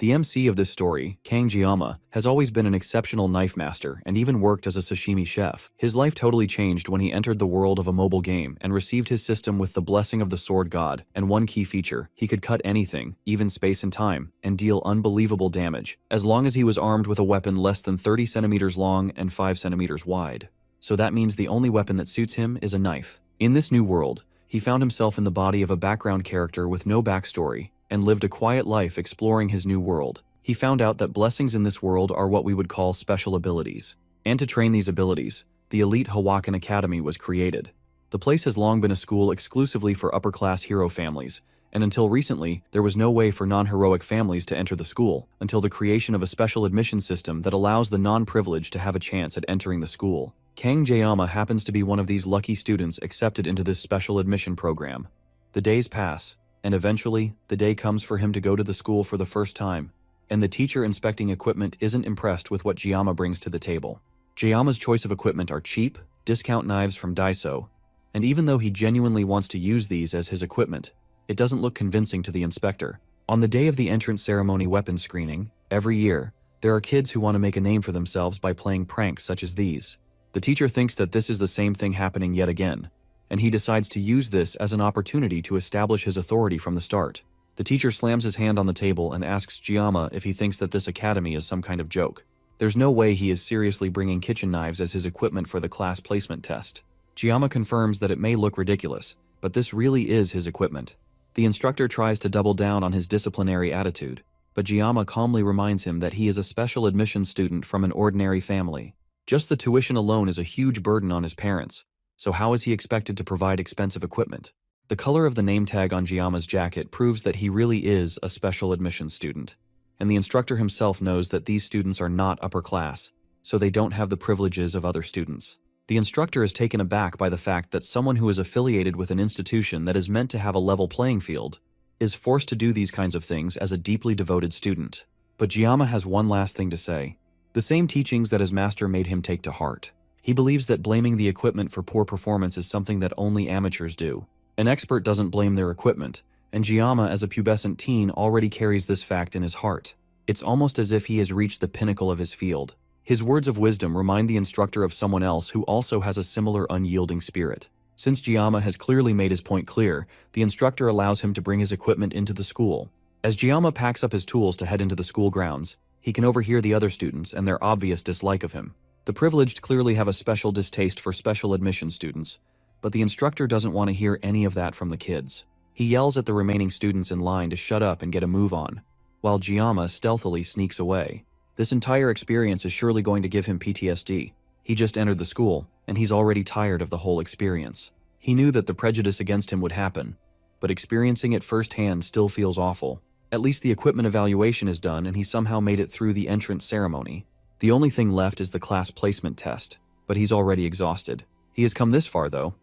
The MC of this story, Kang Jiyama, has always been an exceptional knife master and even worked as a sashimi chef. His life totally changed when he entered the world of a mobile game and received his system with the blessing of the sword god, and one key feature: he could cut anything, even space and time, and deal unbelievable damage, as long as he was armed with a weapon less than 30 centimeters long and 5 centimeters wide. So that means the only weapon that suits him is a knife. In this new world, he found himself in the body of a background character with no backstory, and lived a quiet life exploring his new world. He found out that blessings in this world are what we would call special abilities. And to train these abilities, the elite Hawakan Academy was created. The place has long been a school exclusively for upper-class hero families, and until recently, there was no way for non-heroic families to enter the school, until the creation of a special admission system that allows the non-privileged to have a chance at entering the school. Kang Jiyama happens to be one of these lucky students accepted into this special admission program. The days pass, and eventually, the day comes for him to go to the school for the first time, and the teacher inspecting equipment isn't impressed with what Jiyama brings to the table. Jiyama's choice of equipment are cheap, discount knives from Daiso, and even though he genuinely wants to use these as his equipment, it doesn't look convincing to the inspector. On the day of the entrance ceremony weapons screening, every year, there are kids who want to make a name for themselves by playing pranks such as these. The teacher thinks that this is the same thing happening yet again, and he decides to use this as an opportunity to establish his authority from the start. The teacher slams his hand on the table and asks Jiyama if he thinks that this academy is some kind of joke. There's no way he is seriously bringing kitchen knives as his equipment for the class placement test. Jiyama confirms that it may look ridiculous, but this really is his equipment. The instructor tries to double down on his disciplinary attitude, but Jiyama calmly reminds him that he is a special admissions student from an ordinary family. Just the tuition alone is a huge burden on his parents. So how is he expected to provide expensive equipment? The color of the name tag on Jiyama's jacket proves that he really is a special admissions student. And the instructor himself knows that these students are not upper class, so they don't have the privileges of other students. The instructor is taken aback by the fact that someone who is affiliated with an institution that is meant to have a level playing field is forced to do these kinds of things as a deeply devoted student. But Jiyama has one last thing to say. The same teachings that his master made him take to heart. He believes that blaming the equipment for poor performance is something that only amateurs do. An expert doesn't blame their equipment, and Jiyama as a pubescent teen already carries this fact in his heart. It's almost as if he has reached the pinnacle of his field. His words of wisdom remind the instructor of someone else who also has a similar unyielding spirit. Since Jiyama has clearly made his point clear, the instructor allows him to bring his equipment into the school. As Jiyama packs up his tools to head into the school grounds, he can overhear the other students and their obvious dislike of him. The privileged clearly have a special distaste for special admission students, but the instructor doesn't want to hear any of that from the kids. He yells at the remaining students in line to shut up and get a move on, while Jiyama stealthily sneaks away. This entire experience is surely going to give him PTSD. He just entered the school, and he's already tired of the whole experience. He knew that the prejudice against him would happen, but experiencing it firsthand still feels awful. At least the equipment evaluation is done and he somehow made it through the entrance ceremony. The only thing left is the class placement test, but he's already exhausted. He has come this far though,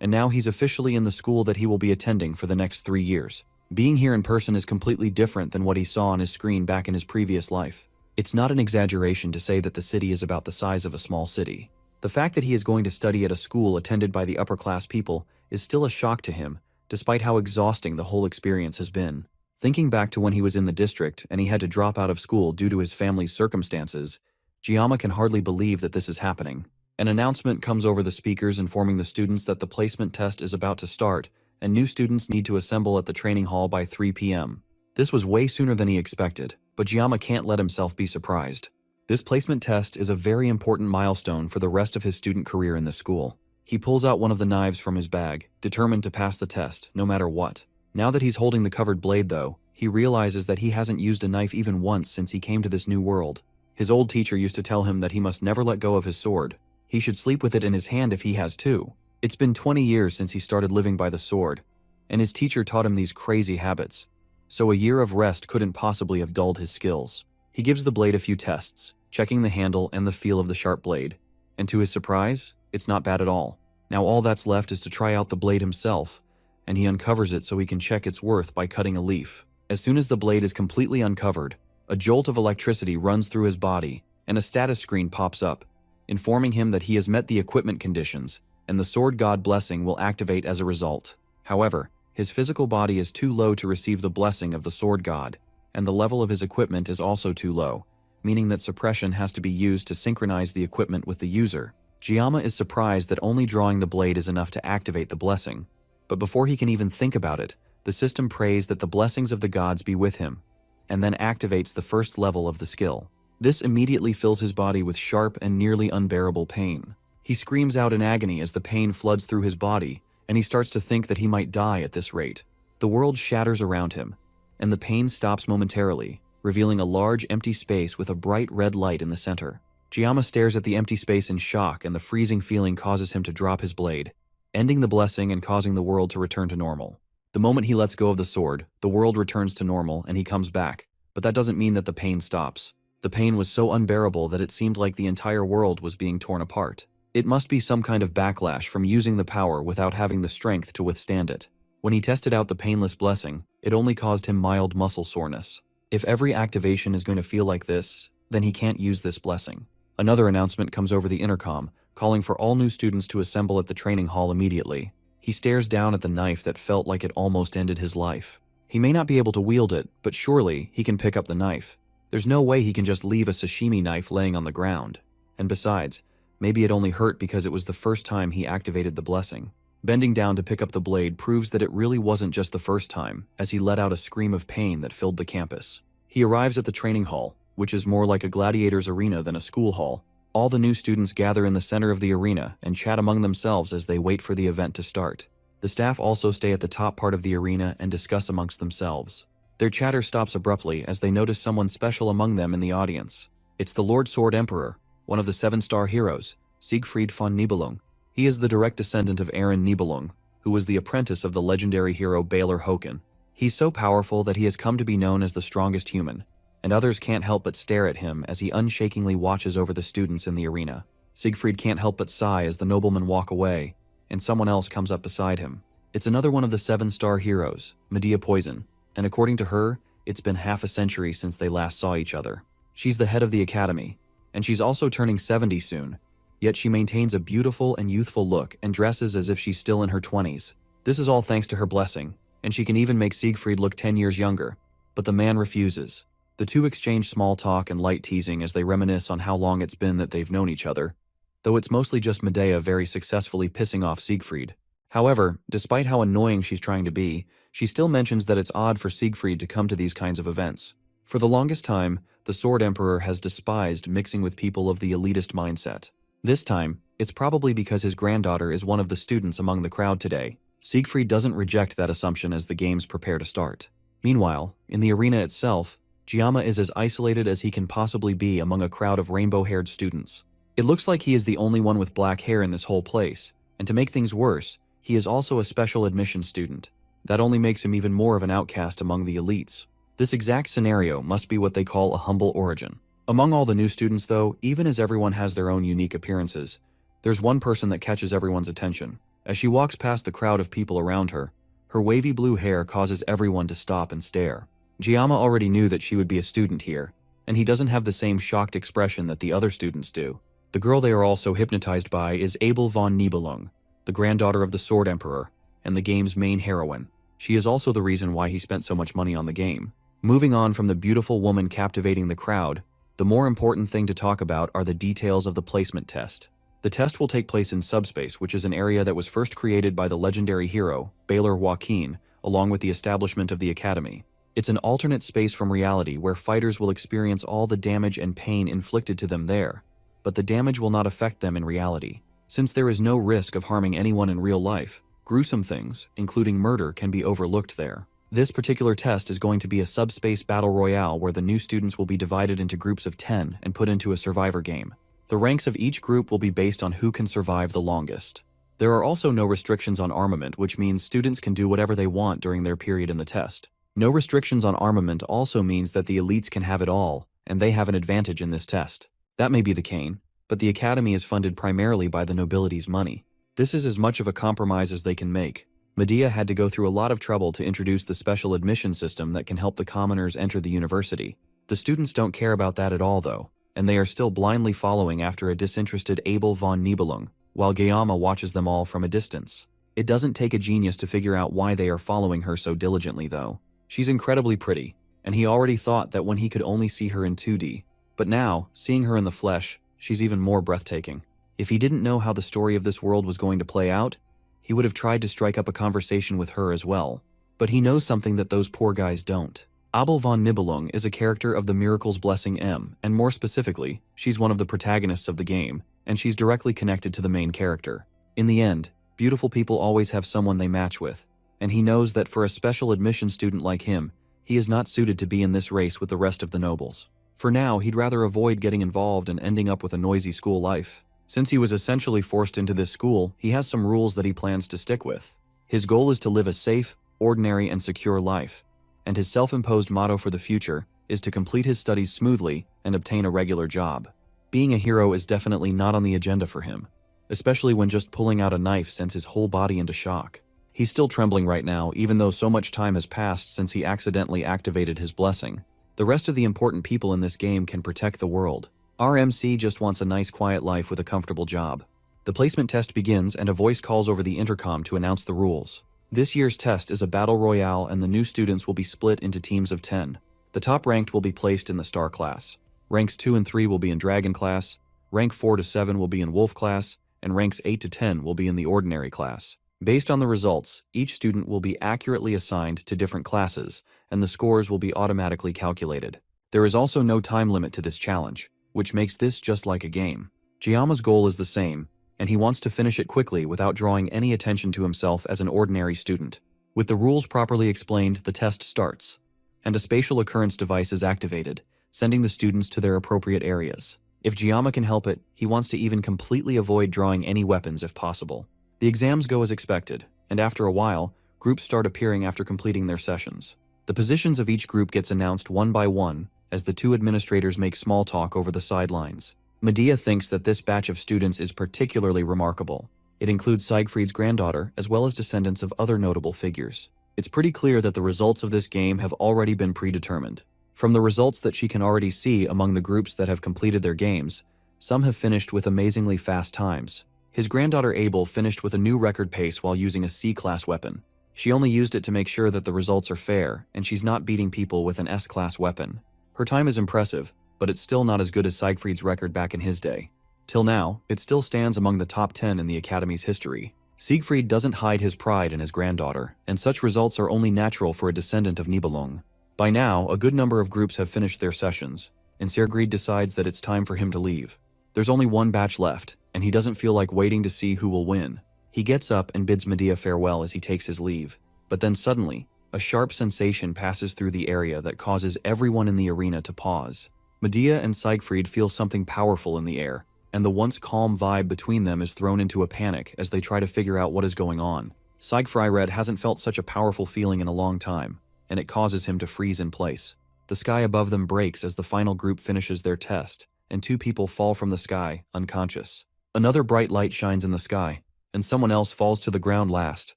and now he's officially in the school that he will be attending for the next 3 years. Being here in person is completely different than what he saw on his screen back in his previous life. It's not an exaggeration to say that the city is about the size of a small city. The fact that he is going to study at a school attended by the upper-class people is still a shock to him, despite how exhausting the whole experience has been. Thinking back to when he was in the district and he had to drop out of school due to his family's circumstances, Jiyama can hardly believe that this is happening. An announcement comes over the speakers informing the students that the placement test is about to start and new students need to assemble at the training hall by 3 p.m. This was way sooner than he expected, but Jiyama can't let himself be surprised. This placement test is a very important milestone for the rest of his student career in the school. He pulls out one of the knives from his bag, determined to pass the test, no matter what. Now that he's holding the covered blade though, he realizes that he hasn't used a knife even once since he came to this new world. His old teacher used to tell him that he must never let go of his sword. He should sleep with it in his hand if he has to. It's been 20 years since he started living by the sword, and his teacher taught him these crazy habits. So a year of rest couldn't possibly have dulled his skills. He gives the blade a few tests, checking the handle and the feel of the sharp blade, and to his surprise, it's not bad at all. Now all that's left is to try out the blade himself, and he uncovers it so he can check its worth by cutting a leaf. As soon as the blade is completely uncovered, a jolt of electricity runs through his body, and a status screen pops up, informing him that he has met the equipment conditions, and the sword god blessing will activate as a result. However, his physical body is too low to receive the blessing of the sword god. and the level of his equipment is also too low, meaning that suppression has to be used to synchronize the equipment with the user. Giamma is surprised that only drawing the blade is enough to activate the blessing. But before he can even think about it, the system prays that the blessings of the gods be with him, and then activates the first level of the skill. This immediately fills his body with sharp and nearly unbearable pain. He screams out in agony as the pain floods through his body, and he starts to think that he might die at this rate. The world shatters around him, and the pain stops momentarily, revealing a large empty space with a bright red light in the center. Giamma stares at the empty space in shock, and the freezing feeling causes him to drop his blade, ending the blessing and causing the world to return to normal. The moment he lets go of the sword, the world returns to normal and he comes back, but that doesn't mean that the pain stops. The pain was so unbearable that it seemed like the entire world was being torn apart. It must be some kind of backlash from using the power without having the strength to withstand it. When he tested out the painless blessing, it only caused him mild muscle soreness. If every activation is going to feel like this, then he can't use this blessing. Another announcement comes over the intercom, calling for all new students to assemble at the training hall immediately. He stares down at the knife that felt like it almost ended his life. He may not be able to wield it, but surely he can pick up the knife. There's no way he can just leave a sashimi knife laying on the ground. And besides, maybe it only hurt because it was the first time he activated the blessing. Bending down to pick up the blade proves that it really wasn't just the first time, as he let out a scream of pain that filled the campus. He arrives at the training hall, which is more like a gladiator's arena than a school hall. All the new students gather in the center of the arena and chat among themselves as they wait for the event to start. The staff also stay at the top part of the arena and discuss amongst themselves. Their chatter stops abruptly as they notice someone special among them in the audience. It's the Lord Sword Emperor, one of the 7-star heroes, Siegfried von Nibelung. He is the direct descendant of Aaron Nibelung, who was the apprentice of the legendary hero Balor Håkon. He's so powerful that he has come to be known as the strongest human, and others can't help but stare at him as he unshakingly watches over the students in the arena. Siegfried can't help but sigh as the noblemen walk away, and someone else comes up beside him. It's another one of the 7-star heroes, Medea Poison, and according to her, it's been half a century since they last saw each other. She's the head of the academy, and she's also turning 70 soon, yet she maintains a beautiful and youthful look and dresses as if she's still in her 20s. This is all thanks to her blessing, and she can even make Siegfried look 10 years younger, but the man refuses. The two exchange small talk and light teasing as they reminisce on how long it's been that they've known each other, though it's mostly just Medea very successfully pissing off Siegfried. However, despite how annoying she's trying to be, she still mentions that it's odd for Siegfried to come to these kinds of events. For the longest time, the Sword Emperor has despised mixing with people of the elitist mindset. This time, it's probably because his granddaughter is one of the students among the crowd today. Siegfried doesn't reject that assumption as the games prepare to start. Meanwhile, in the arena itself, Giamma is as isolated as he can possibly be among a crowd of rainbow-haired students. It looks like he is the only one with black hair in this whole place, and to make things worse, he is also a special admission student. That only makes him even more of an outcast among the elites. This exact scenario must be what they call a humble origin. Among all the new students though, even as everyone has their own unique appearances, there's one person that catches everyone's attention. As she walks past the crowd of people around her, her wavy blue hair causes everyone to stop and stare. Giamma already knew that she would be a student here, and he doesn't have the same shocked expression that the other students do. The girl they are also hypnotized by is Abel von Nibelung, the granddaughter of the Sword Emperor, and the game's main heroine. She is also the reason why he spent so much money on the game. Moving on from the beautiful woman captivating the crowd, the more important thing to talk about are the details of the placement test. The test will take place in subspace, which is an area that was first created by the legendary hero, Balor Håkon, along with the establishment of the academy. It's an alternate space from reality where fighters will experience all the damage and pain inflicted to them there, but the damage will not affect them in reality. Since there is no risk of harming anyone in real life, gruesome things, including murder, can be overlooked there. This particular test is going to be a subspace battle royale where the new students will be divided into groups of 10 and put into a survivor game. The ranks of each group will be based on who can survive the longest. There are also no restrictions on armament, which means students can do whatever they want during their period in the test. No restrictions on armament also means that the elites can have it all, and they have an advantage in this test. That may be the case, but the academy is funded primarily by the nobility's money. This is as much of a compromise as they can make. Medea had to go through a lot of trouble to introduce the special admission system that can help the commoners enter the university. The students don't care about that at all though, and they are still blindly following after a disinterested Abel von Nibelung, while Giamma watches them all from a distance. It doesn't take a genius to figure out why they are following her so diligently though. She's incredibly pretty, and he already thought that when he could only see her in 2D. But now, seeing her in the flesh, she's even more breathtaking. If he didn't know how the story of this world was going to play out, he would have tried to strike up a conversation with her as well. But he knows something that those poor guys don't. Abel von Nibelung is a character of the Miracle's Blessing M, and more specifically, she's one of the protagonists of the game, and she's directly connected to the main character. In the end, beautiful people always have someone they match with, and he knows that for a special admission student like him, he is not suited to be in this race with the rest of the nobles. For now, he'd rather avoid getting involved and ending up with a noisy school life. Since he was essentially forced into this school, he has some rules that he plans to stick with. His goal is to live a safe, ordinary, and secure life, and his self-imposed motto for the future is to complete his studies smoothly and obtain a regular job. Being a hero is definitely not on the agenda for him, especially when just pulling out a knife sends his whole body into shock. He's still trembling right now, even though so much time has passed since he accidentally activated his blessing. The rest of the important people in this game can protect the world. RMC just wants a nice quiet life with a comfortable job. The placement test begins and a voice calls over the intercom to announce the rules. This year's test is a battle royale and the new students will be split into teams of 10. The top ranked will be placed in the Star class. Ranks 2 and 3 will be in Dragon class, rank 4 to 7 will be in Wolf class, and ranks 8 to 10 will be in the Ordinary class. Based on the results, each student will be accurately assigned to different classes, and the scores will be automatically calculated. There is also no time limit to this challenge, which makes this just like a game. Giama's goal is the same, and he wants to finish it quickly without drawing any attention to himself as an ordinary student. With the rules properly explained, the test starts, and a spatial occurrence device is activated, sending the students to their appropriate areas. If Giama can help it, he wants to even completely avoid drawing any weapons if possible. The exams go as expected, and after a while, groups start appearing after completing their sessions. The positions of each group gets announced one by one as the two administrators make small talk over the sidelines. Medea thinks that this batch of students is particularly remarkable. It includes Siegfried's granddaughter as well as descendants of other notable figures. It's pretty clear that the results of this game have already been predetermined. From the results that she can already see among the groups that have completed their games, some have finished with amazingly fast times. His granddaughter Abel finished with a new record pace while using a C-class weapon. She only used it to make sure that the results are fair, and she's not beating people with an S-class weapon. Her time is impressive, but it's still not as good as Siegfried's record back in his day. Till now, it still stands among the top 10 in the Academy's history. Siegfried doesn't hide his pride in his granddaughter, and such results are only natural for a descendant of Nibelung. By now, a good number of groups have finished their sessions, and Siegfried decides that it's time for him to leave. There's only one batch left, and he doesn't feel like waiting to see who will win. He gets up and bids Medea farewell as he takes his leave. But then suddenly, a sharp sensation passes through the area that causes everyone in the arena to pause. Medea and Siegfried feel something powerful in the air, and the once calm vibe between them is thrown into a panic as they try to figure out what is going on. Siegfried hasn't felt such a powerful feeling in a long time, and it causes him to freeze in place. The sky above them breaks as the final group finishes their test, and two people fall from the sky, unconscious. Another bright light shines in the sky, and someone else falls to the ground last,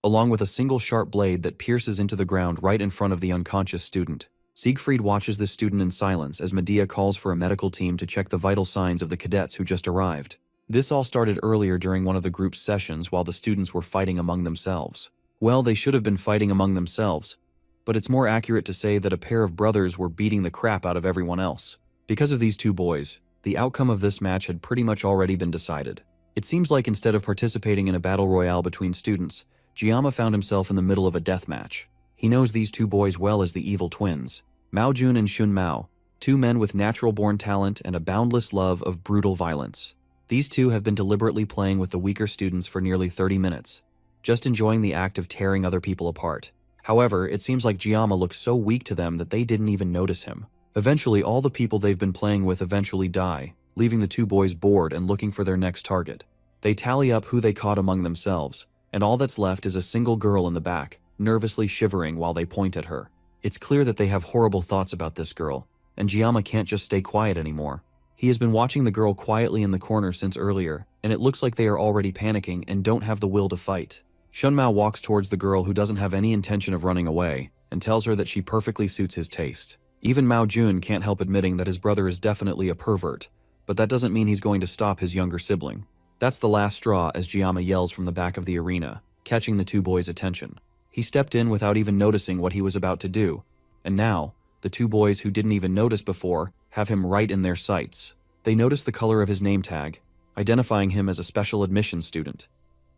along with a single sharp blade that pierces into the ground right in front of the unconscious student. Siegfried watches this student in silence as Medea calls for a medical team to check the vital signs of the cadets who just arrived. This all started earlier during one of the group's sessions while the students were fighting among themselves. Well, they should have been fighting among themselves, but it's more accurate to say that a pair of brothers were beating the crap out of everyone else. Because of these two boys, the outcome of this match had pretty much already been decided. It seems like instead of participating in a battle royale between students, Giama found himself in the middle of a death match. He knows these two boys well as the evil twins, Mao Jun and Shun Mao, two men with natural-born talent and a boundless love of brutal violence. These two have been deliberately playing with the weaker students for nearly 30 minutes, just enjoying the act of tearing other people apart. However, it seems like Giama looks so weak to them that they didn't even notice him. Eventually, all the people they've been playing with eventually die, leaving the two boys bored and looking for their next target. They tally up who they caught among themselves, and all that's left is a single girl in the back, nervously shivering while they point at her. It's clear that they have horrible thoughts about this girl, and Giama can't just stay quiet anymore. He has been watching the girl quietly in the corner since earlier, and it looks like they are already panicking and don't have the will to fight. Shun Mao walks towards the girl who doesn't have any intention of running away, and tells her that she perfectly suits his taste. Even Mao Jun can't help admitting that his brother is definitely a pervert, but that doesn't mean he's going to stop his younger sibling. That's the last straw as Giama yells from the back of the arena, catching the two boys' attention. He stepped in without even noticing what he was about to do, and now, The two boys who didn't even notice before have him right in their sights. They notice the color of his name tag, identifying him as a special admission student,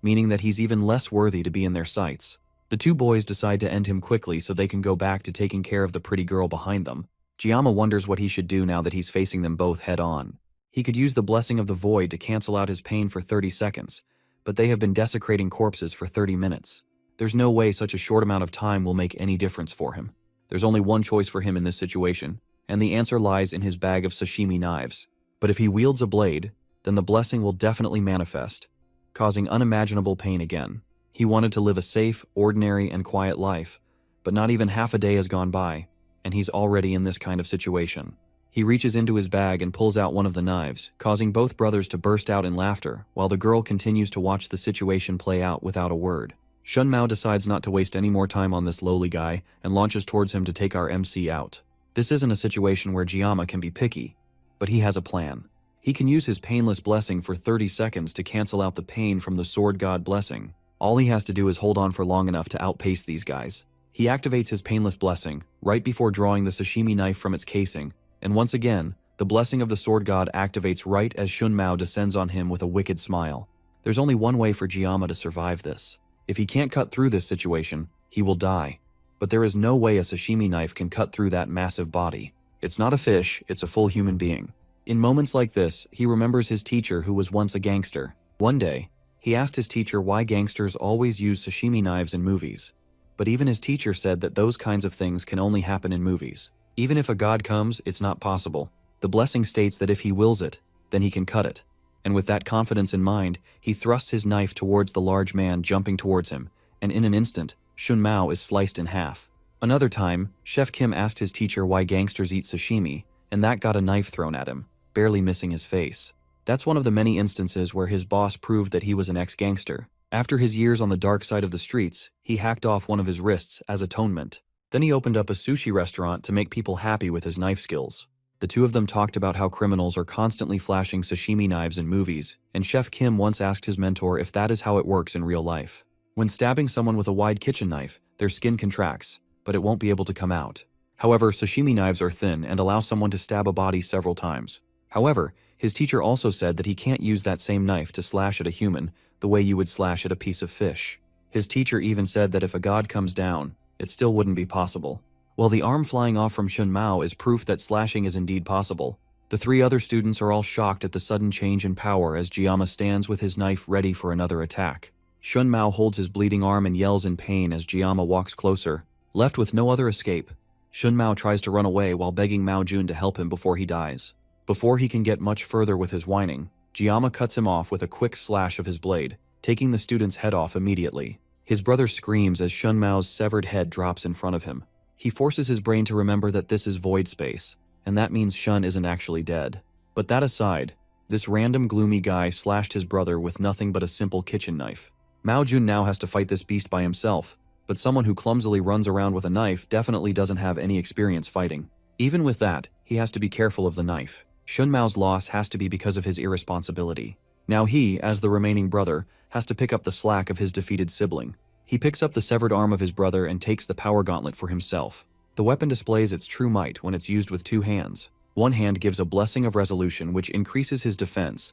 meaning that he's even less worthy to be in their sights. The two boys decide to end him quickly so they can go back to taking care of the pretty girl behind them. Giamma wonders what he should do now that he's facing them both head-on. He could use the blessing of the void to cancel out his pain for 30 seconds, but they have been desecrating corpses for 30 minutes. There's no way such a short amount of time will make any difference for him. There's only one choice for him in this situation, and the answer lies in his bag of sashimi knives. But if he wields a blade, then the blessing will definitely manifest, causing unimaginable pain again. He wanted to live a safe, ordinary, and quiet life, but not even half a day has gone by, and he's already in this kind of situation. He reaches into his bag and pulls out one of the knives, causing both brothers to burst out in laughter, while the girl continues to watch the situation play out without a word. Shun Mao decides not to waste any more time on this lowly guy and launches towards him to take our MC out. This isn't a situation where Giamma can be picky, but he has a plan. He can use his painless blessing for 30 seconds to cancel out the pain from the sword god blessing. All he has to do is hold on for long enough to outpace these guys. He activates his painless blessing right before drawing the sashimi knife from its casing, and once again, the blessing of the sword god activates right as Shun Mao descends on him with a wicked smile. There's only one way for Giamma to survive this. If he can't cut through this situation, he will die. But there is no way a sashimi knife can cut through that massive body. It's not a fish, it's a full human being. In moments like this, he remembers his teacher who was once a gangster. One day, he asked his teacher why gangsters always use sashimi knives in movies. But even his teacher said that those kinds of things can only happen in movies. Even if a god comes, it's not possible. The blessing states that if he wills it, then he can cut it. And with that confidence in mind, he thrusts his knife towards the large man jumping towards him, and in an instant, Shun Mao is sliced in half. Another time, Chef Kim asked his teacher why gangsters eat sashimi, and that got a knife thrown at him, barely missing his face. That's one of the many instances where his boss proved that he was an ex-gangster. After his years on the dark side of the streets, he hacked off one of his wrists as atonement. Then he opened up a sushi restaurant to make people happy with his knife skills. The two of them talked about how criminals are constantly flashing sashimi knives in movies, and Chef Kim once asked his mentor if that is how it works in real life. When stabbing someone with a wide kitchen knife, their skin contracts, but it won't be able to come out. However, sashimi knives are thin and allow someone to stab a body several times. However, his teacher also said that he can't use that same knife to slash at a human the way you would slash at a piece of fish. His teacher even said that if a god comes down, it still wouldn't be possible. While the arm flying off from Shun Mao is proof that slashing is indeed possible, the three other students are all shocked at the sudden change in power as Giamma stands with his knife ready for another attack. Shun Mao holds his bleeding arm and yells in pain as Giamma walks closer. Left with no other escape, Shun Mao tries to run away while begging Mao Jun to help him before he dies. Before he can get much further with his whining, Giamma cuts him off with a quick slash of his blade, taking the student's head off immediately. His brother screams as Shun Mao's severed head drops in front of him. He forces his brain to remember that this is void space, and that means Shun isn't actually dead. But that aside, this random gloomy guy slashed his brother with nothing but a simple kitchen knife. Mao Jun now has to fight this beast by himself, but someone who clumsily runs around with a knife definitely doesn't have any experience fighting. Even with that, he has to be careful of the knife. Shun Mao's loss has to be because of his irresponsibility. Now he, as the remaining brother, has to pick up the slack of his defeated sibling. He picks up the severed arm of his brother and takes the power gauntlet for himself. The weapon displays its true might when it's used with two hands. One hand gives a blessing of resolution, which increases his defense,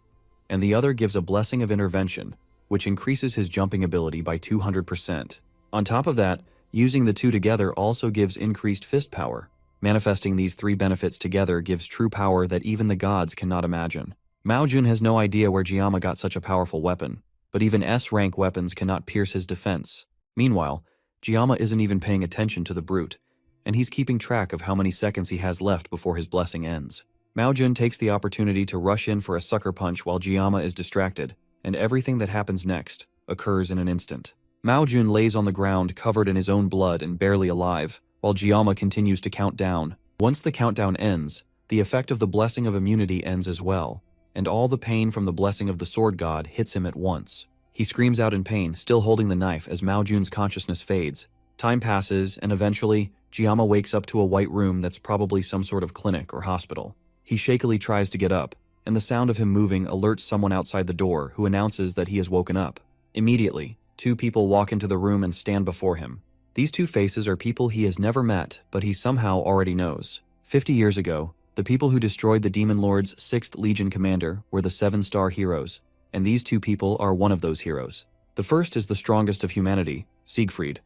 and the other gives a blessing of intervention, which increases his jumping ability by 200%. On top of that, using the two together also gives increased fist power. Manifesting these three benefits together gives true power that even the gods cannot imagine. Mao Jun has no idea where Giamma got such a powerful weapon, but even S-rank weapons cannot pierce his defense. Meanwhile, Giamma isn't even paying attention to the brute, and he's keeping track of how many seconds he has left before his blessing ends. Mao Jun takes the opportunity to rush in for a sucker punch while Giamma is distracted, and everything that happens next occurs in an instant. Mao Jun lays on the ground covered in his own blood and barely alive, while Giamma continues to count down. Once the countdown ends, the effect of the blessing of immunity ends as well, and all the pain from the blessing of the sword god hits him at once. He screams out in pain, still holding the knife as Mao Jun's consciousness fades. Time passes, and eventually, Giamma wakes up to a white room that's probably some sort of clinic or hospital. He shakily tries to get up, and the sound of him moving alerts someone outside the door who announces that he has woken up. Immediately, two people walk into the room and stand before him. These two faces are people he has never met, but he somehow already knows. 50 years ago, the people who destroyed the Demon Lord's 6th Legion commander were the 7-star heroes, and these two people are one of those heroes. The first is the strongest of humanity, Siegfried,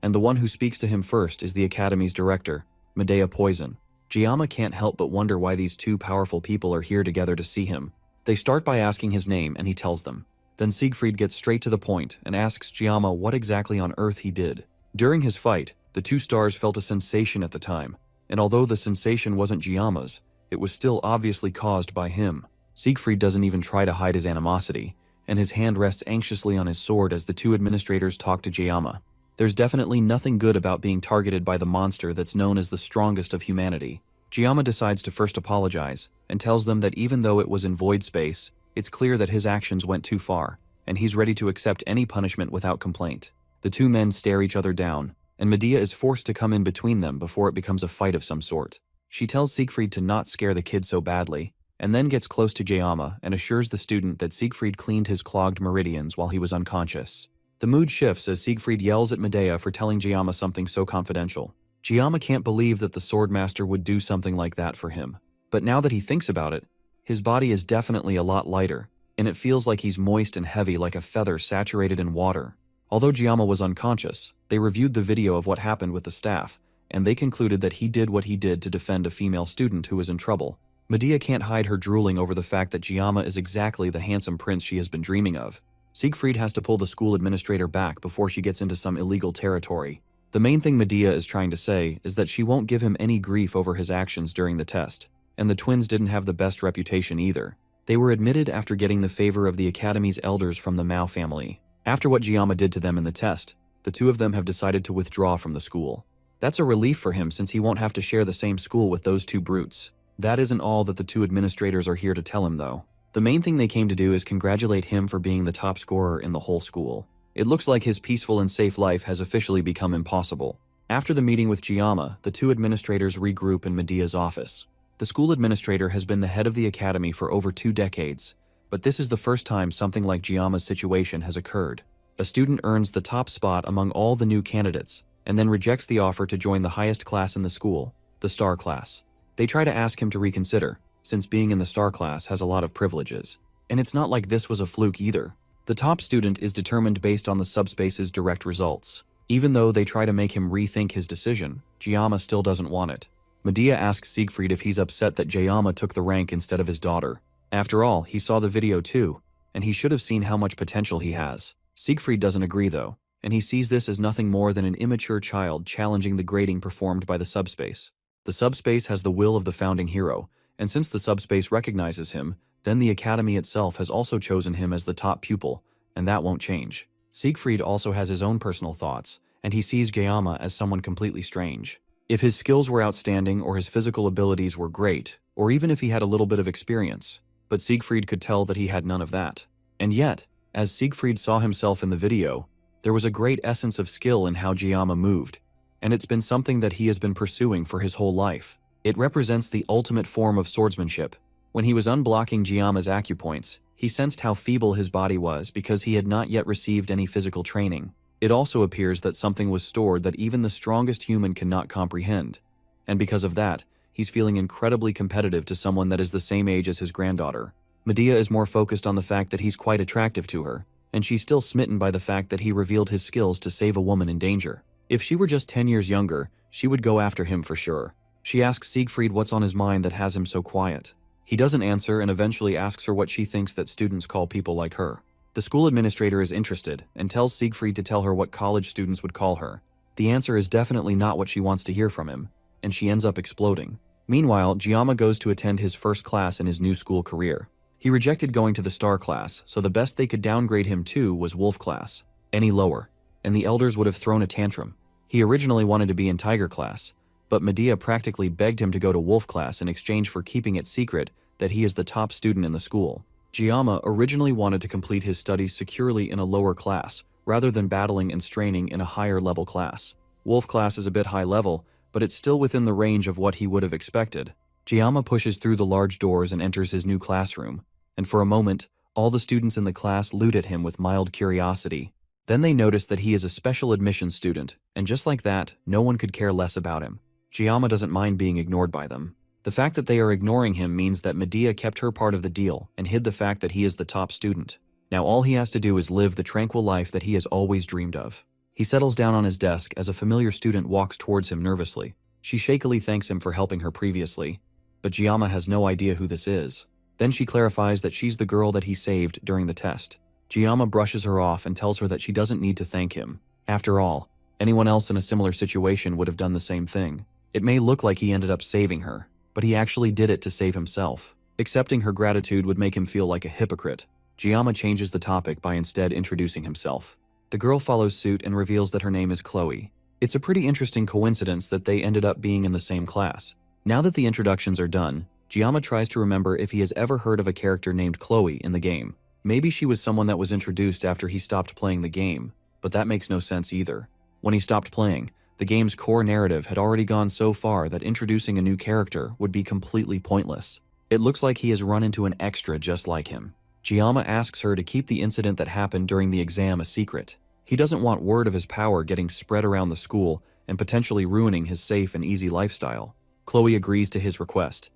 and the one who speaks to him first is the Academy's director, Medea Poison. Giamma can't help but wonder why these two powerful people are here together to see him. They start by asking his name and he tells them. Then Siegfried gets straight to the point and asks Giamma what exactly on earth he did. During his fight, the two stars felt a sensation at the time, and although the sensation wasn't Giamma's, it was still obviously caused by him. Siegfried doesn't even try to hide his animosity, and his hand rests anxiously on his sword as the two administrators talk to Giamma. There's definitely nothing good about being targeted by the monster that's known as the strongest of humanity. Giamma decides to first apologize, and tells them that even though it was in void space, it's clear that his actions went too far, and he's ready to accept any punishment without complaint. The two men stare each other down, and Medea is forced to come in between them before it becomes a fight of some sort. She tells Siegfried to not scare the kid so badly, and then gets close to Giamma and assures the student that Siegfried cleaned his clogged meridians while he was unconscious. The mood shifts as Siegfried yells at Medea for telling Giamma something so confidential. Giamma can't believe that the Swordmaster would do something like that for him. But now that he thinks about it, his body is definitely a lot lighter, and it feels like he's moist and heavy like a feather saturated in water. Although Giamma was unconscious, they reviewed the video of what happened with the staff, and they concluded that he did what he did to defend a female student who was in trouble. Medea can't hide her drooling over the fact that Giamma is exactly the handsome prince she has been dreaming of. Siegfried has to pull the school administrator back before she gets into some illegal territory. The main thing Medea is trying to say is that she won't give him any grief over his actions during the test, and the twins didn't have the best reputation either. They were admitted after getting the favor of the Academy's elders from the Mao family. After what Giamma did to them in the test, the two of them have decided to withdraw from the school. That's a relief for him since he won't have to share the same school with those two brutes. That isn't all that the two administrators are here to tell him though. The main thing they came to do is congratulate him for being the top scorer in the whole school. It looks like his peaceful and safe life has officially become impossible. After the meeting with Giamma, the two administrators regroup in Medea's office. The school administrator has been the head of the academy for over 2 decades, but this is the first time something like Giamma's situation has occurred. A student earns the top spot among all the new candidates, and then rejects the offer to join the highest class in the school, the star class. They try to ask him to reconsider, since being in the star class has a lot of privileges. And it's not like this was a fluke either. The top student is determined based on the subspace's direct results. Even though they try to make him rethink his decision, Giamma still doesn't want it. Medea asks Siegfried if he's upset that Giamma took the rank instead of his daughter. After all, he saw the video too, and he should have seen how much potential he has. Siegfried doesn't agree though, and he sees this as nothing more than an immature child challenging the grading performed by the subspace. The subspace has the will of the founding hero, and since the subspace recognizes him, then the academy itself has also chosen him as the top pupil, and that won't change. Siegfried also has his own personal thoughts, and he sees Giamma as someone completely strange. If his skills were outstanding or his physical abilities were great, or even if he had a little bit of experience, but Siegfried could tell that he had none of that. And yet, as Siegfried saw himself in the video, there was a great essence of skill in how Giamma moved, and it's been something that he has been pursuing for his whole life. It represents the ultimate form of swordsmanship. When he was unblocking Giamma's acupoints, he sensed how feeble his body was because he had not yet received any physical training. It also appears that something was stored that even the strongest human cannot comprehend, and because of that, he's feeling incredibly competitive to someone that is the same age as his granddaughter. Medea is more focused on the fact that he's quite attractive to her, and she's still smitten by the fact that he revealed his skills to save a woman in danger. If she were just 10 years younger, she would go after him for sure. She asks Siegfried what's on his mind that has him so quiet. He doesn't answer and eventually asks her what she thinks that students call people like her. The school administrator is interested and tells Siegfried to tell her what college students would call her. The answer is definitely not what she wants to hear from him, and she ends up exploding. Meanwhile, Giamma goes to attend his first class in his new school career. He rejected going to the star class, so the best they could downgrade him to was wolf class. Any lower, and the elders would have thrown a tantrum. He originally wanted to be in tiger class, but Medea practically begged him to go to wolf class in exchange for keeping it secret that he is the top student in the school. Giamma originally wanted to complete his studies securely in a lower class, rather than battling and straining in a higher level class. Wolf class is a bit high level, but it's still within the range of what he would have expected. Giamma pushes through the large doors and enters his new classroom, and for a moment, all the students in the class look at him with mild curiosity. Then they notice that he is a special admission student, and just like that, no one could care less about him. Giamma doesn't mind being ignored by them. The fact that they are ignoring him means that Medea kept her part of the deal and hid the fact that he is the top student. Now all he has to do is live the tranquil life that he has always dreamed of. He settles down on his desk as a familiar student walks towards him nervously. She shakily thanks him for helping her previously, but Giamma has no idea who this is. Then she clarifies that she's the girl that he saved during the test. Giamma brushes her off and tells her that she doesn't need to thank him. After all, anyone else in a similar situation would have done the same thing. It may look like he ended up saving her, but he actually did it to save himself. Accepting her gratitude would make him feel like a hypocrite. Giamma changes the topic by instead introducing himself. The girl follows suit and reveals that her name is Chloe. It's a pretty interesting coincidence that they ended up being in the same class. Now that the introductions are done, Giamma tries to remember if he has ever heard of a character named Chloe in the game. Maybe she was someone that was introduced after he stopped playing the game, but that makes no sense either. When he stopped playing, the game's core narrative had already gone so far that introducing a new character would be completely pointless. It looks like he has run into an extra just like him. Giamma asks her to keep the incident that happened during the exam a secret. He doesn't want word of his power getting spread around the school and potentially ruining his safe and easy lifestyle. Chloe agrees to his request.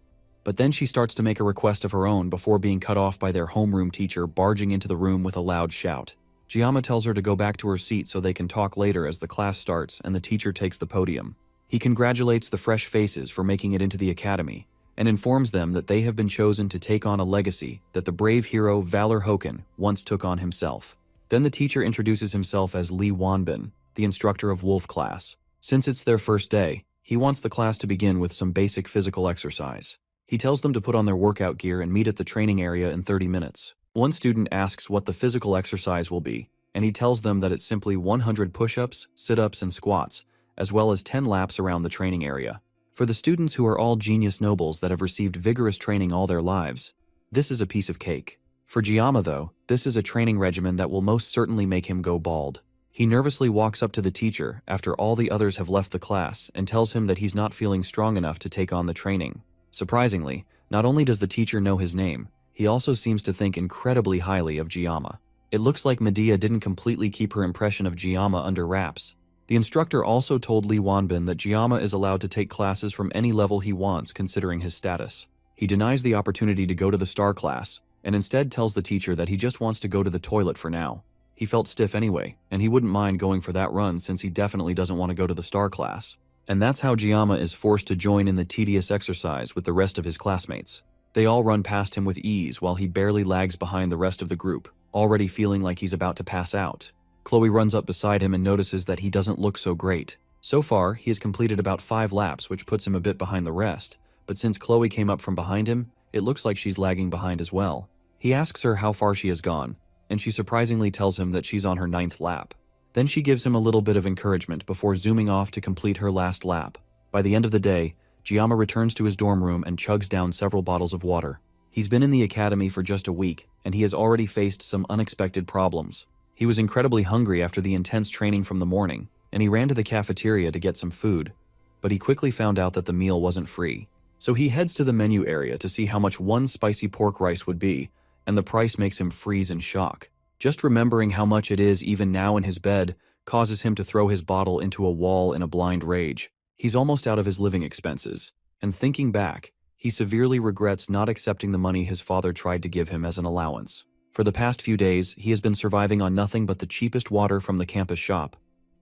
But then she starts to make a request of her own before being cut off by their homeroom teacher barging into the room with a loud shout. Giamma tells her to go back to her seat so they can talk later as the class starts and the teacher takes the podium. He congratulates the fresh faces for making it into the academy and informs them that they have been chosen to take on a legacy that the brave hero Valor Hoken once took on himself. Then the teacher introduces himself as Lee Wanbin, the instructor of Wolf class. Since it's their first day, he wants the class to begin with some basic physical exercise. He tells them to put on their workout gear and meet at the training area in 30 minutes. One student asks what the physical exercise will be, and he tells them that it's simply 100 push-ups, sit-ups, and squats, as well as 10 laps around the training area. For the students who are all genius nobles that have received vigorous training all their lives, this is a piece of cake. For Giamma, though, this is a training regimen that will most certainly make him go bald. He nervously walks up to the teacher after all the others have left the class and tells him that he's not feeling strong enough to take on the training. Surprisingly, not only does the teacher know his name, he also seems to think incredibly highly of Giamma. It looks like Medea didn't completely keep her impression of Giamma under wraps. The instructor also told Lee Wanbin that Giamma is allowed to take classes from any level he wants considering his status. He denies the opportunity to go to the star class, and instead tells the teacher that he just wants to go to the toilet for now. He felt stiff anyway, and he wouldn't mind going for that run since he definitely doesn't want to go to the star class. And that's how Giamma is forced to join in the tedious exercise with the rest of his classmates. They all run past him with ease while he barely lags behind the rest of the group, already feeling like he's about to pass out. Chloe runs up beside him and notices that he doesn't look so great. So far, he has completed about 5 laps, which puts him a bit behind the rest, but since Chloe came up from behind him, it looks like she's lagging behind as well. He asks her how far she has gone, and she surprisingly tells him that she's on her 9th lap. Then she gives him a little bit of encouragement before zooming off to complete her last lap. By the end of the day, Giamma returns to his dorm room and chugs down several bottles of water. He's been in the academy for just a week, and he has already faced some unexpected problems. He was incredibly hungry after the intense training from the morning, and he ran to the cafeteria to get some food, but he quickly found out that the meal wasn't free. So he heads to the menu area to see how much one spicy pork rice would be, and the price makes him freeze in shock. Just remembering how much it is even now in his bed causes him to throw his bottle into a wall in a blind rage. He's almost out of his living expenses, and thinking back, he severely regrets not accepting the money his father tried to give him as an allowance. For the past few days, he has been surviving on nothing but the cheapest water from the campus shop,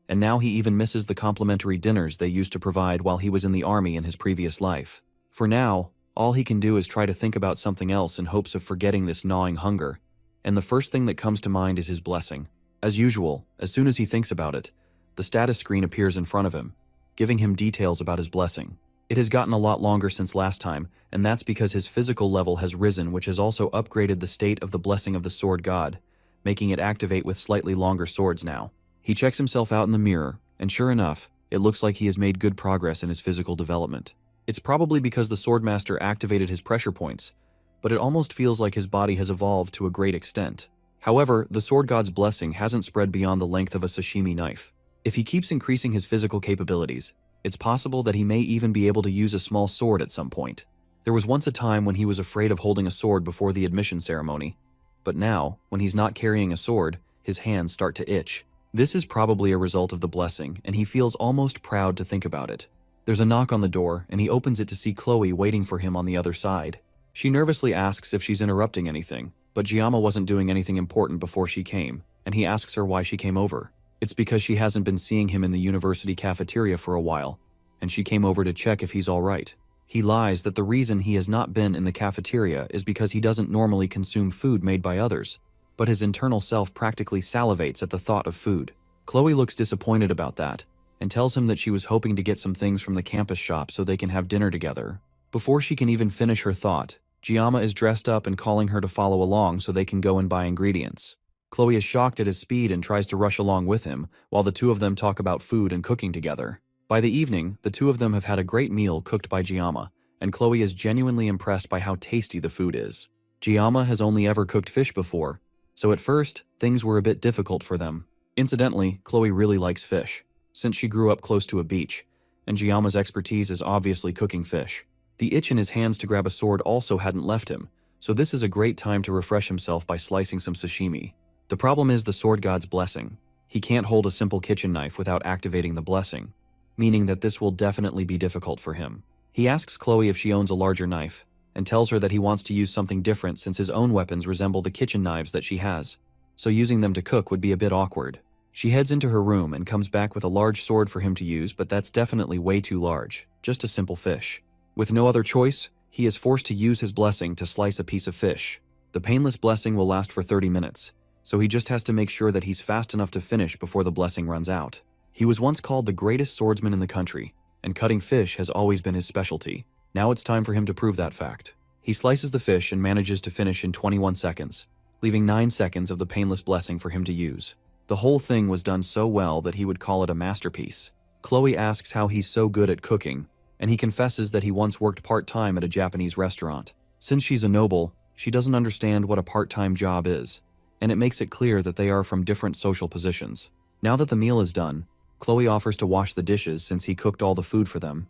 and now he even misses the complimentary dinners they used to provide while he was in the army in his previous life. For now, all he can do is try to think about something else in hopes of forgetting this gnawing hunger, and the first thing that comes to mind is his blessing. As usual, as soon as he thinks about it, the status screen appears in front of him, giving him details about his blessing. It has gotten a lot longer since last time, and that's because his physical level has risen, which has also upgraded the state of the blessing of the sword god, making it activate with slightly longer swords now. He checks himself out in the mirror, and sure enough, it looks like he has made good progress in his physical development. It's probably because the swordmaster activated his pressure points, but it almost feels like his body has evolved to a great extent. However, the sword god's blessing hasn't spread beyond the length of a sashimi knife. If he keeps increasing his physical capabilities, it's possible that he may even be able to use a small sword at some point. There was once a time when he was afraid of holding a sword before the admission ceremony, but now, when he's not carrying a sword, his hands start to itch. This is probably a result of the blessing, and he feels almost proud to think about it. There's a knock on the door, and he opens it to see Chloe waiting for him on the other side. She nervously asks if she's interrupting anything, but Giamma wasn't doing anything important before she came, and he asks her why she came over. It's because she hasn't been seeing him in the university cafeteria for a while, and she came over to check if he's all right. He lies that the reason he has not been in the cafeteria is because he doesn't normally consume food made by others, but his internal self practically salivates at the thought of food. Chloe looks disappointed about that, and tells him that she was hoping to get some things from the campus shop so they can have dinner together. Before she can even finish her thought, Giamma is dressed up and calling her to follow along so they can go and buy ingredients. Chloe is shocked at his speed and tries to rush along with him, while the two of them talk about food and cooking together. By the evening, the two of them have had a great meal cooked by Giamma, and Chloe is genuinely impressed by how tasty the food is. Giamma has only ever cooked fish before, so at first, things were a bit difficult for them. Incidentally, Chloe really likes fish, since she grew up close to a beach, and Giamma's expertise is obviously cooking fish. The itch in his hands to grab a sword also hadn't left him, so this is a great time to refresh himself by slicing some sashimi. The problem is the sword god's blessing. He can't hold a simple kitchen knife without activating the blessing, meaning that this will definitely be difficult for him. He asks Chloe if she owns a larger knife, and tells her that he wants to use something different since his own weapons resemble the kitchen knives that she has, so using them to cook would be a bit awkward. She heads into her room and comes back with a large sword for him to use, but that's definitely way too large, just a simple fish. With no other choice, he is forced to use his blessing to slice a piece of fish. The painless blessing will last for 30 minutes, so he just has to make sure that he's fast enough to finish before the blessing runs out. He was once called the greatest swordsman in the country, and cutting fish has always been his specialty. Now it's time for him to prove that fact. He slices the fish and manages to finish in 21 seconds, leaving 9 seconds of the painless blessing for him to use. The whole thing was done so well that he would call it a masterpiece. Chloe asks how he's so good at cooking, and he confesses that he once worked part-time at a Japanese restaurant. Since she's a noble, she doesn't understand what a part-time job is, and it makes it clear that they are from different social positions. Now that the meal is done, Chloe offers to wash the dishes since he cooked all the food for them,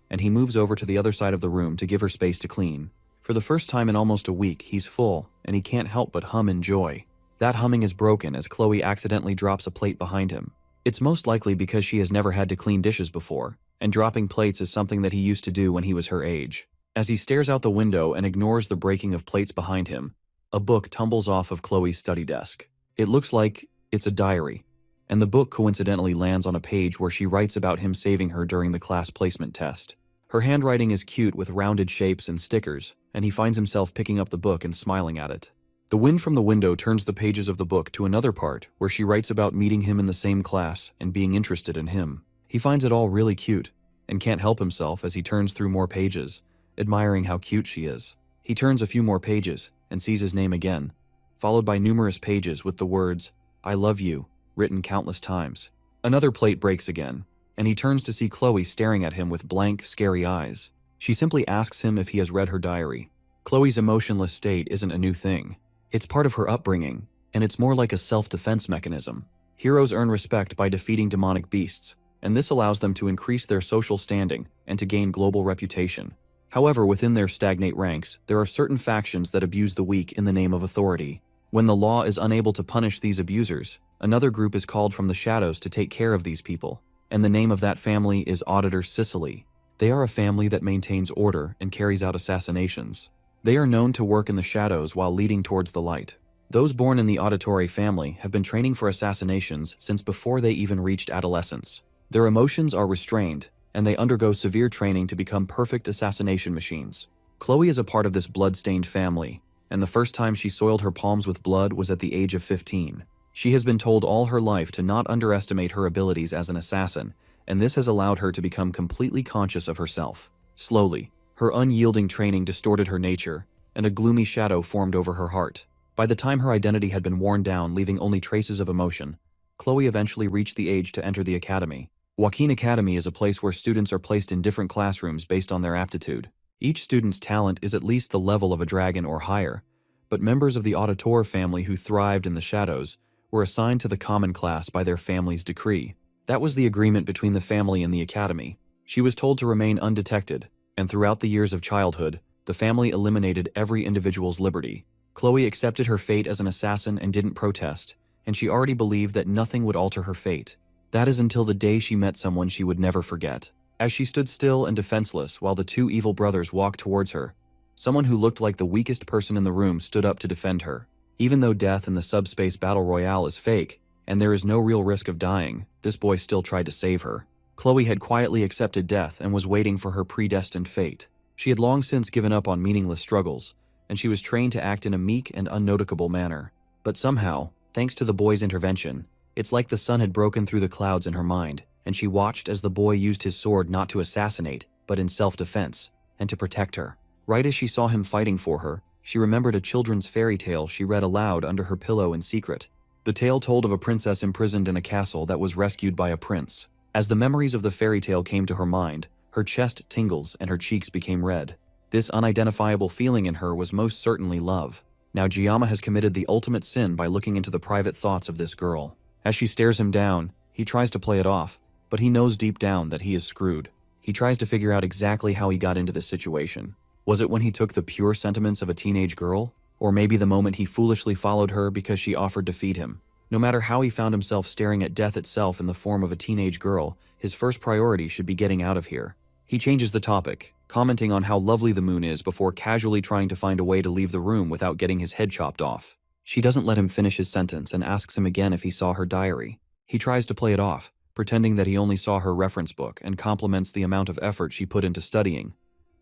and he moves over to the other side of the room to give her space to clean. For the first time in almost a week, he's full, and he can't help but hum in joy. That humming is broken as Chloe accidentally drops a plate behind him. It's most likely because she has never had to clean dishes before, and dropping plates is something that he used to do when he was her age. As he stares out the window and ignores the breaking of plates behind him, a book tumbles off of Chloe's study desk. It looks like it's a diary, and the book coincidentally lands on a page where she writes about him saving her during the class placement test. Her handwriting is cute with rounded shapes and stickers, and he finds himself picking up the book and smiling at it. The wind from the window turns the pages of the book to another part where she writes about meeting him in the same class and being interested in him. He finds it all really cute and can't help himself as he turns through more pages, admiring how cute she is. He turns a few more pages and sees his name again, followed by numerous pages with the words, "I love you," written countless times. Another plate breaks again, and he turns to see Chloe staring at him with blank, scary eyes. She simply asks him if he has read her diary. Chloe's emotionless state isn't a new thing. It's part of her upbringing, and it's more like a self-defense mechanism. Heroes earn respect by defeating demonic beasts, and this allows them to increase their social standing and to gain global reputation. However, within their stagnate ranks, there are certain factions that abuse the weak in the name of authority. When the law is unable to punish these abusers, another group is called from the shadows to take care of these people, and the name of that family is Auditor Sicily. They are a family that maintains order and carries out assassinations. They are known to work in the shadows while leading towards the light. Those born in the Auditore family have been training for assassinations since before they even reached adolescence. Their emotions are restrained, and they undergo severe training to become perfect assassination machines. Chloe is a part of this blood-stained family, and the first time she soiled her palms with blood was at the age of 15. She has been told all her life to not underestimate her abilities as an assassin, and this has allowed her to become completely conscious of herself. Slowly, her unyielding training distorted her nature, and a gloomy shadow formed over her heart. By the time her identity had been worn down, leaving only traces of emotion, Chloe eventually reached the age to enter the academy. Joaquin Academy is a place where students are placed in different classrooms based on their aptitude. Each student's talent is at least the level of a dragon or higher, but members of the Auditor family who thrived in the shadows were assigned to the common class by their family's decree. That was the agreement between the family and the academy. She was told to remain undetected, and throughout the years of childhood, the family eliminated every individual's liberty. Chloe accepted her fate as an assassin and didn't protest, and she already believed that nothing would alter her fate. That is until the day she met someone she would never forget. As she stood still and defenseless while the two evil brothers walked towards her, someone who looked like the weakest person in the room stood up to defend her. Even though death in the subspace battle royale is fake, and there is no real risk of dying, this boy still tried to save her. Chloe had quietly accepted death and was waiting for her predestined fate. She had long since given up on meaningless struggles, and she was trained to act in a meek and unnoticeable manner. But somehow, thanks to the boy's intervention, it's like the sun had broken through the clouds in her mind, and she watched as the boy used his sword not to assassinate, but in self-defense, and to protect her. Right as she saw him fighting for her, she remembered a children's fairy tale she read aloud under her pillow in secret. The tale told of a princess imprisoned in a castle that was rescued by a prince. As the memories of the fairy tale came to her mind, her chest tingles and her cheeks became red. This unidentifiable feeling in her was most certainly love. Now Giamma has committed the ultimate sin by looking into the private thoughts of this girl. As she stares him down, he tries to play it off, but he knows deep down that he is screwed. He tries to figure out exactly how he got into this situation. Was it when he took the pure sentiments of a teenage girl? Or maybe the moment he foolishly followed her because she offered to feed him? No matter how he found himself staring at death itself in the form of a teenage girl, his first priority should be getting out of here. He changes the topic, commenting on how lovely the moon is before casually trying to find a way to leave the room without getting his head chopped off. She doesn't let him finish his sentence and asks him again if he saw her diary. He tries to play it off, pretending that he only saw her reference book and compliments the amount of effort she put into studying.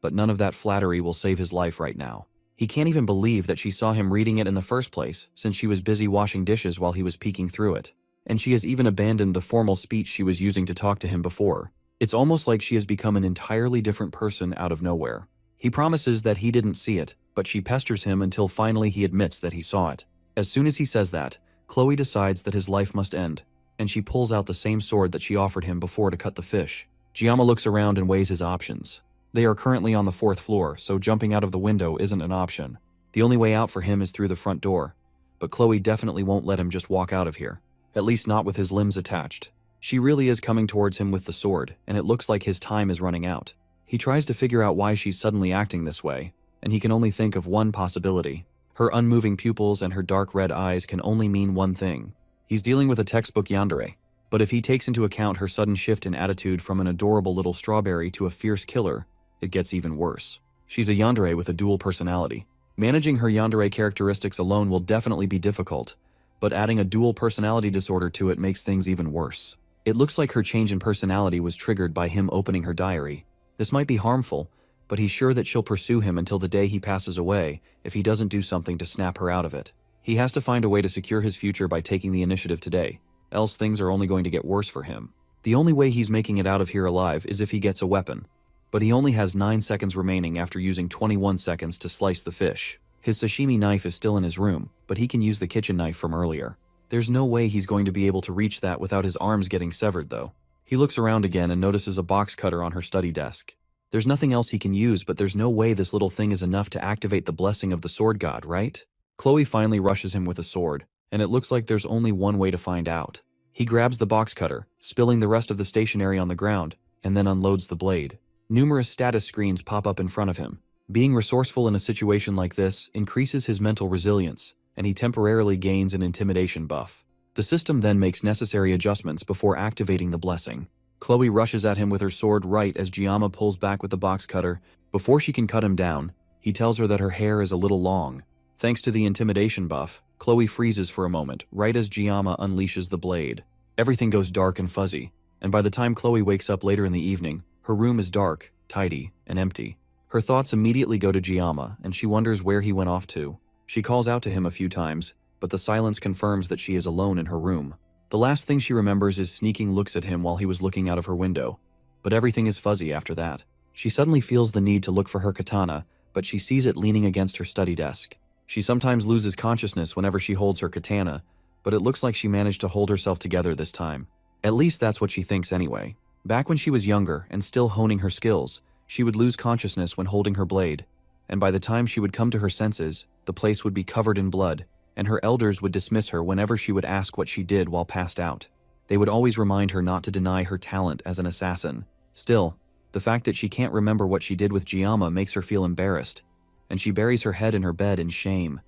But none of that flattery will save his life right now. He can't even believe that she saw him reading it in the first place, since she was busy washing dishes while he was peeking through it. And she has even abandoned the formal speech she was using to talk to him before. It's almost like she has become an entirely different person out of nowhere. He promises that he didn't see it, but she pesters him until finally he admits that he saw it. As soon as he says that, Chloe decides that his life must end, and she pulls out the same sword that she offered him before to cut the fish. Giamma looks around and weighs his options. They are currently on the 4th floor, so jumping out of the window isn't an option. The only way out for him is through the front door, but Chloe definitely won't let him just walk out of here, at least not with his limbs attached. She really is coming towards him with the sword, and it looks like his time is running out. He tries to figure out why she's suddenly acting this way, and he can only think of one possibility. Her unmoving pupils and her dark red eyes can only mean one thing. He's dealing with a textbook yandere, but if he takes into account her sudden shift in attitude from an adorable little strawberry to a fierce killer, it gets even worse. She's a yandere with a dual personality. Managing her yandere characteristics alone will definitely be difficult, but adding a dual personality disorder to it makes things even worse. It looks like her change in personality was triggered by him opening her diary. This might be harmful, but he's sure that she'll pursue him until the day he passes away if he doesn't do something to snap her out of it. He has to find a way to secure his future by taking the initiative today, else things are only going to get worse for him. The only way he's making it out of here alive is if he gets a weapon, but he only has 9 seconds remaining after using 21 seconds to slice the fish. His sashimi knife is still in his room, but he can use the kitchen knife from earlier. There's no way he's going to be able to reach that without his arms getting severed, though. He looks around again and notices a box cutter on her study desk. There's nothing else he can use, but there's no way this little thing is enough to activate the blessing of the sword god, right? Chloe finally rushes him with a sword, and it looks like there's only one way to find out. He grabs the box cutter, spilling the rest of the stationery on the ground, and then unloads the blade. Numerous status screens pop up in front of him. Being resourceful in a situation like this increases his mental resilience, and he temporarily gains an intimidation buff. The system then makes necessary adjustments before activating the blessing. Chloe rushes at him with her sword right as Giamma pulls back with the box cutter. Before she can cut him down, he tells her that her hair is a little long. Thanks to the intimidation buff, Chloe freezes for a moment right as Giamma unleashes the blade. Everything goes dark and fuzzy, and by the time Chloe wakes up later in the evening, her room is dark, tidy, and empty. Her thoughts immediately go to Giamma, and she wonders where he went off to. She calls out to him a few times, but the silence confirms that she is alone in her room. The last thing she remembers is sneaking looks at him while he was looking out of her window, but everything is fuzzy after that. She suddenly feels the need to look for her katana, but she sees it leaning against her study desk. She sometimes loses consciousness whenever she holds her katana, but it looks like she managed to hold herself together this time. At least that's what she thinks anyway. Back when she was younger and still honing her skills, she would lose consciousness when holding her blade, and by the time she would come to her senses, the place would be covered in blood, and her elders would dismiss her whenever she would ask what she did while passed out. They would always remind her not to deny her talent as an assassin. Still, the fact that she can't remember what she did with Giamma makes her feel embarrassed, and she buries her head in her bed in shame.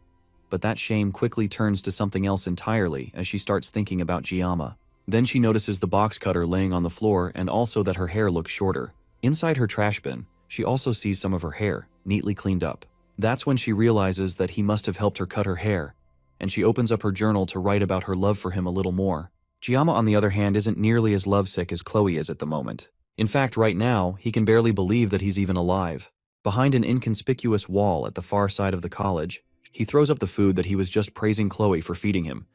but that shame quickly turns to something else entirely as she starts thinking about Giamma. Then she notices the box cutter laying on the floor and also that her hair looks shorter. Inside her trash bin, she also sees some of her hair, neatly cleaned up. That's when she realizes that he must have helped her cut her hair, and she opens up her journal to write about her love for him a little more. Giamma, on the other hand, isn't nearly as lovesick as Chloe is at the moment. In fact, right now, he can barely believe that he's even alive. Behind an inconspicuous wall at the far side of the college, he throws up the food that he was just praising Chloe for feeding him.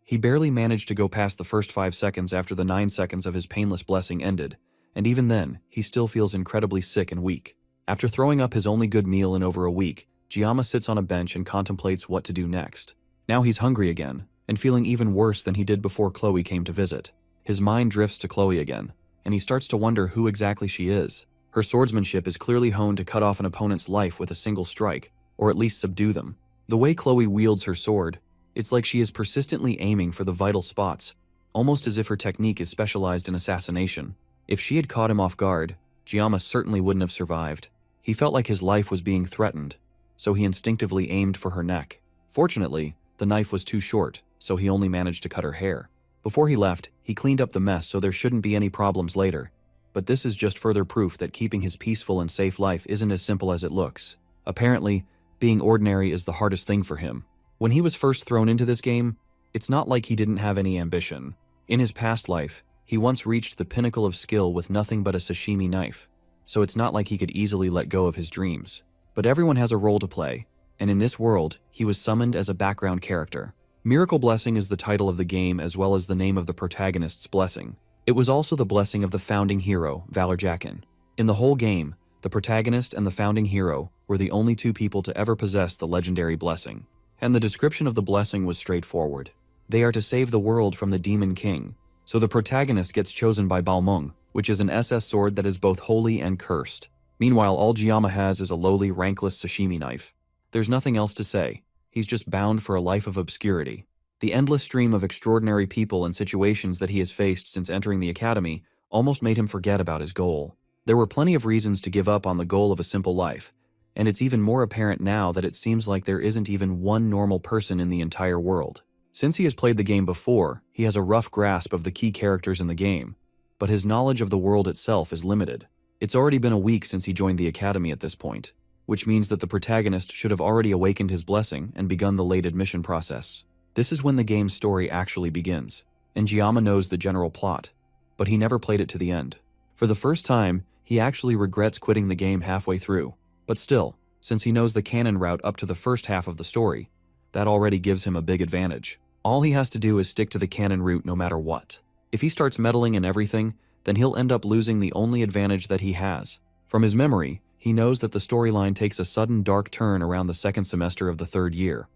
He barely managed to go past the first 5 seconds after the 9 seconds of his painless blessing ended, and even then, he still feels incredibly sick and weak. After throwing up his only good meal in over a week, Giamma sits on a bench and contemplates what to do next. Now he's hungry again, and feeling even worse than he did before Chloe came to visit. His mind drifts to Chloe again, and he starts to wonder who exactly she is. Her swordsmanship is clearly honed to cut off an opponent's life with a single strike, or at least subdue them. The way Chloe wields her sword, it's like she is persistently aiming for the vital spots, almost as if her technique is specialized in assassination. If she had caught him off guard, Giamma certainly wouldn't have survived. He felt like his life was being threatened, so he instinctively aimed for her neck. Fortunately, the knife was too short, so he only managed to cut her hair. Before he left, he cleaned up the mess so there shouldn't be any problems later. But this is just further proof that keeping his peaceful and safe life isn't as simple as it looks. Apparently, being ordinary is the hardest thing for him. When he was first thrown into this game, it's not like he didn't have any ambition. In his past life, he once reached the pinnacle of skill with nothing but a sashimi knife, so it's not like he could easily let go of his dreams. But everyone has a role to play, and in this world, he was summoned as a background character. Miracle Blessing is the title of the game as well as the name of the protagonist's blessing. It was also the blessing of the founding hero, Valor Jackin. In the whole game, the protagonist and the founding hero were the only two people to ever possess the legendary blessing. And the description of the blessing was straightforward. They are to save the world from the Demon King. So the protagonist gets chosen by Balmung, which is an SS sword that is both holy and cursed. Meanwhile, all Giamma has is a lowly, rankless sashimi knife. There's nothing else to say. He's just bound for a life of obscurity. The endless stream of extraordinary people and situations that he has faced since entering the academy almost made him forget about his goal. There were plenty of reasons to give up on the goal of a simple life, and it's even more apparent now that it seems like there isn't even one normal person in the entire world. Since he has played the game before, he has a rough grasp of the key characters in the game, but his knowledge of the world itself is limited. It's already been a week since he joined the academy at this point, which means that the protagonist should have already awakened his blessing and begun the late admission process. This is when the game's story actually begins, and Giamma knows the general plot, but he never played it to the end. For the first time, he actually regrets quitting the game halfway through. But still, since he knows the canon route up to the first half of the story, that already gives him a big advantage. All he has to do is stick to the canon route no matter what. If he starts meddling in everything, then he'll end up losing the only advantage that he has. From his memory, he knows that the storyline takes a sudden dark turn around the second semester of the third year,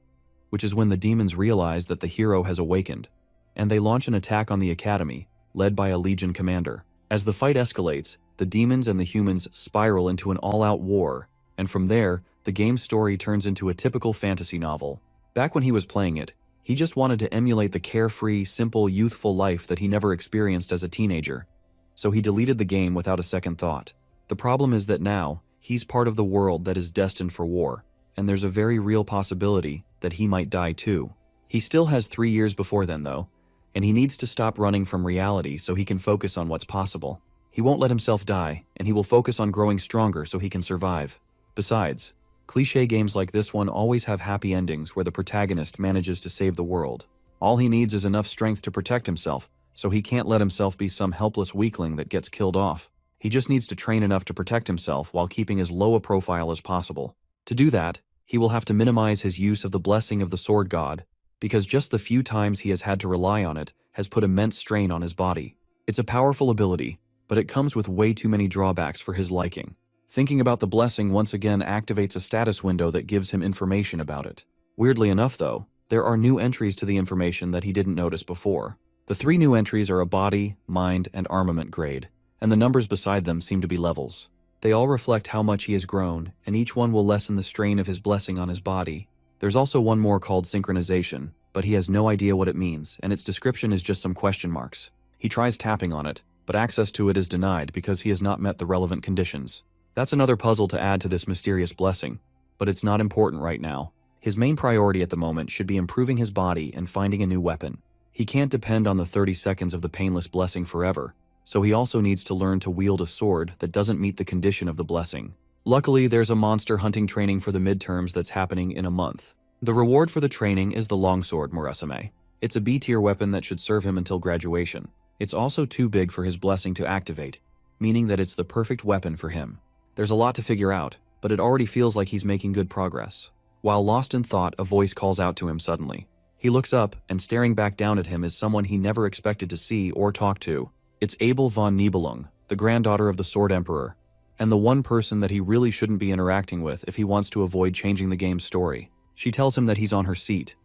which is when the demons realize that the hero has awakened, and they launch an attack on the academy, led by a legion commander. As the fight escalates, the demons and the humans spiral into an all-out war, and from there, the game's story turns into a typical fantasy novel. Back when he was playing it, he just wanted to emulate the carefree, simple, youthful life that he never experienced as a teenager, so he deleted the game without a second thought. The problem is that now, he's part of the world that is destined for war, and there's a very real possibility that he might die too. He still has 3 years before then though, and he needs to stop running from reality so he can focus on what's possible. He won't let himself die, and he will focus on growing stronger so he can survive. Besides, cliché games like this one always have happy endings where the protagonist manages to save the world. All he needs is enough strength to protect himself, so he can't let himself be some helpless weakling that gets killed off. He just needs to train enough to protect himself while keeping as low a profile as possible. To do that, he will have to minimize his use of the blessing of the sword god, because just the few times he has had to rely on it has put immense strain on his body. It's a powerful ability, but it comes with way too many drawbacks for his liking. Thinking about the blessing once again activates a status window that gives him information about it. Weirdly enough though, there are new entries to the information that he didn't notice before. The 3 new entries are a body, mind, and armament grade, and the numbers beside them seem to be levels. They all reflect how much he has grown, and each one will lessen the strain of his blessing on his body. There's also one more called synchronization, but he has no idea what it means, and its description is just some question marks. He tries tapping on it, but access to it is denied because he has not met the relevant conditions. That's another puzzle to add to this mysterious blessing, but it's not important right now. His main priority at the moment should be improving his body and finding a new weapon. He can't depend on the 30 seconds of the painless blessing forever, so he also needs to learn to wield a sword that doesn't meet the condition of the blessing. Luckily, there's a monster hunting training for the midterms that's happening in a month. The reward for the training is the longsword mercenary. It's a B-tier weapon that should serve him until graduation. It's also too big for his blessing to activate, meaning that it's the perfect weapon for him. There's a lot to figure out, but it already feels like he's making good progress. While lost in thought, a voice calls out to him suddenly. He looks up, and staring back down at him is someone he never expected to see or talk to. It's Abel von Nibelung, the granddaughter of the Sword Emperor, and the one person that he really shouldn't be interacting with if he wants to avoid changing the game's story. She tells him that he's on her seat,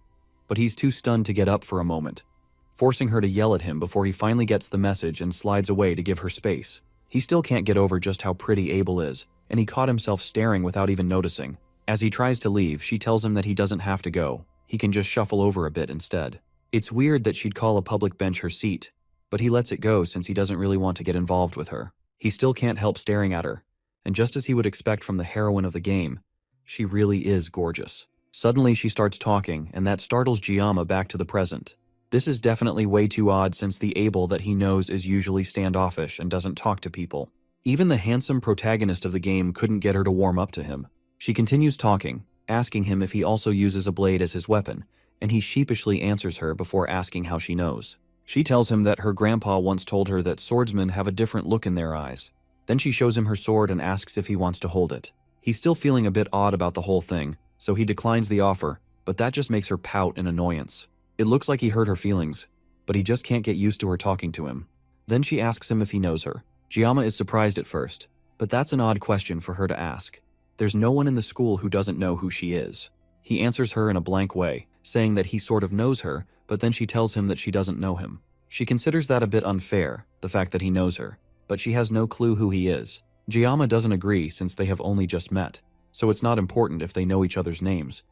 but he's too stunned to get up for a moment, forcing her to yell at him before he finally gets the message and slides away to give her space. He still can't get over just how pretty Abel is, and he caught himself staring without even noticing. As he tries to leave, she tells him that he doesn't have to go. He can just shuffle over a bit instead. It's weird that she'd call a public bench her seat, but he lets it go since he doesn't really want to get involved with her. He still can't help staring at her, and just as he would expect from the heroine of the game, she really is gorgeous. Suddenly she starts talking, and that startles Giamma back to the present. This is definitely way too odd since the Abel that he knows is usually standoffish and doesn't talk to people. Even the handsome protagonist of the game couldn't get her to warm up to him. She continues talking, asking him if he also uses a blade as his weapon, and he sheepishly answers her before asking how she knows. She tells him that her grandpa once told her that swordsmen have a different look in their eyes. Then she shows him her sword and asks if he wants to hold it. He's still feeling a bit odd about the whole thing, so he declines the offer, but that just makes her pout in annoyance. It looks like he hurt her feelings, but he just can't get used to her talking to him. Then she asks him if he knows her. Giamma is surprised at first, but that's an odd question for her to ask. There's no one in the school who doesn't know who she is. He answers her in a blank way, saying that he sort of knows her, but then she tells him that she doesn't know him. She considers that a bit unfair, the fact that he knows her, but she has no clue who he is. Giamma doesn't agree since they have only just met, so it's not important if they know each other's names.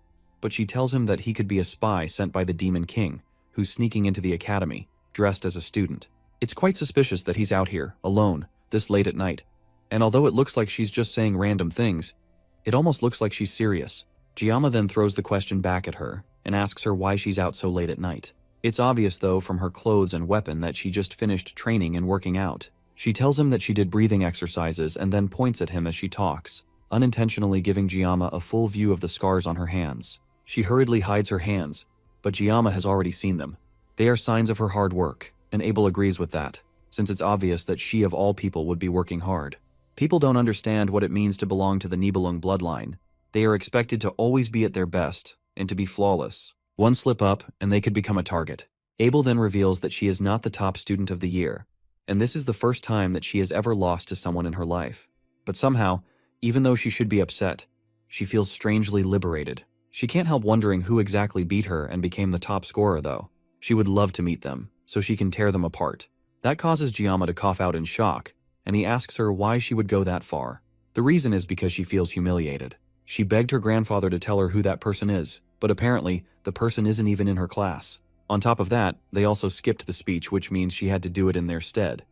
But she tells him that he could be a spy sent by the Demon King, who's sneaking into the academy, dressed as a student. It's quite suspicious that he's out here, alone, this late at night. And although it looks like she's just saying random things, it almost looks like she's serious. Giamma then throws the question back at her and asks her why she's out so late at night. It's obvious though from her clothes and weapon that she just finished training and working out. She tells him that she did breathing exercises and then points at him as she talks, unintentionally giving Giamma a full view of the scars on her hands. She hurriedly hides her hands, but Giamma has already seen them. They are signs of her hard work, and Abel agrees with that, since it's obvious that she of all people would be working hard. People don't understand what it means to belong to the Nibelung bloodline. They are expected to always be at their best, and to be flawless. One slip up, and they could become a target. Abel then reveals that she is not the top student of the year, and this is the first time that she has ever lost to someone in her life. But somehow, even though she should be upset, she feels strangely liberated. She can't help wondering who exactly beat her and became the top scorer though. She would love to meet them, so she can tear them apart. That causes Giamma to cough out in shock, and he asks her why she would go that far. The reason is because she feels humiliated. She begged her grandfather to tell her who that person is, but apparently, the person isn't even in her class. On top of that, they also skipped the speech, which means she had to do it in their stead.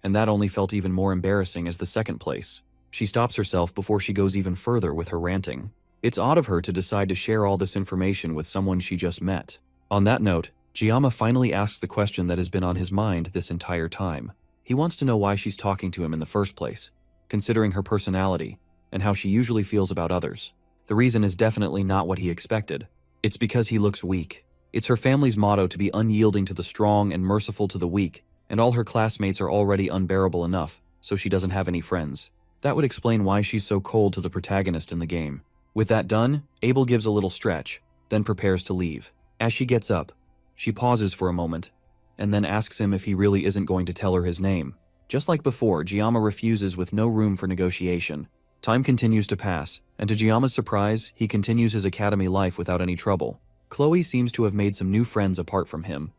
And that only felt even more embarrassing as the second place. She stops herself before she goes even further with her ranting. It's odd of her to decide to share all this information with someone she just met. On that note, Giamma finally asks the question that has been on his mind this entire time. He wants to know why she's talking to him in the first place, considering her personality, and how she usually feels about others. The reason is definitely not what he expected. It's because he looks weak. It's her family's motto to be unyielding to the strong and merciful to the weak, and all her classmates are already unbearable enough, so she doesn't have any friends. That would explain why she's so cold to the protagonist in the game. With that done, Abel gives a little stretch, then prepares to leave. As she gets up, she pauses for a moment, and then asks him if he really isn't going to tell her his name. Just like before, Giamma refuses with no room for negotiation. Time continues to pass, and to Giamma's surprise, he continues his academy life without any trouble. Chloe seems to have made some new friends apart from him,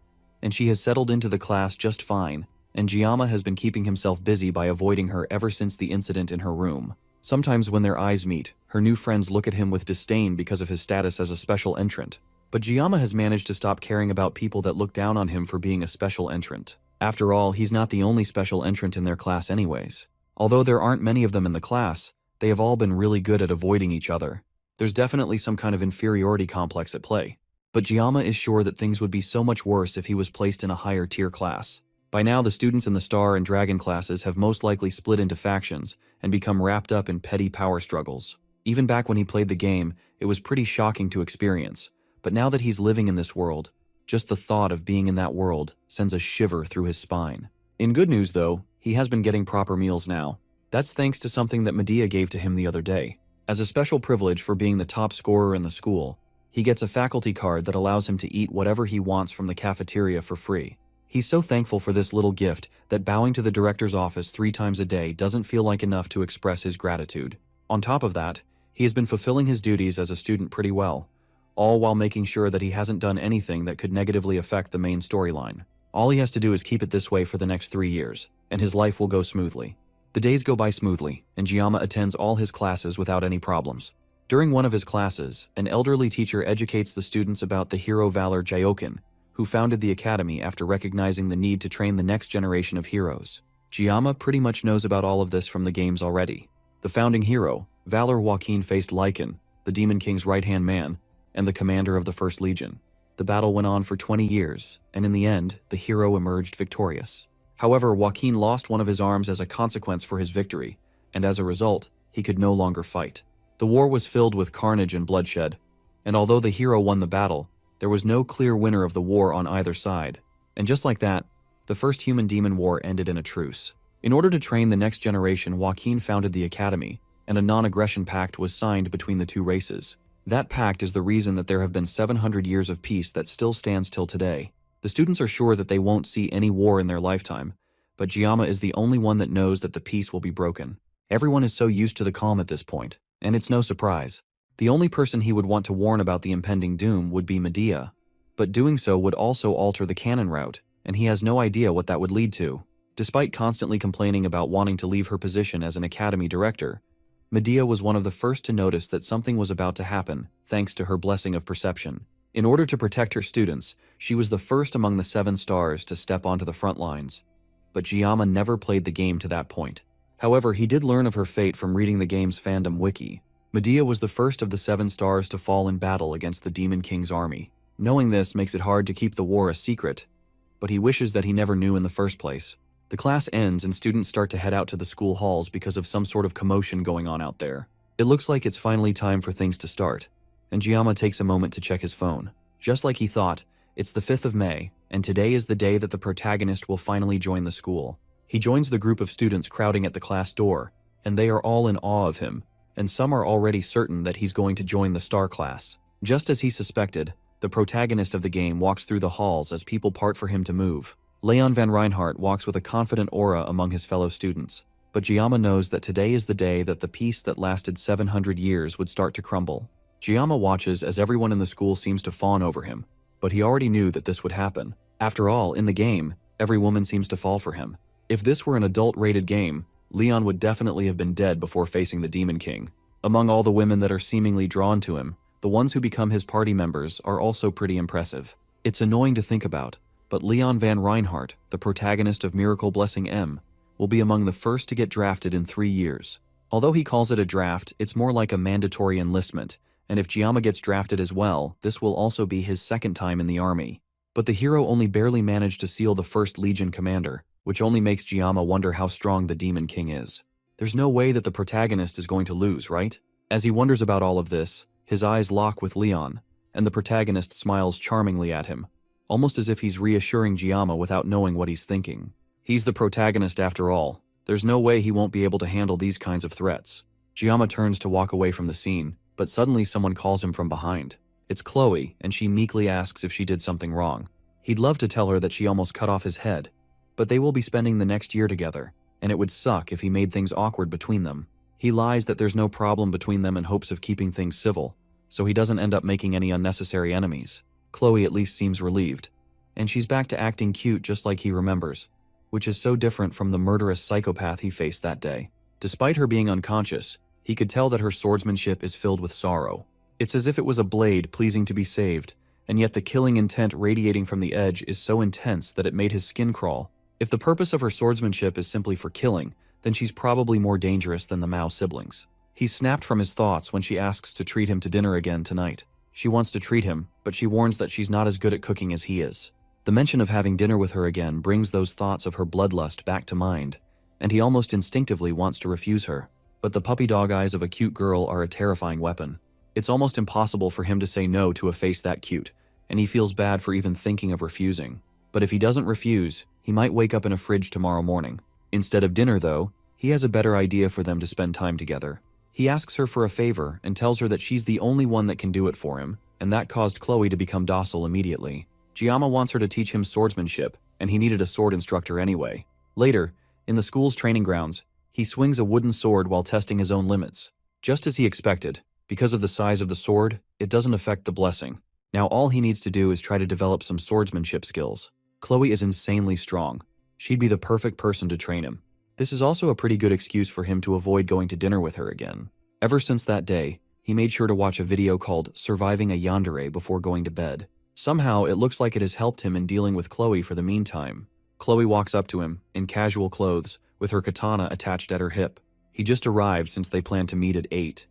and she has settled into the class just fine, and Giamma has been keeping himself busy by avoiding her ever since the incident in her room. Sometimes when their eyes meet, her new friends look at him with disdain because of his status as a special entrant. But Giamma has managed to stop caring about people that look down on him for being a special entrant. After all, he's not the only special entrant in their class anyways. Although there aren't many of them in the class, they have all been really good at avoiding each other. There's definitely some kind of inferiority complex at play. But Giamma is sure that things would be so much worse if he was placed in a higher tier class. By now, the students in the Star and Dragon classes have most likely split into factions and become wrapped up in petty power struggles. Even back when he played the game, it was pretty shocking to experience. But now that he's living in this world, just the thought of being in that world sends a shiver through his spine. In good news, though, he has been getting proper meals now. That's thanks to something that Medea gave to him the other day. As a special privilege for being the top scorer in the school, he gets a faculty card that allows him to eat whatever he wants from the cafeteria for free. He's so thankful for this little gift that bowing to the director's office 3 times a day doesn't feel like enough to express his gratitude. On top of that, he has been fulfilling his duties as a student pretty well, all while making sure that he hasn't done anything that could negatively affect the main storyline. All he has to do is keep it this way for the next 3 years, and his life will go smoothly. The days go by smoothly, and Giamma attends all his classes without any problems. During one of his classes, an elderly teacher educates the students about the hero Valor Jaoken, who founded the academy after recognizing the need to train the next generation of heroes. Giamma pretty much knows about all of this from the games already. The founding hero, Valor Joaquin, faced Lycan, the Demon King's right-hand man, and the commander of the First Legion. The battle went on for 20 years, and in the end, the hero emerged victorious. However, Joaquin lost one of his arms as a consequence for his victory, and as a result, he could no longer fight. The war was filled with carnage and bloodshed, and although the hero won the battle, there was no clear winner of the war on either side. And just like that, the first human-demon war ended in a truce. In order to train the next generation, Joaquin founded the academy, and a non-aggression pact was signed between the two races. That pact is the reason that there have been 700 years of peace that still stands till today. The students are sure that they won't see any war in their lifetime, but Giamma is the only one that knows that the peace will be broken. Everyone is so used to the calm at this point, and it's no surprise. The only person he would want to warn about the impending doom would be Medea, but doing so would also alter the canon route, and he has no idea what that would lead to. Despite constantly complaining about wanting to leave her position as an academy director, Medea was one of the first to notice that something was about to happen, thanks to her blessing of perception. In order to protect her students, she was the first among the 7 stars to step onto the front lines. But Giamma never played the game to that point. However, he did learn of her fate from reading the game's fandom wiki. Medea was the first of the 7 stars to fall in battle against the Demon King's army. Knowing this makes it hard to keep the war a secret, but he wishes that he never knew in the first place. The class ends and students start to head out to the school halls because of some sort of commotion going on out there. It looks like it's finally time for things to start, and Giamma takes a moment to check his phone. Just like he thought, it's the 5th of May, and today is the day that the protagonist will finally join the school. He joins the group of students crowding at the class door, and they are all in awe of him, and some are already certain that he's going to join the star class. Just as he suspected, the protagonist of the game walks through the halls as people part for him to move. Leon van Reinhardt walks with a confident aura among his fellow students, but Giamma knows that today is the day that the peace that lasted 700 years would start to crumble. Giamma watches as everyone in the school seems to fawn over him, but he already knew that this would happen. After all, in the game, every woman seems to fall for him. If this were an adult-rated game, Leon would definitely have been dead before facing the Demon King. Among all the women that are seemingly drawn to him, the ones who become his party members are also pretty impressive. It's annoying to think about, but Leon van Reinhardt, the protagonist of Miracle Blessing M, will be among the first to get drafted in 3 years. Although he calls it a draft, it's more like a mandatory enlistment, and if Giamma gets drafted as well, this will also be his 2nd time in the army. But the hero only barely managed to seal the First Legion commander, which only makes Giamma wonder how strong the Demon King is. There's no way that the protagonist is going to lose, right? As he wonders about all of this, his eyes lock with Leon, and the protagonist smiles charmingly at him, almost as if he's reassuring Giamma without knowing what he's thinking. He's the protagonist after all. There's no way he won't be able to handle these kinds of threats. Giamma turns to walk away from the scene, but suddenly someone calls him from behind. It's Chloe, and she meekly asks if she did something wrong. He'd love to tell her that she almost cut off his head, but they will be spending the next year together, and it would suck if he made things awkward between them. He lies that there's no problem between them in hopes of keeping things civil, so he doesn't end up making any unnecessary enemies. Chloe at least seems relieved, and she's back to acting cute just like he remembers, which is so different from the murderous psychopath he faced that day. Despite her being unconscious, he could tell that her swordsmanship is filled with sorrow. It's as if it was a blade pleasing to be saved, and yet the killing intent radiating from the edge is so intense that it made his skin crawl. If the purpose of her swordsmanship is simply for killing, then she's probably more dangerous than the Mao siblings. He's snapped from his thoughts when she asks to treat him to dinner again tonight. She wants to treat him, but she warns that she's not as good at cooking as he is. The mention of having dinner with her again brings those thoughts of her bloodlust back to mind, and he almost instinctively wants to refuse her. But the puppy dog eyes of a cute girl are a terrifying weapon. It's almost impossible for him to say no to a face that cute, and he feels bad for even thinking of refusing. But if he doesn't refuse, he might wake up in a fridge tomorrow morning. Instead of dinner, though, he has a better idea for them to spend time together. He asks her for a favor and tells her that she's the only one that can do it for him, and that caused Chloe to become docile immediately. Giamma wants her to teach him swordsmanship, and he needed a sword instructor anyway. Later, in the school's training grounds, he swings a wooden sword while testing his own limits. Just as he expected, because of the size of the sword, it doesn't affect the blessing. Now all he needs to do is try to develop some swordsmanship skills. Chloe is insanely strong. She'd be the perfect person to train him. This is also a pretty good excuse for him to avoid going to dinner with her again. Ever since that day, he made sure to watch a video called Surviving a Yandere before going to bed. Somehow, it looks like it has helped him in dealing with Chloe for the meantime. Chloe walks up to him, in casual clothes, with her katana attached at her hip. He just arrived since they planned to meet at 8.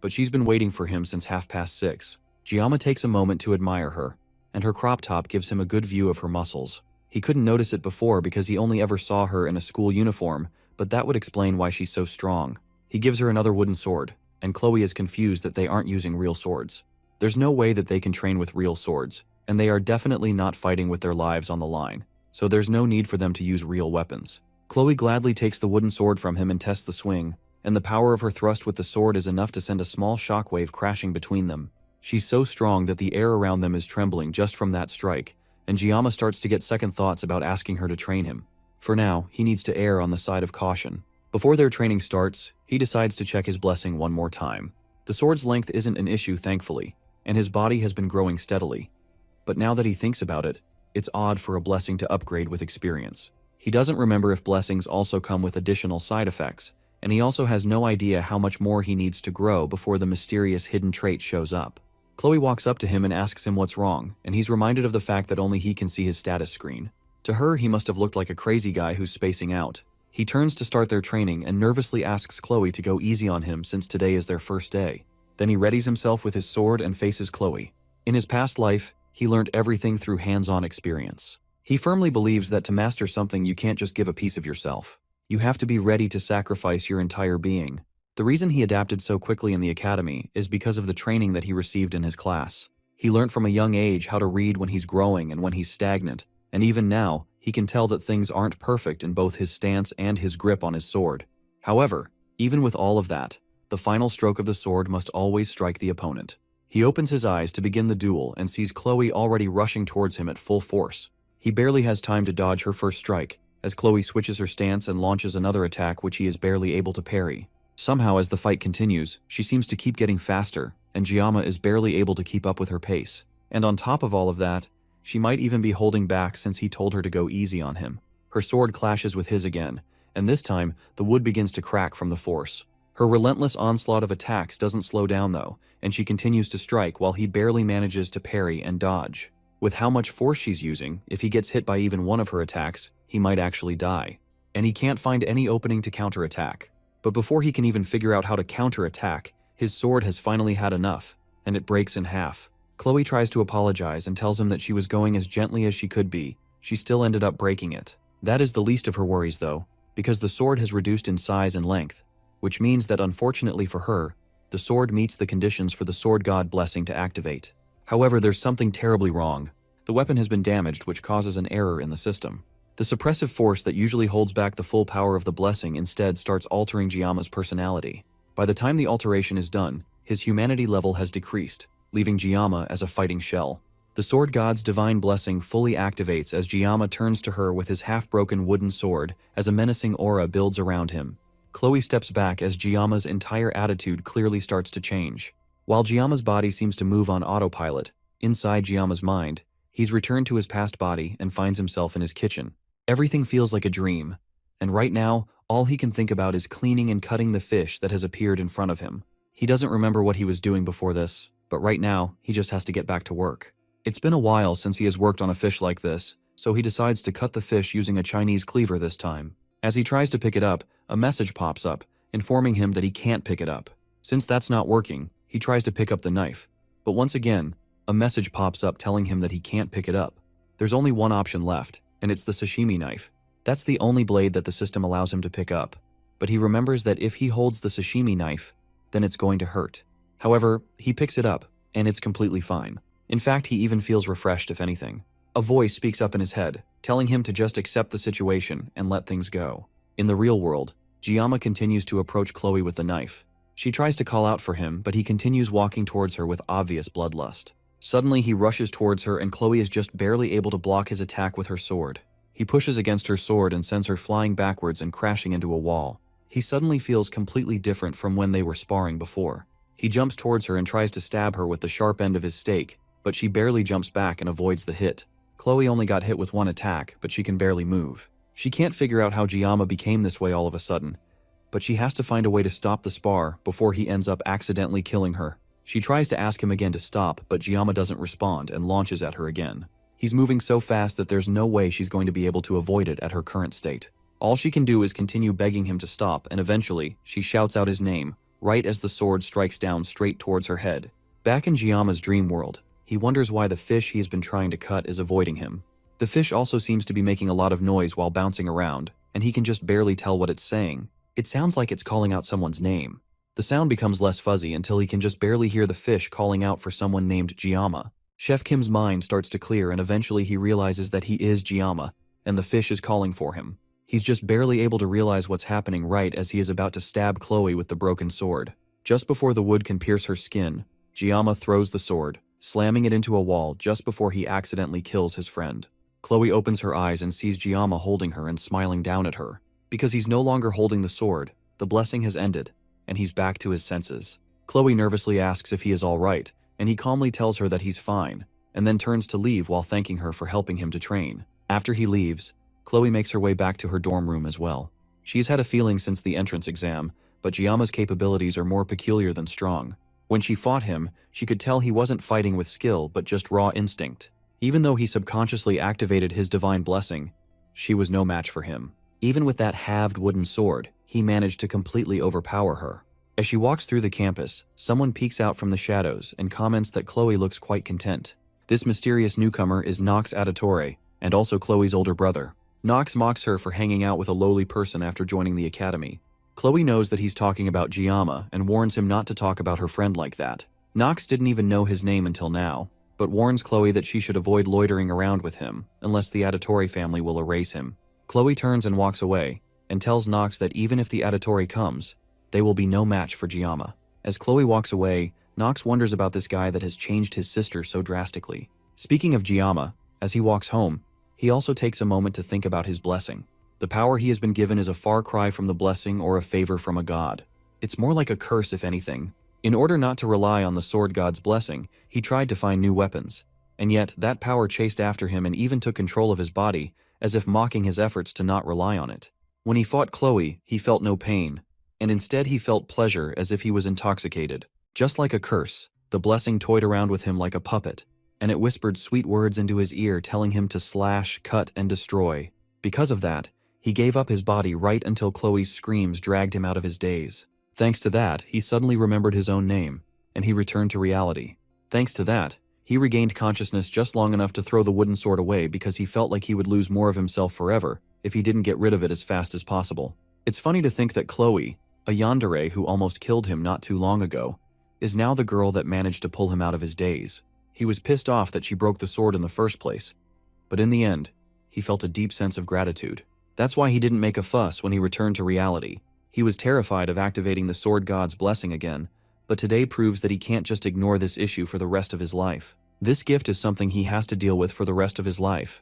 But she's been waiting for him since 6:30. Giamma takes a moment to admire her, and her crop top gives him a good view of her muscles. He couldn't notice it before because he only ever saw her in a school uniform, but that would explain why she's so strong. He gives her another wooden sword, and Chloe is confused that they aren't using real swords. There's no way that they can train with real swords, and they are definitely not fighting with their lives on the line, so there's no need for them to use real weapons. Chloe gladly takes the wooden sword from him and tests the swing, and the power of her thrust with the sword is enough to send a small shockwave crashing between them. She's so strong that the air around them is trembling just from that strike, and Giamma starts to get second thoughts about asking her to train him. For now, he needs to err on the side of caution. Before their training starts, he decides to check his blessing one more time. The sword's length isn't an issue, thankfully, and his body has been growing steadily. But now that he thinks about it, it's odd for a blessing to upgrade with experience. He doesn't remember if blessings also come with additional side effects, and he also has no idea how much more he needs to grow before the mysterious hidden trait shows up. Chloe walks up to him and asks him what's wrong, and he's reminded of the fact that only he can see his status screen. To her, he must have looked like a crazy guy who's spacing out. He turns to start their training and nervously asks Chloe to go easy on him since today is their first day. Then he readies himself with his sword and faces Chloe. In his past life, he learned everything through hands-on experience. He firmly believes that to master something you can't just give a piece of yourself. You have to be ready to sacrifice your entire being. The reason he adapted so quickly in the academy is because of the training that he received in his class. He learned from a young age how to read when he's growing and when he's stagnant, and even now, he can tell that things aren't perfect in both his stance and his grip on his sword. However, even with all of that, the final stroke of the sword must always strike the opponent. He opens his eyes to begin the duel and sees Chloe already rushing towards him at full force. He barely has time to dodge her first strike, as Chloe switches her stance and launches another attack which he is barely able to parry. Somehow, as the fight continues, she seems to keep getting faster, and Giamma is barely able to keep up with her pace. And on top of all of that, she might even be holding back since he told her to go easy on him. Her sword clashes with his again, and this time, the wood begins to crack from the force. Her relentless onslaught of attacks doesn't slow down though, and she continues to strike while he barely manages to parry and dodge. With how much force she's using, if he gets hit by even one of her attacks, he might actually die. And he can't find any opening to counterattack. But before he can even figure out how to counterattack, his sword has finally had enough, and it breaks in half. Chloe tries to apologize and tells him that she was going as gently as she could be. She still ended up breaking it. That is the least of her worries though, because the sword has reduced in size and length, which means that unfortunately for her, the sword meets the conditions for the sword god blessing to activate. However, there's something terribly wrong. The weapon has been damaged, which causes an error in the system. The suppressive force that usually holds back the full power of the blessing instead starts altering Giamma's personality. By the time the alteration is done, his humanity level has decreased, leaving Giamma as a fighting shell. The sword god's divine blessing fully activates as Giamma turns to her with his half-broken wooden sword as a menacing aura builds around him. Chloe steps back as Giamma's entire attitude clearly starts to change. While Giamma's body seems to move on autopilot, inside Giamma's mind, he's returned to his past body and finds himself in his kitchen. Everything feels like a dream, and right now, all he can think about is cleaning and cutting the fish that has appeared in front of him. He doesn't remember what he was doing before this, but right now, he just has to get back to work. It's been a while since he has worked on a fish like this, so he decides to cut the fish using a Chinese cleaver this time. As he tries to pick it up, a message pops up, informing him that he can't pick it up. Since that's not working, he tries to pick up the knife. But once again, a message pops up telling him that he can't pick it up. There's only one option left, and it's the sashimi knife. That's the only blade that the system allows him to pick up. But he remembers that if he holds the sashimi knife, then it's going to hurt. However, he picks it up, and it's completely fine. In fact, he even feels refreshed if anything. A voice speaks up in his head, telling him to just accept the situation and let things go. In the real world, Giamma continues to approach Chloe with the knife. She tries to call out for him, but he continues walking towards her with obvious bloodlust. Suddenly, he rushes towards her and Chloe is just barely able to block his attack with her sword. He pushes against her sword and sends her flying backwards and crashing into a wall. He suddenly feels completely different from when they were sparring before. He jumps towards her and tries to stab her with the sharp end of his stake, but she barely jumps back and avoids the hit. Chloe only got hit with one attack, but she can barely move. She can't figure out how Giamma became this way all of a sudden, but she has to find a way to stop the spar before he ends up accidentally killing her. She tries to ask him again to stop, but Giamma doesn't respond and launches at her again. He's moving so fast that there's no way she's going to be able to avoid it at her current state. All she can do is continue begging him to stop, and eventually, she shouts out his name, right as the sword strikes down straight towards her head. Back in Giamma's dream world, he wonders why the fish he's been trying to cut is avoiding him. The fish also seems to be making a lot of noise while bouncing around, and he can just barely tell what it's saying. It sounds like it's calling out someone's name. The sound becomes less fuzzy until he can just barely hear the fish calling out for someone named Giamma. Chef Kim's mind starts to clear and eventually he realizes that he is Giamma, and the fish is calling for him. He's just barely able to realize what's happening right as he is about to stab Chloe with the broken sword. Just before the wood can pierce her skin, Giamma throws the sword, slamming it into a wall just before he accidentally kills his friend. Chloe opens her eyes and sees Giamma holding her and smiling down at her. Because he's no longer holding the sword, the blessing has ended, and he's back to his senses. Chloe nervously asks if he is all right, and he calmly tells her that he's fine, and then turns to leave while thanking her for helping him to train. After he leaves, Chloe makes her way back to her dorm room as well. She's had a feeling since the entrance exam, but Giamma's capabilities are more peculiar than strong. When she fought him, she could tell he wasn't fighting with skill but just raw instinct. Even though he subconsciously activated his divine blessing, she was no match for him. Even with that halved wooden sword, he managed to completely overpower her. As she walks through the campus, someone peeks out from the shadows and comments that Chloe looks quite content. This mysterious newcomer is Nox Auditore, and also Chloe's older brother. Nox mocks her for hanging out with a lowly person after joining the academy. Chloe knows that he's talking about Giamma and warns him not to talk about her friend like that. Nox didn't even know his name until now, but warns Chloe that she should avoid loitering around with him, unless the Auditore family will erase him. Chloe turns and walks away, and tells Nox that even if the Auditore comes, they will be no match for Giamma. As Chloe walks away, Nox wonders about this guy that has changed his sister so drastically. Speaking of Giamma, as he walks home, he also takes a moment to think about his blessing. The power he has been given is a far cry from the blessing or a favor from a god. It's more like a curse if anything. In order not to rely on the sword god's blessing, he tried to find new weapons, and yet that power chased after him and even took control of his body, as if mocking his efforts to not rely on it. When he fought Chloe, he felt no pain, and instead he felt pleasure as if he was intoxicated. Just like a curse, the blessing toyed around with him like a puppet, and it whispered sweet words into his ear telling him to slash, cut, and destroy. Because of that, he gave up his body right until Chloe's screams dragged him out of his daze. Thanks to that, he suddenly remembered his own name, and he returned to reality. Thanks to that, he regained consciousness just long enough to throw the wooden sword away because he felt like he would lose more of himself forever if he didn't get rid of it as fast as possible. It's funny to think that Chloe, a yandere who almost killed him not too long ago, is now the girl that managed to pull him out of his daze. He was pissed off that she broke the sword in the first place, but in the end, he felt a deep sense of gratitude. That's why he didn't make a fuss when he returned to reality. He was terrified of activating the sword god's blessing again, but today proves that he can't just ignore this issue for the rest of his life. This gift is something he has to deal with for the rest of his life,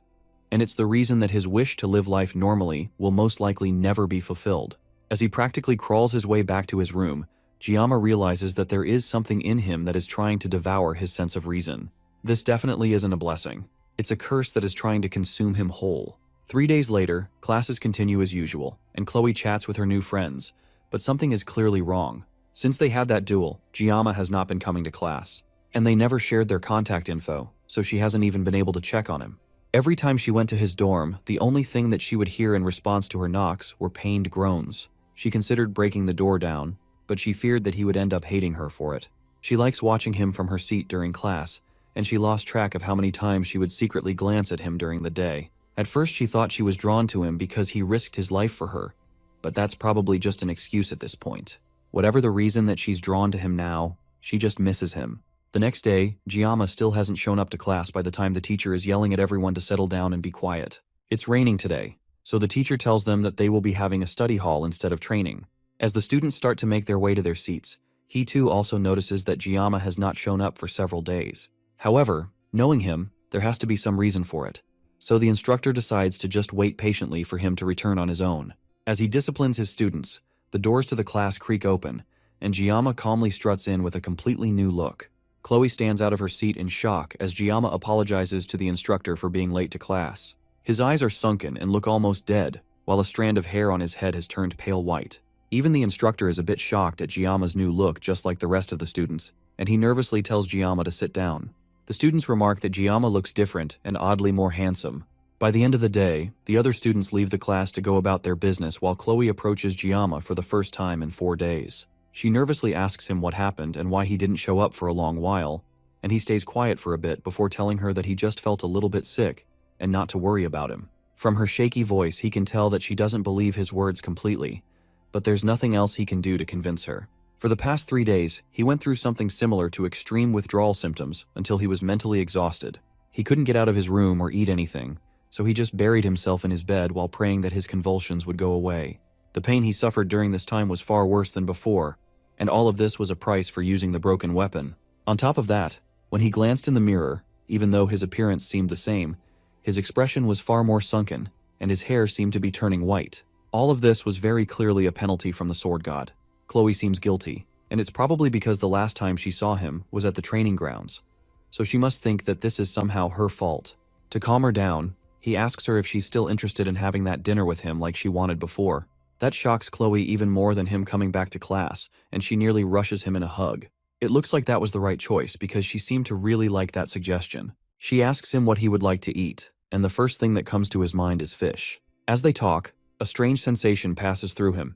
and it's the reason that his wish to live life normally will most likely never be fulfilled. As he practically crawls his way back to his room, Giamma realizes that there is something in him that is trying to devour his sense of reason. This definitely isn't a blessing. It's a curse that is trying to consume him whole. 3 days later, classes continue as usual, and Chloe chats with her new friends, but something is clearly wrong. Since they had that duel, Giamma has not been coming to class, and they never shared their contact info, so she hasn't even been able to check on him. Every time she went to his dorm, the only thing that she would hear in response to her knocks were pained groans. She considered breaking the door down, but she feared that he would end up hating her for it. She likes watching him from her seat during class, and she lost track of how many times she would secretly glance at him during the day. At first she thought she was drawn to him because he risked his life for her, but that's probably just an excuse at this point. Whatever the reason that she's drawn to him now, she just misses him. The next day, Giamma still hasn't shown up to class by the time the teacher is yelling at everyone to settle down and be quiet. It's raining today, so the teacher tells them that they will be having a study hall instead of training. As the students start to make their way to their seats, he too also notices that Giamma has not shown up for several days. However, knowing him, there has to be some reason for it. So the instructor decides to just wait patiently for him to return on his own. As he disciplines his students, the doors to the class creak open, and Giamma calmly struts in with a completely new look. Chloe stands out of her seat in shock as Giamma apologizes to the instructor for being late to class. His eyes are sunken and look almost dead, while a strand of hair on his head has turned pale white. Even the instructor is a bit shocked at Giamma's new look, just like the rest of the students, and he nervously tells Giamma to sit down. The students remark that Giamma looks different and oddly more handsome. By the end of the day, the other students leave the class to go about their business while Chloe approaches Giamma for the first time in 4 days. She nervously asks him what happened and why he didn't show up for a long while, and he stays quiet for a bit before telling her that he just felt a little bit sick and not to worry about him. From her shaky voice, he can tell that she doesn't believe his words completely, but there's nothing else he can do to convince her. For the past 3 days, he went through something similar to extreme withdrawal symptoms until he was mentally exhausted. He couldn't get out of his room or eat anything, so he just buried himself in his bed while praying that his convulsions would go away. The pain he suffered during this time was far worse than before, and all of this was a price for using the broken weapon. On top of that, when he glanced in the mirror, even though his appearance seemed the same, his expression was far more sunken, and his hair seemed to be turning white. All of this was very clearly a penalty from the sword god. Chloe seems guilty, and it's probably because the last time she saw him was at the training grounds, so she must think that this is somehow her fault. To calm her down, he asks her if she's still interested in having that dinner with him like she wanted before. That shocks Chloe even more than him coming back to class, and she nearly rushes him in a hug. It looks like that was the right choice because she seemed to really like that suggestion. She asks him what he would like to eat, and the first thing that comes to his mind is fish. As they talk, a strange sensation passes through him,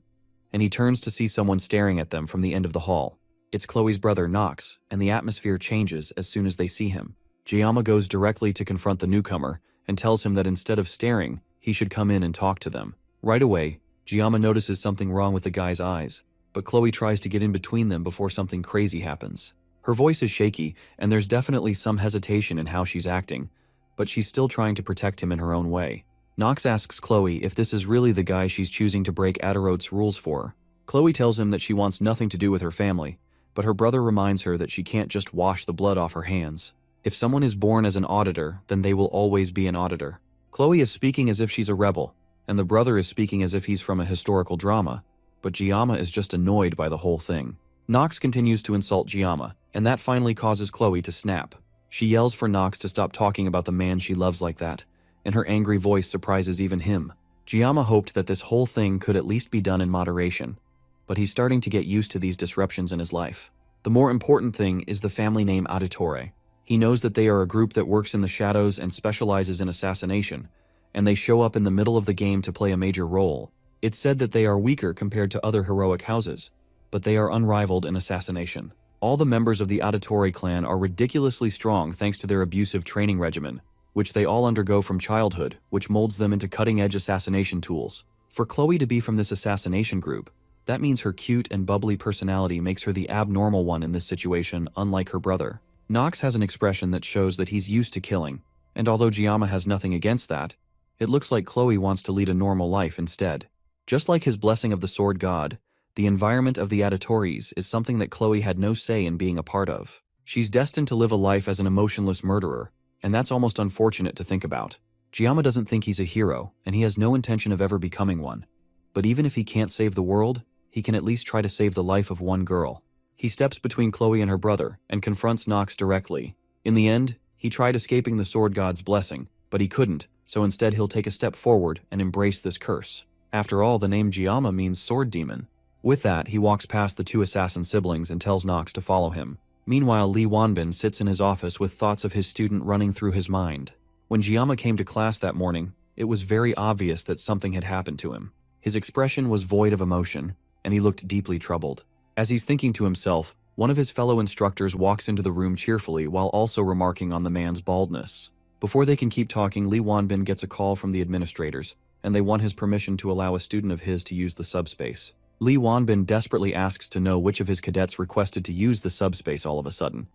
and he turns to see someone staring at them from the end of the hall. It's Chloe's brother Knox, and the atmosphere changes as soon as they see him. Giamma goes directly to confront the newcomer and tells him that instead of staring, he should come in and talk to them. Right away, Giamma notices something wrong with the guy's eyes, but Chloe tries to get in between them before something crazy happens. Her voice is shaky, and there's definitely some hesitation in how she's acting, but she's still trying to protect him in her own way. Knox asks Chloe if this is really the guy she's choosing to break Adarote's rules for. Chloe tells him that she wants nothing to do with her family, but her brother reminds her that she can't just wash the blood off her hands. If someone is born as an auditor, then they will always be an auditor. Chloe is speaking as if she's a rebel, and the brother is speaking as if he's from a historical drama, but Giamma is just annoyed by the whole thing. Knox continues to insult Giamma, and that finally causes Chloe to snap. She yells for Knox to stop talking about the man she loves like that, and her angry voice surprises even him. Giamma hoped that this whole thing could at least be done in moderation, but he's starting to get used to these disruptions in his life. The more important thing is the family name Auditore. He knows that they are a group that works in the shadows and specializes in assassination, and they show up in the middle of the game to play a major role. It's said that they are weaker compared to other heroic houses, but they are unrivaled in assassination. All the members of the Auditore clan are ridiculously strong thanks to their abusive training regimen, which they all undergo from childhood, which molds them into cutting-edge assassination tools. For Chloe to be from this assassination group, that means her cute and bubbly personality makes her the abnormal one in this situation, unlike her brother. Knox has an expression that shows that he's used to killing, and although Giamma has nothing against that, it looks like Chloe wants to lead a normal life instead. Just like his blessing of the sword god, the environment of the Auditores is something that Chloe had no say in being a part of. She's destined to live a life as an emotionless murderer, and that's almost unfortunate to think about. Giamma doesn't think he's a hero, and he has no intention of ever becoming one. But even if he can't save the world, he can at least try to save the life of one girl. He steps between Chloe and her brother and confronts Knox directly. In the end, he tried escaping the sword god's blessing, but he couldn't, so instead he'll take a step forward and embrace this curse. After all, the name Giamma means sword demon. With that, he walks past the two assassin siblings and tells Knox to follow him. Meanwhile, Lee Wanbin sits in his office with thoughts of his student running through his mind. When Giamma came to class that morning, it was very obvious that something had happened to him. His expression was void of emotion, and he looked deeply troubled. As he's thinking to himself, one of his fellow instructors walks into the room cheerfully while also remarking on the man's baldness. Before they can keep talking, Lee Wanbin gets a call from the administrators, and they want his permission to allow a student of his to use the subspace. Lee Wanbin desperately asks to know which of his cadets requested to use the subspace all of a sudden,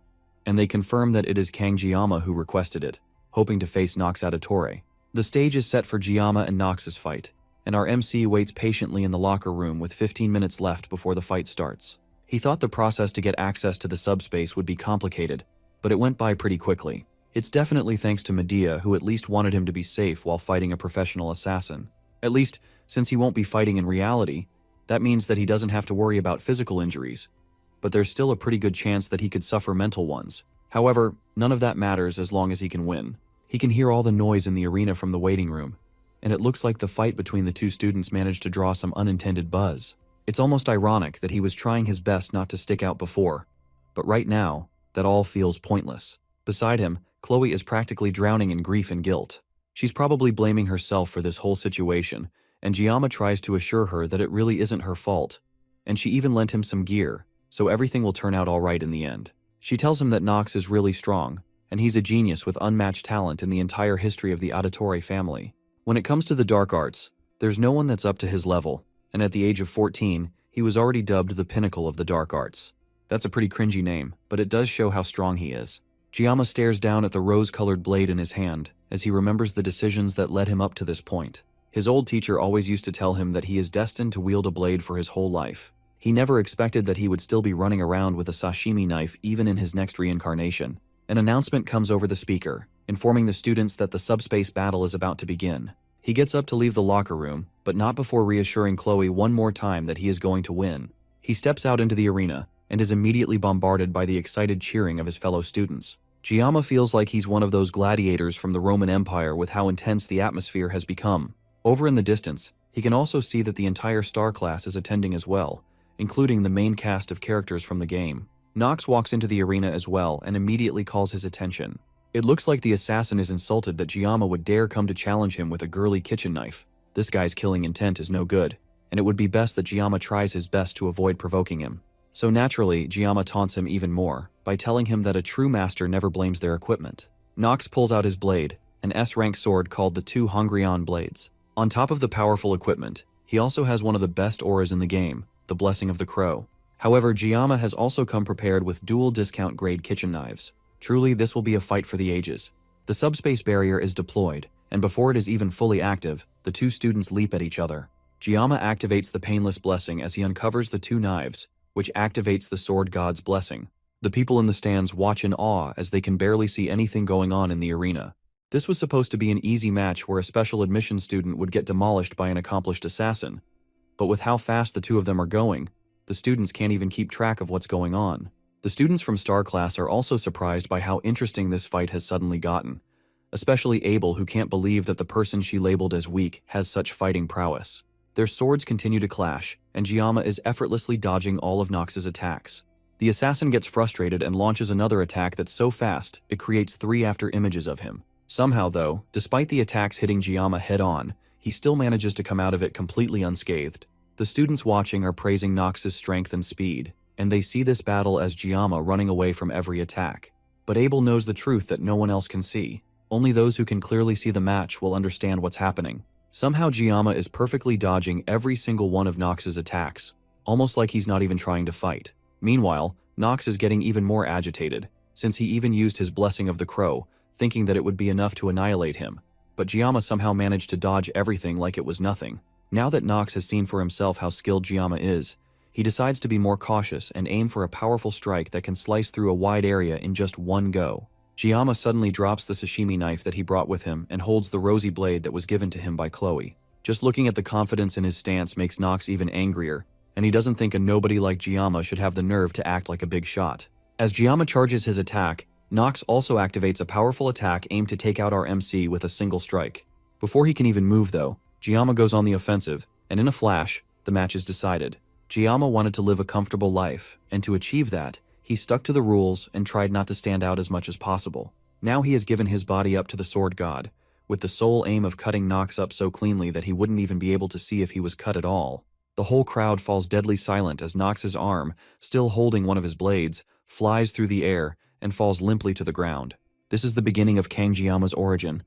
and they confirm that it is Kang Jiyama who requested it, hoping to face Nox Auditore. The stage is set for Jiyama and Nox's fight, and our MC waits patiently in the locker room with 15 minutes left before the fight starts. He thought the process to get access to the subspace would be complicated, but it went by pretty quickly. It's definitely thanks to Medea, who at least wanted him to be safe while fighting a professional assassin. At least, since he won't be fighting in reality, that means that he doesn't have to worry about physical injuries, but there's still a pretty good chance that he could suffer mental ones. However, none of that matters as long as he can win. He can hear all the noise in the arena from the waiting room, and it looks like the fight between the two students managed to draw some unintended buzz. It's almost ironic that he was trying his best not to stick out before, but right now, that all feels pointless. Beside him, Chloe is practically drowning in grief and guilt. She's probably blaming herself for this whole situation, and Jiyama tries to assure her that it really isn't her fault, and she even lent him some gear, so everything will turn out alright in the end. She tells him that Nox is really strong, and he's a genius with unmatched talent in the entire history of the Auditore family. When it comes to the dark arts, there's no one that's up to his level, and at the age of 14, he was already dubbed the pinnacle of the dark arts. That's a pretty cringy name, but it does show how strong he is. Jiyama stares down at the rose-colored blade in his hand as he remembers the decisions that led him up to this point. His old teacher always used to tell him that he is destined to wield a blade for his whole life. He never expected that he would still be running around with a sashimi knife even in his next reincarnation. An announcement comes over the speaker, informing the students that the subspace battle is about to begin. He gets up to leave the locker room, but not before reassuring Chloe one more time that he is going to win. He steps out into the arena and is immediately bombarded by the excited cheering of his fellow students. Jiyama feels like he's one of those gladiators from the Roman Empire with how intense the atmosphere has become. Over in the distance, he can also see that the entire star class is attending as well, including the main cast of characters from the game. Nox walks into the arena as well and immediately calls his attention. It looks like the assassin is insulted that Jiyama would dare come to challenge him with a girly kitchen knife. This guy's killing intent is no good, and it would be best that Jiyama tries his best to avoid provoking him. So naturally, Jiyama taunts him even more by telling him that a true master never blames their equipment. Nox pulls out his blade, an S-rank sword called the Two Hongrion Blades. On top of the powerful equipment, he also has one of the best auras in the game, the Blessing of the Crow. However, Jiyama has also come prepared with dual discount grade kitchen knives. Truly, this will be a fight for the ages. The subspace barrier is deployed, and before it is even fully active, the two students leap at each other. Jiyama activates the Painless Blessing as he uncovers the two knives, which activates the Sword God's blessing. The people in the stands watch in awe as they can barely see anything going on in the arena. This was supposed to be an easy match where a special admission student would get demolished by an accomplished assassin. But with how fast the two of them are going, the students can't even keep track of what's going on. The students from Star Class are also surprised by how interesting this fight has suddenly gotten, especially Abel, who can't believe that the person she labeled as weak has such fighting prowess. Their swords continue to clash, and Jiyama is effortlessly dodging all of Nox's attacks. The assassin gets frustrated and launches another attack that's so fast, it creates 3 after images of him. Somehow though, despite the attacks hitting Jiyama head-on, he still manages to come out of it completely unscathed. The students watching are praising Nox's strength and speed, and they see this battle as Jiyama running away from every attack. But Abel knows the truth that no one else can see. Only those who can clearly see the match will understand what's happening. Somehow Jiyama is perfectly dodging every single one of Nox's attacks, almost like he's not even trying to fight. Meanwhile, Nox is getting even more agitated, since he even used his Blessing of the Crow, thinking that it would be enough to annihilate him. But Jiyama somehow managed to dodge everything like it was nothing. Now that Nox has seen for himself how skilled Jiyama is, he decides to be more cautious and aim for a powerful strike that can slice through a wide area in just one go. Jiyama suddenly drops the sashimi knife that he brought with him and holds the rosy blade that was given to him by Chloe. Just looking at the confidence in his stance makes Nox even angrier, and he doesn't think a nobody like Jiyama should have the nerve to act like a big shot. As Jiyama charges his attack, Nox also activates a powerful attack aimed to take out our MC with a single strike. Before he can even move though, Jiyama goes on the offensive, and in a flash, the match is decided. Jiyama wanted to live a comfortable life, and to achieve that, he stuck to the rules and tried not to stand out as much as possible. Now he has given his body up to the Sword God, with the sole aim of cutting Nox up so cleanly that he wouldn't even be able to see if he was cut at all. The whole crowd falls deadly silent as Nox's arm, still holding one of his blades, flies through the air and falls limply to the ground. This is the beginning of Kangjiyama's origin,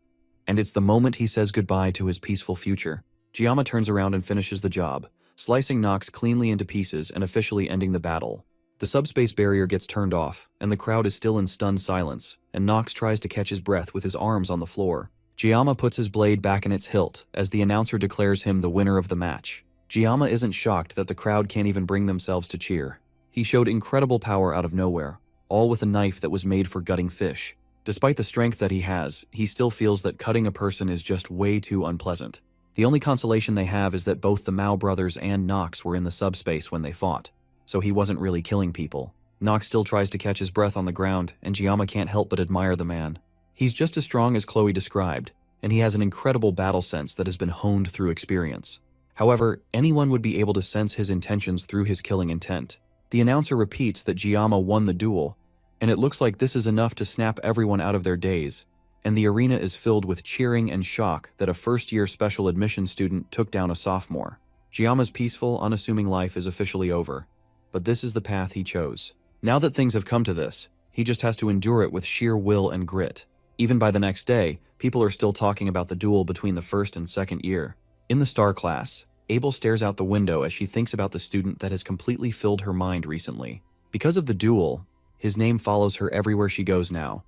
and it's the moment he says goodbye to his peaceful future. Jiyama turns around and finishes the job, slicing Nox cleanly into pieces and officially ending the battle. The subspace barrier gets turned off, and the crowd is still in stunned silence, and Nox tries to catch his breath with his arms on the floor. Jiyama puts his blade back in its hilt as the announcer declares him the winner of the match. Jiyama isn't shocked that the crowd can't even bring themselves to cheer. He showed incredible power out of nowhere, all with a knife that was made for gutting fish. Despite the strength that he has, he still feels that cutting a person is just way too unpleasant. The only consolation they have is that both the Mao brothers and Nox were in the subspace when they fought, so he wasn't really killing people. Nox still tries to catch his breath on the ground, and Jiyama can't help but admire the man. He's just as strong as Chloe described, and he has an incredible battle sense that has been honed through experience. However, anyone would be able to sense his intentions through his killing intent. The announcer repeats that Jiyama won the duel, and it looks like this is enough to snap everyone out of their daze, and the arena is filled with cheering and shock that a first-year special admission student took down a sophomore. Jiyama's peaceful, unassuming life is officially over, but this is the path he chose. Now that things have come to this, he just has to endure it with sheer will and grit. Even by the next day, people are still talking about the duel between the first and second year. In the star class, Abel stares out the window as she thinks about the student that has completely filled her mind recently. Because of the duel, his name follows her everywhere she goes now,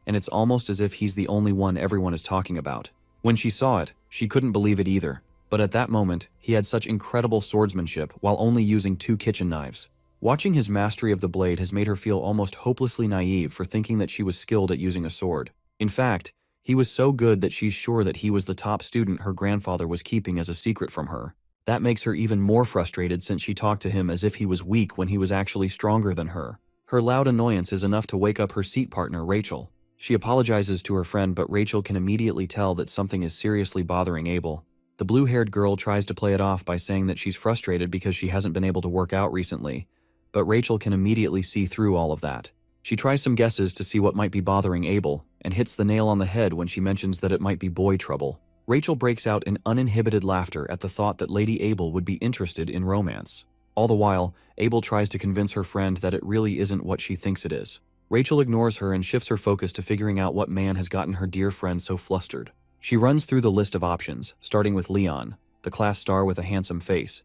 and it's almost as if he's the only one everyone is talking about. When she saw it, she couldn't believe it either, but at that moment, he had such incredible swordsmanship while only using 2 kitchen knives. Watching his mastery of the blade has made her feel almost hopelessly naive for thinking that she was skilled at using a sword. In fact, he was so good that she's sure that he was the top student her grandfather was keeping as a secret from her. That makes her even more frustrated since she talked to him as if he was weak when he was actually stronger than her. Her loud annoyance is enough to wake up her seat partner, Rachel. She apologizes to her friend, but Rachel can immediately tell that something is seriously bothering Abel. The blue-haired girl tries to play it off by saying that she's frustrated because she hasn't been able to work out recently, but Rachel can immediately see through all of that. She tries some guesses to see what might be bothering Abel, and hits the nail on the head when she mentions that it might be boy trouble. Rachel breaks out in uninhibited laughter at the thought that Lady Abel would be interested in romance. All the while, Abel tries to convince her friend that it really isn't what she thinks it is. Rachel ignores her and shifts her focus to figuring out what man has gotten her dear friend so flustered. She runs through the list of options, starting with Leon, the class star with a handsome face.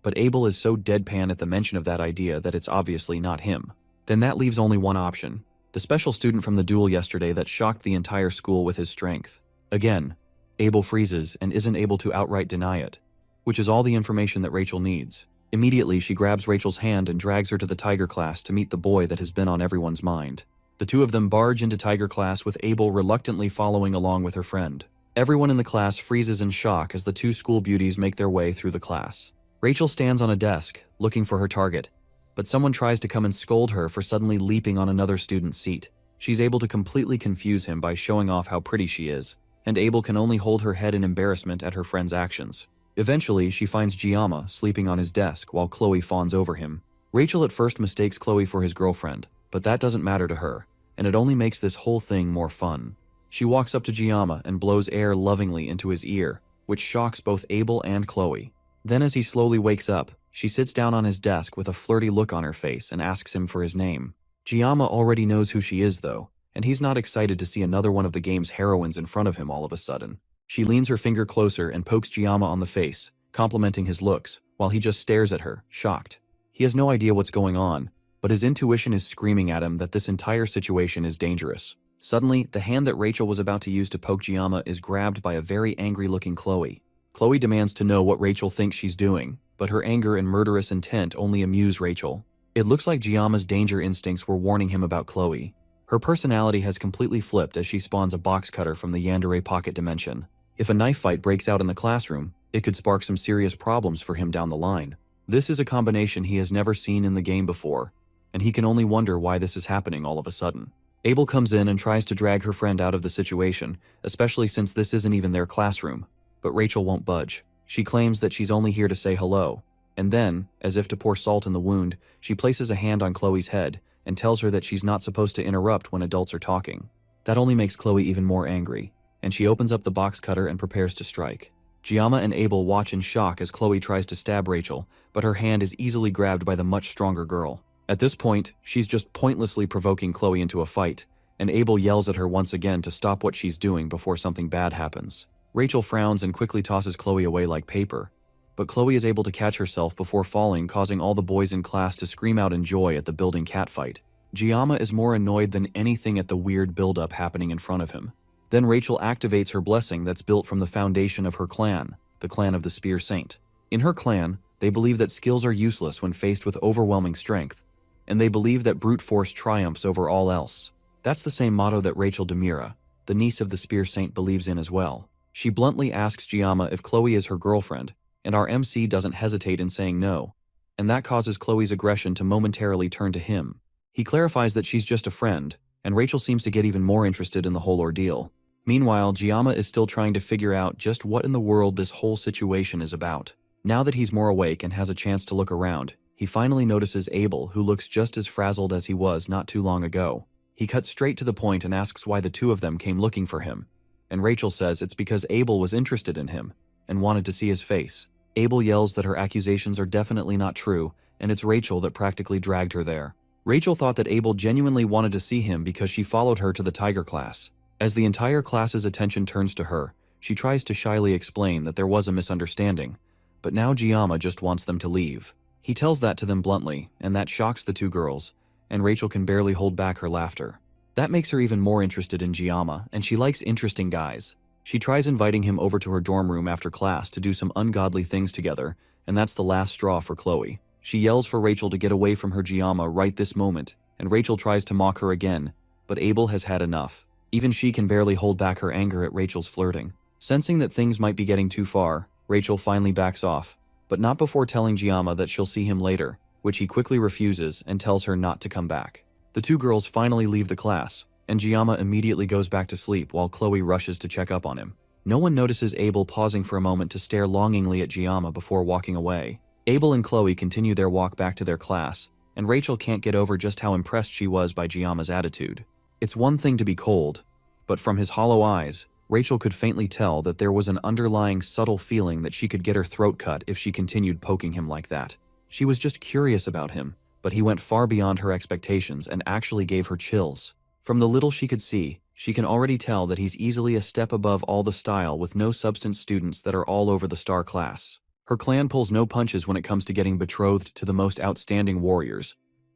But Abel is so deadpan at the mention of that idea that it's obviously not him. Then that leaves only one option, the special student from the duel yesterday that shocked the entire school with his strength. Again, Abel freezes and isn't able to outright deny it, which is all the information that Rachel needs. Immediately, she grabs Rachel's hand and drags her to the Tiger class to meet the boy that has been on everyone's mind. The two of them barge into Tiger class with Abel reluctantly following along with her friend. Everyone in the class freezes in shock as the two school beauties make their way through the class. Rachel stands on a desk, looking for her target, but someone tries to come and scold her for suddenly leaping on another student's seat. She's able to completely confuse him by showing off how pretty she is, and Abel can only hold her head in embarrassment at her friend's actions. Eventually, she finds Jiyama sleeping on his desk while Chloe fawns over him. Rachel at first mistakes Chloe for his girlfriend, but that doesn't matter to her, and it only makes this whole thing more fun. She walks up to Jiyama and blows air lovingly into his ear, which shocks both Abel and Chloe. Then as he slowly wakes up, she sits down on his desk with a flirty look on her face and asks him for his name. Jiyama already knows who she is though, and he's not excited to see another one of the game's heroines in front of him all of a sudden. She leans her finger closer and pokes Jiyama on the face, complimenting his looks, while he just stares at her, shocked. He has no idea what's going on, but his intuition is screaming at him that this entire situation is dangerous. Suddenly, the hand that Rachel was about to use to poke Jiyama is grabbed by a very angry-looking Chloe. Chloe demands to know what Rachel thinks she's doing, but her anger and murderous intent only amuse Rachel. It looks like Jiyama's danger instincts were warning him about Chloe. Her personality has completely flipped as she spawns a box cutter from the yandere pocket dimension. If a knife fight breaks out in the classroom, it could spark some serious problems for him down the line. This is a combination he has never seen in the game before, and he can only wonder why this is happening all of a sudden. Abel comes in and tries to drag her friend out of the situation, especially since this isn't even their classroom, but Rachel won't budge. She claims that she's only here to say hello, and then, as if to pour salt in the wound, she places a hand on Chloe's head and tells her that she's not supposed to interrupt when adults are talking. That only makes Chloe even more angry, and she opens up the box cutter and prepares to strike. Giamma and Abel watch in shock as Chloe tries to stab Rachel, but her hand is easily grabbed by the much stronger girl. At this point, she's just pointlessly provoking Chloe into a fight, and Abel yells at her once again to stop what she's doing before something bad happens. Rachel frowns and quickly tosses Chloe away like paper, but Chloe is able to catch herself before falling, causing all the boys in class to scream out in joy at the building catfight. Giamma is more annoyed than anything at the weird buildup happening in front of him. Then Rachel activates her blessing that's built from the foundation of her clan, the clan of the Spear Saint. In her clan, they believe that skills are useless when faced with overwhelming strength, and they believe that brute force triumphs over all else. That's the same motto that Rachel Demira, the niece of the Spear Saint, believes in as well. She bluntly asks Giamma if Chloe is her girlfriend, and our MC doesn't hesitate in saying no, and that causes Chloe's aggression to momentarily turn to him. He clarifies that she's just a friend, and Rachel seems to get even more interested in the whole ordeal. Meanwhile, Giamma is still trying to figure out just what in the world this whole situation is about. Now that he's more awake and has a chance to look around, he finally notices Abel, who looks just as frazzled as he was not too long ago. He cuts straight to the point and asks why the two of them came looking for him, and Rachel says it's because Abel was interested in him and wanted to see his face. Abel yells that her accusations are definitely not true, and it's Rachel that practically dragged her there. Rachel thought that Abel genuinely wanted to see him because she followed her to the tiger class. As the entire class's attention turns to her, she tries to shyly explain that there was a misunderstanding, but now Giamma just wants them to leave. He tells that to them bluntly, and that shocks the two girls, and Rachel can barely hold back her laughter. That makes her even more interested in Giamma, and she likes interesting guys. She tries inviting him over to her dorm room after class to do some ungodly things together, and that's the last straw for Chloe. She yells for Rachel to get away from her Giamma right this moment, and Rachel tries to mock her again, but Abel has had enough. Even she can barely hold back her anger at Rachel's flirting. Sensing that things might be getting too far, Rachel finally backs off, but not before telling Giamma that she'll see him later, which he quickly refuses and tells her not to come back. The two girls finally leave the class, and Giamma immediately goes back to sleep while Chloe rushes to check up on him. No one notices Abel pausing for a moment to stare longingly at Giamma before walking away. Abel and Chloe continue their walk back to their class, and Rachel can't get over just how impressed she was by Giamma's attitude. It's one thing to be cold, but from his hollow eyes, Rachel could faintly tell that there was an underlying subtle feeling that she could get her throat cut if she continued poking him like that. She was just curious about him, but he went far beyond her expectations and actually gave her chills. From the little she could see, she can already tell that he's easily a step above all the style with no substance students that are all over the star class. Her clan pulls no punches when it comes to getting betrothed to the most outstanding warriors,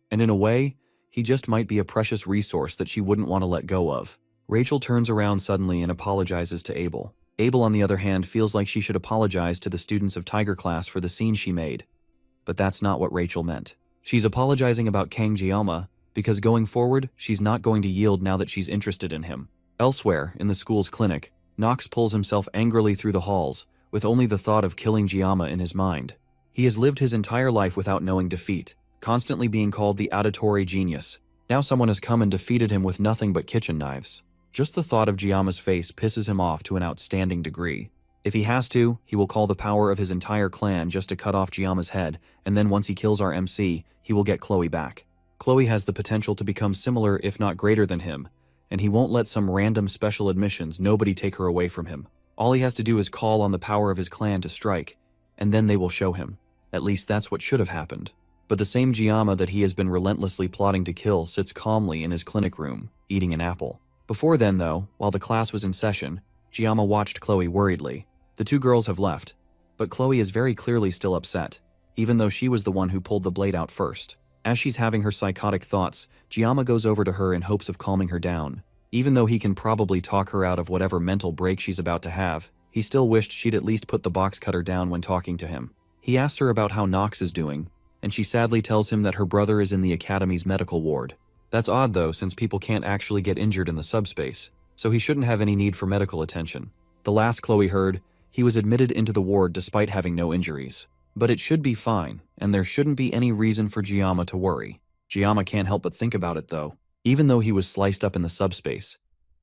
and in a way, he just might be a precious resource that she wouldn't want to let go of. Rachel turns around suddenly and apologizes to Abel. Abel, on the other hand, feels like she should apologize to the students of Tiger Class for the scene she made. But that's not what Rachel meant. She's apologizing about Kang Giamma because going forward, she's not going to yield now that she's interested in him. Elsewhere, in the school's clinic, Nox pulls himself angrily through the halls, with only the thought of killing Giamma in his mind. He has lived his entire life without knowing defeat, constantly being called the auditory genius. Now someone has come and defeated him with nothing but kitchen knives. Just the thought of Giamma's face pisses him off to an outstanding degree. If he has to, he will call the power of his entire clan just to cut off Giamma's head, and then once he kills our MC, he will get Chloe back. Chloe has the potential to become similar if not greater than him, and he won't let some random special admissions nobody take her away from him. All he has to do is call on the power of his clan to strike, and then they will show him. At least that's what should have happened. But the same Giamma that he has been relentlessly plotting to kill sits calmly in his clinic room, eating an apple. Before then, though, while the class was in session, Giamma watched Chloe worriedly. The two girls have left, but Chloe is very clearly still upset, even though she was the one who pulled the blade out first. As she's having her psychotic thoughts, Giamma goes over to her in hopes of calming her down. Even though he can probably talk her out of whatever mental break she's about to have, he still wished she'd at least put the box cutter down when talking to him. He asks her about how Nox is doing, and she sadly tells him that her brother is in the Academy's medical ward. That's odd though, since people can't actually get injured in the subspace, so he shouldn't have any need for medical attention. The last Chloe heard, he was admitted into the ward despite having no injuries. But it should be fine, and there shouldn't be any reason for Giamma to worry. Giamma can't help but think about it though. Even though he was sliced up in the subspace,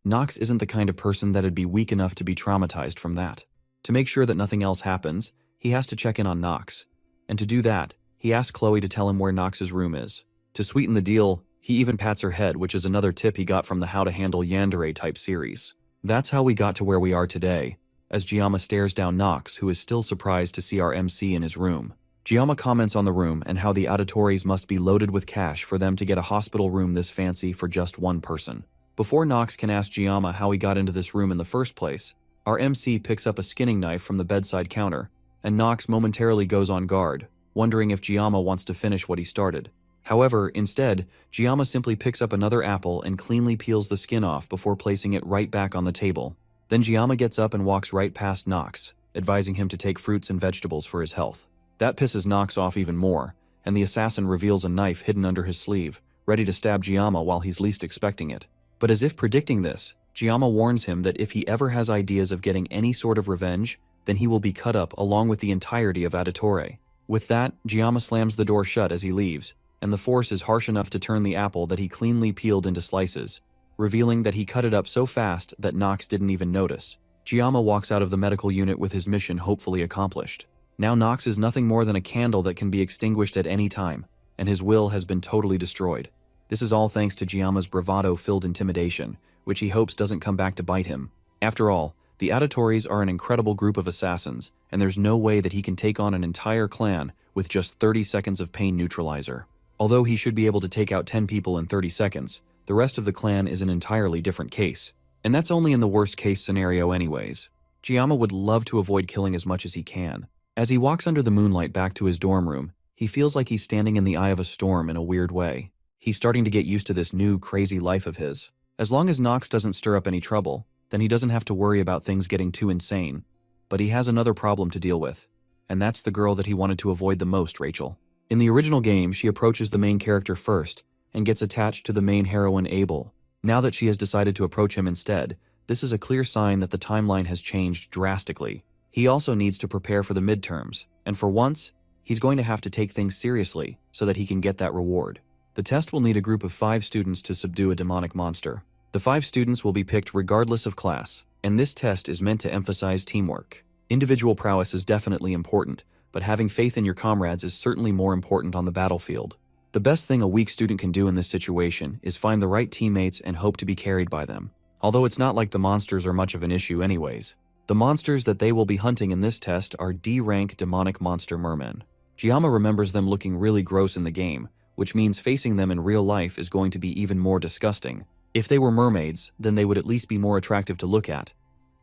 Nox isn't the kind of person that'd be weak enough to be traumatized from that. To make sure that nothing else happens, he has to check in on Nox. And to do that, he asks Chloe to tell him where Nox's room is. To sweeten the deal, he even pats her head, which is another tip he got from the How to Handle Yandere type series. That's how we got to where we are today. as Giamma stares down Nox, who is still surprised to see our MC in his room. Giamma comments on the room and how the auditories must be loaded with cash for them to get a hospital room this fancy for just one person. Before Nox can ask Giamma how he got into this room in the first place, our MC picks up a skinning knife from the bedside counter, and Nox momentarily goes on guard, wondering if Giamma wants to finish what he started. However, instead, Giamma simply picks up another apple and cleanly peels the skin off before placing it right back on the table. Then Giamma gets up and walks right past Nox, advising him to take fruits and vegetables for his health. That pisses Nox off even more, and the assassin reveals a knife hidden under his sleeve, ready to stab Giamma while he's least expecting it. But as if predicting this, Giamma warns him that if he ever has ideas of getting any sort of revenge, then he will be cut up along with the entirety of Auditore. With that, Giamma slams the door shut as he leaves, and the force is harsh enough to turn the apple that he cleanly peeled into slices, revealing that he cut it up so fast that Nox didn't even notice. Giamma walks out of the medical unit with his mission hopefully accomplished. Now Nox is nothing more than a candle that can be extinguished at any time, and his will has been totally destroyed. This is all thanks to Giamma's bravado-filled intimidation, which he hopes doesn't come back to bite him. After all, the Auditories are an incredible group of assassins, and there's no way that he can take on an entire clan with just 30 seconds of pain neutralizer. Although he should be able to take out 10 people in 30 seconds, the rest of the clan is an entirely different case. And that's only in the worst case scenario anyways. Giamma would love to avoid killing as much as he can. As he walks under the moonlight back to his dorm room, he feels like he's standing in the eye of a storm in a weird way. He's starting to get used to this new, crazy life of his. As long as Nox doesn't stir up any trouble, then he doesn't have to worry about things getting too insane. But he has another problem to deal with, and that's the girl that he wanted to avoid the most, Rachel. In the original game, she approaches the main character first, and gets attached to the main heroine Abel. Now that she has decided to approach him instead, this is a clear sign that the timeline has changed drastically. He also needs to prepare for the midterms, and for once, he's going to have to take things seriously so that he can get that reward. The test will need a group of 5 students to subdue a demonic monster. The 5 students will be picked regardless of class, and this test is meant to emphasize teamwork. Individual prowess is definitely important, but having faith in your comrades is certainly more important on the battlefield. The best thing a weak student can do in this situation is find the right teammates and hope to be carried by them. Although it's not like the monsters are much of an issue anyways. The monsters that they will be hunting in this test are D-rank demonic monster mermen. Giamma remembers them looking really gross in the game, which means facing them in real life is going to be even more disgusting. If they were mermaids, then they would at least be more attractive to look at.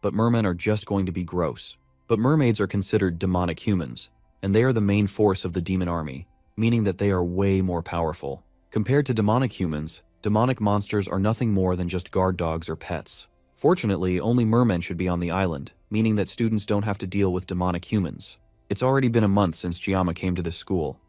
But mermen are just going to be gross. But mermaids are considered demonic humans, and they are the main force of the demon army, meaning that they are way more powerful. Compared to demonic humans, demonic monsters are nothing more than just guard dogs or pets. Fortunately, only mermen should be on the island, meaning that students don't have to deal with demonic humans. It's already been a month since Giamma came to this school,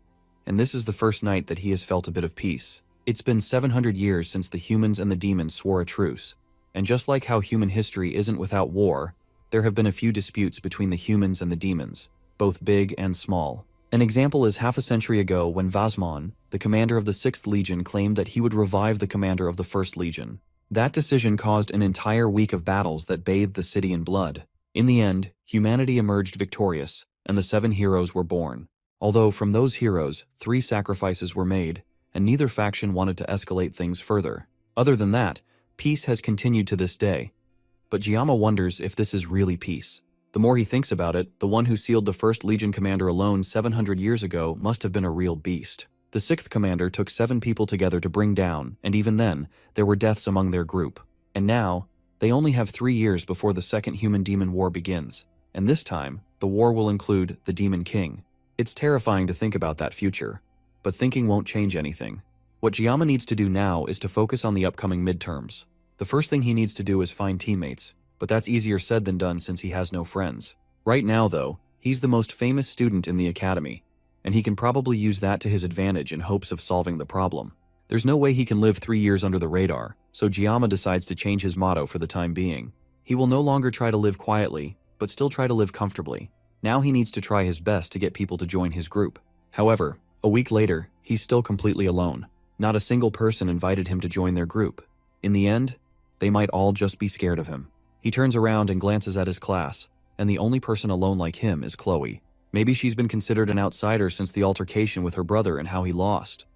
and this is the first night that he has felt a bit of peace. It's been 700 years since the humans and the demons swore a truce, and just like how human history isn't without war, there have been a few disputes between the humans and the demons, both big and small. An example is half a century ago when Vasmon, the commander of the 6th Legion, claimed that he would revive the commander of the 1st Legion. That decision caused an entire week of battles that bathed the city in blood. In the end, humanity emerged victorious, and the 7 heroes were born. Although from those heroes, 3 sacrifices were made, and neither faction wanted to escalate things further. Other than that, peace has continued to this day. But Giamma wonders if this is really peace. The more he thinks about it, the one who sealed the 1st Legion commander alone 700 years ago must have been a real beast. The 6th commander took 7 people together to bring down, and even then, there were deaths among their group. And now, they only have 3 years before the second human-demon war begins. And this time, the war will include the Demon King. It's terrifying to think about that future, but thinking won't change anything. What Giamma needs to do now is to focus on the upcoming midterms. The first thing he needs to do is find teammates, but that's easier said than done since he has no friends. Right now, though, he's the most famous student in the academy, and he can probably use that to his advantage in hopes of solving the problem. There's no way he can live 3 years under the radar, so Giamma decides to change his motto for the time being. He will no longer try to live quietly, but still try to live comfortably. Now he needs to try his best to get people to join his group. However, a week later, he's still completely alone. Not a single person invited him to join their group. In the end, they might all just be scared of him. He turns around and glances at his class, and the only person alone like him is Chloe. Maybe she's been considered an outsider since the altercation with her brother and how he lost.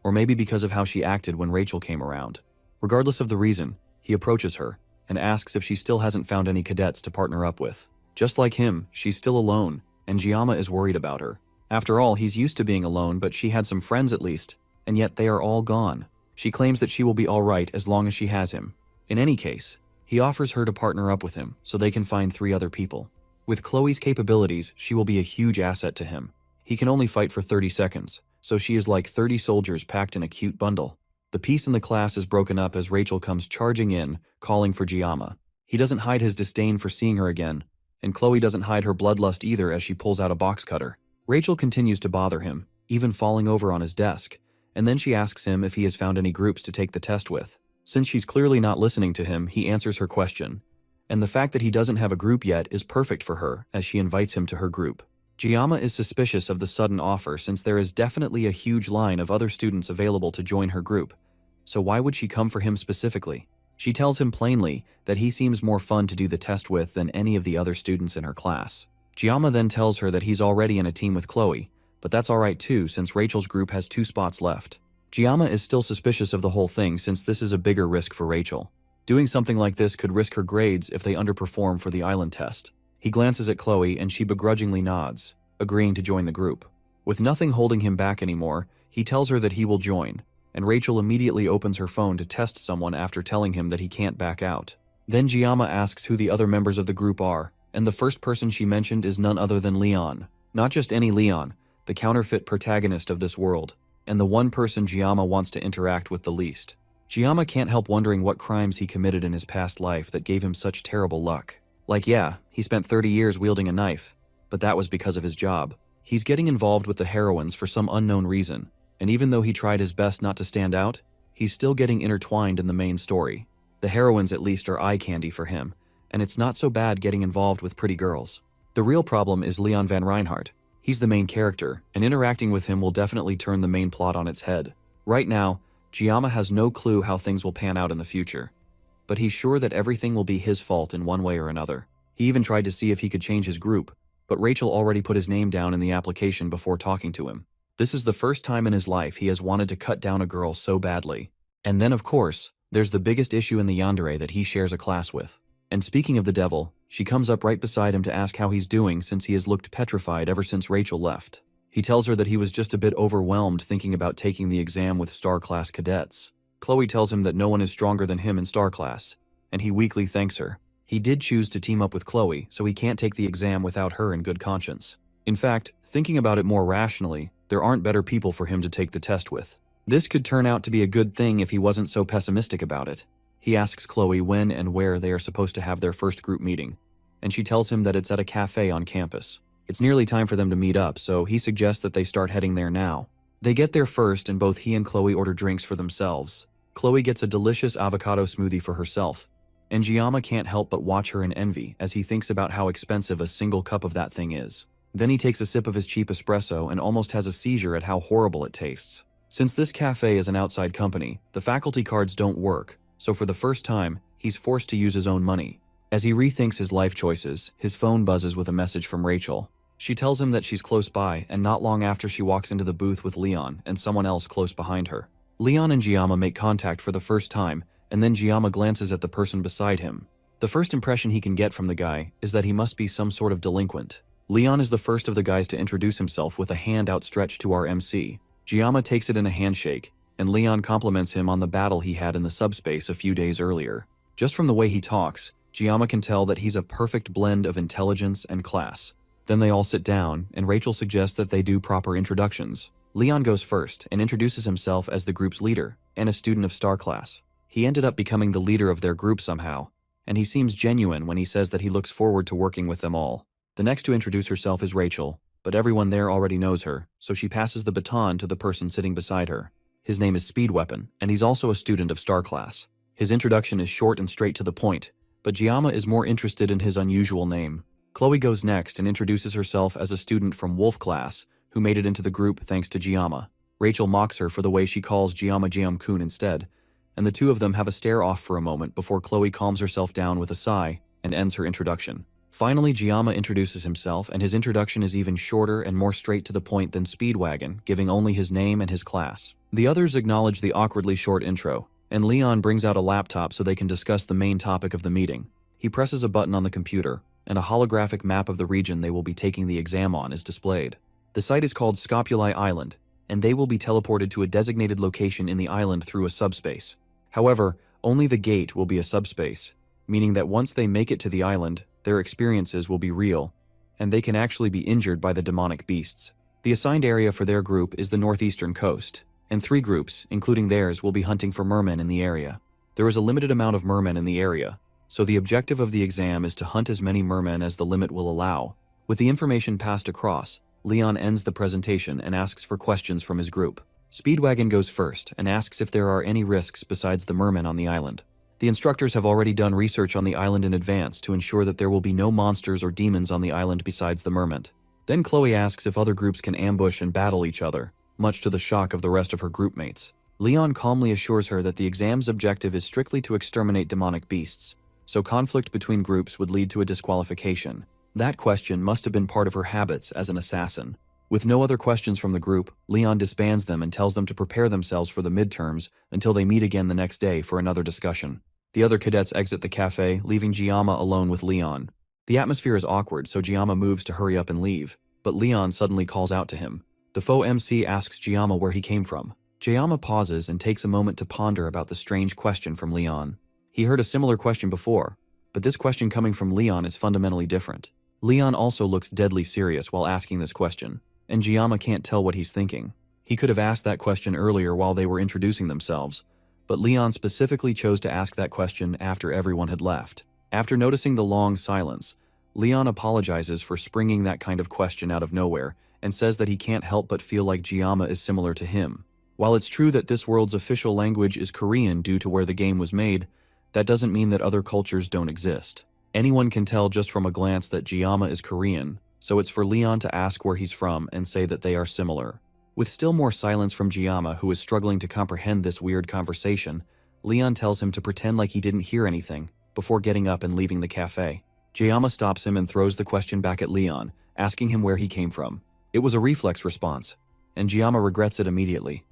Or maybe because of how she acted when Rachel came around. Regardless of the reason, he approaches her and asks if she still hasn't found any cadets to partner up with. Just like him, she's still alone, and Giamma is worried about her. After all, he's used to being alone, but she had some friends at least, and yet they are all gone. She claims that she will be alright as long as she has him. In any case, he offers her to partner up with him so they can find 3 other people. With Chloe's capabilities, she will be a huge asset to him. He can only fight for 30 seconds, so she is like 30 soldiers packed in a cute bundle. The peace in the class is broken up as Rachel comes charging in, calling for Giamma. He doesn't hide his disdain for seeing her again, and Chloe doesn't hide her bloodlust either as she pulls out a box cutter. Rachel continues to bother him, even falling over on his desk, and then she asks him if he has found any groups to take the test with. Since she's clearly not listening to him, he answers her question, and the fact that he doesn't have a group yet is perfect for her as she invites him to her group. Giamma is suspicious of the sudden offer since there is definitely a huge line of other students available to join her group, so why would she come for him specifically? She tells him plainly that he seems more fun to do the test with than any of the other students in her class. Giamma then tells her that he's already in a team with Chloe, but that's alright too since Rachel's group has 2 spots left. Giamma is still suspicious of the whole thing since this is a bigger risk for Rachel. Doing something like this could risk her grades if they underperform for the island test. He glances at Chloe and she begrudgingly nods, agreeing to join the group. With nothing holding him back anymore, he tells her that he will join, and Rachel immediately opens her phone to test someone after telling him that he can't back out. Then Giamma asks who the other members of the group are, and the first person she mentioned is none other than Leon. Not just any Leon, the counterfeit protagonist of this world, and the one person Giamma wants to interact with the least. Giamma can't help wondering what crimes he committed in his past life that gave him such terrible luck. Like yeah, he spent 30 years wielding a knife, but that was because of his job. He's getting involved with the heroines for some unknown reason, and even though he tried his best not to stand out, he's still getting intertwined in the main story. The heroines at least are eye candy for him, and it's not so bad getting involved with pretty girls. The real problem is Leon Van Reinhardt. He's the main character, and interacting with him will definitely turn the main plot on its head. Right now, Giamma has no clue how things will pan out in the future, but he's sure that everything will be his fault in one way or another. He even tried to see if he could change his group, but Rachel already put his name down in the application before talking to him. This is the first time in his life he has wanted to cut down a girl so badly. And then of course, there's the biggest issue in the yandere that he shares a class with. And speaking of the devil, she comes up right beside him to ask how he's doing since he has looked petrified ever since Rachel left. He tells her that he was just a bit overwhelmed thinking about taking the exam with Star Class cadets. Chloe tells him that no one is stronger than him in Star Class, and he weakly thanks her. He did choose to team up with Chloe, so he can't take the exam without her in good conscience. In fact, thinking about it more rationally, there aren't better people for him to take the test with. This could turn out to be a good thing if he wasn't so pessimistic about it. He asks Chloe when and where they are supposed to have their first group meeting, and she tells him that it's at a cafe on campus. It's nearly time for them to meet up, so he suggests that they start heading there now. They get there first, and both he and Chloe order drinks for themselves. Chloe gets a delicious avocado smoothie for herself, and Giamma can't help but watch her in envy as he thinks about how expensive a single cup of that thing is. Then he takes a sip of his cheap espresso and almost has a seizure at how horrible it tastes. Since this cafe is an outside company, the faculty cards don't work, so for the first time, he's forced to use his own money. As he rethinks his life choices, his phone buzzes with a message from Rachel. She tells him that she's close by, and not long after she walks into the booth with Leon and someone else close behind her. Leon and Giamma make contact for the first time, and then Giamma glances at the person beside him. The first impression he can get from the guy is that he must be some sort of delinquent. Leon is the first of the guys to introduce himself with a hand outstretched to our MC. Giamma takes it in a handshake, and Leon compliments him on the battle he had in the subspace a few days earlier. Just from the way he talks, Giamma can tell that he's a perfect blend of intelligence and class. Then they all sit down, and Rachel suggests that they do proper introductions. Leon goes first and introduces himself as the group's leader and a student of Star Class. He ended up becoming the leader of their group somehow, and he seems genuine when he says that he looks forward to working with them all. The next to introduce herself is Rachel, but everyone there already knows her, so she passes the baton to the person sitting beside her. His name is Speed Weapon, and he's also a student of Star Class. His introduction is short and straight to the point, but Giamma is more interested in his unusual name. Chloe goes next and introduces herself as a student from Wolf Class, who made it into the group thanks to Giamma. Rachel mocks her for the way she calls Giamma Jiam-kun instead, and the two of them have a stare-off for a moment before Chloe calms herself down with a sigh and ends her introduction. Finally, Giamma introduces himself, and his introduction is even shorter and more straight to the point than Speedwagon, giving only his name and his class. The others acknowledge the awkwardly short intro, and Leon brings out a laptop so they can discuss the main topic of the meeting. He presses a button on the computer, and a holographic map of the region they will be taking the exam on is displayed. The site is called Scopuli Island, and they will be teleported to a designated location in the island through a subspace. However, only the gate will be a subspace, meaning that once they make it to the island, their experiences will be real, and they can actually be injured by the demonic beasts. The assigned area for their group is the northeastern coast, and 3 groups, including theirs, will be hunting for mermen in the area. There is a limited amount of mermen in the area, so the objective of the exam is to hunt as many mermen as the limit will allow. With the information passed across, Leon ends the presentation and asks for questions from his group. Speedwagon goes first and asks if there are any risks besides the mermen on the island. The instructors have already done research on the island in advance to ensure that there will be no monsters or demons on the island besides the mermen. Then Chloe asks if other groups can ambush and battle each other, much to the shock of the rest of her groupmates. Leon calmly assures her that the exam's objective is strictly to exterminate demonic beasts, so conflict between groups would lead to a disqualification. That question must have been part of her habits as an assassin. With no other questions from the group, Leon disbands them and tells them to prepare themselves for the midterms until they meet again the next day for another discussion. The other cadets exit the cafe, leaving Giamma alone with Leon. The atmosphere is awkward, so Giamma moves to hurry up and leave, but Leon suddenly calls out to him. The faux MC asks Giamma where he came from. Giamma pauses and takes a moment to ponder about the strange question from Leon. He heard a similar question before, but this question coming from Leon is fundamentally different. Leon also looks deadly serious while asking this question, and Giamma can't tell what he's thinking. He could have asked that question earlier while they were introducing themselves, but Leon specifically chose to ask that question after everyone had left. After noticing the long silence, Leon apologizes for springing that kind of question out of nowhere and says that he can't help but feel like Giamma is similar to him. While it's true that this world's official language is Korean due to where the game was made, that doesn't mean that other cultures don't exist. Anyone can tell just from a glance that Giamma is Korean, so it's for Leon to ask where he's from and say that they are similar. With still more silence from Giamma, who is struggling to comprehend this weird conversation, Leon tells him to pretend like he didn't hear anything before getting up and leaving the cafe. Giamma stops him and throws the question back at Leon, asking him where he came from. It was a reflex response, and Giamma regrets it immediately,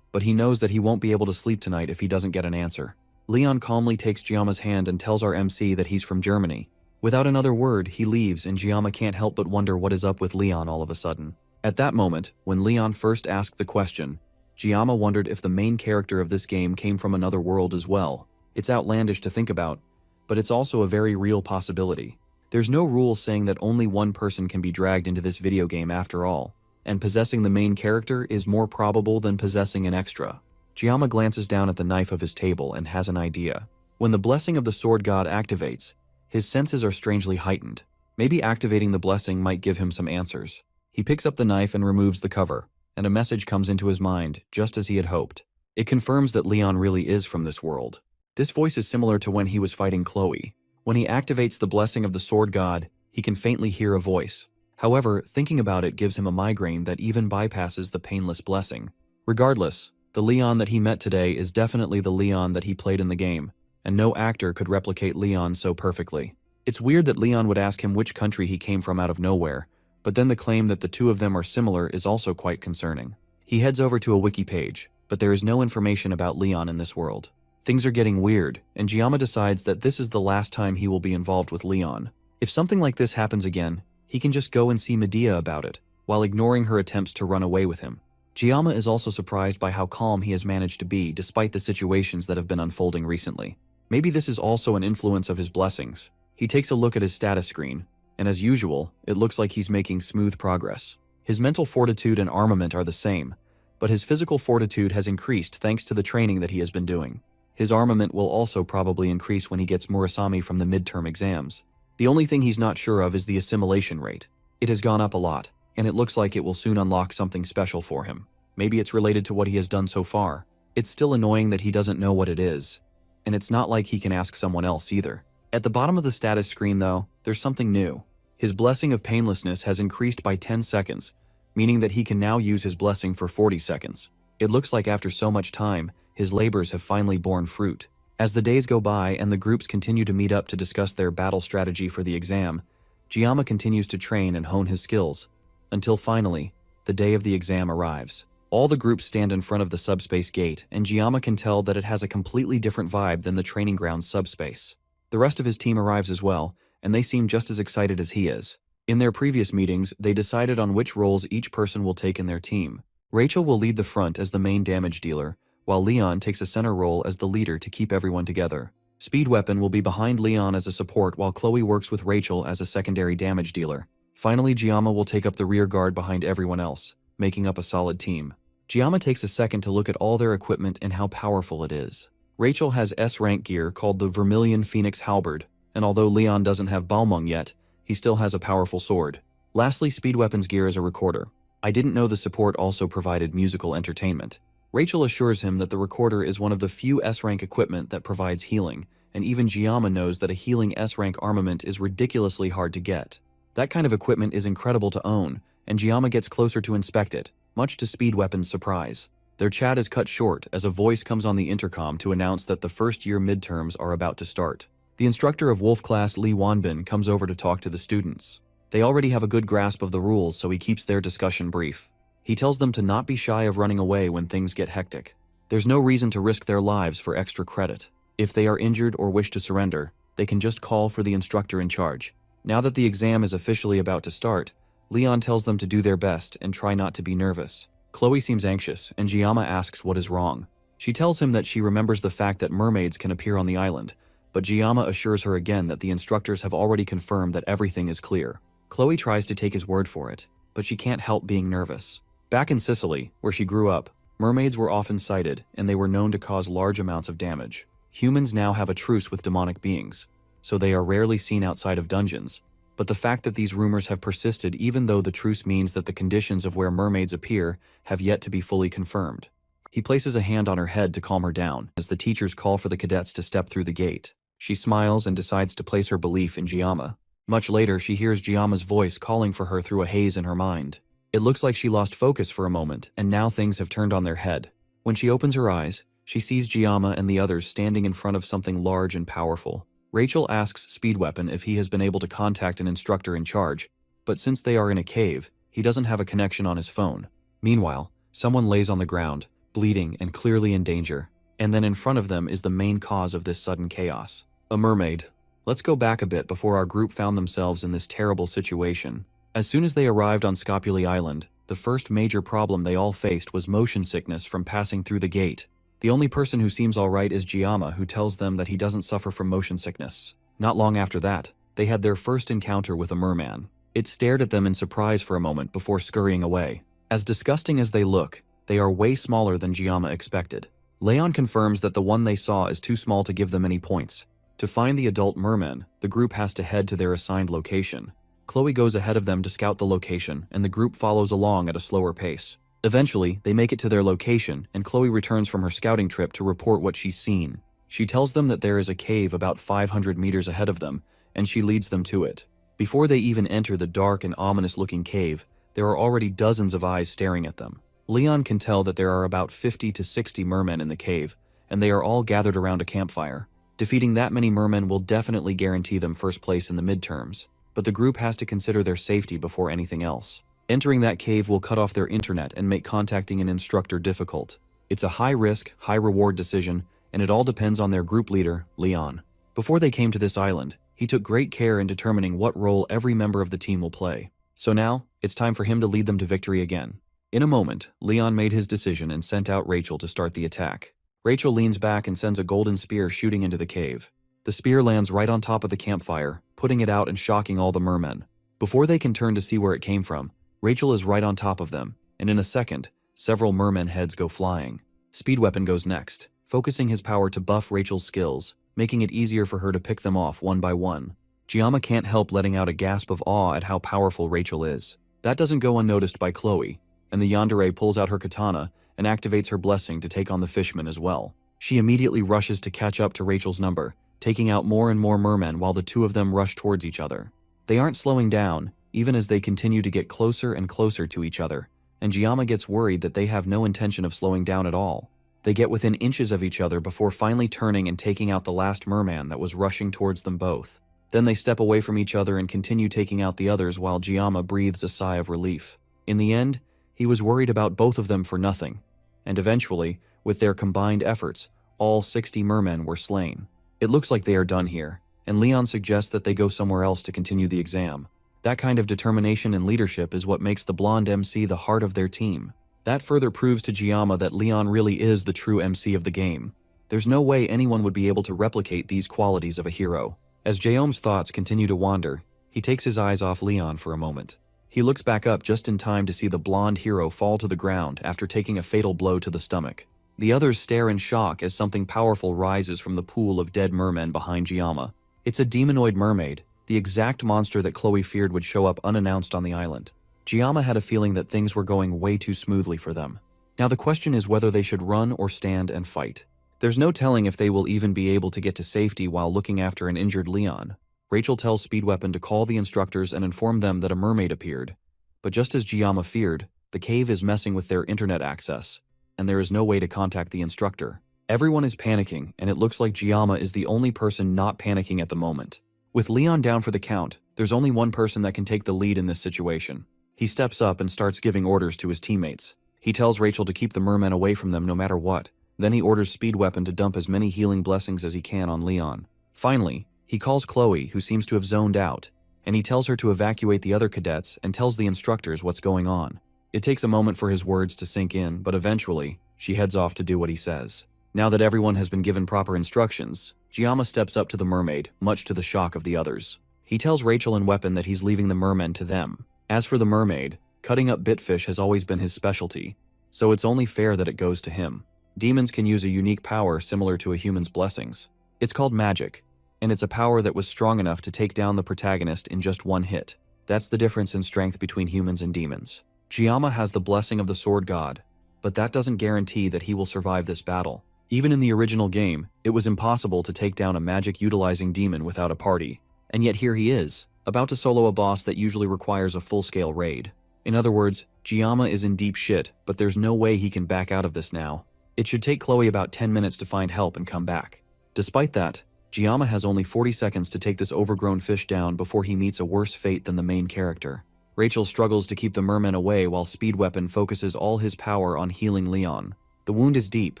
but he knows that he won't be able to sleep tonight if he doesn't get an answer. Leon calmly takes Giamma's hand and tells our MC that he's from Germany. Without another word, he leaves, and Giamma can't help but wonder what is up with Leon all of a sudden. At that moment, when Leon first asked the question, Giamma wondered if the main character of this game came from another world as well. It's outlandish to think about, but it's also a very real possibility. There's no rule saying that only one person can be dragged into this video game after all, and possessing the main character is more probable than possessing an extra. Giamma glances down at the knife of his table and has an idea. When the blessing of the sword god activates, his senses are strangely heightened. Maybe activating the blessing might give him some answers. He picks up the knife and removes the cover, and a message comes into his mind, just as he had hoped. It confirms that Leon really is from this world. This voice is similar to when he was fighting Chloe. When he activates the blessing of the sword god, he can faintly hear a voice. However, thinking about it gives him a migraine that even bypasses the painless blessing. Regardless, the Leon that he met today is definitely the Leon that he played in the game, and no actor could replicate Leon so perfectly. It's weird that Leon would ask him which country he came from out of nowhere, but then the claim that the two of them are similar is also quite concerning. He heads over to a wiki page, but there is no information about Leon in this world. Things are getting weird, and Giamma decides that this is the last time he will be involved with Leon. If something like this happens again, he can just go and see Medea about it, while ignoring her attempts to run away with him. Giamma is also surprised by how calm he has managed to be despite the situations that have been unfolding recently. Maybe this is also an influence of his blessings. He takes a look at his status screen, and as usual, it looks like he's making smooth progress. His mental fortitude and armament are the same, but his physical fortitude has increased thanks to the training that he has been doing. His armament will also probably increase when he gets Murasame from the midterm exams. The only thing he's not sure of is the assimilation rate. It has gone up a lot, and it looks like it will soon unlock something special for him. Maybe it's related to what he has done so far. It's still annoying that he doesn't know what it is, and it's not like he can ask someone else either. At the bottom of the status screen though, there's something new. His blessing of painlessness has increased by 10 seconds, meaning that he can now use his blessing for 40 seconds. It looks like after so much time, his labors have finally borne fruit. As the days go by and the groups continue to meet up to discuss their battle strategy for the exam, Giamma continues to train and hone his skills, until finally, the day of the exam arrives. All the groups stand in front of the subspace gate, and Giamma can tell that it has a completely different vibe than the training ground subspace. The rest of his team arrives as well, and they seem just as excited as he is. In their previous meetings, they decided on which roles each person will take in their team. Rachel will lead the front as the main damage dealer, while Leon takes a center role as the leader to keep everyone together. Speed Weapon will be behind Leon as a support while Chloe works with Rachel as a secondary damage dealer. Finally, Giamma will take up the rear guard behind everyone else, making up a solid team. Giamma takes a second to look at all their equipment and how powerful it is. Rachel has S-rank gear called the Vermilion Phoenix Halberd, and although Leon doesn't have Balmung yet, he still has a powerful sword. Lastly, Speed Weapon's gear is a recorder. I didn't know the support also provided musical entertainment. Rachel assures him that the recorder is one of the few S-rank equipment that provides healing, and even Giamma knows that a healing S-rank armament is ridiculously hard to get. That kind of equipment is incredible to own, and Giamma gets closer to inspect it, much to Speed Weapon's surprise. Their chat is cut short as a voice comes on the intercom to announce that the first-year midterms are about to start. The instructor of Wolf Class Lee Wanbin comes over to talk to the students. They already have a good grasp of the rules, so he keeps their discussion brief. He tells them to not be shy of running away when things get hectic. There's no reason to risk their lives for extra credit. If they are injured or wish to surrender, they can just call for the instructor in charge. Now that the exam is officially about to start, Leon tells them to do their best and try not to be nervous. Chloe seems anxious, and Giamma asks what is wrong. She tells him that she remembers the fact that mermaids can appear on the island, but Giamma assures her again that the instructors have already confirmed that everything is clear. Chloe tries to take his word for it, but she can't help being nervous. Back in Sicily, where she grew up, mermaids were often sighted, and they were known to cause large amounts of damage. Humans now have a truce with demonic beings, so they are rarely seen outside of dungeons. But the fact that these rumors have persisted even though the truce means that the conditions of where mermaids appear have yet to be fully confirmed. He places a hand on her head to calm her down as the teachers call for the cadets to step through the gate. She smiles and decides to place her belief in Giamma. Much later, she hears Giamma's voice calling for her through a haze in her mind. It looks like she lost focus for a moment, and now things have turned on their head. When she opens her eyes, she sees Giamma and the others standing in front of something large and powerful. Rachel asks Speed Weapon if he has been able to contact an instructor in charge, but since they are in a cave, he doesn't have a connection on his phone. Meanwhile, someone lays on the ground, bleeding and clearly in danger, and then in front of them is the main cause of this sudden chaos. A mermaid. Let's go back a bit before our group found themselves in this terrible situation. As soon as they arrived on Scopuli Island, the first major problem they all faced was motion sickness from passing through the gate. The only person who seems alright is Giamma, who tells them that he doesn't suffer from motion sickness. Not long after that, they had their first encounter with a merman. It stared at them in surprise for a moment before scurrying away. As disgusting as they look, they are way smaller than Giamma expected. Leon confirms that the one they saw is too small to give them any points. To find the adult merman, the group has to head to their assigned location. Chloe goes ahead of them to scout the location, and the group follows along at a slower pace. Eventually, they make it to their location, and Chloe returns from her scouting trip to report what she's seen. She tells them that there is a cave about 500 meters ahead of them, and she leads them to it. Before they even enter the dark and ominous-looking cave, there are already dozens of eyes staring at them. Leon can tell that there are about 50 to 60 mermen in the cave, and they are all gathered around a campfire. Defeating that many mermen will definitely guarantee them first place in the midterms, but the group has to consider their safety before anything else. Entering that cave will cut off their internet and make contacting an instructor difficult. It's a high-risk, high-reward decision, and it all depends on their group leader, Leon. Before they came to this island, he took great care in determining what role every member of the team will play. So now, it's time for him to lead them to victory again. In a moment, Leon made his decision and sent out Rachel to start the attack. Rachel leans back and sends a golden spear shooting into the cave. The spear lands right on top of the campfire, putting it out and shocking all the mermen. Before they can turn to see where it came from, Rachel is right on top of them, and in a second, several mermen heads go flying. Speed Weapon goes next, focusing his power to buff Rachel's skills, making it easier for her to pick them off one by one. Giamma can't help letting out a gasp of awe at how powerful Rachel is. That doesn't go unnoticed by Chloe, and the yandere pulls out her katana and activates her blessing to take on the fishman as well. She immediately rushes to catch up to Rachel's number, taking out more and more mermen while the two of them rush towards each other. They aren't slowing down, even as they continue to get closer and closer to each other, and Giamma gets worried that they have no intention of slowing down at all. They get within inches of each other before finally turning and taking out the last merman that was rushing towards them both. Then they step away from each other and continue taking out the others while Giamma breathes a sigh of relief. In the end, he was worried about both of them for nothing, and eventually, with their combined efforts, all 60 mermen were slain. It looks like they are done here. and Leon suggests that they go somewhere else to continue the exam. That kind of determination and leadership is what makes the blonde MC the heart of their team. That further proves to Giamma that Leon really is the true MC of the game. There's no way anyone would be able to replicate these qualities of a hero. As Jaeom's thoughts continue to wander, he takes his eyes off Leon for a moment. He looks back up just in time to see the blonde hero fall to the ground after taking a fatal blow to the stomach. The others stare in shock as something powerful rises from the pool of dead mermen behind Giamma. It's a demonoid mermaid, the exact monster that Chloe feared would show up unannounced on the island. Giamma had a feeling that things were going way too smoothly for them. Now the question is whether they should run or stand and fight. There's no telling if they will even be able to get to safety while looking after an injured Leon. Rachel tells Speedweapon to call the instructors and inform them that a mermaid appeared. But just as Giamma feared, the cave is messing with their internet access, and there is no way to contact the instructor. Everyone is panicking, and it looks like Giamma is the only person not panicking at the moment. With Leon down for the count, there's only one person that can take the lead in this situation. He steps up and starts giving orders to his teammates. He tells Rachel to keep the mermen away from them no matter what. Then he orders Speedweapon to dump as many healing blessings as he can on Leon. Finally, he calls Chloe, who seems to have zoned out, and he tells her to evacuate the other cadets and tells the instructors what's going on. It takes a moment for his words to sink in, but eventually, she heads off to do what he says. Now that everyone has been given proper instructions, Giamma steps up to the mermaid, much to the shock of the others. He tells Rachel and Weapon that he's leaving the mermen to them. As for the mermaid, cutting up bitfish has always been his specialty, so it's only fair that it goes to him. Demons can use a unique power similar to a human's blessings. It's called magic, and it's a power that was strong enough to take down the protagonist in just one hit. That's the difference in strength between humans and demons. Giamma has the blessing of the sword god, but that doesn't guarantee that he will survive this battle. Even in the original game, it was impossible to take down a magic-utilizing demon without a party, and yet here he is, about to solo a boss that usually requires a full-scale raid. In other words, Giamma is in deep shit, but there's no way he can back out of this now. It should take Chloe about 10 minutes to find help and come back. Despite that, Giamma has only 40 seconds to take this overgrown fish down before he meets a worse fate than the main character. Rachel struggles to keep the mermen away while Speedweapon focuses all his power on healing Leon. The wound is deep,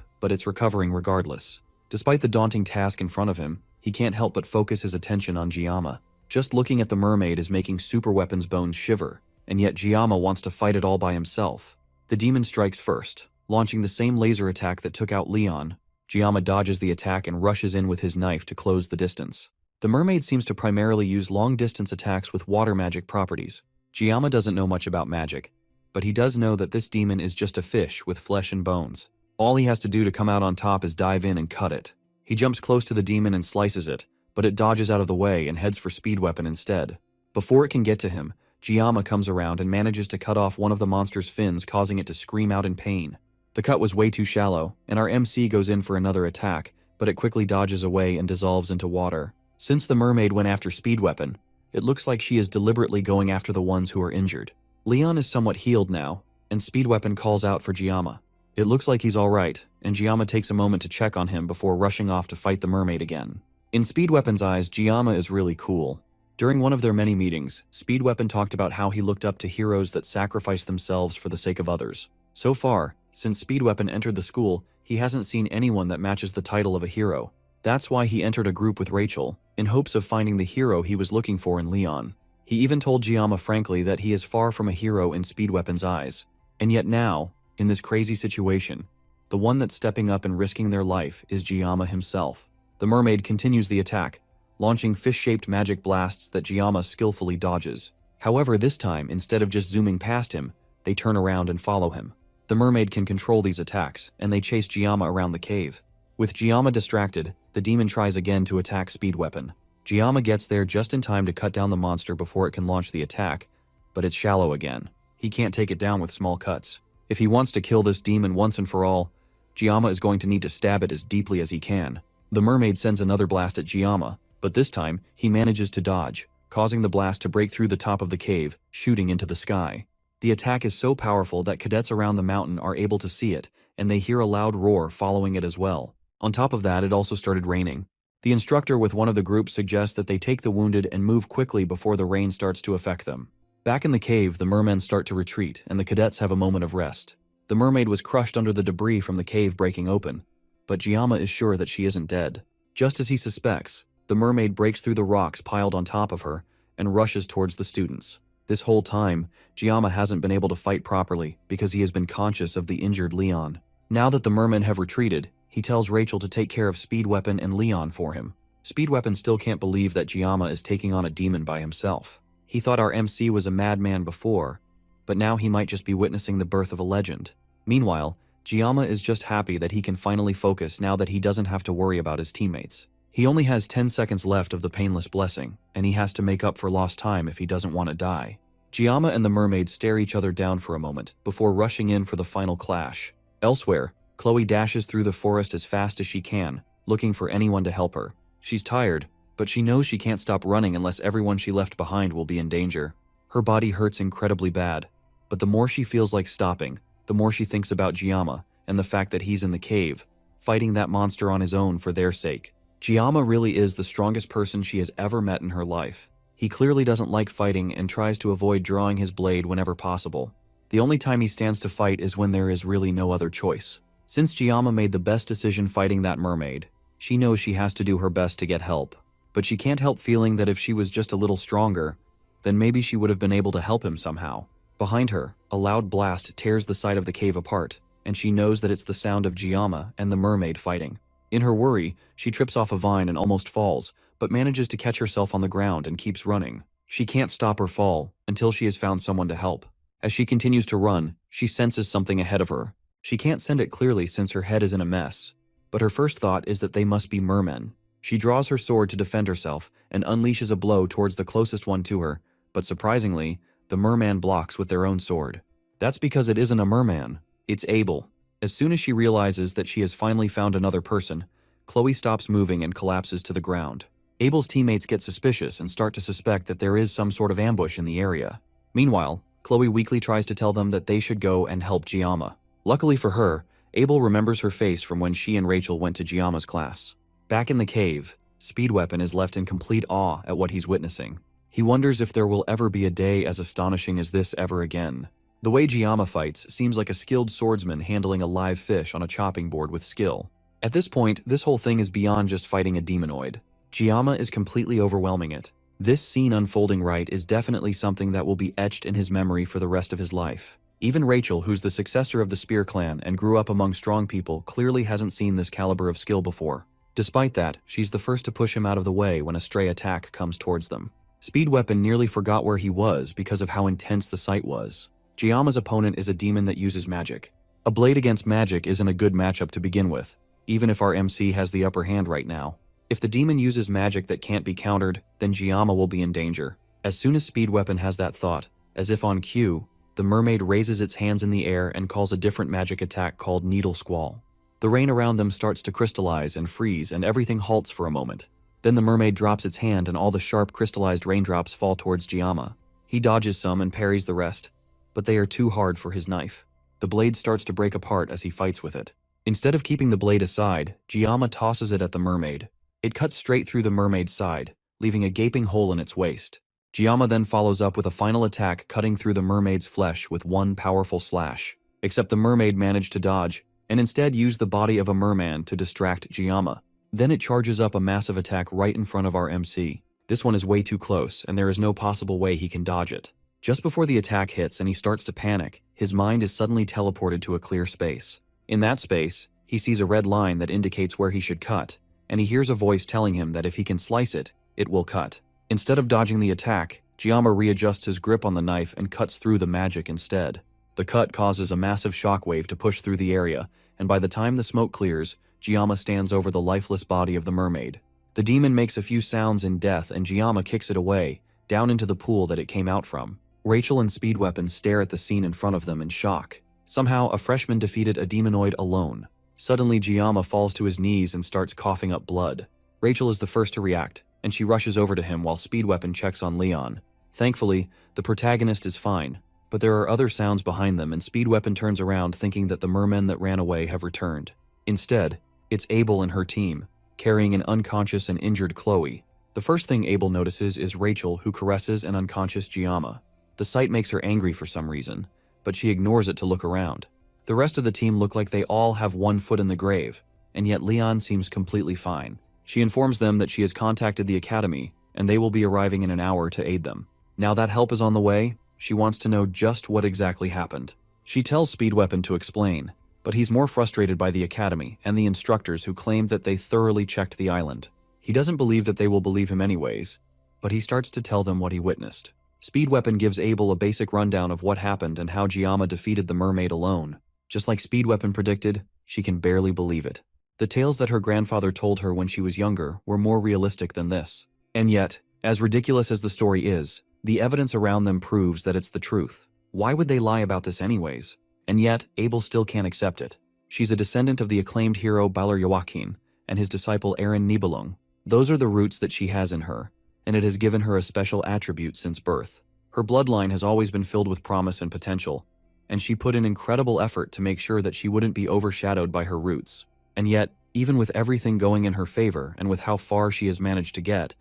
but it's recovering regardless. Despite the daunting task in front of him, he can't help but focus his attention on Giamma. Just looking at the mermaid is making Superweapon's bones shiver, and yet Giamma wants to fight it all by himself. The demon strikes first, launching the same laser attack that took out Leon. Giamma dodges the attack and rushes in with his knife to close the distance. The mermaid seems to primarily use long-distance attacks with water magic properties. Giamma doesn't know much about magic, but he does know that this demon is just a fish with flesh and bones. All he has to do to come out on top is dive in and cut it. He jumps close to the demon and slices it, but it dodges out of the way and heads for Speedweapon instead. Before it can get to him, Giamma comes around and manages to cut off one of the monster's fins, causing it to scream out in pain. The cut was way too shallow, and our MC goes in for another attack, but it quickly dodges away and dissolves into water. Since the mermaid went after Speedweapon, it looks like she is deliberately going after the ones who are injured. Leon is somewhat healed now, and Speedweapon calls out for Giamma. It looks like he's alright, and Giamma takes a moment to check on him before rushing off to fight the mermaid again. In Speedweapon's eyes, Giamma is really cool. During one of their many meetings, Speedweapon talked about how he looked up to heroes that sacrifice themselves for the sake of others. So far, since Speedweapon entered the school, he hasn't seen anyone that matches the title of a hero. That's why he entered a group with Rachel, in hopes of finding the hero he was looking for in Leon. He even told Giamma frankly that he is far from a hero in Speedweapon's eyes. And yet now, in this crazy situation, the one that's stepping up and risking their life is Giamma himself. The mermaid continues the attack, launching fish-shaped magic blasts that Giamma skillfully dodges. However, this time, instead of just zooming past him, they turn around and follow him. The mermaid can control these attacks, and they chase Giamma around the cave. With Giamma distracted, the demon tries again to attack Speedweapon. Giamma gets there just in time to cut down the monster before it can launch the attack, but it's shallow again. He can't take it down with small cuts. If he wants to kill this demon once and for all, Giamma is going to need to stab it as deeply as he can. The mermaid sends another blast at Giamma, but this time, he manages to dodge, causing the blast to break through the top of the cave, shooting into the sky. The attack is so powerful that cadets around the mountain are able to see it, and they hear a loud roar following it as well. On top of that, it also started raining. The instructor with one of the groups suggests that they take the wounded and move quickly before the rain starts to affect them. Back in the cave, the mermen start to retreat, and the cadets have a moment of rest. The mermaid was crushed under the debris from the cave breaking open, but Giamma is sure that she isn't dead. Just as he suspects, The mermaid breaks through the rocks piled on top of her and rushes towards the students. This whole time, Giamma hasn't been able to fight properly because he has been conscious of the injured Leon. Now that the mermen have retreated, he tells Rachel to take care of Speedweapon and Leon for him. Speedweapon still can't believe that Giamma is taking on a demon by himself. He thought our MC was a madman before, but now he might just be witnessing the birth of a legend. Meanwhile, Giamma is just happy that he can finally focus now that he doesn't have to worry about his teammates. He only has 10 seconds left of the painless blessing, and he has to make up for lost time if he doesn't want to die. Giamma and the mermaid stare each other down for a moment before rushing in for the final clash. Elsewhere, Chloe dashes through the forest as fast as she can, looking for anyone to help her. She's tired, but she knows she can't stop running unless everyone she left behind will be in danger. Her body hurts incredibly bad, but the more she feels like stopping, the more she thinks about Giamma and the fact that he's in the cave, fighting that monster on his own for their sake. Giamma really is the strongest person she has ever met in her life. He clearly doesn't like fighting and tries to avoid drawing his blade whenever possible. The only time he stands to fight is when there is really no other choice. Since Giamma made the best decision fighting that mermaid, she knows she has to do her best to get help. But she can't help feeling that if she was just a little stronger, then maybe she would have been able to help him somehow. Behind her, a loud blast tears the side of the cave apart, and she knows that it's the sound of Giamma and the mermaid fighting. In her worry, she trips off a vine and almost falls, but manages to catch herself on the ground and keeps running. She can't stop or fall until she has found someone to help. As she continues to run, she senses something ahead of her. She can't send it clearly since her head is in a mess, but her first thought is that they must be mermen. She draws her sword to defend herself and unleashes a blow towards the closest one to her, but surprisingly, the merman blocks with their own sword. That's because it isn't a merman, it's Abel. As soon as she realizes that she has finally found another person, Chloe stops moving and collapses to the ground. Abel's teammates get suspicious and start to suspect that there is some sort of ambush in the area. Meanwhile, Chloe weakly tries to tell them that they should go and help Giamma. Luckily for her, Abel remembers her face from when she and Rachel went to Giamma's class. Back in the cave, Speedweapon is left in complete awe at what he's witnessing. He wonders if there will ever be a day as astonishing as this ever again. The way Giamma fights seems like a skilled swordsman handling a live fish on a chopping board with skill. At this point, this whole thing is beyond just fighting a demonoid. Giamma is completely overwhelming it. This scene unfolding right is definitely something that will be etched in his memory for the rest of his life. Even Rachel, who's the successor of the Spear clan and grew up among strong people, clearly hasn't seen this caliber of skill before. Despite that, she's the first to push him out of the way when a stray attack comes towards them. Speedweapon nearly forgot where he was because of how intense the sight was. Giamma's opponent is a demon that uses magic. A blade against magic isn't a good matchup to begin with, even if our MC has the upper hand right now. If the demon uses magic that can't be countered, then Giamma will be in danger. As soon as Speedweapon has that thought, as if on cue, the mermaid raises its hands in the air and calls a different magic attack called Needle Squall. The rain around them starts to crystallize and freeze and everything halts for a moment. Then the mermaid drops its hand and all the sharp crystallized raindrops fall towards Giamma. He dodges some and parries the rest, but they are too hard for his knife. The blade starts to break apart as he fights with it. Instead of keeping the blade aside, Giamma tosses it at the mermaid. It cuts straight through the mermaid's side, leaving a gaping hole in its waist. Giamma then follows up with a final attack cutting through the mermaid's flesh with one powerful slash. Except the mermaid managed to dodge, and instead used the body of a merman to distract Giamma. Then it charges up a massive attack right in front of our MC. This one is way too close, and there is no possible way he can dodge it. Just before the attack hits and he starts to panic, his mind is suddenly teleported to a clear space. In that space, he sees a red line that indicates where he should cut, and he hears a voice telling him that if he can slice it, it will cut. Instead of dodging the attack, Giamma readjusts his grip on the knife and cuts through the magic instead. The cut causes a massive shockwave to push through the area, and by the time the smoke clears, Giamma stands over the lifeless body of the mermaid. The demon makes a few sounds in death and Giamma kicks it away, down into the pool that it came out from. Rachel and Speedweapon stare at the scene in front of them in shock. Somehow, a freshman defeated a demonoid alone. Suddenly, Giamma falls to his knees and starts coughing up blood. Rachel is the first to react, and she rushes over to him while Speedweapon checks on Leon. Thankfully, the protagonist is fine, but there are other sounds behind them and Speedweapon turns around thinking that the mermen that ran away have returned. Instead, it's Abel and her team, carrying an unconscious and injured Chloe. The first thing Abel notices is Rachel, who caresses an unconscious Giamma. The sight makes her angry for some reason, but she ignores it to look around. The rest of the team look like they all have one foot in the grave, and yet Leon seems completely fine. She informs them that she has contacted the academy and they will be arriving in an hour to aid them. Now that help is on the way, she wants to know just what exactly happened. She tells Speedweapon to explain, but he's more frustrated by the academy and the instructors who claim that they thoroughly checked the island. He doesn't believe that they will believe him anyways, but he starts to tell them what he witnessed. Speedweapon gives Abel a basic rundown of what happened and how Giamma defeated the mermaid alone. Just like Speedweapon predicted, she can barely believe it. The tales that her grandfather told her when she was younger were more realistic than this. And yet, as ridiculous as the story is, the evidence around them proves that it's the truth. Why would they lie about this anyways? And yet, Abel still can't accept it. She's a descendant of the acclaimed hero Balor Joachim and his disciple Aaron Nibelung. Those are the roots that she has in her, and it has given her a special attribute since birth. Her bloodline has always been filled with promise and potential, and she put in incredible effort to make sure that she wouldn't be overshadowed by her roots. And yet, even with everything going in her favor and with how far she has managed to get,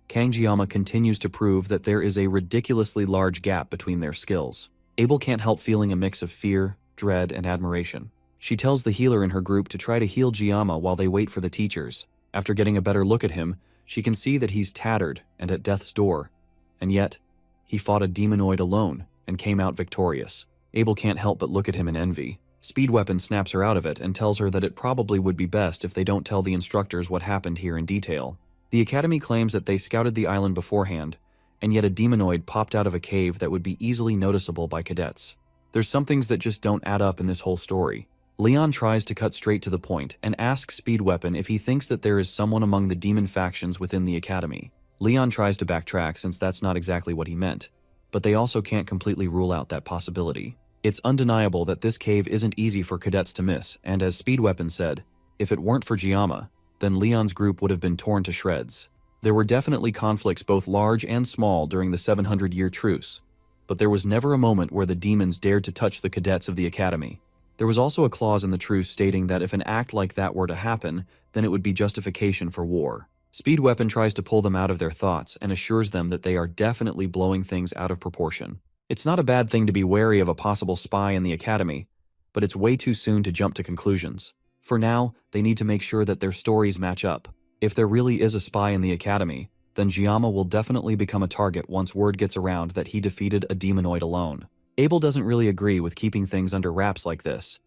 Giamma continues to prove that there is a ridiculously large gap between their skills. Abel can't help feeling a mix of fear, dread, and admiration. She tells the healer in her group to try to heal Giamma while they wait for the teachers. After getting a better look at him, she can see that he's tattered and at death's door. And yet, he fought a demonoid alone and came out victorious. Abel can't help but look at him in envy. Speedweapon snaps her out of it and tells her that it probably would be best if they don't tell the instructors what happened here in detail. The academy claims that they scouted the island beforehand, and yet a demonoid popped out of a cave that would be easily noticeable by cadets. There's some things that just don't add up in this whole story. Leon tries to cut straight to the point and asks Speedweapon if he thinks that there is someone among the demon factions within the academy. Leon tries to backtrack since that's not exactly what he meant, but they also can't completely rule out that possibility. It's undeniable that this cave isn't easy for cadets to miss, and as Speedweapon said, if it weren't for Giamma, then Leon's group would have been torn to shreds. There were definitely conflicts both large and small during the 700-year truce, but there was never a moment where the demons dared to touch the cadets of the academy. There was also a clause in the truce stating that if an act like that were to happen, then it would be justification for war. Speedweapon tries to pull them out of their thoughts and assures them that they are definitely blowing things out of proportion. It's not a bad thing to be wary of a possible spy in the academy, but it's way too soon to jump to conclusions. For now, they need to make sure that their stories match up. If there really is a spy in the academy, then Giamma will definitely become a target once word gets around that he defeated a demonoid alone. Abel doesn't really agree with keeping things under wraps like this,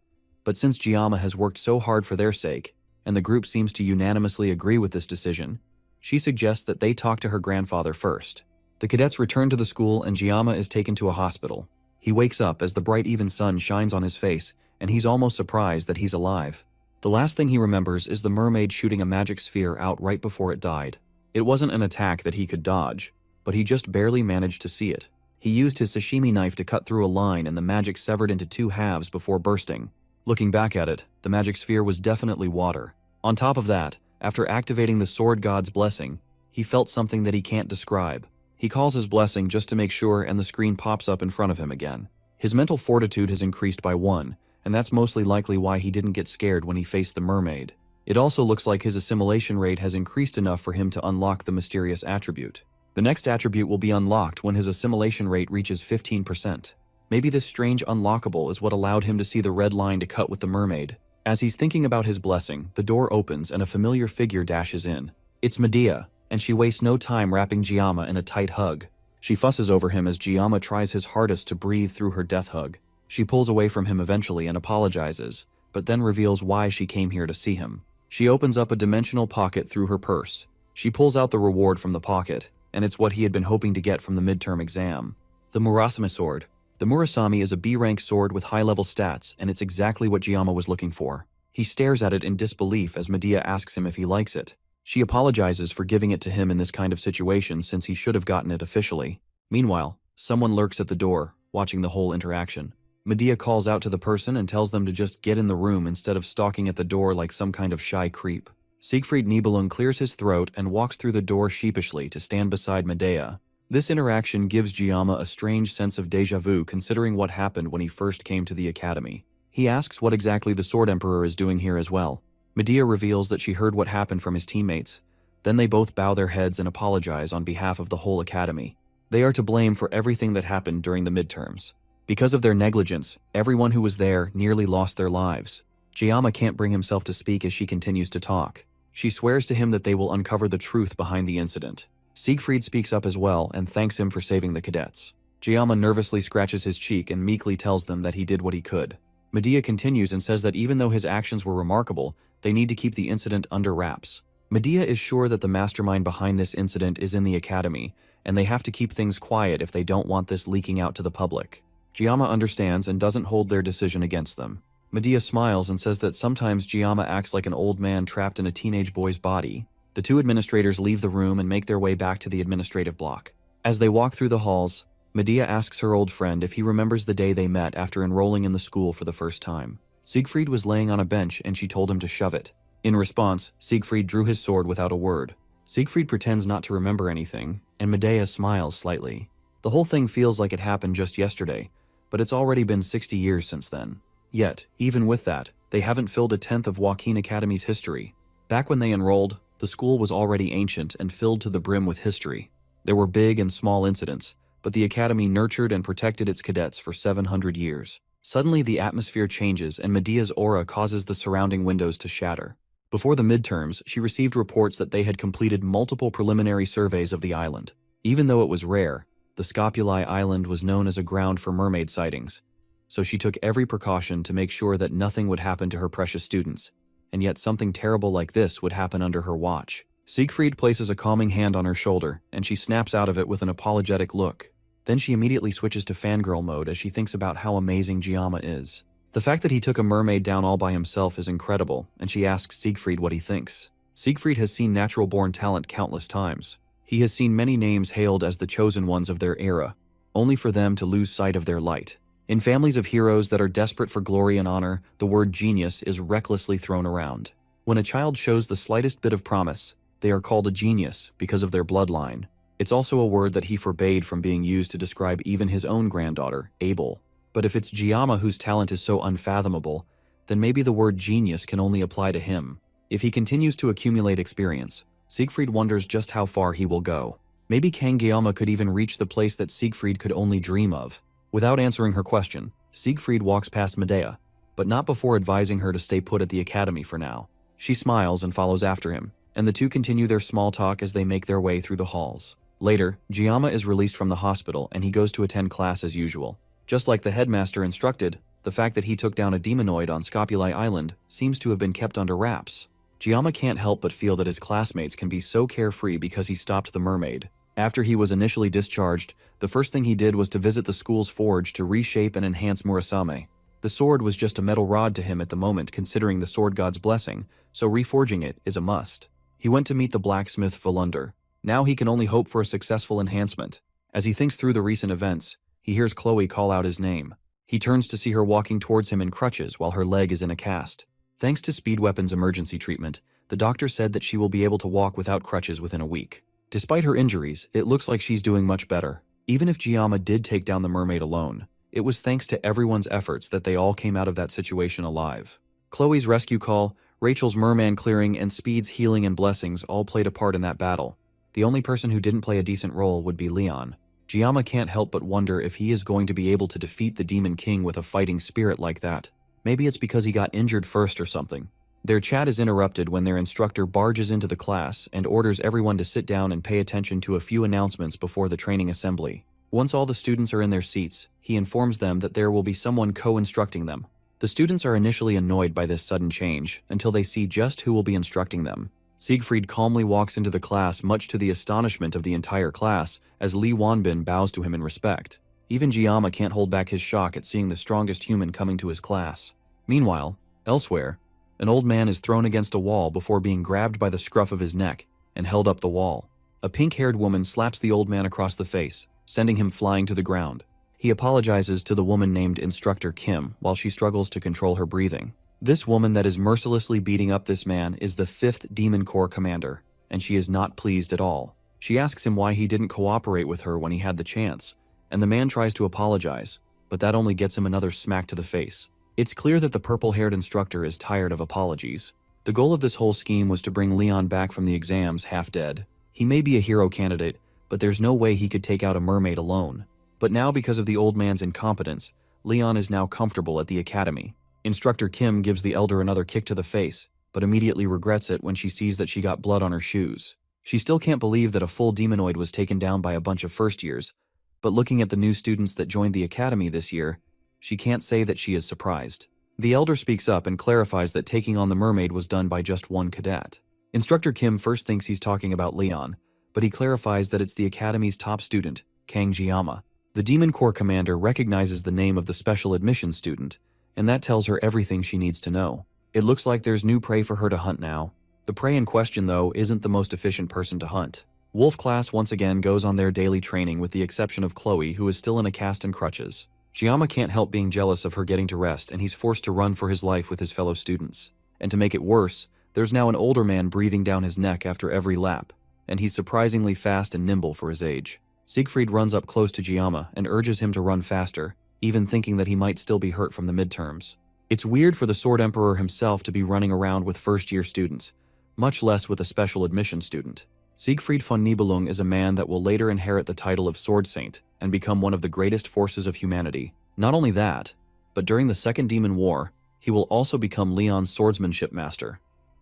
but since Giamma has worked so hard for their sake, and the group seems to unanimously agree with this decision, she suggests that they talk to her grandfather first. The cadets return to the school and Giamma is taken to a hospital. He wakes up as the bright even sun shines on his face, and he's almost surprised that he's alive. The last thing he remembers is the mermaid shooting a magic sphere out right before it died. It wasn't an attack that he could dodge, but he just barely managed to see it. He used his sashimi knife to cut through a line and the magic severed into two halves before bursting. Looking back at it, the magic sphere was definitely water. On top of that, after activating the sword god's blessing, he felt something that he can't describe. He calls his blessing just to make sure and the screen pops up in front of him again. His mental fortitude has increased by 1, and that's mostly likely why he didn't get scared when he faced the mermaid. It also looks like his assimilation rate has increased enough for him to unlock the mysterious attribute. The next attribute will be unlocked when his assimilation rate reaches 15%. Maybe this strange unlockable is what allowed him to see the red line to cut with the mermaid. As he's thinking about his blessing, the door opens and a familiar figure dashes in. It's Medea, and she wastes no time wrapping Giamma in a tight hug. She fusses over him as Giamma tries his hardest to breathe through her death hug. She pulls away from him eventually and apologizes, but then reveals why she came here to see him. She opens up a dimensional pocket through her purse. She pulls out the reward from the pocket, and it's what he had been hoping to get from the midterm exam. The Murasame sword. The Murasame is a B-rank sword with high-level stats, and it's exactly what Giamma was looking for. He stares at it in disbelief as Medea asks him if he likes it. She apologizes for giving it to him in this kind of situation since he should have gotten it officially. Meanwhile, someone lurks at the door, watching the whole interaction. Medea calls out to the person and tells them to just get in the room instead of stalking at the door like some kind of shy creep. Siegfried Nibelung clears his throat and walks through the door sheepishly to stand beside Medea. This interaction gives Giamma a strange sense of déjà vu considering what happened when he first came to the academy. He asks what exactly the Sword Emperor is doing here as well. Medea reveals that she heard what happened from his teammates. Then they both bow their heads and apologize on behalf of the whole academy. They are to blame for everything that happened during the midterms. Because of their negligence, everyone who was there nearly lost their lives. Giamma can't bring himself to speak as she continues to talk. She swears to him that they will uncover the truth behind the incident. Siegfried speaks up as well and thanks him for saving the cadets. Giamma nervously scratches his cheek and meekly tells them that he did what he could. Medea continues and says that even though his actions were remarkable, they need to keep the incident under wraps. Medea is sure that the mastermind behind this incident is in the academy, and they have to keep things quiet if they don't want this leaking out to the public. Giamma understands and doesn't hold their decision against them. Medea smiles and says that sometimes Giamma acts like an old man trapped in a teenage boy's body. The two administrators leave the room and make their way back to the administrative block. As they walk through the halls, Medea asks her old friend if he remembers the day they met after enrolling in the school for the first time. Siegfried was laying on a bench and she told him to shove it. In response, Siegfried drew his sword without a word. Siegfried pretends not to remember anything, and Medea smiles slightly. The whole thing feels like it happened just yesterday, but it's already been 60 years since then. Yet, even with that, they haven't filled a tenth of Joaquin Academy's history. Back when they enrolled, the school was already ancient and filled to the brim with history. There were big and small incidents, but the academy nurtured and protected its cadets for 700 years. Suddenly, the atmosphere changes and Medea's aura causes the surrounding windows to shatter. Before the midterms, she received reports that they had completed multiple preliminary surveys of the island. Even though it was rare, the Scopuli Island was known as a ground for mermaid sightings, so she took every precaution to make sure that nothing would happen to her precious students, and yet something terrible like this would happen under her watch. Siegfried places a calming hand on her shoulder, and she snaps out of it with an apologetic look. Then she immediately switches to fangirl mode as she thinks about how amazing Giamma is. The fact that he took a mermaid down all by himself is incredible, and she asks Siegfried what he thinks. Siegfried has seen natural-born talent countless times. He has seen many names hailed as the chosen ones of their era, only for them to lose sight of their light. In families of heroes that are desperate for glory and honor, the word genius is recklessly thrown around. When a child shows the slightest bit of promise, they are called a genius because of their bloodline. It's also a word that he forbade from being used to describe even his own granddaughter, Abel. But if it's Giamma whose talent is so unfathomable, then maybe the word genius can only apply to him. If he continues to accumulate experience, Siegfried wonders just how far he will go. Maybe Giamma could even reach the place that Siegfried could only dream of. Without answering her question, Siegfried walks past Medea, but not before advising her to stay put at the academy for now. She smiles and follows after him, and the two continue their small talk as they make their way through the halls. Later, Giamma is released from the hospital and he goes to attend class as usual. Just like the headmaster instructed, the fact that he took down a demonoid on Scopuli Island seems to have been kept under wraps. Giamma can't help but feel that his classmates can be so carefree because he stopped the mermaid. After he was initially discharged, the first thing he did was to visit the school's forge to reshape and enhance Murasame. The sword was just a metal rod to him at the moment considering the sword god's blessing, so reforging it is a must. He went to meet the blacksmith Volunder. Now he can only hope for a successful enhancement. As he thinks through the recent events, he hears Chloe call out his name. He turns to see her walking towards him in crutches while her leg is in a cast. Thanks to Speed Weapon's emergency treatment, the doctor said that she will be able to walk without crutches within a week. Despite her injuries, it looks like she's doing much better. Even if Giamma did take down the mermaid alone, it was thanks to everyone's efforts that they all came out of that situation alive. Chloe's rescue call, Rachel's merman clearing, and Speed's healing and blessings all played a part in that battle. The only person who didn't play a decent role would be Leon. Giamma can't help but wonder if he is going to be able to defeat the Demon King with a fighting spirit like that. Maybe it's because he got injured first or something. Their chat is interrupted when their instructor barges into the class and orders everyone to sit down and pay attention to a few announcements before the training assembly. Once all the students are in their seats, he informs them that there will be someone co-instructing them. The students are initially annoyed by this sudden change until they see just who will be instructing them. Siegfried calmly walks into the class much to the astonishment of the entire class as Li Wanbin bows to him in respect. Even Giamma can't hold back his shock at seeing the strongest human coming to his class. Meanwhile, elsewhere, an old man is thrown against a wall before being grabbed by the scruff of his neck and held up the wall. A pink-haired woman slaps the old man across the face, sending him flying to the ground. He apologizes to the woman named Instructor Kim while she struggles to control her breathing. This woman that is mercilessly beating up this man is the 5th Demon Corps commander, and she is not pleased at all. She asks him why he didn't cooperate with her when he had the chance, and the man tries to apologize, but that only gets him another smack to the face. It's clear that the purple-haired instructor is tired of apologies. The goal of this whole scheme was to bring Leon back from the exams half dead. He may be a hero candidate, but there's no way he could take out a mermaid alone. But now, because of the old man's incompetence, Leon is now comfortable at the academy. Instructor Kim gives the elder another kick to the face, but immediately regrets it when she sees that she got blood on her shoes. She still can't believe that a full demonoid was taken down by a bunch of first years, but looking at the new students that joined the academy this year, she can't say that she is surprised. The elder speaks up and clarifies that taking on the mermaid was done by just one cadet. Instructor Kim first thinks he's talking about Leon, but he clarifies that it's the academy's top student, Kang Jiyama. The Demon Corps commander recognizes the name of the special admission student, and that tells her everything she needs to know. It looks like there's new prey for her to hunt now. The prey in question, though, isn't the most efficient person to hunt. Wolf class once again goes on their daily training with the exception of Chloe, who is still in a cast and crutches. Jiyama can't help being jealous of her getting to rest, and he's forced to run for his life with his fellow students. And to make it worse, there's now an older man breathing down his neck after every lap, and he's surprisingly fast and nimble for his age. Siegfried runs up close to Jiyama and urges him to run faster, even thinking that he might still be hurt from the midterms. It's weird for the Sword Emperor himself to be running around with first-year students, much less with a special admission student. Siegfried von Nibelung is a man that will later inherit the title of Sword Saint and become one of the greatest forces of humanity. Not only that, but during the Second Demon War, he will also become Leon's swordsmanship master,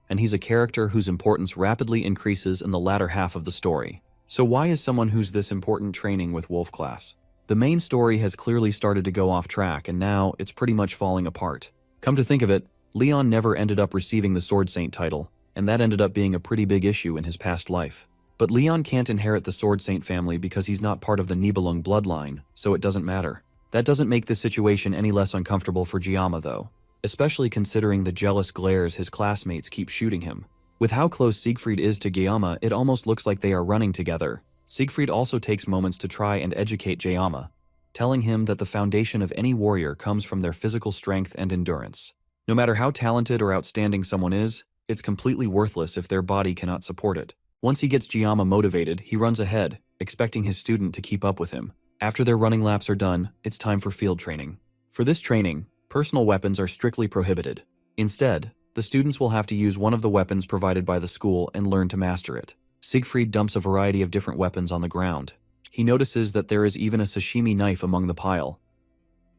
and he's a character whose importance rapidly increases in the latter half of the story. So why is someone who's this important training with Wolf class? The main story has clearly started to go off track, and now it's pretty much falling apart. Come to think of it, Leon never ended up receiving the Sword Saint title, and that ended up being a pretty big issue in his past life. But Leon can't inherit the Sword Saint family because he's not part of the Nibelung bloodline, so it doesn't matter. That doesn't make the situation any less uncomfortable for Jiyama though, especially considering the jealous glares his classmates keep shooting him. With how close Siegfried is to Jiyama, it almost looks like they are running together. Siegfried also takes moments to try and educate Jiyama, telling him that the foundation of any warrior comes from their physical strength and endurance. No matter how talented or outstanding someone is, it's completely worthless if their body cannot support it. Once he gets Jiyama motivated, he runs ahead, expecting his student to keep up with him. After their running laps are done, it's time for field training. For this training, personal weapons are strictly prohibited. Instead, the students will have to use one of the weapons provided by the school and learn to master it. Siegfried dumps a variety of different weapons on the ground. He notices that there is even a sashimi knife among the pile.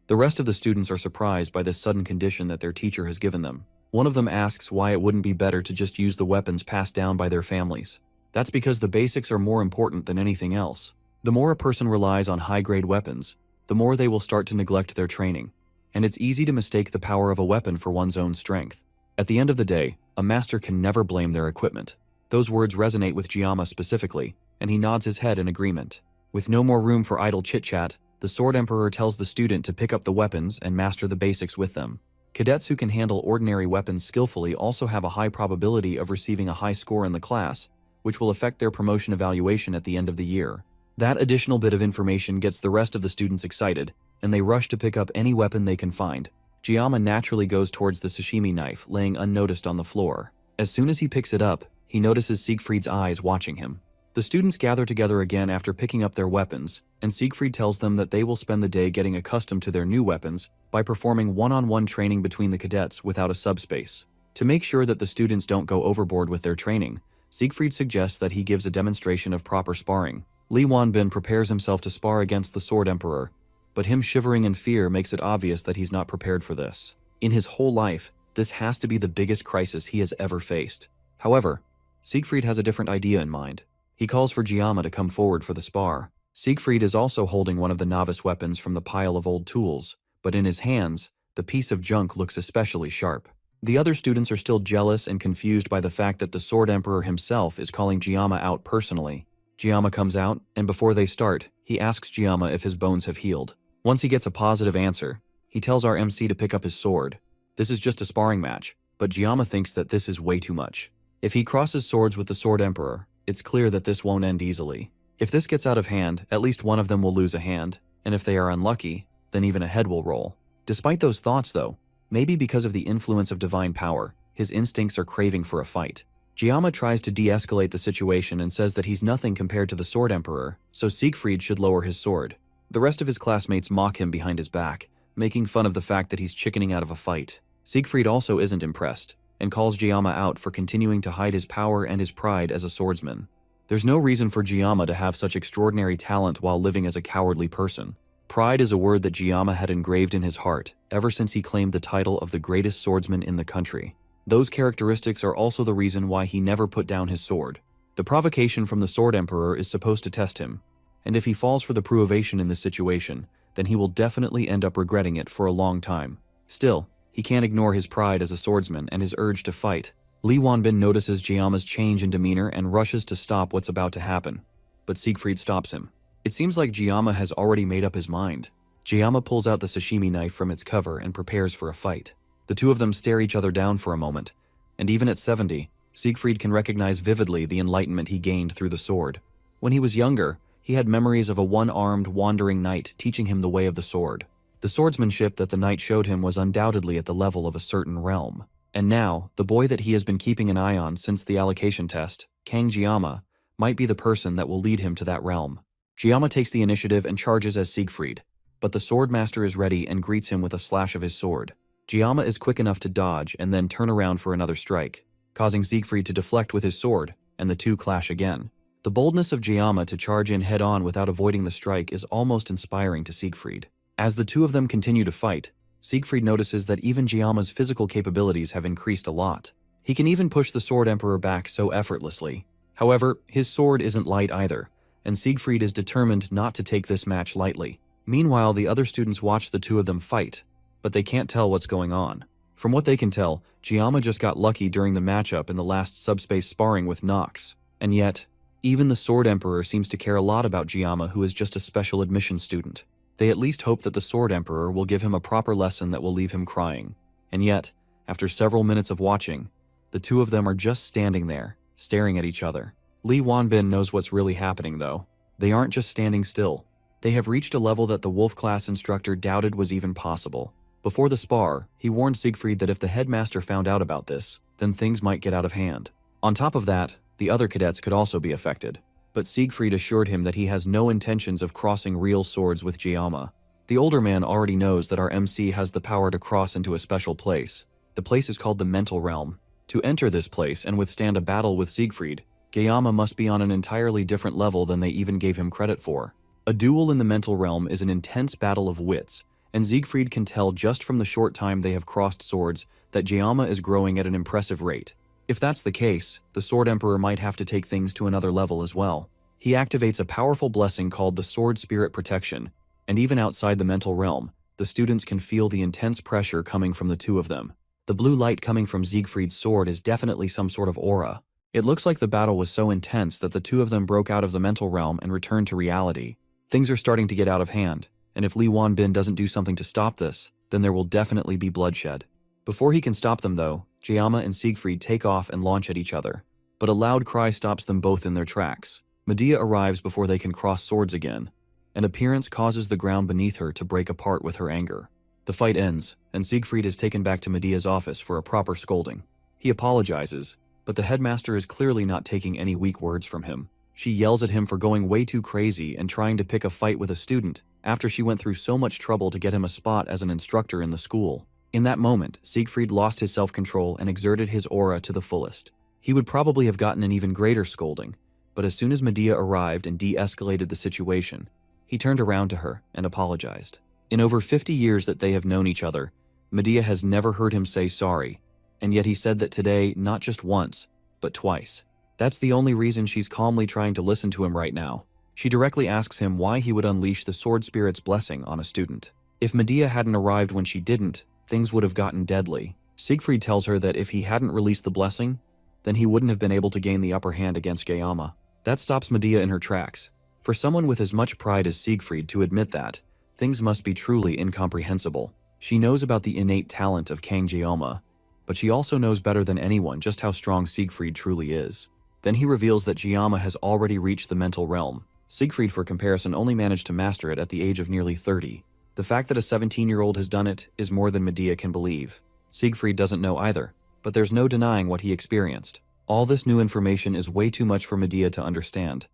The rest of the students are surprised by this sudden condition that their teacher has given them. One of them asks why it wouldn't be better to just use the weapons passed down by their families. That's because the basics are more important than anything else. The more a person relies on high-grade weapons, the more they will start to neglect their training, and it's easy to mistake the power of a weapon for one's own strength. At the end of the day, a master can never blame their equipment. Those words resonate with Jiyama specifically, and he nods his head in agreement. With no more room for idle chit-chat, the Sword Emperor tells the student to pick up the weapons and master the basics with them. Cadets who can handle ordinary weapons skillfully also have a high probability of receiving a high score in the class, which will affect their promotion evaluation at the end of the year. That additional bit of information gets the rest of the students excited, and they rush to pick up any weapon they can find. Jiyama naturally goes towards the sashimi knife, laying unnoticed on the floor. As soon as he picks it up, he notices Siegfried's eyes watching him. The students gather together again after picking up their weapons, and Siegfried tells them that they will spend the day getting accustomed to their new weapons by performing one-on-one training between the cadets without a subspace. To make sure that the students don't go overboard with their training, Siegfried suggests that he gives a demonstration of proper sparring. Li Wanbin prepares himself to spar against the Sword Emperor, but him shivering in fear makes it obvious that he's not prepared for this. In his whole life, this has to be the biggest crisis he has ever faced. However, Siegfried has a different idea in mind. He calls for Jiyama to come forward for the spar. Siegfried is also holding one of the novice weapons from the pile of old tools, but in his hands, the piece of junk looks especially sharp. The other students are still jealous and confused by the fact that the Sword Emperor himself is calling Jiyama out personally. Jiyama comes out, and before they start, he asks Jiyama if his bones have healed. Once he gets a positive answer, he tells our MC to pick up his sword. This is just a sparring match, but Jiyama thinks that this is way too much. If he crosses swords with the Sword Emperor, it's clear that this won't end easily. If this gets out of hand, at least one of them will lose a hand, and if they are unlucky, then even a head will roll. Despite those thoughts though, maybe because of the influence of divine power, his instincts are craving for a fight. Jiyama tries to de-escalate the situation and says that he's nothing compared to the Sword Emperor, so Siegfried should lower his sword. The rest of his classmates mock him behind his back, making fun of the fact that he's chickening out of a fight. Siegfried also isn't impressed, and calls Jiyama out for continuing to hide his power and his pride as a swordsman. There's no reason for Jiyama to have such extraordinary talent while living as a cowardly person. Pride is a word that Jiyama had engraved in his heart ever since he claimed the title of the greatest swordsman in the country. Those characteristics are also the reason why he never put down his sword. The provocation from the Sword Emperor is supposed to test him, and if he falls for the provation in this situation, then he will definitely end up regretting it for a long time. Still, he can't ignore his pride as a swordsman and his urge to fight. Lee Wanbin notices Jiama's change in demeanor and rushes to stop what's about to happen, but Siegfried stops him. It seems like Jiama has already made up his mind. Jiama pulls out the sashimi knife from its cover and prepares for a fight. The two of them stare each other down for a moment, and even at 70, Siegfried can recognize vividly the enlightenment he gained through the sword. When he was younger, he had memories of a one-armed, wandering knight teaching him the way of the sword. The swordsmanship that the knight showed him was undoubtedly at the level of a certain realm. And now, the boy that he has been keeping an eye on since the allocation test, Kang Jiama, might be the person that will lead him to that realm. Jiama takes the initiative and charges as Siegfried, but the swordmaster is ready and greets him with a slash of his sword. Jiama is quick enough to dodge and then turn around for another strike, causing Siegfried to deflect with his sword, and the two clash again. The boldness of Jiama to charge in head-on without avoiding the strike is almost inspiring to Siegfried. As the two of them continue to fight, Siegfried notices that even Jiama's physical capabilities have increased a lot. He can even push the Sword Emperor back so effortlessly. However, his sword isn't light either, and Siegfried is determined not to take this match lightly. Meanwhile, the other students watch the two of them fight, but they can't tell what's going on. From what they can tell, Jiama just got lucky during the matchup in the last subspace sparring with Nox, and yet, even the Sword Emperor seems to care a lot about Jiama, who is just a special admission student. They at least hope that the Sword Emperor will give him a proper lesson that will leave him crying. And yet, after several minutes of watching, the two of them are just standing there, staring at each other. Lee Wanbin knows what's really happening though. They aren't just standing still. They have reached a level that the Wolf class instructor doubted was even possible. Before the spar, he warned Siegfried that if the headmaster found out about this, then things might get out of hand. On top of that, the other cadets could also be affected. But Siegfried assured him that he has no intentions of crossing real swords with Jiama. The older man already knows that our MC has the power to cross into a special place. The place is called the Mental Realm. To enter this place and withstand a battle with Siegfried, Jiama must be on an entirely different level than they even gave him credit for. A duel in the Mental Realm is an intense battle of wits, and Siegfried can tell just from the short time they have crossed swords that Jiama is growing at an impressive rate. If that's the case, the Sword Emperor might have to take things to another level as well. He activates a powerful blessing called the Sword Spirit Protection, and even outside the mental realm, the students can feel the intense pressure coming from the two of them. The blue light coming from Siegfried's sword is definitely some sort of aura. It looks like the battle was so intense that the two of them broke out of the mental realm and returned to reality. Things are starting to get out of hand, and if Lee Wanbin doesn't do something to stop this, then there will definitely be bloodshed. Before he can stop them though, Jiama and Siegfried take off and launch at each other, but a loud cry stops them both in their tracks. Medea arrives before they can cross swords again. An appearance causes the ground beneath her to break apart with her anger. The fight ends, and Siegfried is taken back to Medea's office for a proper scolding. He apologizes, but the headmaster is clearly not taking any weak words from him. She yells at him for going way too crazy and trying to pick a fight with a student after she went through so much trouble to get him a spot as an instructor in the school. In that moment, Siegfried lost his self-control and exerted his aura to the fullest. He would probably have gotten an even greater scolding, but as soon as Medea arrived and de-escalated the situation, he turned around to her and apologized. In over 50 years that they have known each other, Medea has never heard him say sorry, and yet he said that today not just once, but twice. That's the only reason she's calmly trying to listen to him right now. She directly asks him why he would unleash the Sword Spirit's blessing on a student. If Medea hadn't arrived when she didn't, things would have gotten deadly. Siegfried tells her that if he hadn't released the blessing, then he wouldn't have been able to gain the upper hand against Jiama. That stops Medea in her tracks. For someone with as much pride as Siegfried to admit that, things must be truly incomprehensible. She knows about the innate talent of Kang Jiama, but she also knows better than anyone just how strong Siegfried truly is. Then he reveals that Jiama has already reached the mental realm. Siegfried, for comparison, only managed to master it at the age of nearly 30. The fact that a 17-year-old has done it is more than Medea can believe. Siegfried doesn't know either, but there's no denying what he experienced. All this new information is way too much for Medea to understand.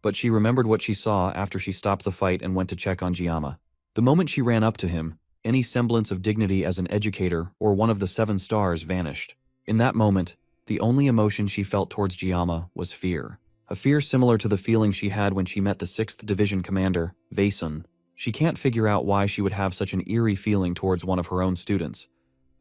But she remembered what she saw after she stopped the fight and went to check on Jiama. The moment she ran up to him, any semblance of dignity as an educator or one of the 7 stars vanished. In that moment, the only emotion she felt towards Jiama was fear. A fear similar to the feeling she had when she met the 6th Division commander, Vaesun. She can't figure out why she would have such an eerie feeling towards one of her own students,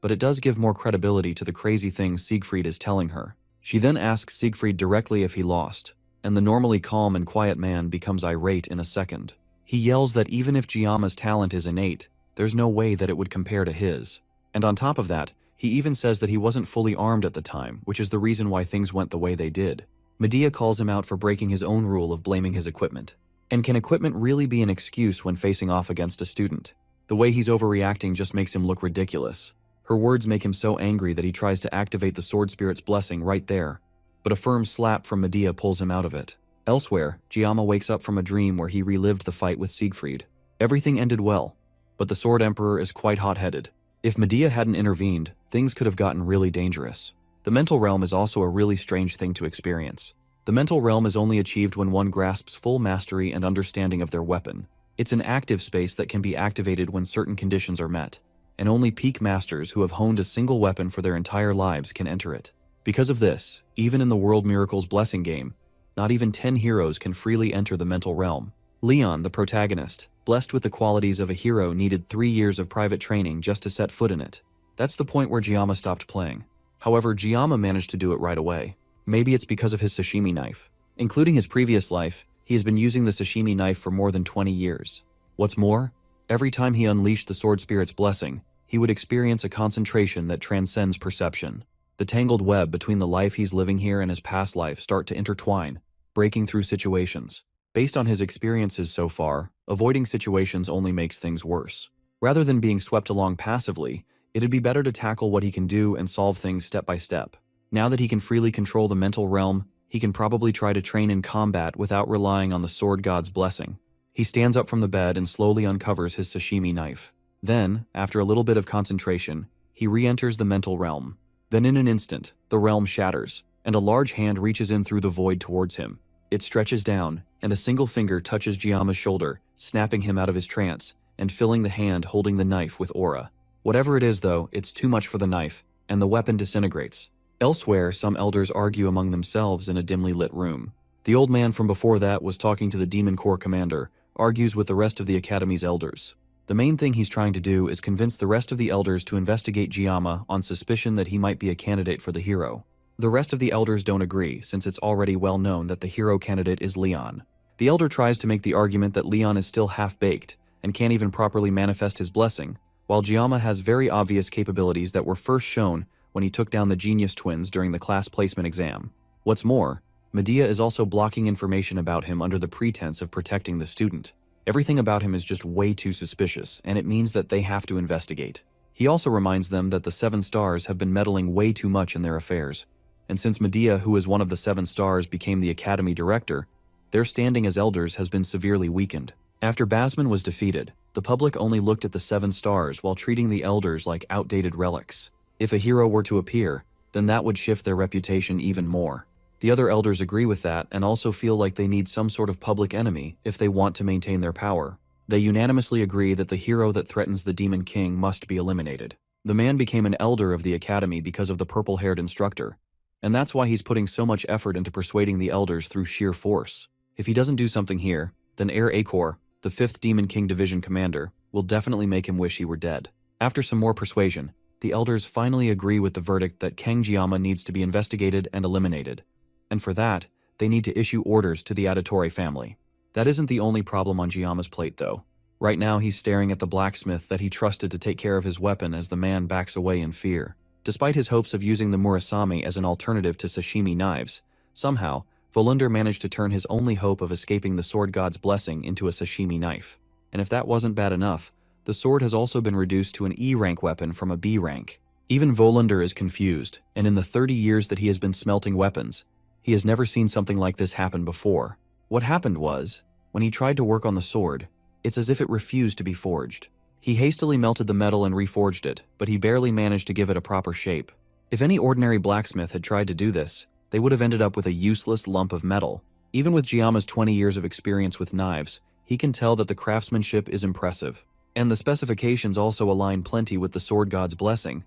but it does give more credibility to the crazy things Siegfried is telling her. She then asks Siegfried directly if he lost, and the normally calm and quiet man becomes irate in a second. He yells that even if Giama's talent is innate, there's no way that it would compare to his. And on top of that, he even says that he wasn't fully armed at the time, which is the reason why things went the way they did. Medea calls him out for breaking his own rule of blaming his equipment. And can equipment really be an excuse when facing off against a student? The way he's overreacting just makes him look ridiculous. Her words make him so angry that he tries to activate the sword spirit's blessing right there, but a firm slap from Medea pulls him out of it. Elsewhere, Giama wakes up from a dream where he relived the fight with Siegfried. Everything ended well, but the Sword Emperor is quite hot-headed. If Medea hadn't intervened, things could have gotten really dangerous. The mental realm is also a really strange thing to experience. The mental realm is only achieved when one grasps full mastery and understanding of their weapon. It's an active space that can be activated when certain conditions are met, and only peak masters who have honed a single weapon for their entire lives can enter it. Because of this, even in the World Miracles Blessing game, not even 10 heroes can freely enter the mental realm. Leon, the protagonist, blessed with the qualities of a hero, needed 3 years of private training just to set foot in it. That's the point where Giama stopped playing. However, Giama managed to do it right away. Maybe it's because of his sashimi knife. Including his previous life, he has been using the sashimi knife for more than 20 years. What's more, every time he unleashed the sword spirit's blessing, he would experience a concentration that transcends perception. The tangled web between the life he's living here and his past life start to intertwine, breaking through situations. Based on his experiences so far, avoiding situations only makes things worse. Rather than being swept along passively, it'd be better to tackle what he can do and solve things step by step. Now that he can freely control the mental realm, he can probably try to train in combat without relying on the sword god's blessing. He stands up from the bed and slowly uncovers his sashimi knife. Then, after a little bit of concentration, he re-enters the mental realm. Then in an instant, the realm shatters, and a large hand reaches in through the void towards him. It stretches down, and a single finger touches Giama's shoulder, snapping him out of his trance, and filling the hand holding the knife with aura. Whatever it is though, it's too much for the knife, and the weapon disintegrates. Elsewhere, some elders argue among themselves in a dimly lit room. The old man from before that was talking to the Demon Corps commander, argues with the rest of the Academy's elders. The main thing he's trying to do is convince the rest of the elders to investigate Giama on suspicion that he might be a candidate for the hero. The rest of the elders don't agree, since it's already well known that the hero candidate is Leon. The elder tries to make the argument that Leon is still half-baked, and can't even properly manifest his blessing, while Giama has very obvious capabilities that were first shown when he took down the Genius Twins during the class placement exam. What's more, Medea is also blocking information about him under the pretense of protecting the student. Everything about him is just way too suspicious, and it means that they have to investigate. He also reminds them that the 7 stars have been meddling way too much in their affairs, and since Medea, who is one of the 7 stars, became the Academy director, their standing as elders has been severely weakened. After Basman was defeated, the public only looked at the 7 stars while treating the elders like outdated relics. If a hero were to appear, then that would shift their reputation even more. The other elders agree with that and also feel like they need some sort of public enemy if they want to maintain their power. They unanimously agree that the hero that threatens the Demon King must be eliminated. The man became an elder of the Academy because of the purple-haired instructor, and that's why he's putting so much effort into persuading the elders through sheer force. If he doesn't do something here, then Heir Acor, the 5th Demon King Division commander, will definitely make him wish he were dead. After some more persuasion, the elders finally agree with the verdict that Kang Giama needs to be investigated and eliminated. And for that, they need to issue orders to the Auditore family. That isn't the only problem on Giama's plate, though. Right now, he's staring at the blacksmith that he trusted to take care of his weapon as the man backs away in fear. Despite his hopes of using the Murasame as an alternative to sashimi knives, somehow, Volunder managed to turn his only hope of escaping the sword god's blessing into a sashimi knife. And if that wasn't bad enough, the sword has also been reduced to an E rank weapon from a B rank. Even Volunder is confused, and in the 30 years that he has been smelting weapons, he has never seen something like this happen before. What happened was, when he tried to work on the sword, it's as if it refused to be forged. He hastily melted the metal and reforged it, but he barely managed to give it a proper shape. If any ordinary blacksmith had tried to do this, they would have ended up with a useless lump of metal. Even with Giama's 20 years of experience with knives, he can tell that the craftsmanship is impressive, and the specifications also align plenty with the sword god's blessing,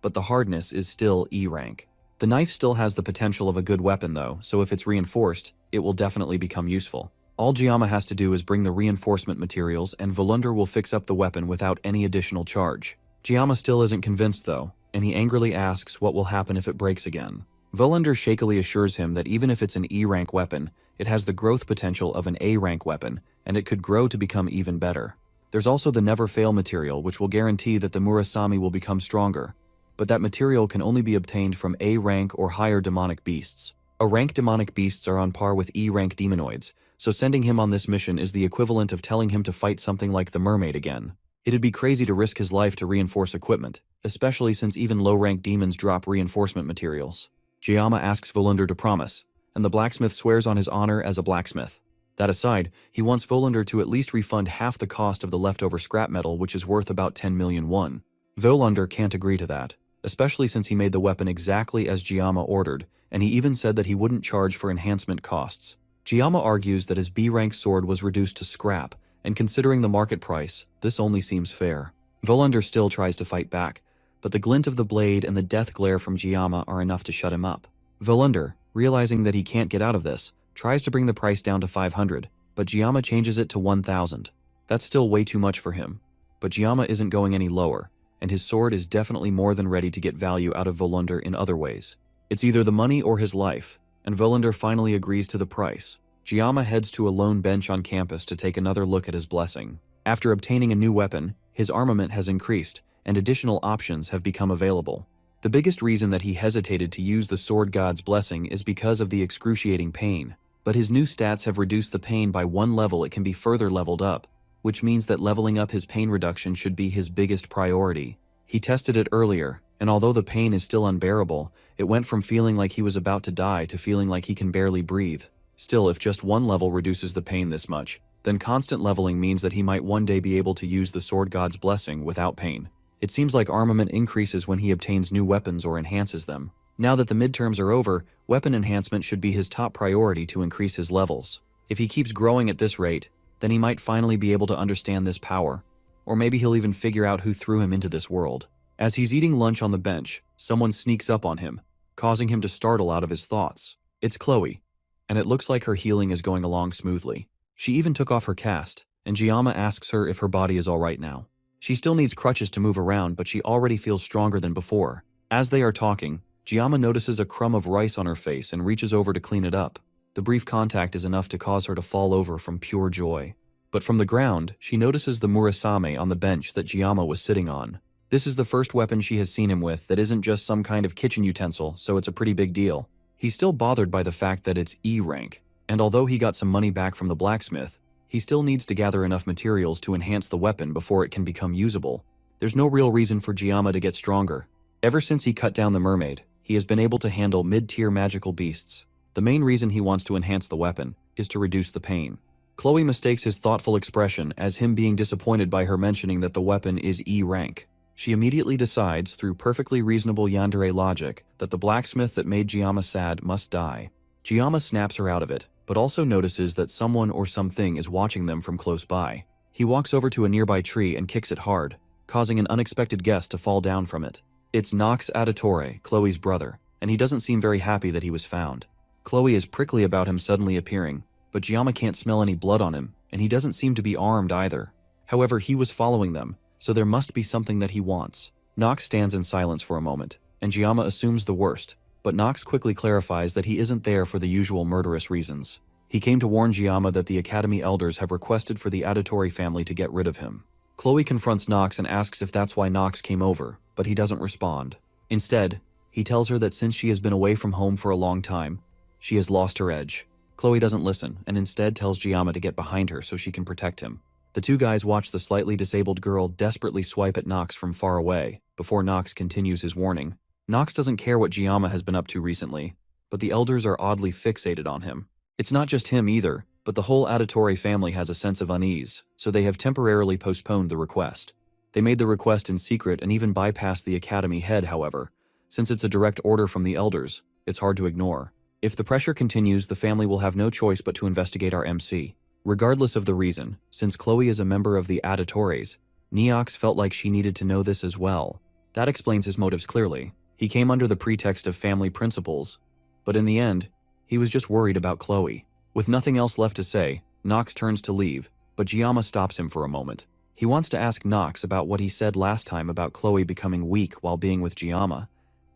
but the hardness is still E rank. The knife still has the potential of a good weapon though, so if it's reinforced, it will definitely become useful. All Giama has to do is bring the reinforcement materials and Volunder will fix up the weapon without any additional charge. Giamma still isn't convinced though, and he angrily asks what will happen if it breaks again. Volander shakily assures him that even if it's an E-rank weapon, it has the growth potential of an A-rank weapon, and it could grow to become even better. There's also the Never Fail material, which will guarantee that the Murasame will become stronger, but that material can only be obtained from A-rank or higher demonic beasts. A-rank demonic beasts are on par with E-rank demonoids, so sending him on this mission is the equivalent of telling him to fight something like the mermaid again. It'd be crazy to risk his life to reinforce equipment, especially since even low-rank demons drop reinforcement materials. Giamma asks Volander to promise, and the blacksmith swears on his honor as a blacksmith. That aside, he wants Volander to at least refund half the cost of the leftover scrap metal, which is worth about 10 million won. Volander can't agree to that, especially since he made the weapon exactly as Giamma ordered, and he even said that he wouldn't charge for enhancement costs. Giamma argues that his B-rank sword was reduced to scrap, and considering the market price, this only seems fair. Volander still tries to fight back, but the glint of the blade and the death glare from Giamma are enough to shut him up. Volander, realizing that he can't get out of this, tries to bring the price down to 500, but Giamma changes it to 1,000. That's still way too much for him, but Giamma isn't going any lower, and his sword is definitely more than ready to get value out of Volander in other ways. It's either the money or his life, and Volander finally agrees to the price. Giamma heads to a lone bench on campus to take another look at his blessing. After obtaining a new weapon, his armament has increased, and additional options have become available. The biggest reason that he hesitated to use the Sword God's blessing is because of the excruciating pain, but his new stats have reduced the pain by 1 level. It can be further leveled up, which means that leveling up his pain reduction should be his biggest priority. He tested it earlier, and although the pain is still unbearable, it went from feeling like he was about to die to feeling like he can barely breathe. Still, if just 1 level reduces the pain this much, then constant leveling means that he might one day be able to use the Sword God's blessing without pain. It seems like armament increases when he obtains new weapons or enhances them. Now that the midterms are over, weapon enhancement should be his top priority to increase his levels. If he keeps growing at this rate, then he might finally be able to understand this power, or maybe he'll even figure out who threw him into this world. As he's eating lunch on the bench, someone sneaks up on him, causing him to startle out of his thoughts. It's Chloe, and it looks like her healing is going along smoothly. She even took off her cast, and Giamma asks her if her body is alright now. She still needs crutches to move around, but she already feels stronger than before. As they are talking, Giamma notices a crumb of rice on her face and reaches over to clean it up. The brief contact is enough to cause her to fall over from pure joy. But from the ground, she notices the Murasame on the bench that Giamma was sitting on. This is the first weapon she has seen him with that isn't just some kind of kitchen utensil, so it's a pretty big deal. He's still bothered by the fact that it's E-rank, and although he got some money back from the blacksmith, he still needs to gather enough materials to enhance the weapon before it can become usable. There's no real reason for Giamma to get stronger. Ever since he cut down the mermaid, he has been able to handle mid-tier magical beasts. The main reason he wants to enhance the weapon is to reduce the pain. Chloe mistakes his thoughtful expression as him being disappointed by her mentioning that the weapon is E-rank. She immediately decides, through perfectly reasonable yandere logic, that the blacksmith that made Giamma sad must die. Giamma snaps her out of it, but also notices that someone or something is watching them from close by. He walks over to a nearby tree and kicks it hard, causing an unexpected guest to fall down from it. It's Nox Auditore, Chloe's brother, and he doesn't seem very happy that he was found. Chloe is prickly about him suddenly appearing, but Giamma can't smell any blood on him, and he doesn't seem to be armed either. However, he was following them, so there must be something that he wants. Nox stands in silence for a moment, and Giamma assumes the worst, but Nox quickly clarifies that he isn't there for the usual murderous reasons. He came to warn Giamma that the Academy elders have requested for the Auditore family to get rid of him. Chloe confronts Nox and asks if that's why Nox came over, but he doesn't respond. Instead, he tells her that since she has been away from home for a long time, she has lost her edge. Chloe doesn't listen, and instead tells Giamma to get behind her so she can protect him. The two guys watch the slightly disabled girl desperately swipe at Nox from far away, before Nox continues his warning. Nox doesn't care what Giamma has been up to recently, but the elders are oddly fixated on him. It's not just him either, but the whole Auditore family has a sense of unease, so they have temporarily postponed the request. They made the request in secret and even bypassed the Academy head, however. Since it's a direct order from the elders, it's hard to ignore. If the pressure continues, the family will have no choice but to investigate our MC. Regardless of the reason, since Chloe is a member of the Auditores, Neox felt like she needed to know this as well. That explains his motives clearly. He came under the pretext of family principles, but in the end, he was just worried about Chloe. With nothing else left to say, Nox turns to leave, but Giamma stops him for a moment. He wants to ask Nox about what he said last time about Chloe becoming weak while being with Giamma,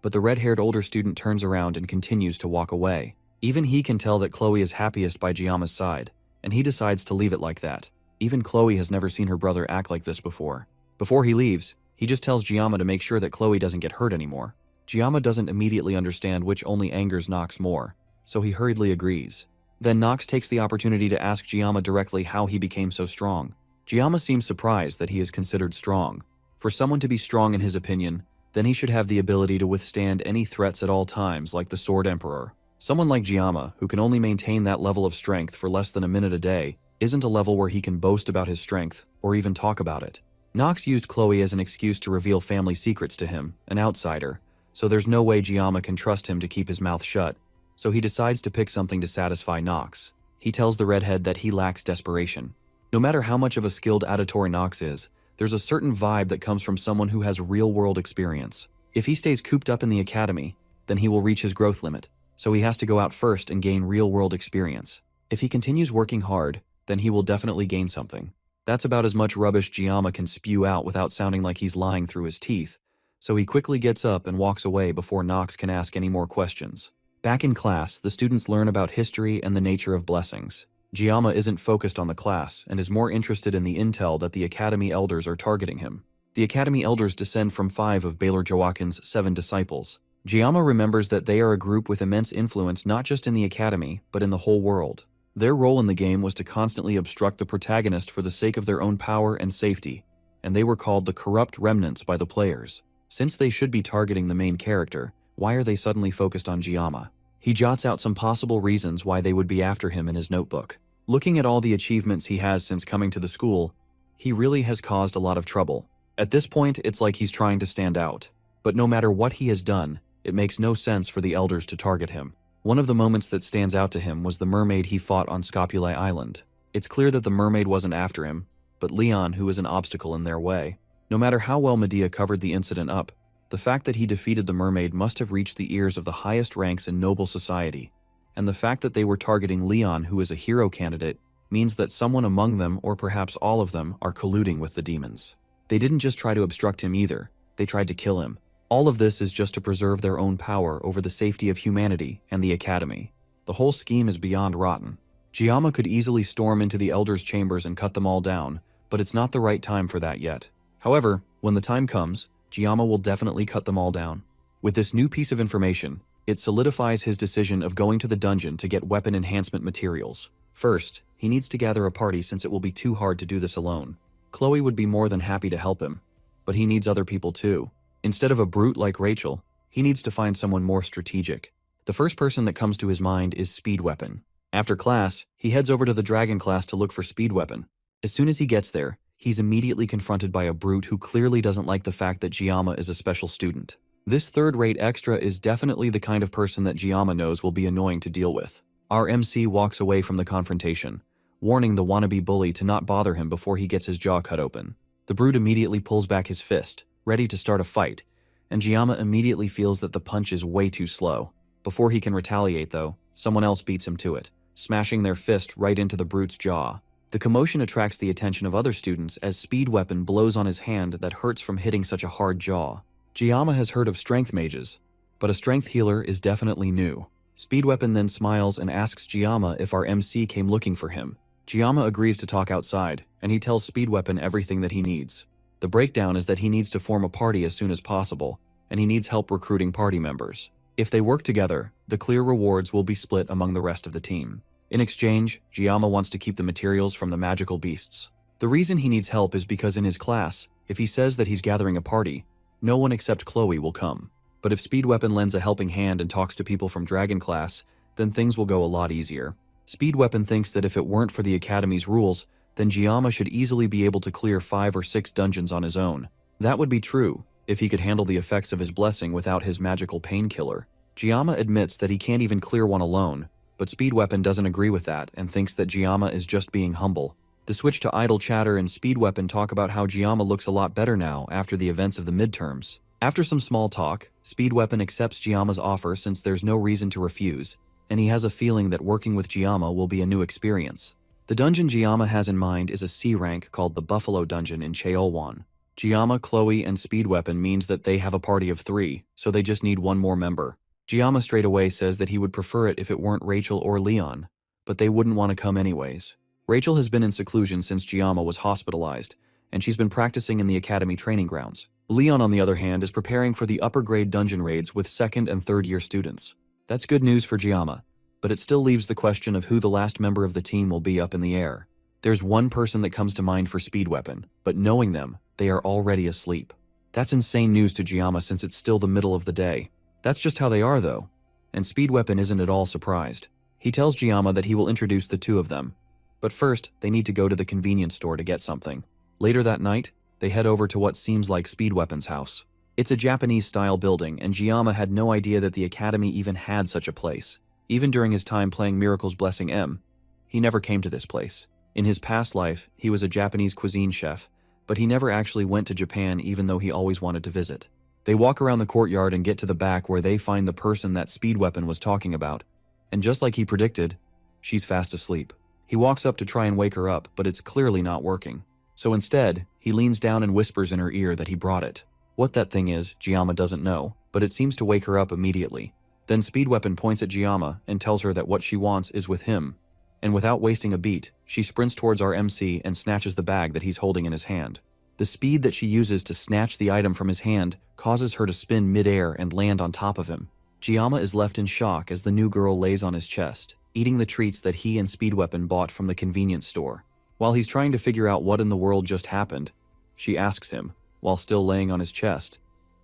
but the red-haired older student turns around and continues to walk away. Even he can tell that Chloe is happiest by Giamma's side, and he decides to leave it like that. Even Chloe has never seen her brother act like this before. Before he leaves, he just tells Giamma to make sure that Chloe doesn't get hurt anymore. Giamma doesn't immediately understand which only angers Nox more, so he hurriedly agrees. Then Nox takes the opportunity to ask Giamma directly how he became so strong. Giamma seems surprised that he is considered strong. For someone to be strong in his opinion, then he should have the ability to withstand any threats at all times like the Sword Emperor. Someone like Giamma, who can only maintain that level of strength for less than a minute a day, isn't a level where he can boast about his strength, or even talk about it. Nox used Chloe as an excuse to reveal family secrets to him, an outsider, so there's no way Giamma can trust him to keep his mouth shut, so he decides to pick something to satisfy Nox. He tells the redhead that he lacks desperation. No matter how much of a skilled auditory Nox is, there's a certain vibe that comes from someone who has real-world experience. If he stays cooped up in the academy, then he will reach his growth limit, so he has to go out first and gain real-world experience. If he continues working hard, then he will definitely gain something. That's about as much rubbish Giamma can spew out without sounding like he's lying through his teeth, so he quickly gets up and walks away before Nox can ask any more questions. Back in class, the students learn about history and the nature of blessings. Giamma isn't focused on the class and is more interested in the intel that the Academy Elders are targeting him. The Academy Elders descend from 5 of Baylor Joaquin's 7 disciples. Giamma remembers that they are a group with immense influence not just in the Academy, but in the whole world. Their role in the game was to constantly obstruct the protagonist for the sake of their own power and safety, and they were called the corrupt remnants by the players. Since they should be targeting the main character, why are they suddenly focused on Giamma? He jots out some possible reasons why they would be after him in his notebook. Looking at all the achievements he has since coming to the school, he really has caused a lot of trouble. At this point, it's like he's trying to stand out. But no matter what he has done, it makes no sense for the elders to target him. One of the moments that stands out to him was the mermaid he fought on Scopulae Island. It's clear that the mermaid wasn't after him, but Leon, who was an obstacle in their way. No matter how well Medea covered the incident up, the fact that he defeated the mermaid must have reached the ears of the highest ranks in noble society. And the fact that they were targeting Leon, who is a hero candidate, means that someone among them, or perhaps all of them, are colluding with the demons. They didn't just try to obstruct him either, they tried to kill him. All of this is just to preserve their own power over the safety of humanity and the Academy. The whole scheme is beyond rotten. Giamma could easily storm into the Elders' chambers and cut them all down, but it's not the right time for that yet. However, when the time comes, Giamma will definitely cut them all down. With this new piece of information, it solidifies his decision of going to the dungeon to get weapon enhancement materials. First, he needs to gather a party since it will be too hard to do this alone. Chloe would be more than happy to help him, but he needs other people too. Instead of a brute like Rachel, he needs to find someone more strategic. The first person that comes to his mind is Speed Weapon. After class, he heads over to the Dragon class to look for Speed Weapon. As soon as he gets there, he's immediately confronted by a brute who clearly doesn't like the fact that Giamma is a special student. This third-rate extra is definitely the kind of person that Giamma knows will be annoying to deal with. Our MC walks away from the confrontation, warning the wannabe bully to not bother him before he gets his jaw cut open. The brute immediately pulls back his fist, ready to start a fight, and Giamma immediately feels that the punch is way too slow. Before he can retaliate though, someone else beats him to it, smashing their fist right into the brute's jaw. The commotion attracts the attention of other students as Speed Weapon blows on his hand that hurts from hitting such a hard jaw. Giamma has heard of strength mages, but a strength healer is definitely new. Speed Weapon then smiles and asks Giamma if our MC came looking for him. Giamma agrees to talk outside, and he tells Speed Weapon everything that he needs. The breakdown is that he needs to form a party as soon as possible, and he needs help recruiting party members. If they work together, the clear rewards will be split among the rest of the team. In exchange, Giamma wants to keep the materials from the magical beasts. The reason he needs help is because in his class, if he says that he's gathering a party, no one except Chloe will come. But if Speed Weapon lends a helping hand and talks to people from Dragon class, then things will go a lot easier. Speed Weapon thinks that if it weren't for the Academy's rules, then Giamma should easily be able to clear 5 or 6 dungeons on his own. That would be true, if he could handle the effects of his blessing without his magical painkiller. Giamma admits that he can't even clear one alone, but Speed Weapon doesn't agree with that and thinks that Giamma is just being humble. The switch to idle chatter and Speed Weapon talk about how Giamma looks a lot better now after the events of the midterms. After some small talk, Speed Weapon accepts Giamma's offer since there's no reason to refuse, and he has a feeling that working with Giamma will be a new experience. The dungeon Giamma has in mind is a C rank called the Buffalo Dungeon in Cheolwan. Giamma, Chloe, and Speedweapon means that they have a party of 3, so they just need one more member. Giamma straight away says that he would prefer it if it weren't Rachel or Leon, but they wouldn't want to come anyways. Rachel has been in seclusion since Giamma was hospitalized, and she's been practicing in the academy training grounds. Leon, on the other hand, is preparing for the upper grade dungeon raids with 2nd and 3rd year students. That's good news for Giamma, but it still leaves the question of who the last member of the team will be up in the air. There's one person that comes to mind for Speedweapon, but knowing them, they are already asleep. That's insane news to Giamma since it's still the middle of the day. That's just how they are though, and Speedweapon isn't at all surprised. He tells Giamma that he will introduce the two of them, but first they need to go to the convenience store to get something. Later that night, they head over to what seems like Speedweapon's house. It's a Japanese-style building, and Giamma had no idea that the academy even had such a place. Even during his time playing Miracle's Blessing M, he never came to this place. In his past life, he was a Japanese cuisine chef, but he never actually went to Japan even though he always wanted to visit. They walk around the courtyard and get to the back where they find the person that Speedweapon was talking about. And just like he predicted, she's fast asleep. He walks up to try and wake her up, but it's clearly not working. So instead, he leans down and whispers in her ear that he brought it. What that thing is, Giamma doesn't know, but it seems to wake her up immediately. Then Speedweapon points at Giamma and tells her that what she wants is with him. And without wasting a beat, she sprints towards our MC and snatches the bag that he's holding in his hand. The speed that she uses to snatch the item from his hand causes her to spin mid-air and land on top of him. Giamma is left in shock as the new girl lays on his chest, eating the treats that he and Speedweapon bought from the convenience store. While he's trying to figure out what in the world just happened, she asks him, while still laying on his chest,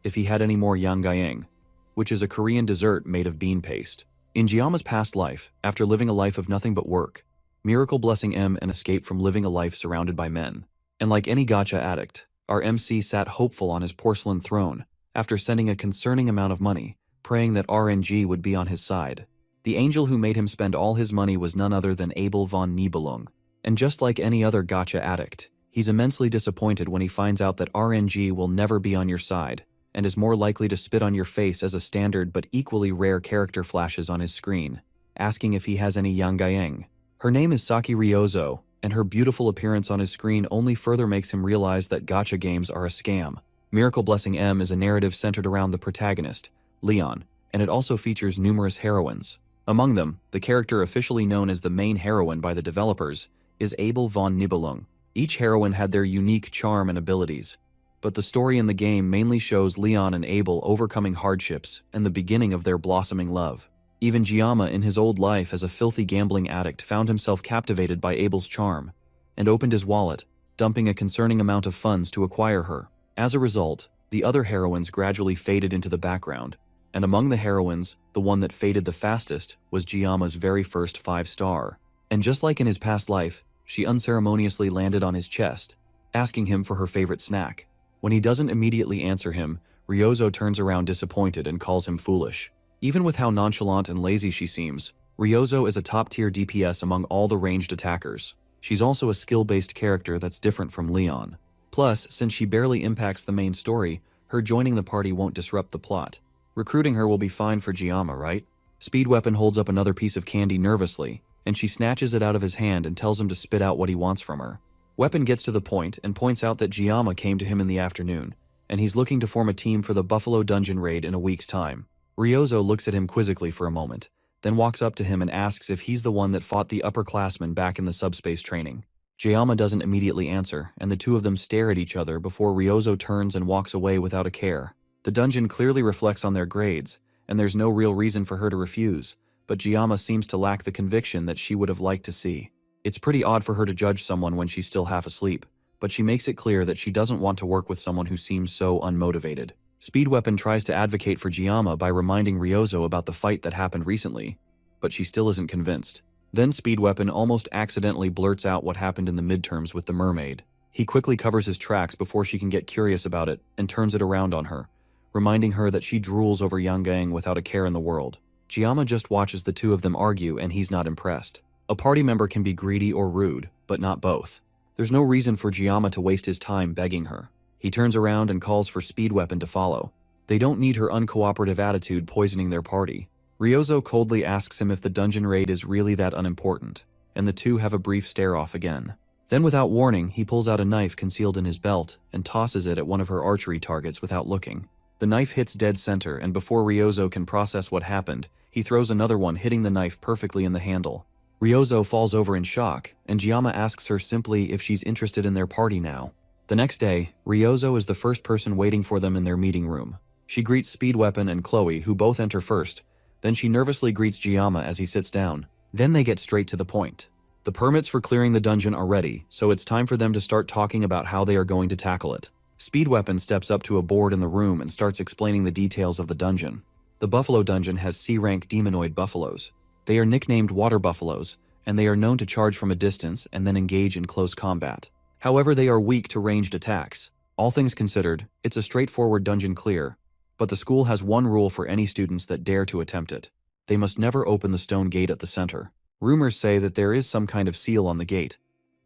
if he had any more yanggayang, which is a Korean dessert made of bean paste. In Giamma's past life, after living a life of nothing but work, Miracle Blessing M and escaped from living a life surrounded by men. And like any gacha addict, our MC sat hopeful on his porcelain throne after sending a concerning amount of money, praying that RNG would be on his side. The angel who made him spend all his money was none other than Abel von Nibelung. And just like any other gacha addict, he's immensely disappointed when he finds out that RNG will never be on your side, and is more likely to spit on your face as a standard but equally rare character flashes on his screen, asking if he has any yanggayang. Her name is Saki Ryozo, and her beautiful appearance on his screen only further makes him realize that gacha games are a scam. Miracle Blessing M is a narrative centered around the protagonist, Leon, and it also features numerous heroines. Among them, the character officially known as the main heroine by the developers is Abel von Nibelung. Each heroine had their unique charm and abilities, but the story in the game mainly shows Leon and Abel overcoming hardships and the beginning of their blossoming love. Even Giamma in his old life as a filthy gambling addict found himself captivated by Abel's charm, and opened his wallet, dumping a concerning amount of funds to acquire her. As a result, the other heroines gradually faded into the background, and among the heroines, the one that faded the fastest was Giamma's very first 5-star. And just like in his past life, she unceremoniously landed on his chest, asking him for her favorite snack. When he doesn't immediately answer him, Ryozo turns around disappointed and calls him foolish. Even with how nonchalant and lazy she seems, Ryozo is a top-tier DPS among all the ranged attackers. She's also a skill-based character that's different from Leon. Plus, since she barely impacts the main story, her joining the party won't disrupt the plot. Recruiting her will be fine for Giamma, right? Speedweapon holds up another piece of candy nervously, and she snatches it out of his hand and tells him to spit out what he wants from her. Weapon gets to the point and points out that Giamma came to him in the afternoon, and he's looking to form a team for the Buffalo Dungeon raid in a week's time. Ryozo looks at him quizzically for a moment, then walks up to him and asks if he's the one that fought the upperclassmen back in the subspace training. Giamma doesn't immediately answer, and the two of them stare at each other before Ryozo turns and walks away without a care. The dungeon clearly reflects on their grades, and there's no real reason for her to refuse, but Giamma seems to lack the conviction that she would have liked to see. It's pretty odd for her to judge someone when she's still half asleep, but she makes it clear that she doesn't want to work with someone who seems so unmotivated. Speedweapon tries to advocate for Giamma by reminding Ryozo about the fight that happened recently, but she still isn't convinced. Then Speedweapon almost accidentally blurts out what happened in the midterms with the mermaid. He quickly covers his tracks before she can get curious about it and turns it around on her, reminding her that she drools over Yangang without a care in the world. Giamma just watches the two of them argue and he's not impressed. A party member can be greedy or rude, but not both. There's no reason for Giamma to waste his time begging her. He turns around and calls for Speedweapon to follow. They don't need her uncooperative attitude poisoning their party. Ryozo coldly asks him if the dungeon raid is really that unimportant, and the two have a brief stare-off again. Then without warning, he pulls out a knife concealed in his belt and tosses it at one of her archery targets without looking. The knife hits dead center, and before Ryozo can process what happened, he throws another one, hitting the knife perfectly in the handle. Ryozo falls over in shock, and Jiyama asks her simply if she's interested in their party now. The next day, Ryozo is the first person waiting for them in their meeting room. She greets Speed Weapon and Chloe, who both enter first. Then she nervously greets Jiyama as he sits down. Then they get straight to the point. The permits for clearing the dungeon are ready, so it's time for them to start talking about how they are going to tackle it. Speed Weapon steps up to a board in the room and starts explaining the details of the dungeon. The Buffalo Dungeon has C-rank demonoid buffaloes. They are nicknamed water buffaloes, and they are known to charge from a distance and then engage in close combat. However, they are weak to ranged attacks. All things considered, it's a straightforward dungeon clear, but the school has one rule for any students that dare to attempt it. They must never open the stone gate at the center. Rumors say that there is some kind of seal on the gate,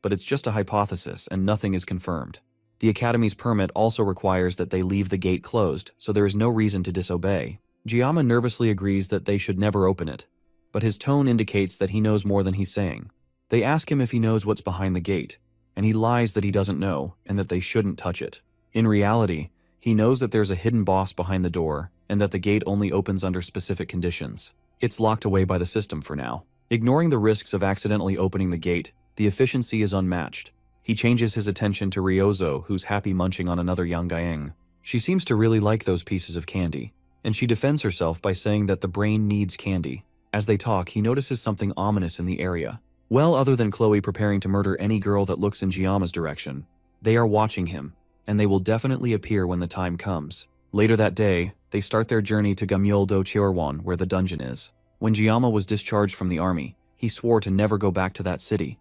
but it's just a hypothesis and nothing is confirmed. The Academy's permit also requires that they leave the gate closed, so there is no reason to disobey. Jiyama nervously agrees that they should never open it, but his tone indicates that he knows more than he's saying. They ask him if he knows what's behind the gate, and he lies that he doesn't know and that they shouldn't touch it. In reality, he knows that there's a hidden boss behind the door and that the gate only opens under specific conditions. It's locked away by the system for now. Ignoring the risks of accidentally opening the gate, the efficiency is unmatched. He changes his attention to Ryozo, who's happy munching on another yangaeng. She seems to really like those pieces of candy, and she defends herself by saying that the brain needs candy. As they talk, he notices something ominous in the area. Well, other than Chloe preparing to murder any girl that looks in Jiyama's direction, they are watching him, and they will definitely appear when the time comes. Later that day, they start their journey to Gamyeol-do Cheorwon, where the dungeon is. When Jiyama was discharged from the army, he swore to never go back to that city.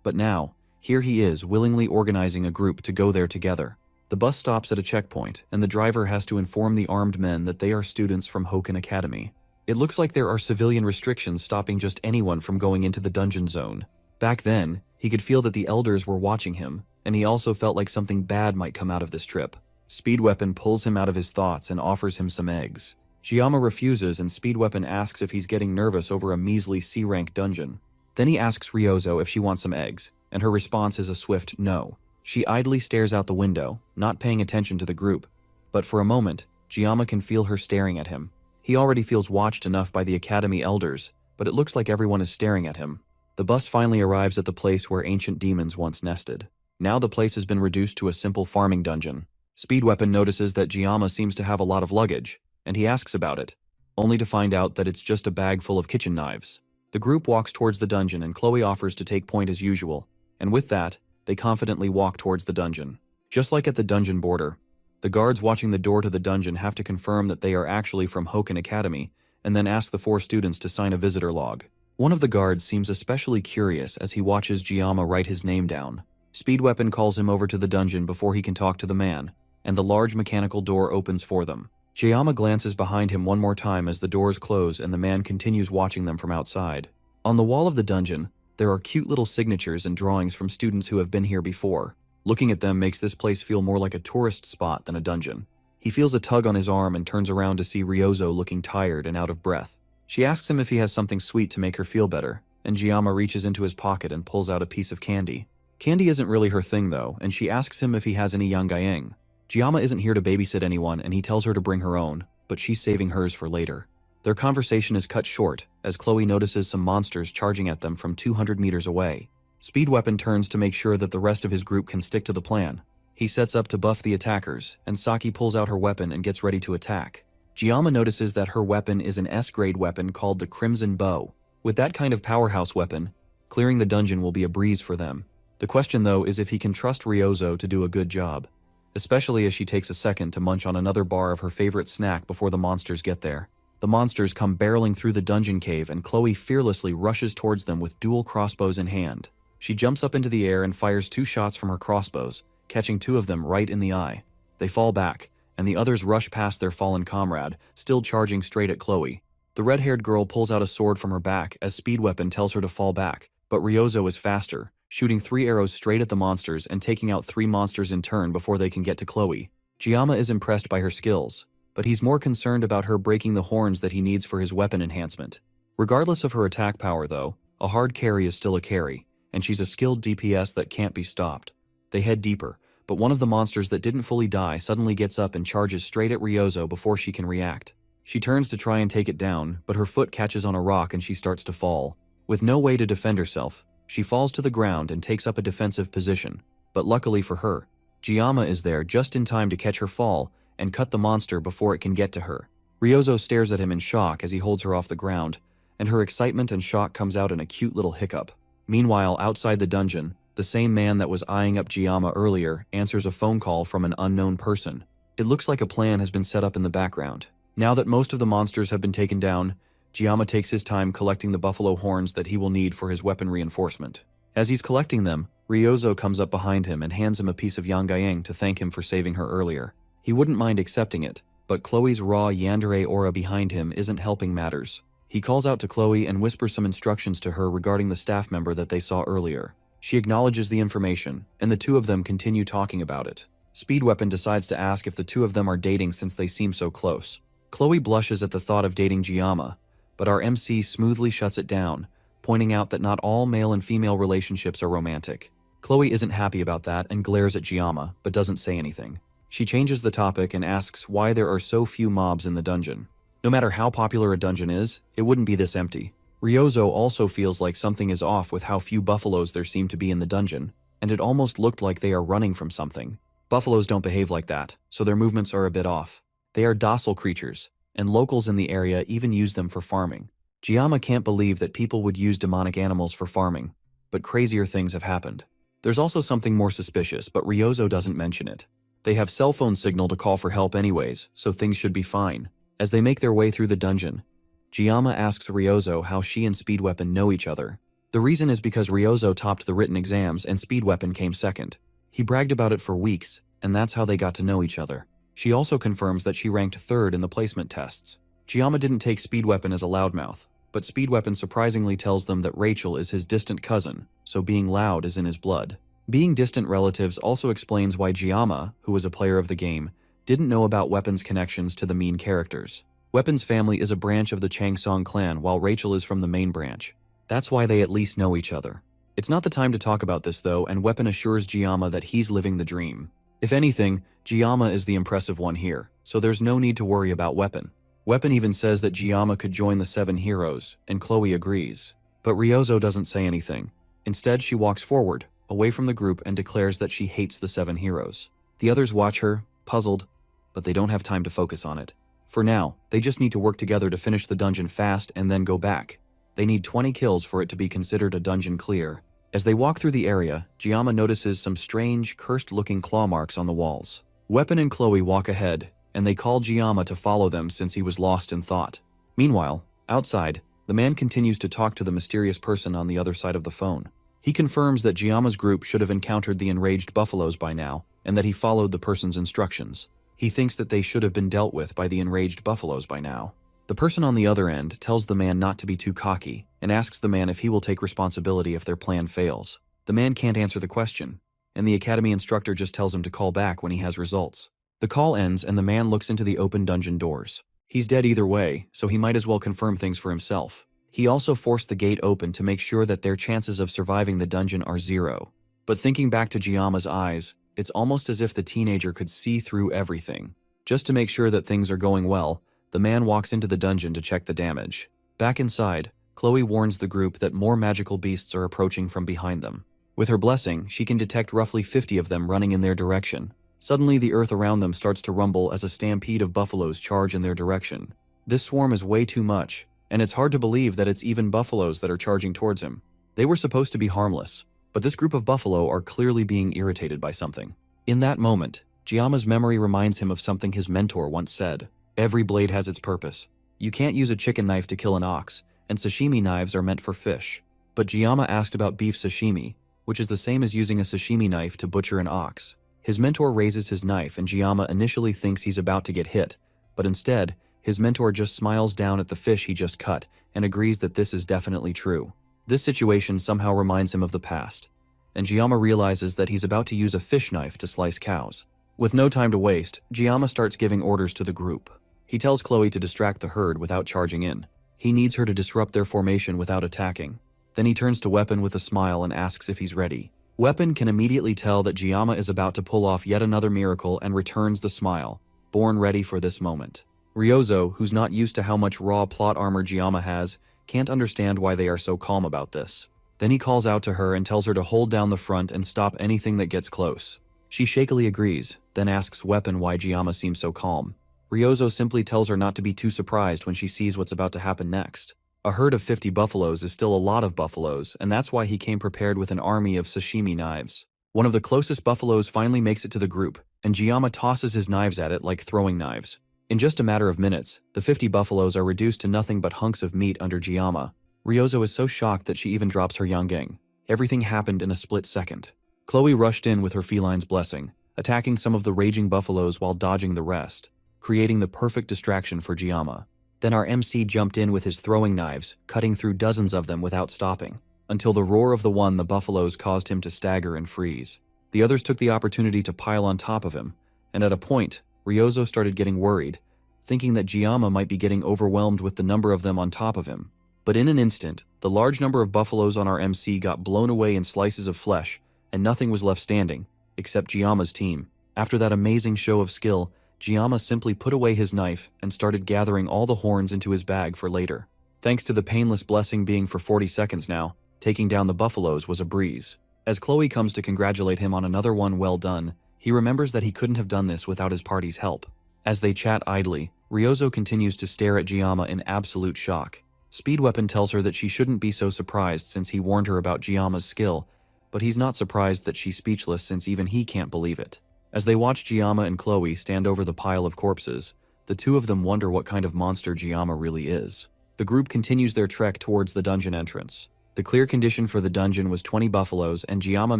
But now, here he is willingly organizing a group to go there together. The bus stops at a checkpoint, and the driver has to inform the armed men that they are students from Hoken Academy. It looks like there are civilian restrictions stopping just anyone from going into the dungeon zone. Back then, he could feel that the elders were watching him, and he also felt like something bad might come out of this trip. Speed Weapon pulls him out of his thoughts and offers him some eggs. Jiyama refuses, and Speed Weapon asks if he's getting nervous over a measly C-rank dungeon. Then he asks Ryozo if she wants some eggs, and her response is a swift no. She idly stares out the window, not paying attention to the group. But for a moment, Jiyama can feel her staring at him. He already feels watched enough by the Academy elders, but it looks like everyone is staring at him. The bus finally arrives at the place where ancient demons once nested. Now the place has been reduced to a simple farming dungeon. Speed Weapon notices that Jiyama seems to have a lot of luggage, and he asks about it, only to find out that it's just a bag full of kitchen knives. The group walks towards the dungeon, and Chloe offers to take point as usual, and with that, they confidently walk towards the dungeon. Just like at the dungeon border, the guards watching the door to the dungeon have to confirm that they are actually from Hoken Academy, and then ask the 4 students to sign a visitor log. One of the guards seems especially curious as he watches Jiyama write his name down. Speed Weapon calls him over to the dungeon before he can talk to the man, and the large mechanical door opens for them. Jiyama glances behind him one more time as the doors close and the man continues watching them from outside. On the wall of the dungeon, there are cute little signatures and drawings from students who have been here before. Looking at them makes this place feel more like a tourist spot than a dungeon. He feels a tug on his arm and turns around to see Ryozo looking tired and out of breath. She asks him if he has something sweet to make her feel better, and Jiyama reaches into his pocket and pulls out a piece of candy. Candy isn't really her thing though, and she asks him if he has any yangaeng. Jiyama isn't here to babysit anyone, and he tells her to bring her own, but she's saving hers for later. Their conversation is cut short as Chloe notices some monsters charging at them from 200 meters away. Speed Weapon turns to make sure that the rest of his group can stick to the plan. He sets up to buff the attackers, and Saki pulls out her weapon and gets ready to attack. Jiyama notices that her weapon is an S-grade weapon called the Crimson Bow. With that kind of powerhouse weapon, clearing the dungeon will be a breeze for them. The question though is if he can trust Ryozo to do a good job, especially as she takes a second to munch on another bar of her favorite snack before the monsters get there. The monsters come barreling through the dungeon cave, and Chloe fearlessly rushes towards them with dual crossbows in hand. She jumps up into the air and fires 2 shots from her crossbows, catching 2 of them right in the eye. They fall back, and the others rush past their fallen comrade, still charging straight at Chloe. The red-haired girl pulls out a sword from her back as Speed Weapon tells her to fall back, but Ryozo is faster, shooting 3 arrows straight at the monsters and taking out 3 monsters in turn before they can get to Chloe. Jiyama is impressed by her skills, but he's more concerned about her breaking the horns that he needs for his weapon enhancement. Regardless of her attack power though, A hard carry is still a carry, and she's a skilled DPS that can't be stopped. They head deeper, but one of the monsters that didn't fully die suddenly gets up and charges straight at Ryozo before she can react. She turns to try and take it down, but her foot catches on a rock and she starts to fall. With no way to defend herself, she falls to the ground and takes up a defensive position. But luckily for her, Giamma is there just in time to catch her fall and cut the monster before it can get to her. Ryozo stares at him in shock as he holds her off the ground, and her excitement and shock comes out in a cute little hiccup. Meanwhile, outside the dungeon, the same man that was eyeing up Giamma earlier answers a phone call from an unknown person. It looks like a plan has been set up in the background. Now that most of the monsters have been taken down, Giamma takes his time collecting the buffalo horns that he will need for his weapon reinforcement. As he's collecting them, Ryozo comes up behind him and hands him a piece of yangayang to thank him for saving her earlier. He wouldn't mind accepting it, but Chloe's raw yandere aura behind him isn't helping matters. He calls out to Chloe and whispers some instructions to her regarding the staff member that they saw earlier. She acknowledges the information, and the two of them continue talking about it. Speedweapon decides to ask if the two of them are dating since they seem so close. Chloe blushes at the thought of dating Giamma, but our MC smoothly shuts it down, pointing out that not all male and female relationships are romantic. Chloe isn't happy about that and glares at Giamma, but doesn't say anything. She changes the topic and asks why there are so few mobs in the dungeon. No matter how popular a dungeon is, it wouldn't be this empty. Ryozo also feels like something is off with how few buffaloes there seem to be in the dungeon, and it almost looked like they are running from something. Buffaloes don't behave like that, so their movements are a bit off. They are docile creatures, and locals in the area even use them for farming. Giamma can't believe that people would use demonic animals for farming, but crazier things have happened. There's also something more suspicious, but Ryozo doesn't mention it. They have cell phone signal to call for help anyways, so things should be fine. As they make their way through the dungeon, Giamma asks Ryozo how she and Speedweapon know each other. The reason is because Ryozo topped the written exams and Speedweapon came second. He bragged about it for weeks, and that's how they got to know each other. She also confirms that she ranked third in the placement tests. Giamma didn't take Speedweapon as a loudmouth, but Speedweapon surprisingly tells them that Rachel is his distant cousin, so being loud is in his blood. Being distant relatives also explains why Giamma, who was a player of the game, didn't know about Weapon's connections to the main characters. Weapon's family is a branch of the Changsong clan while Rachel is from the main branch. That's why they at least know each other. It's not the time to talk about this though, and Weapon assures Giamma that he's living the dream. If anything, Giamma is the impressive one here, so there's no need to worry about Weapon. Weapon even says that Giamma could join the 7 heroes, and Chloe agrees. But Ryozo doesn't say anything. Instead, she walks forward, away from the group, and declares that she hates the 7 heroes. The others watch her, puzzled, but they don't have time to focus on it. For now, they just need to work together to finish the dungeon fast and then go back. They need 20 kills for it to be considered a dungeon clear. As they walk through the area, Giamma notices some strange, cursed-looking claw marks on the walls. Weapon and Chloe walk ahead, and they call Giamma to follow them since he was lost in thought. Meanwhile, outside, the man continues to talk to the mysterious person on the other side of the phone. He confirms that Giamma's group should have encountered the enraged buffaloes by now, and that he followed the person's instructions. He thinks that they should have been dealt with by the enraged buffaloes by now. The person on the other end tells the man not to be too cocky, and asks the man if he will take responsibility if their plan fails. The man can't answer the question, and the academy instructor just tells him to call back when he has results. The call ends and the man looks into the open dungeon doors. He's dead either way, so he might as well confirm things for himself. He also forced the gate open to make sure that their chances of surviving the dungeon are 0. But thinking back to Giamma's eyes, it's almost as if the teenager could see through everything. Just to make sure that things are going well, the man walks into the dungeon to check the damage. Back inside, Chloe warns the group that more magical beasts are approaching from behind them. With her blessing, she can detect roughly 50 of them running in their direction. Suddenly, the earth around them starts to rumble as a stampede of buffaloes charge in their direction. This swarm is way too much, and it's hard to believe that it's even buffaloes that are charging towards him. They were supposed to be harmless, but this group of buffalo are clearly being irritated by something. In that moment, Giamma's memory reminds him of something his mentor once said. Every blade has its purpose. You can't use a chicken knife to kill an ox, and sashimi knives are meant for fish. But Giamma asked about beef sashimi, which is the same as using a sashimi knife to butcher an ox. His mentor raises his knife and Giamma initially thinks he's about to get hit, but instead, his mentor just smiles down at the fish he just cut and agrees that this is definitely true. This situation somehow reminds him of the past, and Giamma realizes that he's about to use a fish knife to slice cows. With no time to waste, Giamma starts giving orders to the group. He tells Chloe to distract the herd without charging in. He needs her to disrupt their formation without attacking. Then he turns to Weapon with a smile and asks if he's ready. Weapon can immediately tell that Giamma is about to pull off yet another miracle and returns the smile, born ready for this moment. Ryozo, who's not used to how much raw plot armor Giamma has, can't understand why they are so calm about this. Then he calls out to her and tells her to hold down the front and stop anything that gets close. She shakily agrees, then asks Weapon why Giamma seems so calm. Ryozo simply tells her not to be too surprised when she sees what's about to happen next. A herd of 50 buffaloes is still a lot of buffaloes, and that's why he came prepared with an army of sashimi knives. One of the closest buffaloes finally makes it to the group, and Giamma tosses his knives at it like throwing knives. In just a matter of minutes, the 50 buffaloes are reduced to nothing but hunks of meat under Giamma. Ryozo is so shocked that she even drops her Yangeng. Everything happened in a split second. Chloe rushed in with her feline's blessing, attacking some of the raging buffaloes while dodging the rest, creating the perfect distraction for Giamma. Then our MC jumped in with his throwing knives, cutting through dozens of them without stopping, until the roar of the buffaloes caused him to stagger and freeze. The others took the opportunity to pile on top of him, and at a point, Ryozo started getting worried, thinking that Giamma might be getting overwhelmed with the number of them on top of him. But in an instant, the large number of buffaloes on our MC got blown away in slices of flesh, and nothing was left standing, except Giamma's team. After that amazing show of skill, Giamma simply put away his knife and started gathering all the horns into his bag for later. Thanks to the painless blessing being for 40 seconds now, taking down the buffaloes was a breeze. As Chloe comes to congratulate him on another one well done, he remembers that he couldn't have done this without his party's help. As they chat idly, Ryozo continues to stare at Giamma in absolute shock. Speed Weapon tells her that she shouldn't be so surprised since he warned her about Giamma's skill, but he's not surprised that she's speechless since even he can't believe it. As they watch Giamma and Chloe stand over the pile of corpses, the two of them wonder what kind of monster Giamma really is. The group continues their trek towards the dungeon entrance. The clear condition for the dungeon was 20 buffaloes, and Giamma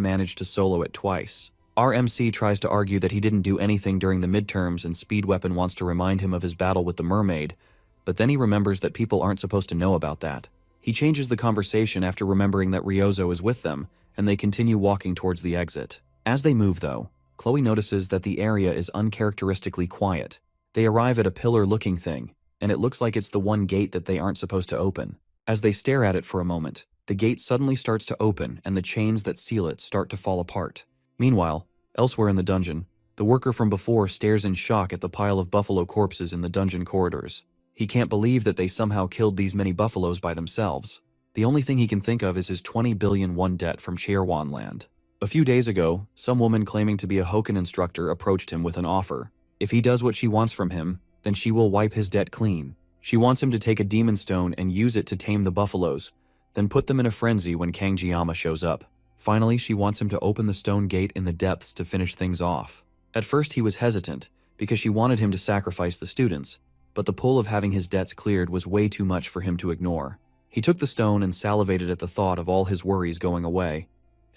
managed to solo it twice. Our MC tries to argue that he didn't do anything during the midterms, and Speed Weapon wants to remind him of his battle with the mermaid, but then he remembers that people aren't supposed to know about that. He changes the conversation after remembering that Ryozo is with them, and they continue walking towards the exit. As they move, though, Chloe notices that the area is uncharacteristically quiet. They arrive at a pillar-looking thing, and it looks like it's the one gate that they aren't supposed to open. As they stare at it for a moment, the gate suddenly starts to open and the chains that seal it start to fall apart. Meanwhile, elsewhere in the dungeon, the worker from before stares in shock at the pile of buffalo corpses in the dungeon corridors. He can't believe that they somehow killed these many buffaloes by themselves. The only thing he can think of is his 20 billion won debt from Chairwan land. A few days ago, some woman claiming to be a Hoken instructor approached him with an offer. If he does what she wants from him, then she will wipe his debt clean. She wants him to take a demon stone and use it to tame the buffaloes, then put them in a frenzy when Kang Giamma shows up. Finally, she wants him to open the stone gate in the depths to finish things off. At first he was hesitant, because she wanted him to sacrifice the students, but the pull of having his debts cleared was way too much for him to ignore. He took the stone and salivated at the thought of all his worries going away,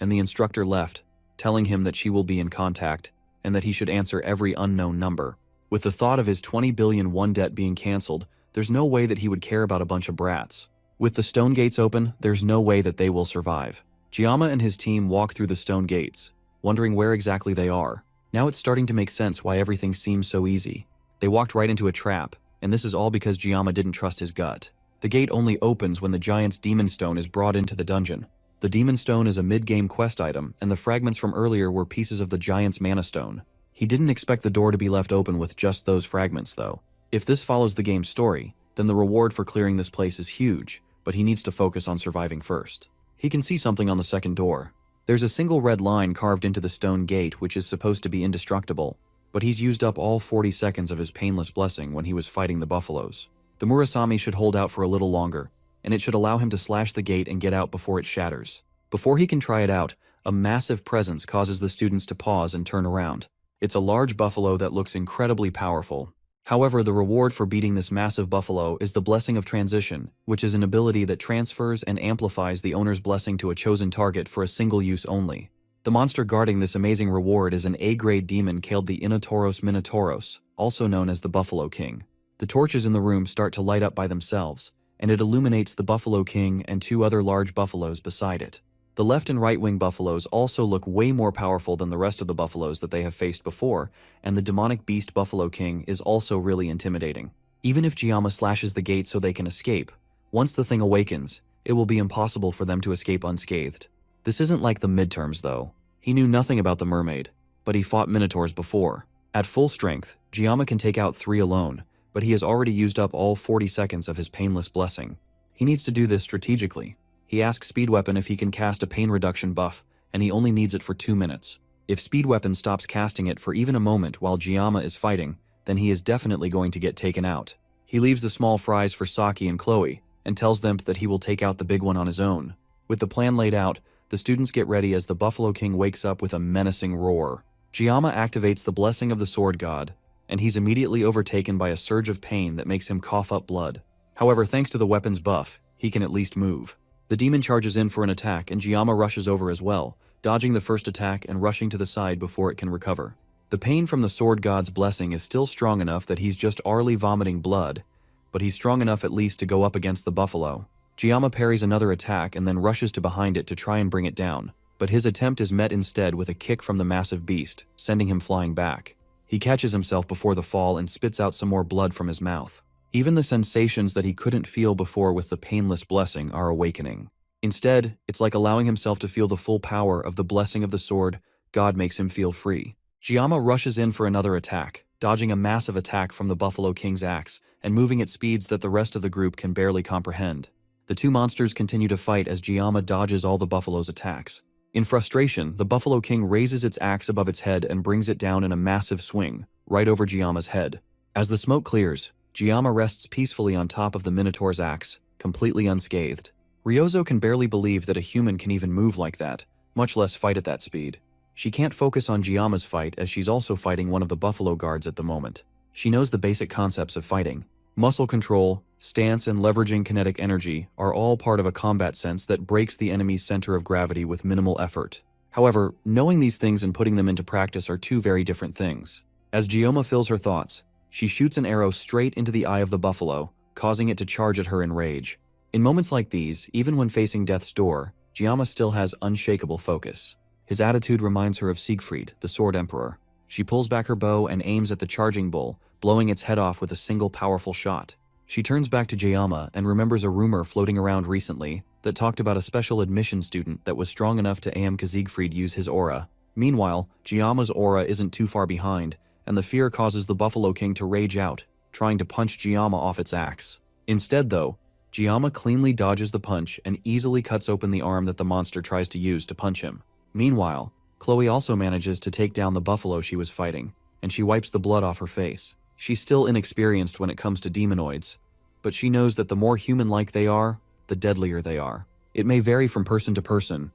and the instructor left, telling him that she will be in contact, and that he should answer every unknown number. With the thought of his 20 billion won debt being cancelled, there's no way that he would care about a bunch of brats. With the stone gates open, there's no way that they will survive. Giamma and his team walk through the stone gates, wondering where exactly they are. Now it's starting to make sense why everything seems so easy. They walked right into a trap, and this is all because Giamma didn't trust his gut. The gate only opens when the giant's demon stone is brought into the dungeon. The demon stone is a mid-game quest item, and the fragments from earlier were pieces of the giant's mana stone. He didn't expect the door to be left open with just those fragments, though. If this follows the game's story, then the reward for clearing this place is huge, but he needs to focus on surviving first. He can see something on the second door. There's a single red line carved into the stone gate which is supposed to be indestructible, but he's used up all 40 seconds of his painless blessing when he was fighting the buffaloes. The Murasami should hold out for a little longer, and it should allow him to slash the gate and get out before it shatters. Before he can try it out, a massive presence causes the students to pause and turn around. It's a large buffalo that looks incredibly powerful. However, the reward for beating this massive buffalo is the Blessing of Transition, which is an ability that transfers and amplifies the owner's blessing to a chosen target for a single use only. The monster guarding this amazing reward is an A-grade demon called the Inatoros Minotauros, also known as the Buffalo King. The torches in the room start to light up by themselves, and it illuminates the Buffalo King and two other large buffaloes beside it. The left and right wing buffaloes also look way more powerful than the rest of the buffaloes that they have faced before, and the demonic beast Buffalo King is also really intimidating. Even if Giamma slashes the gate so they can escape, once the thing awakens, it will be impossible for them to escape unscathed. This isn't like the midterms though. He knew nothing about the mermaid, but he fought minotaurs before. At full strength, Gyama can take out 3 alone, but he has already used up all 40 seconds of his painless blessing. He needs to do this strategically. He asks Speed Weapon if he can cast a pain reduction buff, and he only needs it for 2 minutes. If Speed Weapon stops casting it for even a moment while Gyama is fighting, then he is definitely going to get taken out. He leaves the small fries for Saki and Chloe, and tells them that he will take out the big one on his own. With the plan laid out, the students get ready as the Buffalo King wakes up with a menacing roar. Gyama activates the blessing of the sword god, and he's immediately overtaken by a surge of pain that makes him cough up blood. However, thanks to the weapon's buff, he can at least move. The demon charges in for an attack, and Gyama rushes over as well, dodging the first attack and rushing to the side before it can recover. The pain from the sword god's blessing is still strong enough that he's just arly vomiting blood, but he's strong enough at least to go up against the buffalo. Gyama parries another attack and then rushes to behind it to try and bring it down, but his attempt is met instead with a kick from the massive beast, sending him flying back. He catches himself before the fall and spits out some more blood from his mouth. Even the sensations that he couldn't feel before with the painless blessing are awakening. Instead, it's like allowing himself to feel the full power of the blessing of the sword God makes him feel free. Gyama rushes in for another attack, dodging a massive attack from the Buffalo King's axe and moving at speeds that the rest of the group can barely comprehend. The two monsters continue to fight as Gyama dodges all the buffalo's attacks. In frustration, the Buffalo King raises its axe above its head and brings it down in a massive swing, right over Gyama's head. As the smoke clears, Gyama rests peacefully on top of the Minotaur's axe, completely unscathed. Ryozo can barely believe that a human can even move like that, much less fight at that speed. She can't focus on Gyama's fight as she's also fighting one of the buffalo guards at the moment. She knows the basic concepts of fighting. Muscle control, stance, and leveraging kinetic energy are all part of a combat sense that breaks the enemy's center of gravity with minimal effort. However, knowing these things and putting them into practice are two very different things. As Gyoma fills her thoughts, she shoots an arrow straight into the eye of the buffalo, causing it to charge at her in rage. In moments like these, even when facing death's door, Gyama still has unshakable focus. His attitude reminds her of Siegfried, the Sword Emperor. She pulls back her bow and aims at the charging bull, blowing its head off with a single powerful shot. She turns back to Gyama and remembers a rumor floating around recently that talked about a special admission student that was strong enough to aim Siegfried use his aura. Meanwhile, Gyama's aura isn't too far behind, and the fear causes the Buffalo King to rage out, trying to punch Gyama off its axe. Instead though, Gyama cleanly dodges the punch and easily cuts open the arm that the monster tries to use to punch him. Meanwhile, Chloe also manages to take down the buffalo she was fighting, and she wipes the blood off her face. She's still inexperienced when it comes to demonoids, but she knows that the more human-like they are, the deadlier they are. It may vary from person to person,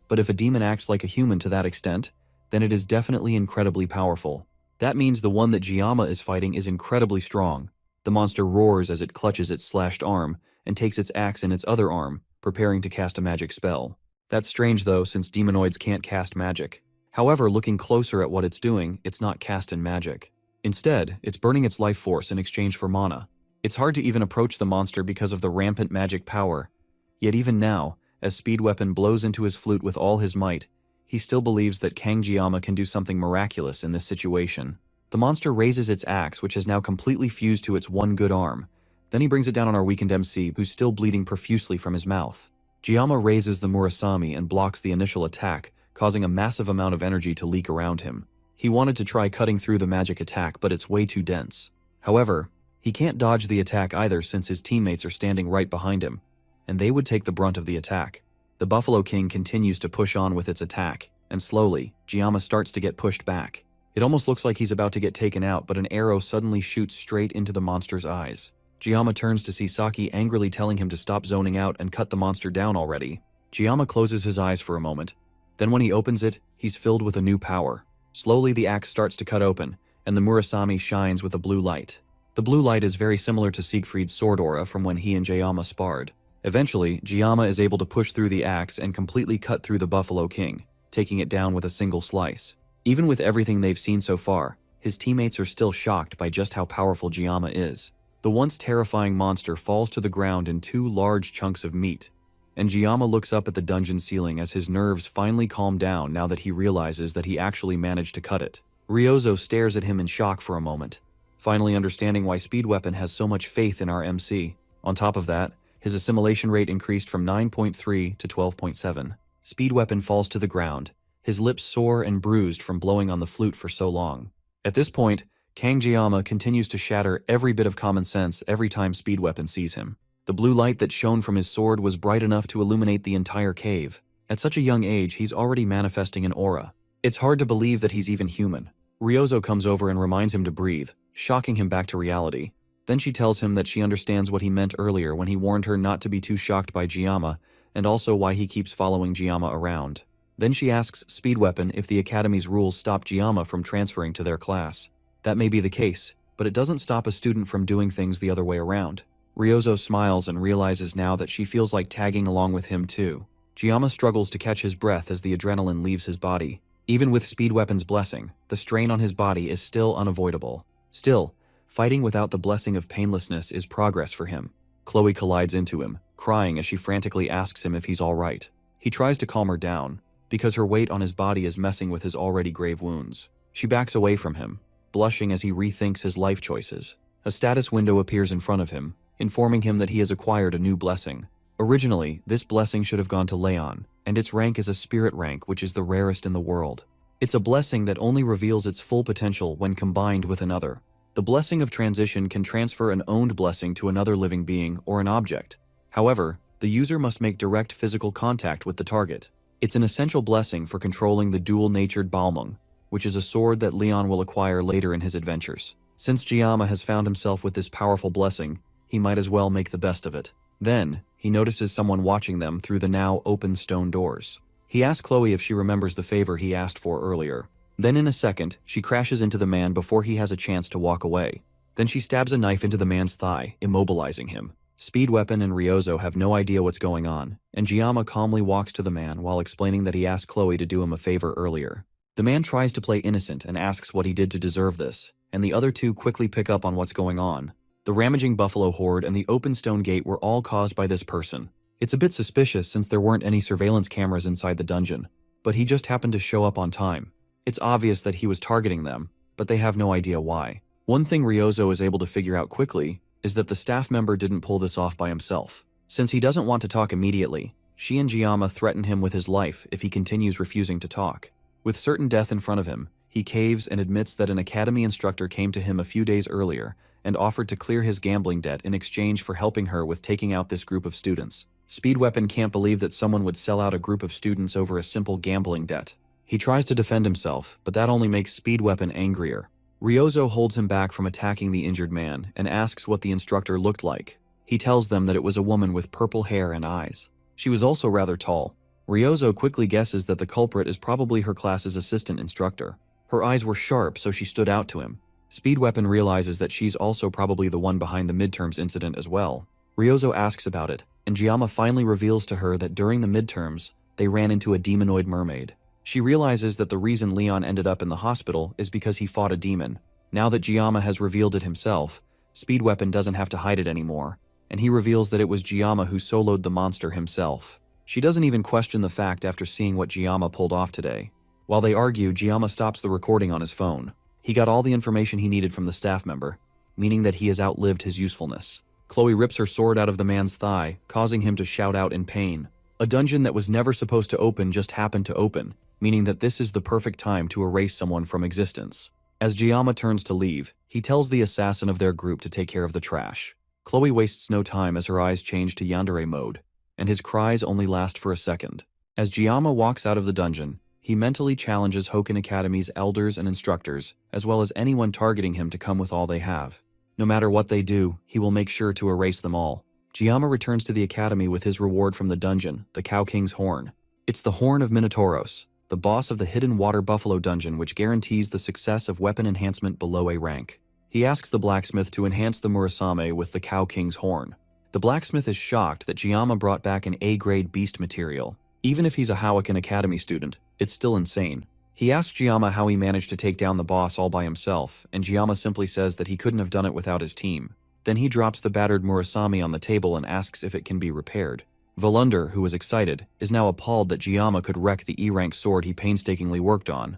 but if a demon acts like a human to that extent, then it is definitely incredibly powerful. That means the one that Gyama is fighting is incredibly strong. The monster roars as it clutches its slashed arm and takes its axe in its other arm, preparing to cast a magic spell. That's strange though, since demonoids can't cast magic. However, looking closer at what it's doing, it's not cast in magic. Instead, it's burning its life force in exchange for mana. It's hard to even approach the monster because of the rampant magic power. Yet even now, as Speed Weapon blows into his flute with all his might, he still believes that Kang Gyama can do something miraculous in this situation. The monster raises its axe, which has now completely fused to its one good arm. Then he brings it down on our weakened MC, who's still bleeding profusely from his mouth. Gyama raises the Murasami and blocks the initial attack, causing a massive amount of energy to leak around him. He wanted to try cutting through the magic attack, but it's way too dense. However, he can't dodge the attack either since his teammates are standing right behind him, and they would take the brunt of the attack. The Buffalo King continues to push on with its attack, and slowly, Gyama starts to get pushed back. It almost looks like he's about to get taken out, but an arrow suddenly shoots straight into the monster's eyes. Gyama turns to see Saki angrily telling him to stop zoning out and cut the monster down already. Gyama closes his eyes for a moment. Then when he opens it, he's filled with a new power. Slowly the axe starts to cut open, and the Murasami shines with a blue light. The blue light is very similar to Siegfried's sword aura from when he and Gyama sparred. Eventually, Gyama is able to push through the axe and completely cut through the Buffalo King, taking it down with a single slice. Even with everything they've seen so far, his teammates are still shocked by just how powerful Gyama is. The once terrifying monster falls to the ground in 2 large chunks of meat, and Gyama looks up at the dungeon ceiling as his nerves finally calm down now that he realizes that he actually managed to cut it. Ryozo stares at him in shock for a moment, finally understanding why Speed Weapon has so much faith in our MC. On top of that, His assimilation rate increased from 9.3 to 12.7. Speed Weapon falls to the ground, his lips sore and bruised from blowing on the flute for so long. At this point, Kangjiyama continues to shatter every bit of common sense every time Speed Weapon sees him. The blue light that shone from his sword was bright enough to illuminate the entire cave. At such a young age, he's already manifesting an aura. It's hard to believe that he's even human. Ryozo comes over and reminds him to breathe, shocking him back to reality. Then she tells him that she understands what he meant earlier when he warned her not to be too shocked by Jiyama, and also why he keeps following Jiyama around. Then she asks Speed Weapon if the Academy's rules stop Jiyama from transferring to their class. That may be the case, but it doesn't stop a student from doing things the other way around. Ryozo smiles and realizes now that she feels like tagging along with him too. Jiyama struggles to catch his breath as the adrenaline leaves his body. Even with Speed Weapon's blessing, the strain on his body is still unavoidable. Still, fighting without the blessing of painlessness is progress for him. Chloe collides into him, crying as she frantically asks him if he's alright. He tries to calm her down, because her weight on his body is messing with his already grave wounds. She backs away from him, blushing as he rethinks his life choices. A status window appears in front of him, informing him that he has acquired a new blessing. Originally, this blessing should have gone to Leon, and its rank is a spirit rank, which is the rarest in the world. It's a blessing that only reveals its full potential when combined with another. The blessing of transition can transfer an owned blessing to another living being or an object. However, the user must make direct physical contact with the target. It's an essential blessing for controlling the dual-natured Balmung, which is a sword that Leon will acquire later in his adventures. Since Jiyama has found himself with this powerful blessing, he might as well make the best of it. Then, he notices someone watching them through the now open stone doors. He asks Chloe if she remembers the favor he asked for earlier. Then in a second, she crashes into the man before he has a chance to walk away. Then she stabs a knife into the man's thigh, immobilizing him. Speed Weapon and Ryozo have no idea what's going on, and Jiyama calmly walks to the man while explaining that he asked Chloe to do him a favor earlier. The man tries to play innocent and asks what he did to deserve this, and the other two quickly pick up on what's going on. The ramaging buffalo horde and the open stone gate were all caused by this person. It's a bit suspicious since there weren't any surveillance cameras inside the dungeon, but he just happened to show up on time. It's obvious that he was targeting them, but they have no idea why. One thing Ryozo is able to figure out quickly is that the staff member didn't pull this off by himself. Since he doesn't want to talk immediately, she and Jiyama threaten him with his life if he continues refusing to talk. With certain death in front of him, he caves and admits that an academy instructor came to him a few days earlier and offered to clear his gambling debt in exchange for helping her with taking out this group of students. Speed Weapon can't believe that someone would sell out a group of students over a simple gambling debt. He tries to defend himself, but that only makes Speed Weapon angrier. Ryozo holds him back from attacking the injured man and asks what the instructor looked like. He tells them that it was a woman with purple hair and eyes. She was also rather tall. Ryozo quickly guesses that the culprit is probably her class's assistant instructor. Her eyes were sharp, so she stood out to him. Speed Weapon realizes that she's also probably the one behind the midterms incident as well. Ryozo asks about it, and Jiyama finally reveals to her that during the midterms, they ran into a demonoid mermaid. She realizes that the reason Leon ended up in the hospital is because he fought a demon. Now that Jiyama has revealed it himself, Speed Weapon doesn't have to hide it anymore, and he reveals that it was Jiyama who soloed the monster himself. She doesn't even question the fact after seeing what Jiyama pulled off today. While they argue, Jiyama stops the recording on his phone. He got all the information he needed from the staff member, meaning that he has outlived his usefulness. Chloe rips her sword out of the man's thigh, causing him to shout out in pain. A dungeon that was never supposed to open just happened to open, meaning that this is the perfect time to erase someone from existence. As Jiyama turns to leave, he tells the assassin of their group to take care of the trash. Chloe wastes no time as her eyes change to yandere mode, and his cries only last for a second. As Jiyama walks out of the dungeon, he mentally challenges Hoken Academy's elders and instructors, as well as anyone targeting him to come with all they have. No matter what they do, he will make sure to erase them all. Jiyama returns to the academy with his reward from the dungeon, the Cow King's Horn. It's the Horn of Minotauros, the boss of the Hidden Water Buffalo dungeon, which guarantees the success of weapon enhancement below A rank. He asks the blacksmith to enhance the Murasame with the Cow King's Horn. The blacksmith is shocked that Jiyama brought back an A-grade beast material. Even if he's a Hoken Academy student, it's still insane. He asks Jiyama how he managed to take down the boss all by himself, and Jiyama simply says that he couldn't have done it without his team. Then he drops the battered Murasame on the table and asks if it can be repaired. Volunder, who was excited, is now appalled that Jiyama could wreck the E-rank sword he painstakingly worked on.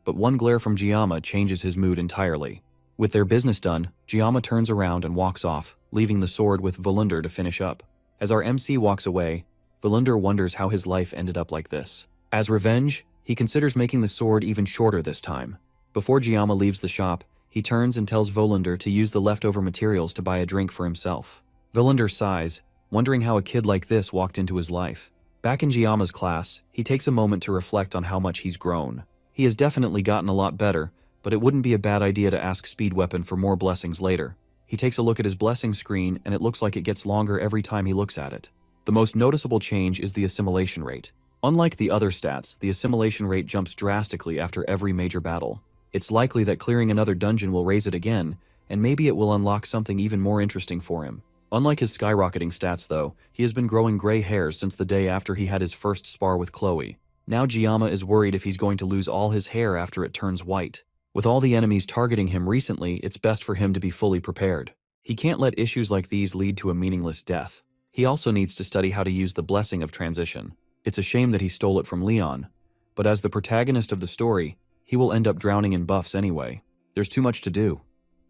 But one glare from Jiyama changes his mood entirely. With their business done, Jiyama turns around and walks off, leaving the sword with Volunder to finish up. As our MC walks away, Volundr wonders how his life ended up like this. As revenge, he considers making the sword even shorter this time. Before Giamma leaves the shop, he turns and tells Volundr to use the leftover materials to buy a drink for himself. Volundr sighs, wondering how a kid like this walked into his life. Back in Giamma's class, he takes a moment to reflect on how much he's grown. He has definitely gotten a lot better, but it wouldn't be a bad idea to ask Speed Weapon for more blessings later. He takes a look at his blessing screen, and it looks like it gets longer every time he looks at it. The most noticeable change is the assimilation rate. Unlike the other stats, the assimilation rate jumps drastically after every major battle. It's likely that clearing another dungeon will raise it again, and maybe it will unlock something even more interesting for him. Unlike his skyrocketing stats though, he has been growing gray hairs since the day after he had his first spar with Chloe. Now Giamma is worried if he's going to lose all his hair after it turns white. With all the enemies targeting him recently, it's best for him to be fully prepared. He can't let issues like these lead to a meaningless death. He also needs to study how to use the blessing of transition. It's a shame that he stole it from Leon, but as the protagonist of the story, he will end up drowning in buffs anyway. There's too much to do.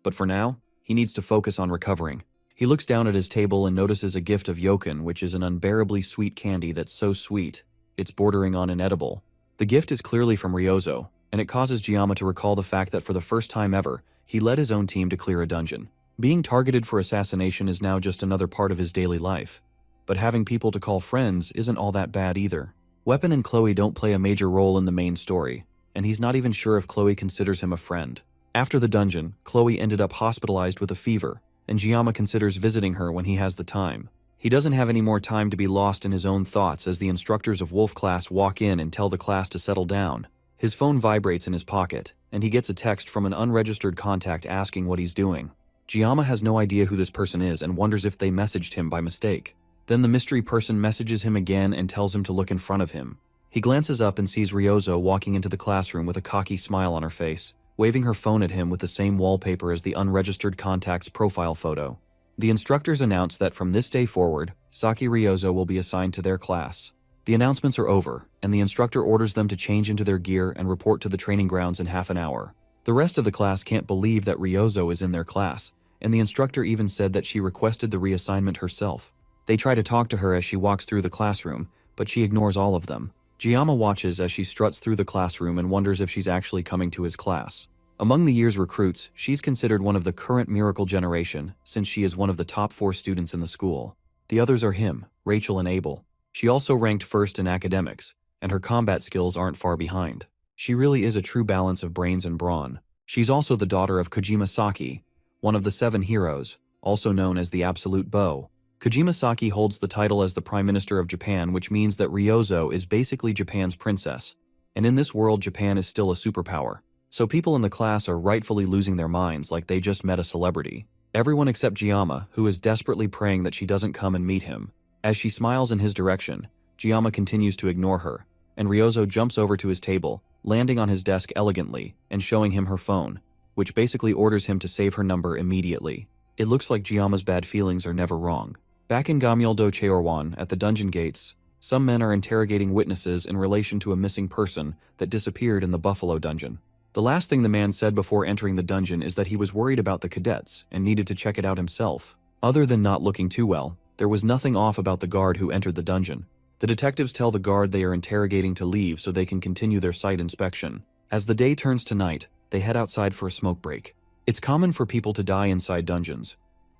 But for now, he needs to focus on recovering. He looks down at his table and notices a gift of Yoken, which is an unbearably sweet candy that's so sweet, it's bordering on inedible. The gift is clearly from Ryozo, and it causes Giamma to recall the fact that for the first time ever, he led his own team to clear a dungeon. Being targeted for assassination is now just another part of his daily life. But having people to call friends isn't all that bad either. Weapon and Chloe don't play a major role in the main story, and he's not even sure if Chloe considers him a friend. After the dungeon, Chloe ended up hospitalized with a fever, and Giamma considers visiting her when he has the time. He doesn't have any more time to be lost in his own thoughts as the instructors of Wolf class walk in and tell the class to settle down. His phone vibrates in his pocket, and he gets a text from an unregistered contact asking what he's doing. Giamma has no idea who this person is and wonders if they messaged him by mistake. Then the mystery person messages him again and tells him to look in front of him. He glances up and sees Ryozo walking into the classroom with a cocky smile on her face, waving her phone at him with the same wallpaper as the unregistered contact's profile photo. The instructors announce that from this day forward, Saki Ryozo will be assigned to their class. The announcements are over, and the instructor orders them to change into their gear and report to the training grounds in half an hour. The rest of the class can't believe that Ryozo is in their class, and the instructor even said that she requested the reassignment herself. They try to talk to her as she walks through the classroom, but she ignores all of them. Giamma watches as she struts through the classroom and wonders if she's actually coming to his class. Among the year's recruits, she's considered one of the current miracle generation, since she is one of the top 4 students in the school. The others are him, Rachel and Abel. She also ranked first in academics, and her combat skills aren't far behind. She really is a true balance of brains and brawn. She's also the daughter of Kojima Saki, one of the 7 heroes, also known as the Absolute Bow. Kojima Saki holds the title as the Prime Minister of Japan, which means that Ryozo is basically Japan's princess. And in this world, Japan is still a superpower. So people in the class are rightfully losing their minds like they just met a celebrity. Everyone except Giamma, who is desperately praying that she doesn't come and meet him. As she smiles in his direction, Giamma continues to ignore her, and Ryozo jumps over to his table, landing on his desk elegantly and showing him her phone, which basically orders him to save her number immediately. It looks like Giamma's bad feelings are never wrong. Back in Gamyoldo Cheorwan, at the dungeon gates, some men are interrogating witnesses in relation to a missing person that disappeared in the Buffalo dungeon. The last thing the man said before entering the dungeon is that he was worried about the cadets and needed to check it out himself. Other than not looking too well, there was nothing off about the guard who entered the dungeon. The detectives tell the guard they are interrogating to leave so they can continue their site inspection. As the day turns to night, they head outside for a smoke break. It's common for people to die inside dungeons,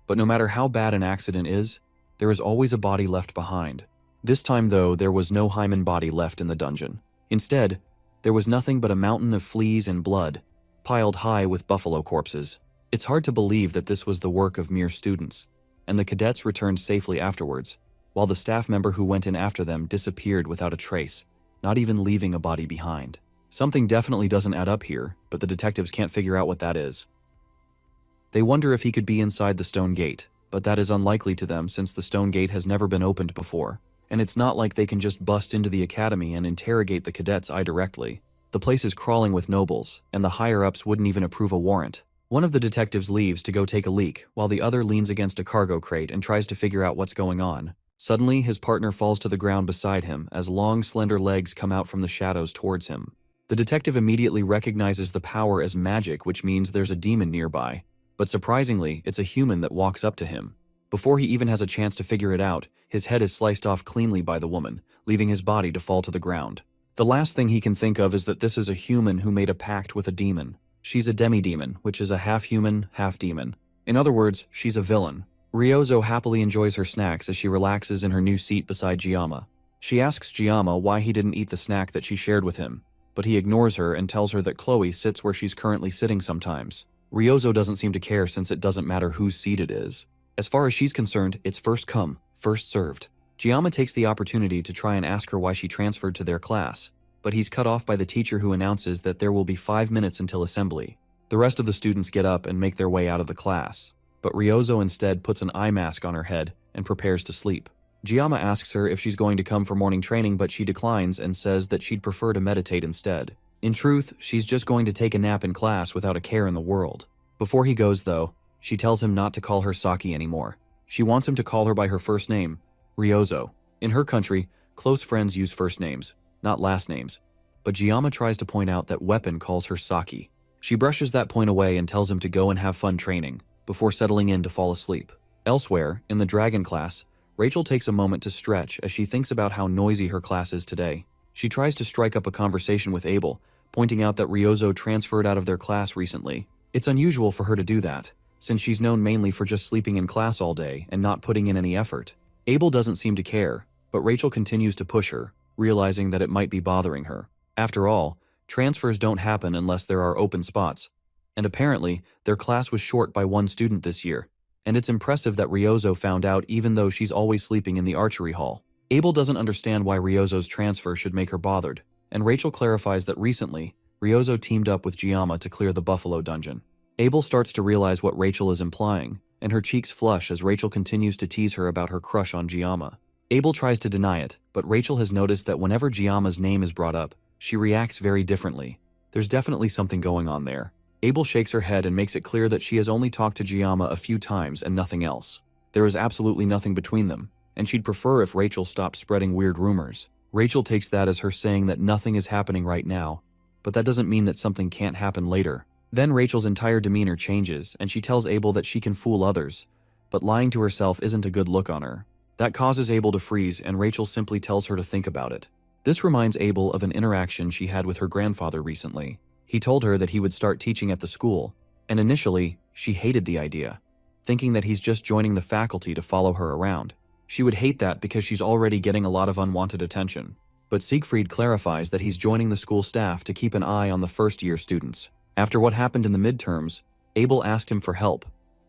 but no matter how bad an accident is, there is always a body left behind. This time though, there was no Hymen body left in the dungeon. Instead, there was nothing but a mountain of fleas and blood, piled high with buffalo corpses. It's hard to believe that this was the work of mere students, and the cadets returned safely afterwards, while the staff member who went in after them disappeared without a trace, not even leaving a body behind. Something definitely doesn't add up here, but the detectives can't figure out what that is. They wonder if he could be inside the stone gate, but that is unlikely to them since the stone gate has never been opened before, and it's not like they can just bust into the academy and interrogate the cadets directly. The place is crawling with nobles, and the higher-ups wouldn't even approve a warrant. One of the detectives leaves to go take a leak, while the other leans against a cargo crate and tries to figure out what's going on. Suddenly, his partner falls to the ground beside him as long, slender legs come out from the shadows towards him. The detective immediately recognizes the power as magic, which means there's a demon nearby. But surprisingly, it's a human that walks up to him. Before he even has a chance to figure it out, his head is sliced off cleanly by the woman, leaving his body to fall to the ground. The last thing he can think of is that this is a human who made a pact with a demon. She's a demi-demon, which is a half-human, half-demon. In other words, she's a villain. Ryozo happily enjoys her snacks as she relaxes in her new seat beside Giamma. She asks Giamma why he didn't eat the snack that she shared with him, but he ignores her and tells her that Chloe sits where she's currently sitting sometimes. Ryozo doesn't seem to care since it doesn't matter whose seat it is. As far as she's concerned, it's first come, first served. Giamma takes the opportunity to try and ask her why she transferred to their class, but he's cut off by the teacher who announces that there will be 5 minutes until assembly. The rest of the students get up and make their way out of the class, but Ryozo instead puts an eye mask on her head and prepares to sleep. Giamma asks her if she's going to come for morning training, but she declines and says that she'd prefer to meditate instead. In truth, she's just going to take a nap in class without a care in the world. Before he goes, though, she tells him not to call her Saki anymore. She wants him to call her by her first name, Ryozo. In her country, close friends use first names, not last names. But Giamma tries to point out that Weapon calls her Saki. She brushes that point away and tells him to go and have fun training, before settling in to fall asleep. Elsewhere, in the Dragon class, Rachel takes a moment to stretch as she thinks about how noisy her class is today. She tries to strike up a conversation with Abel, pointing out that Ryozo transferred out of their class recently. It's unusual for her to do that, since she's known mainly for just sleeping in class all day and not putting in any effort. Abel doesn't seem to care, but Rachel continues to push her, realizing that it might be bothering her. After all, transfers don't happen unless there are open spots, and apparently, their class was short by 1 student this year, and it's impressive that Ryozo found out even though she's always sleeping in the archery hall. Abel doesn't understand why Ryozo's transfer should make her bothered, and Rachel clarifies that recently, Ryozo teamed up with Giamma to clear the Buffalo dungeon. Abel starts to realize what Rachel is implying, and her cheeks flush as Rachel continues to tease her about her crush on Giamma. Abel tries to deny it, but Rachel has noticed that whenever Giamma's name is brought up, she reacts very differently. There's definitely something going on there. Abel shakes her head and makes it clear that she has only talked to Giamma a few times and nothing else. There is absolutely nothing between them, and she'd prefer if Rachel stopped spreading weird rumors. Rachel takes that as her saying that nothing is happening right now, but that doesn't mean that something can't happen later. Then Rachel's entire demeanor changes, and she tells Abel that she can fool others, but lying to herself isn't a good look on her. That causes Abel to freeze, and Rachel simply tells her to think about it. This reminds Abel of an interaction she had with her grandfather recently. He told her that he would start teaching at the school, and initially, she hated the idea, thinking that he's just joining the faculty to follow her around. She would hate that because she's already getting a lot of unwanted attention. But Siegfried clarifies that he's joining the school staff to keep an eye on the first-year students. After what happened in the midterms, Abel asked him for help,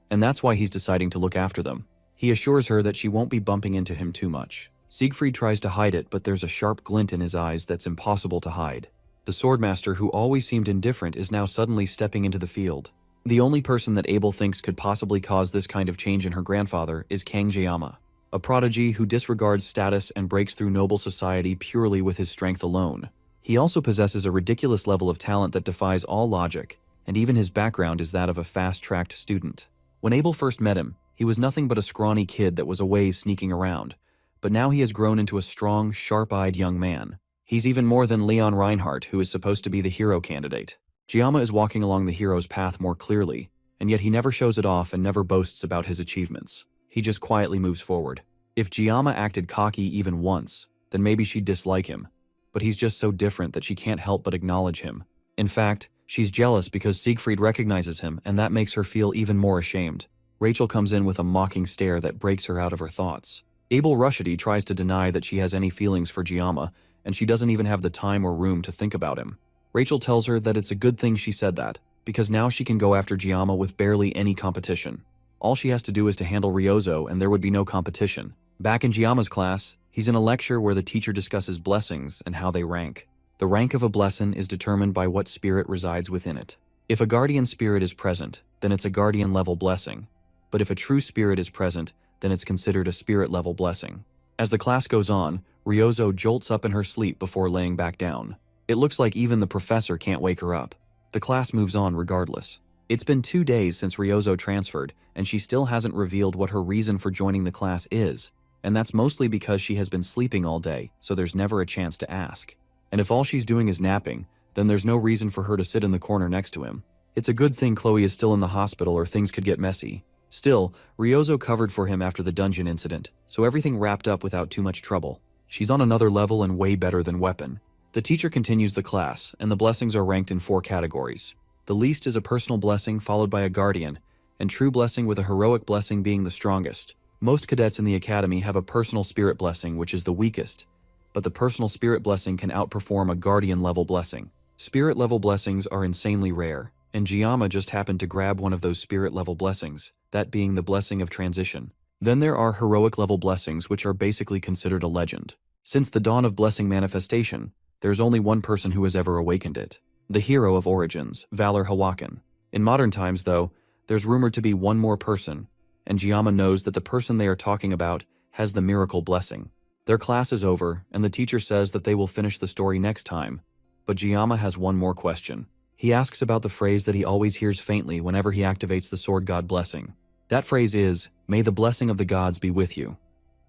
and that's why he's deciding to look after them. He assures her that she won't be bumping into him too much. Siegfried tries to hide it, but there's a sharp glint in his eyes that's impossible to hide. The swordmaster, who always seemed indifferent, is now suddenly stepping into the field. The only person that Abel thinks could possibly cause this kind of change in her grandfather is Kang Giamma, a prodigy who disregards status and breaks through noble society purely with his strength alone. He also possesses a ridiculous level of talent that defies all logic, and even his background is that of a fast-tracked student. When Abel first met him, he was nothing but a scrawny kid that was a ways sneaking around, but now he has grown into a strong, sharp-eyed young man. He's even more than Leon Reinhardt, who is supposed to be the hero candidate. Giamma is walking along the hero's path more clearly, and yet he never shows it off and never boasts about his achievements. He just quietly moves forward. If Giamma acted cocky even once, then maybe she'd dislike him, but he's just so different that she can't help but acknowledge him. In fact, she's jealous because Siegfried recognizes him, and that makes her feel even more ashamed. Rachel comes in with a mocking stare that breaks her out of her thoughts. Abel Rushdie tries to deny that she has any feelings for Giamma, and she doesn't even have the time or room to think about him. Rachel tells her that it's a good thing she said that, because now she can go after Giamma with barely any competition. All she has to do is to handle Ryozo, and there would be no competition. Back in Giamma's class, he's in a lecture where the teacher discusses blessings and how they rank. The rank of a blessing is determined by what spirit resides within it. If a guardian spirit is present, then it's a guardian-level blessing. But if a true spirit is present, then it's considered a spirit-level blessing. As the class goes on, Ryozo jolts up in her sleep before laying back down. It looks like even the professor can't wake her up. The class moves on regardless. It's been 2 days since Ryozo transferred, and she still hasn't revealed what her reason for joining the class is, and that's mostly because she has been sleeping all day, so there's never a chance to ask. And if all she's doing is napping, then there's no reason for her to sit in the corner next to him. It's a good thing Chloe is still in the hospital or things could get messy. Still, Ryozo covered for him after the dungeon incident, so everything wrapped up without too much trouble. She's on another level and way better than Weapon. The teacher continues the class, and the blessings are ranked in 4 categories. The least is a personal blessing followed by a guardian, and true blessing with a heroic blessing being the strongest. Most cadets in the academy have a personal spirit blessing, which is the weakest, but the personal spirit blessing can outperform a guardian level blessing. Spirit level blessings are insanely rare, and Giamma just happened to grab one of those spirit level blessings, that being the blessing of transition. Then there are heroic level blessings, which are basically considered a legend. Since the dawn of blessing manifestation, there's only one person who has ever awakened it. The hero of Origins, Valor Hawakan. In modern times, though, there's rumored to be one more person, and Giamma knows that the person they are talking about has the miracle blessing. Their class is over, and the teacher says that they will finish the story next time, but Giamma has one more question. He asks about the phrase that he always hears faintly whenever he activates the Sword God blessing. That phrase is, "May the blessing of the gods be with you."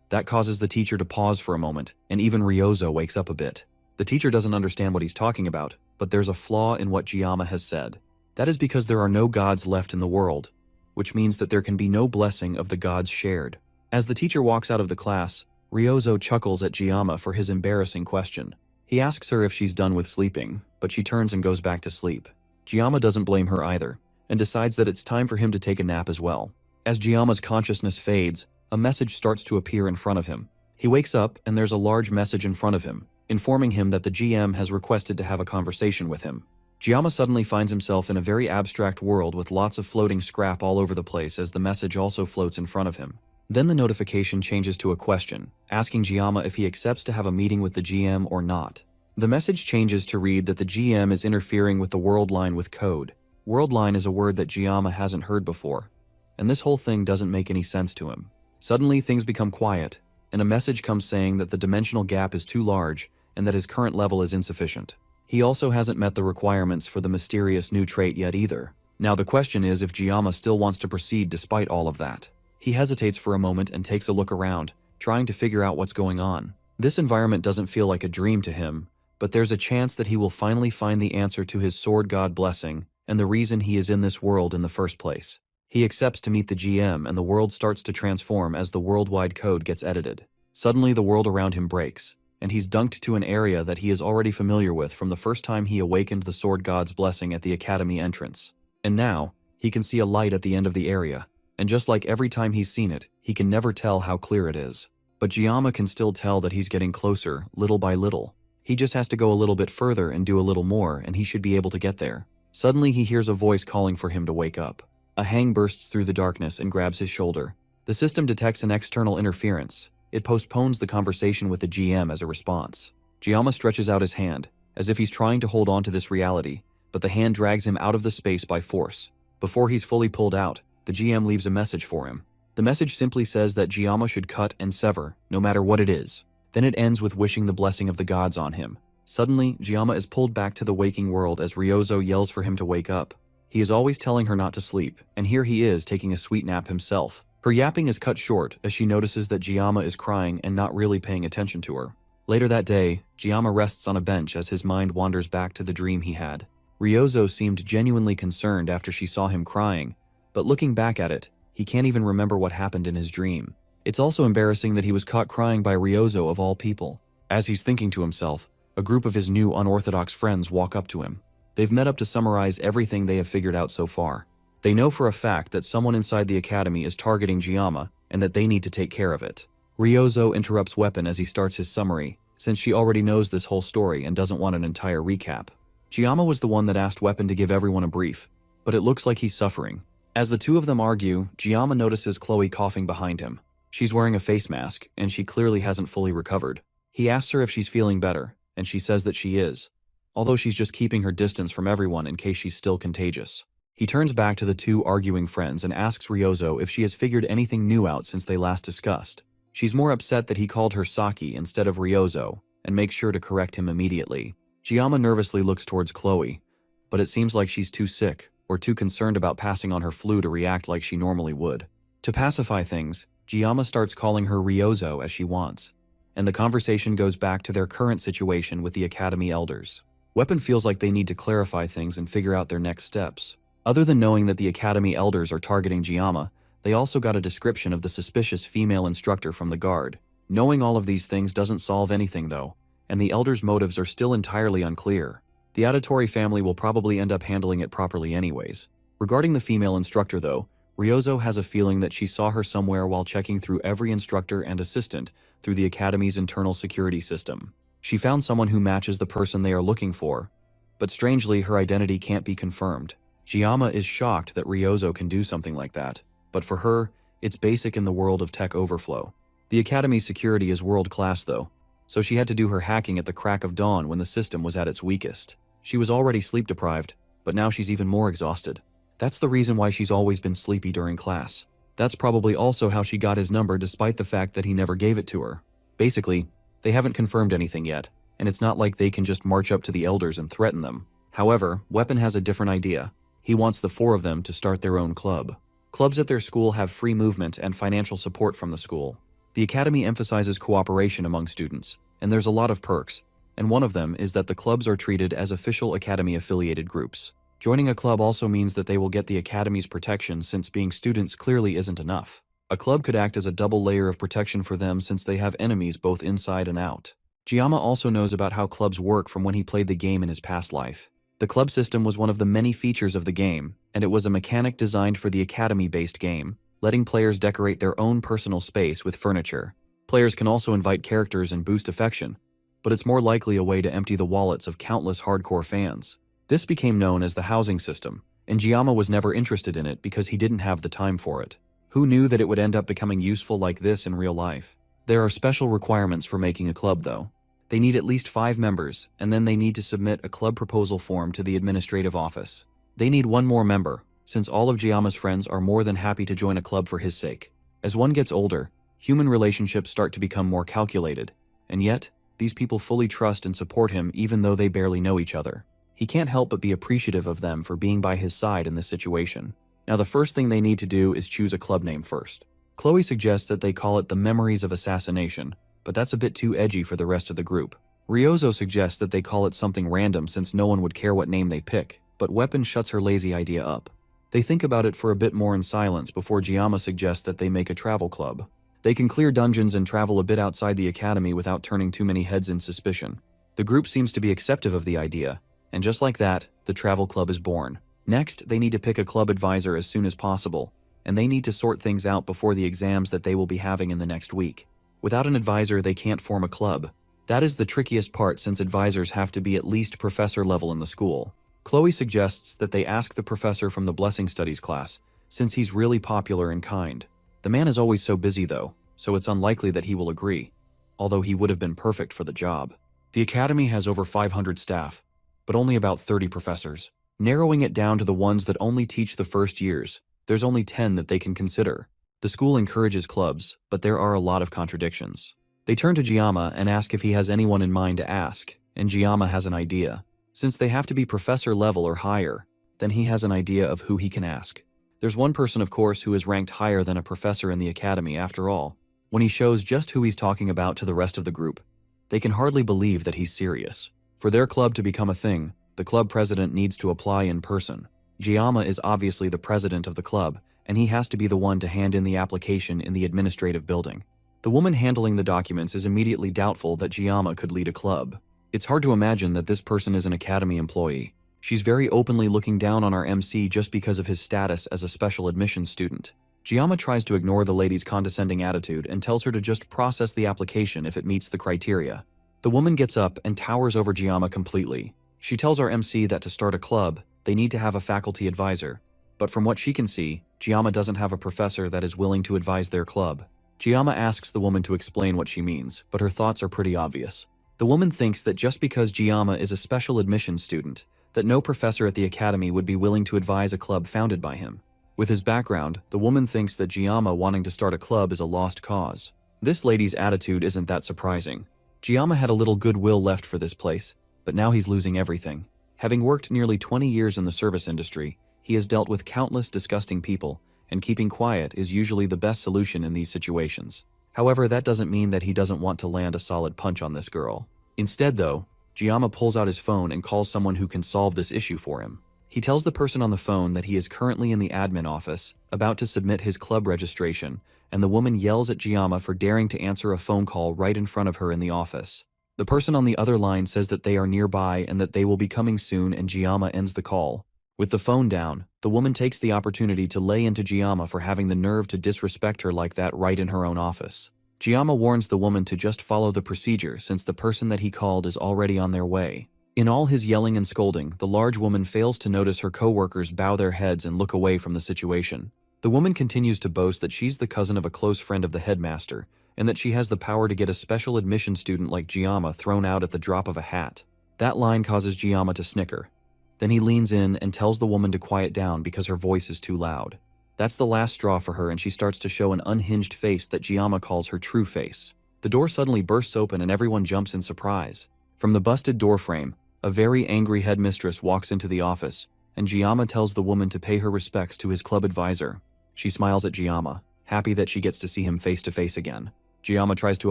That causes the teacher to pause for a moment, and even Ryozo wakes up a bit. The teacher doesn't understand what he's talking about, but there's a flaw in what Giamma has said. That is because there are no gods left in the world, which means that there can be no blessing of the gods shared. As the teacher walks out of the class, Ryozo chuckles at Giamma for his embarrassing question. He asks her if she's done with sleeping, but she turns and goes back to sleep. Giamma doesn't blame her either, and decides that it's time for him to take a nap as well. As Giamma's consciousness fades, a message starts to appear in front of him. He wakes up and there's a large message in front of him, informing him that the GM has requested to have a conversation with him. Giamma suddenly finds himself in a very abstract world with lots of floating scrap all over the place as the message also floats in front of him. Then the notification changes to a question, asking Giamma if he accepts to have a meeting with the GM or not. The message changes to read that the GM is interfering with the world line with code. World line is a word that Giamma hasn't heard before, and this whole thing doesn't make any sense to him. Suddenly things become quiet, and a message comes saying that the dimensional gap is too large and that his current level is insufficient. He also hasn't met the requirements for the mysterious new trait yet either. Now the question is if Giamma still wants to proceed despite all of that. He hesitates for a moment and takes a look around, trying to figure out what's going on. This environment doesn't feel like a dream to him, but there's a chance that he will finally find the answer to his Sword God blessing and the reason he is in this world in the first place. He accepts to meet the GM and the world starts to transform as the worldwide code gets edited. Suddenly the world around him breaks, and he's dunked to an area that he is already familiar with from the first time he awakened the Sword God's blessing at the academy entrance. And now, he can see a light at the end of the area, and just like every time he's seen it, he can never tell how clear it is. But Giamma can still tell that he's getting closer, little by little. He just has to go a little bit further and do a little more, and he should be able to get there. Suddenly he hears a voice calling for him to wake up. A hang bursts through the darkness and grabs his shoulder. The system detects an external interference. It postpones the conversation with the GM as a response. Giamma stretches out his hand, as if he's trying to hold on to this reality, but the hand drags him out of the space by force. Before he's fully pulled out, the GM leaves a message for him. The message simply says that Giamma should cut and sever, no matter what it is. Then it ends with wishing the blessing of the gods on him. Suddenly, Giamma is pulled back to the waking world as Ryozo yells for him to wake up. He is always telling her not to sleep, and here he is taking a sweet nap himself. Her yapping is cut short as she notices that Giamma is crying and not really paying attention to her. Later that day, Giamma rests on a bench as his mind wanders back to the dream he had. Ryozo seemed genuinely concerned after she saw him crying, but looking back at it, he can't even remember what happened in his dream. It's also embarrassing that he was caught crying by Ryozo of all people. As he's thinking to himself, a group of his new unorthodox friends walk up to him. They've met up to summarize everything they have figured out so far. They know for a fact that someone inside the academy is targeting Giamma and that they need to take care of it. Ryozo interrupts Weapon as he starts his summary, since she already knows this whole story and doesn't want an entire recap. Giamma was the one that asked Weapon to give everyone a brief, but it looks like he's suffering. As the two of them argue, Giamma notices Chloe coughing behind him. She's wearing a face mask, and she clearly hasn't fully recovered. He asks her if she's feeling better, and she says that she is, although she's just keeping her distance from everyone in case she's still contagious. He turns back to the two arguing friends and asks Ryozo if she has figured anything new out since they last discussed. She's more upset that he called her Saki instead of Ryozo, and makes sure to correct him immediately. Giamma nervously looks towards Chloe, but it seems like she's too sick or too concerned about passing on her flu to react like she normally would. To pacify things, Giamma starts calling her Ryozo as she wants, and the conversation goes back to their current situation with the Academy Elders. Weapon feels like they need to clarify things and figure out their next steps. Other than knowing that the Academy Elders are targeting Giamma, They also got a description of the suspicious female instructor from the guard. Knowing all of these things doesn't solve anything though, and the elders' motives are still entirely unclear. The auditory family will probably end up handling it properly anyways. Regarding the female instructor though, Ryozo has a feeling that she saw her somewhere while checking through every instructor and assistant through the academy's internal security system. She found someone who matches the person they are looking for, but strangely her identity can't be confirmed. Jiyama is shocked that Ryozo can do something like that, but for her, it's basic in the world of tech overflow. The academy's security is world-class though, so she had to do her hacking at the crack of dawn when the system was at its weakest. She was already sleep-deprived, but now she's even more exhausted. That's the reason why she's always been sleepy during class. That's probably also how she got his number despite the fact that he never gave it to her. Basically, they haven't confirmed anything yet, and it's not like they can just march up to the elders and threaten them. However, Weapon has a different idea. He wants the four of them to start their own club. Clubs at their school have free movement and financial support from the school. The academy emphasizes cooperation among students, and there's a lot of perks, and one of them is that the clubs are treated as official academy-affiliated groups. Joining a club also means that they will get the academy's protection since being students clearly isn't enough. A club could act as a double layer of protection for them since they have enemies both inside and out. Jiyama also knows about how clubs work from when he played the game in his past life. The club system was one of the many features of the game, and it was a mechanic designed for the academy-based game, letting players decorate their own personal space with furniture. Players can also invite characters and boost affection, but it's more likely a way to empty the wallets of countless hardcore fans. This became known as the housing system, and Jiyama was never interested in it because he didn't have the time for it. Who knew that it would end up becoming useful like this in real life? There are special requirements for making a club though. They need at least 5 members, and then they need to submit a club proposal form to the administrative office. They need one more member, since all of Jiyama's friends are more than happy to join a club for his sake. As one gets older, human relationships start to become more calculated, and yet, these people fully trust and support him even though they barely know each other. He can't help but be appreciative of them for being by his side in this situation. Now the first thing they need to do is choose a club name first. Chloe suggests that they call it the Memories of Assassination, but that's a bit too edgy for the rest of the group. Ryozo suggests that they call it something random since no one would care what name they pick, but Weapon shuts her lazy idea up. They think about it for a bit more in silence before Jiyama suggests that they make a travel club. They can clear dungeons and travel a bit outside the academy without turning too many heads in suspicion. The group seems to be acceptive of the idea, and just like that, the travel club is born. Next, they need to pick a club advisor as soon as possible, and they need to sort things out before the exams that they will be having in the next week. Without an advisor, they can't form a club. That is the trickiest part since advisors have to be at least professor level in the school. Chloe suggests that they ask the professor from the Blessing Studies class, since he's really popular and kind. The man is always so busy though, so it's unlikely that he will agree, although he would have been perfect for the job. The academy has over 500 staff, but only about 30 professors. Narrowing it down to the ones that only teach the first years, there's only 10 that they can consider. The school encourages clubs, but there are a lot of contradictions. They turn to Jiyama and ask if he has anyone in mind to ask, and Jiyama has an idea. Since they have to be professor level or higher, then he has an idea of who he can ask. There's one person, of course, who is ranked higher than a professor in the academy after all. When he shows just who he's talking about to the rest of the group, they can hardly believe that he's serious. For their club to become a thing, the club president needs to apply in person. Jiyama is obviously the president of the club, and he has to be the one to hand in the application in the administrative building. The woman handling the documents is immediately doubtful that Jiyama could lead a club. It's hard to imagine that this person is an academy employee. She's very openly looking down on our MC just because of his status as a special admissions student. Jiyama tries to ignore the lady's condescending attitude and tells her to just process the application if it meets the criteria. The woman gets up and towers over Jiyama completely. She tells our MC that to start a club, they need to have a faculty advisor. But from what she can see, Jiyama doesn't have a professor that is willing to advise their club. Jiyama asks the woman to explain what she means, but her thoughts are pretty obvious. The woman thinks that just because Jiyama is a special admissions student, that no professor at the academy would be willing to advise a club founded by him. With his background, the woman thinks that Jiyama wanting to start a club is a lost cause. This lady's attitude isn't that surprising. Jiyama had a little goodwill left for this place, but now he's losing everything. Having worked nearly 20 years in the service industry, he has dealt with countless disgusting people, and keeping quiet is usually the best solution in these situations. However, that doesn't mean that he doesn't want to land a solid punch on this girl. Instead though, Jiyama pulls out his phone and calls someone who can solve this issue for him. He tells the person on the phone that he is currently in the admin office, about to submit his club registration, and the woman yells at Giamma for daring to answer a phone call right in front of her in the office. The person on the other line says that they are nearby and that they will be coming soon, and Giamma ends the call. With the phone down, the woman takes the opportunity to lay into Giamma for having the nerve to disrespect her like that right in her own office. Giamma warns the woman to just follow the procedure since the person that he called is already on their way. In all his yelling and scolding, the large woman fails to notice her co-workers bow their heads and look away from the situation. The woman continues to boast that she's the cousin of a close friend of the headmaster, and that she has the power to get a special admission student like Giamma thrown out at the drop of a hat. That line causes Giamma to snicker. Then he leans in and tells the woman to quiet down because her voice is too loud. That's the last straw for her, and she starts to show an unhinged face that Giamma calls her true face. The door suddenly bursts open and everyone jumps in surprise. From the busted door frame, a very angry headmistress walks into the office, and Giamma tells the woman to pay her respects to his club advisor. She smiles at Giamma, happy that she gets to see him face to face again. Giamma tries to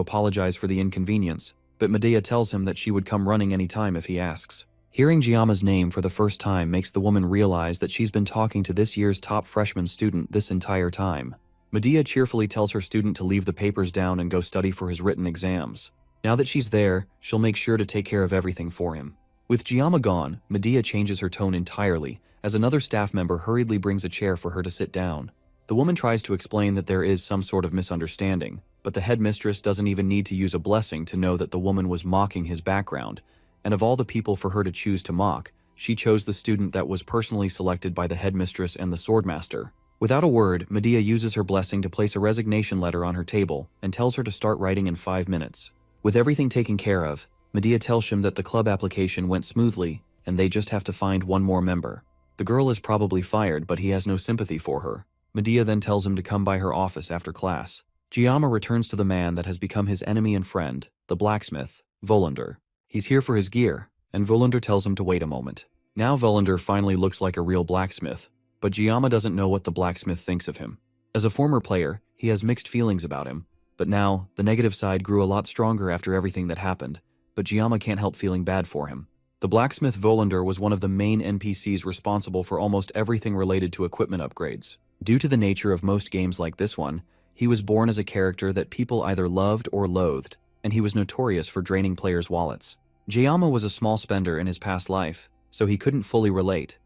apologize for the inconvenience, but Medea tells him that she would come running any time if he asks. Hearing Giamma's name for the first time makes the woman realize that she's been talking to this year's top freshman student this entire time. Medea cheerfully tells her student to leave the papers down and go study for his written exams. Now that she's there, she'll make sure to take care of everything for him. With Giamma gone, Medea changes her tone entirely, as another staff member hurriedly brings a chair for her to sit down. The woman tries to explain that there is some sort of misunderstanding, but the headmistress doesn't even need to use a blessing to know that the woman was mocking his background, and of all the people for her to choose to mock, she chose the student that was personally selected by the headmistress and the swordmaster. Without a word, Medea uses her blessing to place a resignation letter on her table and tells her to start writing in 5 minutes. With everything taken care of, Medea tells him that the club application went smoothly and they just have to find one more member. The girl is probably fired, but he has no sympathy for her. Medea then tells him to come by her office after class. Giamma returns to the man that has become his enemy and friend, the blacksmith, Volander. He's here for his gear, and Volander tells him to wait a moment. Now Volander finally looks like a real blacksmith, but Giamma doesn't know what the blacksmith thinks of him. As a former player, he has mixed feelings about him, but now, the negative side grew a lot stronger after everything that happened, but Giamma can't help feeling bad for him. The blacksmith Volander was one of the main NPCs responsible for almost everything related to equipment upgrades. Due to the nature of most games like this one, he was born as a character that people either loved or loathed, and he was notorious for draining players' wallets. Giamma was a small spender in his past life, so he couldn't fully relate,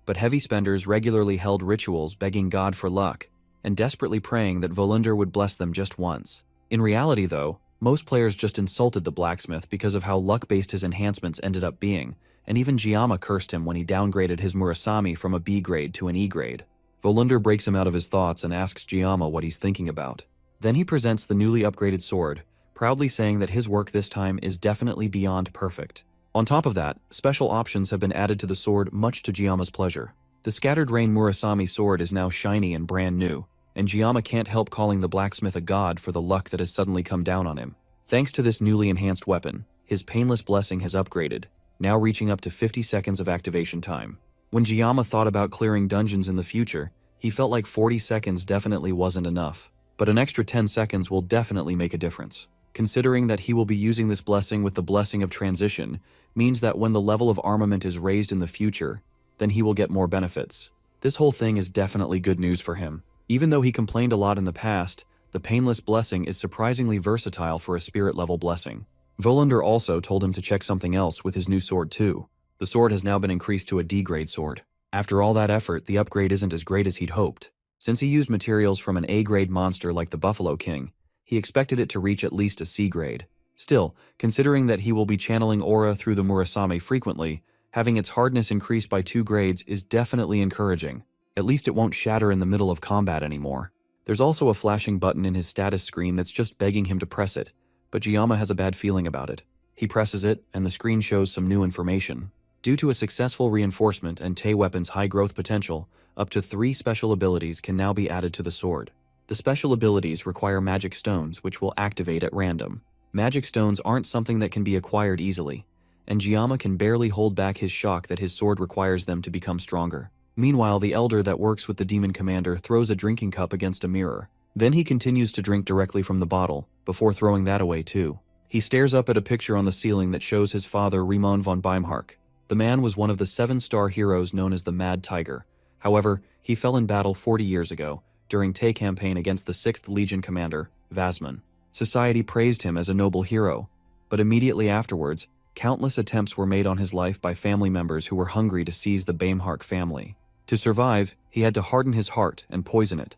but heavy spenders regularly held rituals begging God for luck, and desperately praying that Volander would bless them just once. In reality though, most players just insulted the blacksmith because of how luck-based his enhancements ended up being, and even Giamma cursed him when he downgraded his Murasami from a B grade to an E grade. Volander breaks him out of his thoughts and asks Giamma what he's thinking about. Then he presents the newly upgraded sword, proudly saying that his work this time is definitely beyond perfect. On top of that, special options have been added to the sword much to Giamma's pleasure. The Scattered Rain Murasami sword is now shiny and brand new, and Giamma can't help calling the blacksmith a god for the luck that has suddenly come down on him. Thanks to this newly enhanced weapon, his painless blessing has upgraded, now reaching up to 50 seconds of activation time. When Giamma thought about clearing dungeons in the future, he felt like 40 seconds definitely wasn't enough, but an extra 10 seconds will definitely make a difference. Considering that he will be using this blessing with the blessing of transition, means that when the level of armament is raised in the future, then he will get more benefits. This whole thing is definitely good news for him. Even though he complained a lot in the past, the painless blessing is surprisingly versatile for a spirit-level blessing. Volander also told him to check something else with his new sword too. The sword has now been increased to a D-grade sword. After all that effort, the upgrade isn't as great as he'd hoped. Since he used materials from an A-grade monster like the Buffalo King, he expected it to reach at least a C grade. Still, considering that he will be channeling aura through the Murasame frequently, having its hardness increased by 2 grades is definitely encouraging. At least it won't shatter in the middle of combat anymore. There's also a flashing button in his status screen that's just begging him to press it, but Giamma has a bad feeling about it. He presses it, and the screen shows some new information. Due to a successful reinforcement and Tay weapon's high growth potential, up to 3 special abilities can now be added to the sword. The special abilities require magic stones, which will activate at random. Magic stones aren't something that can be acquired easily, and Giamma can barely hold back his shock that his sword requires them to become stronger. Meanwhile, the elder that works with the demon commander throws a drinking cup against a mirror. Then he continues to drink directly from the bottle, before throwing that away too. He stares up at a picture on the ceiling that shows his father Riemann von Beimhark. The man was one of the 7-star heroes known as the Mad Tiger. However, he fell in battle 40 years ago, during Tay campaign against the 6th Legion commander, Vasman. Society praised him as a noble hero, but immediately afterwards, countless attempts were made on his life by family members who were hungry to seize the Baimhark family. To survive, he had to harden his heart and poison it.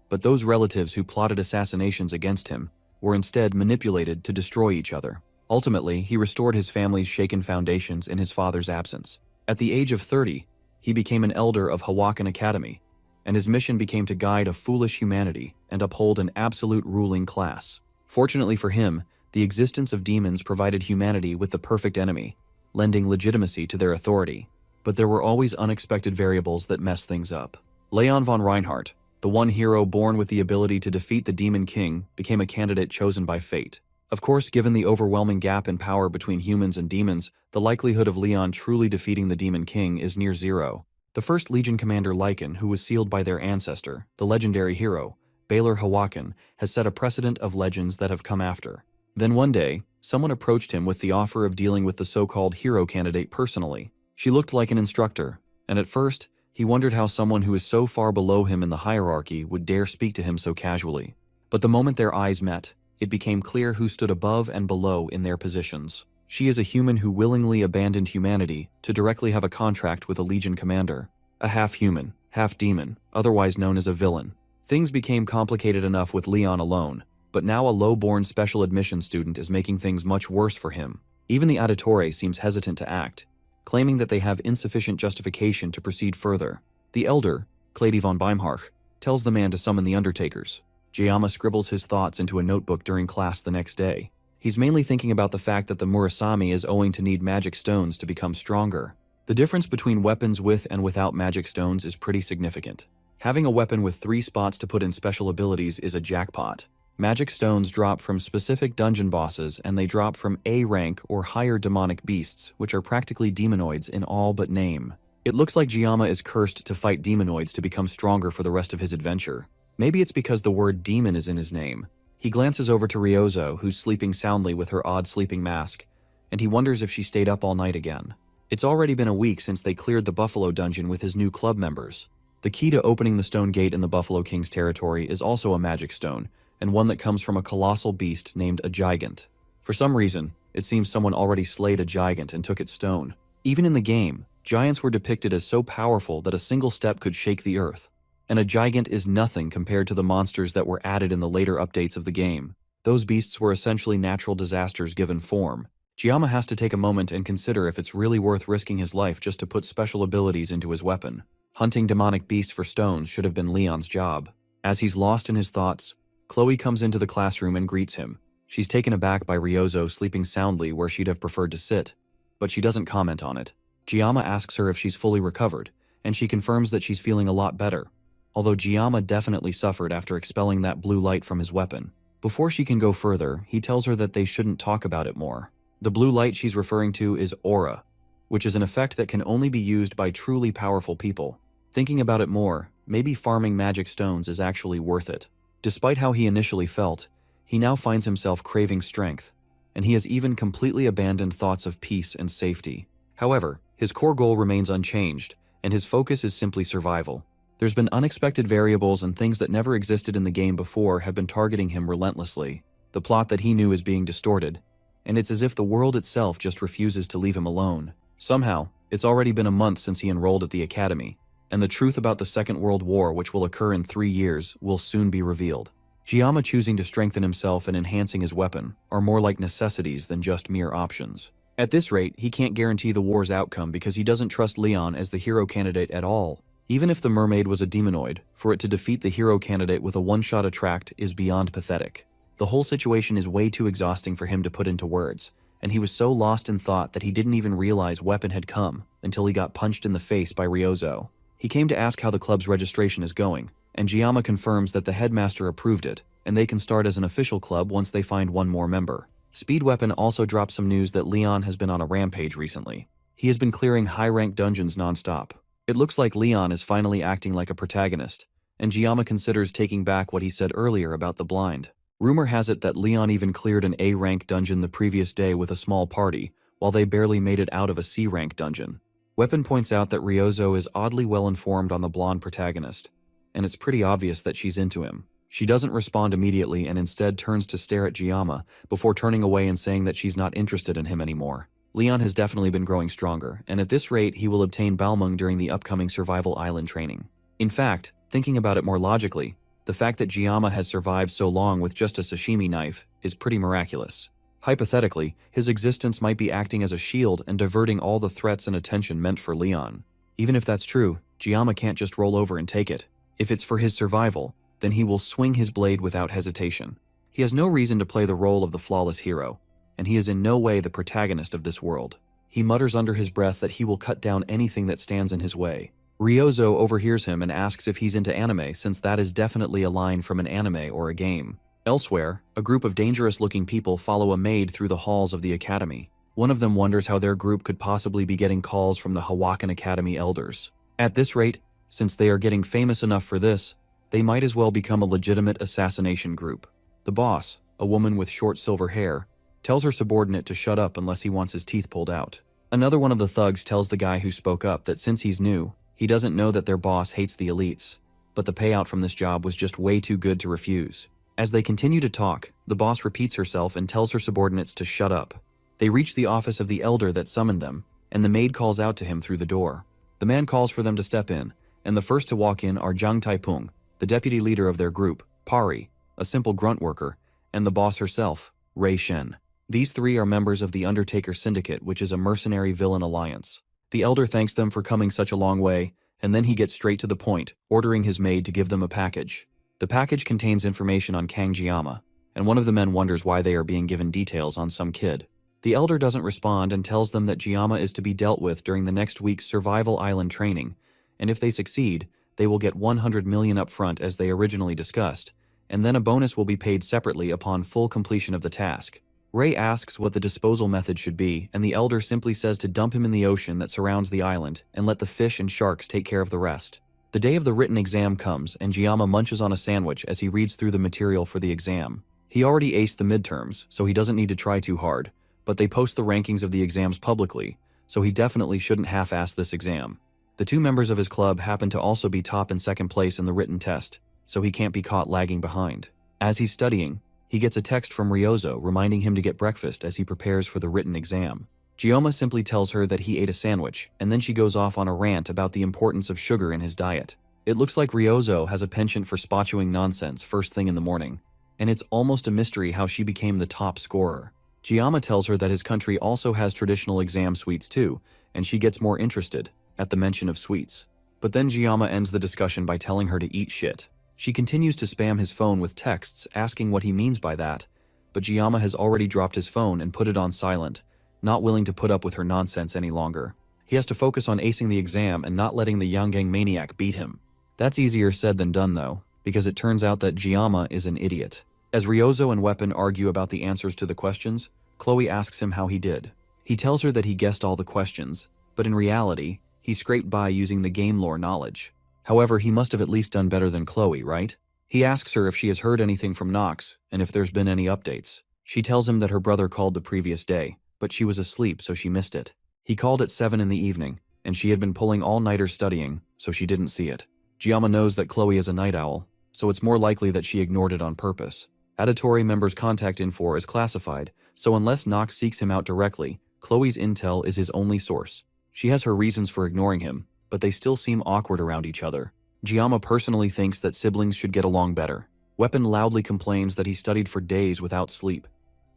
But those relatives who plotted assassinations against him were instead manipulated to destroy each other. Ultimately, he restored his family's shaken foundations in his father's absence. At the age of 30, he became an elder of Hawakan Academy, and his mission became to guide a foolish humanity and uphold an absolute ruling class. Fortunately for him, the existence of demons provided humanity with the perfect enemy, lending legitimacy to their authority. But there were always unexpected variables that messed things up. Leon von Reinhardt, the one hero born with the ability to defeat the Demon King, became a candidate chosen by fate. Of course, given the overwhelming gap in power between humans and demons, the likelihood of Leon truly defeating the Demon King is near zero. The first Legion commander Lycan, who was sealed by their ancestor, the legendary hero, Baylor Hawakan, has set a precedent of legends that have come after. Then one day, someone approached him with the offer of dealing with the so-called hero candidate personally. She looked like an instructor, and at first, he wondered how someone who is so far below him in the hierarchy would dare speak to him so casually. But the moment their eyes met, it became clear who stood above and below in their positions. She is a human who willingly abandoned humanity to directly have a contract with a Legion commander, a half-human, half-demon, otherwise known as a villain. Things became complicated enough with Leon alone, but now a low-born special admission student is making things much worse for him. Even the Auditore seems hesitant to act, claiming that they have insufficient justification to proceed further. The elder, Clady von Baimhark, tells the man to summon the Undertakers. Jiyama scribbles his thoughts into a notebook during class the next day. He's mainly thinking about the fact that the Murasame is owing to need magic stones to become stronger. The difference between weapons with and without magic stones is pretty significant. Having a weapon with 3 spots to put in special abilities is a jackpot. Magic stones drop from specific dungeon bosses, and they drop from A rank or higher demonic beasts, which are practically demonoids in all but name. It looks like Jiyama is cursed to fight demonoids to become stronger for the rest of his adventure. Maybe it's because the word demon is in his name. He glances over to Ryozo, who's sleeping soundly with her odd sleeping mask, and he wonders if she stayed up all night again. It's already been a week since they cleared the Buffalo Dungeon with his new club members. The key to opening the stone gate in the Buffalo King's territory is also a magic stone, and one that comes from a colossal beast named a gigant. For some reason, it seems someone already slayed a gigant and took its stone. Even in the game, giants were depicted as so powerful that a single step could shake the earth. And a gigant is nothing compared to the monsters that were added in the later updates of the game. Those beasts were essentially natural disasters given form. Jiyama has to take a moment and consider if it's really worth risking his life just to put special abilities into his weapon. Hunting demonic beasts for stones should have been Leon's job. As he's lost in his thoughts, Chloe comes into the classroom and greets him. She's taken aback by Ryozo sleeping soundly where she'd have preferred to sit, but she doesn't comment on it. Jiyama asks her if she's fully recovered, and she confirms that she's feeling a lot better, although Jiyama definitely suffered after expelling that blue light from his weapon. Before she can go further, he tells her that they shouldn't talk about it more. The blue light she's referring to is aura, which is an effect that can only be used by truly powerful people. Thinking about it more, maybe farming magic stones is actually worth it. Despite how he initially felt, he now finds himself craving strength, and he has even completely abandoned thoughts of peace and safety. However, his core goal remains unchanged, and his focus is simply survival. There's been unexpected variables and things that never existed in the game before have been targeting him relentlessly. The plot that he knew is being distorted, and it's as if the world itself just refuses to leave him alone. Somehow, it's already been a month since he enrolled at the academy, and the truth about the Second World War, which will occur in 3 years, will soon be revealed. Jiyama choosing to strengthen himself and enhancing his weapon are more like necessities than just mere options. At this rate, he can't guarantee the war's outcome because he doesn't trust Leon as the hero candidate at all. Even if the mermaid was a demonoid, for it to defeat the hero candidate with a one-shot attract is beyond pathetic. The whole situation is way too exhausting for him to put into words, and he was so lost in thought that he didn't even realize weapon had come until he got punched in the face by Ryozo. He came to ask how the club's registration is going, and Jiyama confirms that the headmaster approved it, and they can start as an official club once they find one more member. Speed Weapon also dropped some news that Leon has been on a rampage recently. He has been clearing high-ranked dungeons non-stop. It looks like Leon is finally acting like a protagonist, and Jiyama considers taking back what he said earlier about the blind. Rumor has it that Leon even cleared an A-rank dungeon the previous day with a small party, while they barely made it out of a C-rank dungeon. Weapon points out that Ryozo is oddly well-informed on the blonde protagonist, and it's pretty obvious that she's into him. She doesn't respond immediately and instead turns to stare at Giamma before turning away and saying that she's not interested in him anymore. Leon has definitely been growing stronger, and at this rate he will obtain Balmung during the upcoming Survival Island training. In fact, thinking about it more logically, the fact that Giamma has survived so long with just a sashimi knife is pretty miraculous. Hypothetically, his existence might be acting as a shield and diverting all the threats and attention meant for Leon. Even if that's true, Giamma can't just roll over and take it. If it's for his survival, then he will swing his blade without hesitation. He has no reason to play the role of the flawless hero, and he is in no way the protagonist of this world. He mutters under his breath that he will cut down anything that stands in his way. Ryozo overhears him and asks if he's into anime, since that is definitely a line from an anime or a game. Elsewhere, a group of dangerous-looking people follow a maid through the halls of the academy. One of them wonders how their group could possibly be getting calls from the Hawakan Academy elders. At this rate, since they are getting famous enough for this, they might as well become a legitimate assassination group. The boss, a woman with short silver hair, tells her subordinate to shut up unless he wants his teeth pulled out. Another one of the thugs tells the guy who spoke up that since he's new, he doesn't know that their boss hates the elites, but the payout from this job was just way too good to refuse. As they continue to talk, the boss repeats herself and tells her subordinates to shut up. They reach the office of the elder that summoned them, and the maid calls out to him through the door. The man calls for them to step in, and the first to walk in are Jiang Taipung, the deputy leader of their group, Pari, a simple grunt worker, and the boss herself, Rei Shen. These three are members of the Undertaker Syndicate, which is a mercenary villain alliance. The elder thanks them for coming such a long way, and then he gets straight to the point, ordering his maid to give them a package. The package contains information on Kang Giamma, and one of the men wonders why they are being given details on some kid. The elder doesn't respond and tells them that Giamma is to be dealt with during the next week's Survival Island training, and if they succeed, they will get 100 million up front as they originally discussed, and then a bonus will be paid separately upon full completion of the task. Ray asks what the disposal method should be, and the elder simply says to dump him in the ocean that surrounds the island and let the fish and sharks take care of the rest. The day of the written exam comes, and Giamma munches on a sandwich as he reads through the material for the exam. He already aced the midterms, so he doesn't need to try too hard, but they post the rankings of the exams publicly, so he definitely shouldn't half-ass this exam. The two members of his club happen to also be top and second place in the written test, so he can't be caught lagging behind. As he's studying, he gets a text from Ryozo reminding him to get breakfast as he prepares for the written exam. Giamma simply tells her that he ate a sandwich, and then she goes off on a rant about the importance of sugar in his diet. It looks like Ryozo has a penchant for spotchewing nonsense first thing in the morning, and it's almost a mystery how she became the top scorer. Giamma tells her that his country also has traditional exam sweets too, and she gets more interested at the mention of sweets. But then Giamma ends the discussion by telling her to eat shit. She continues to spam his phone with texts asking what he means by that, but Giamma has already dropped his phone and put it on silent, not willing to put up with her nonsense any longer. He has to focus on acing the exam and not letting the Yangang maniac beat him. That's easier said than done though, because it turns out that Giamma is an idiot. As Ryozo and Weapon argue about the answers to the questions, Chloe asks him how he did. He tells her that he guessed all the questions, but in reality, he scraped by using the game lore knowledge. However, he must have at least done better than Chloe, right? He asks her if she has heard anything from Nox, and if there's been any updates. She tells him that her brother called the previous day, but she was asleep so she missed it. He called at 7 in the evening, and she had been pulling all-nighters studying, so she didn't see it. Giamma knows that Chloe is a night owl, so it's more likely that she ignored it on purpose. Auditory member's contact info is classified, so unless Nox seeks him out directly, Chloe's intel is his only source. She has her reasons for ignoring him, but they still seem awkward around each other. Giamma personally thinks that siblings should get along better. Weapon loudly complains that he studied for days without sleep,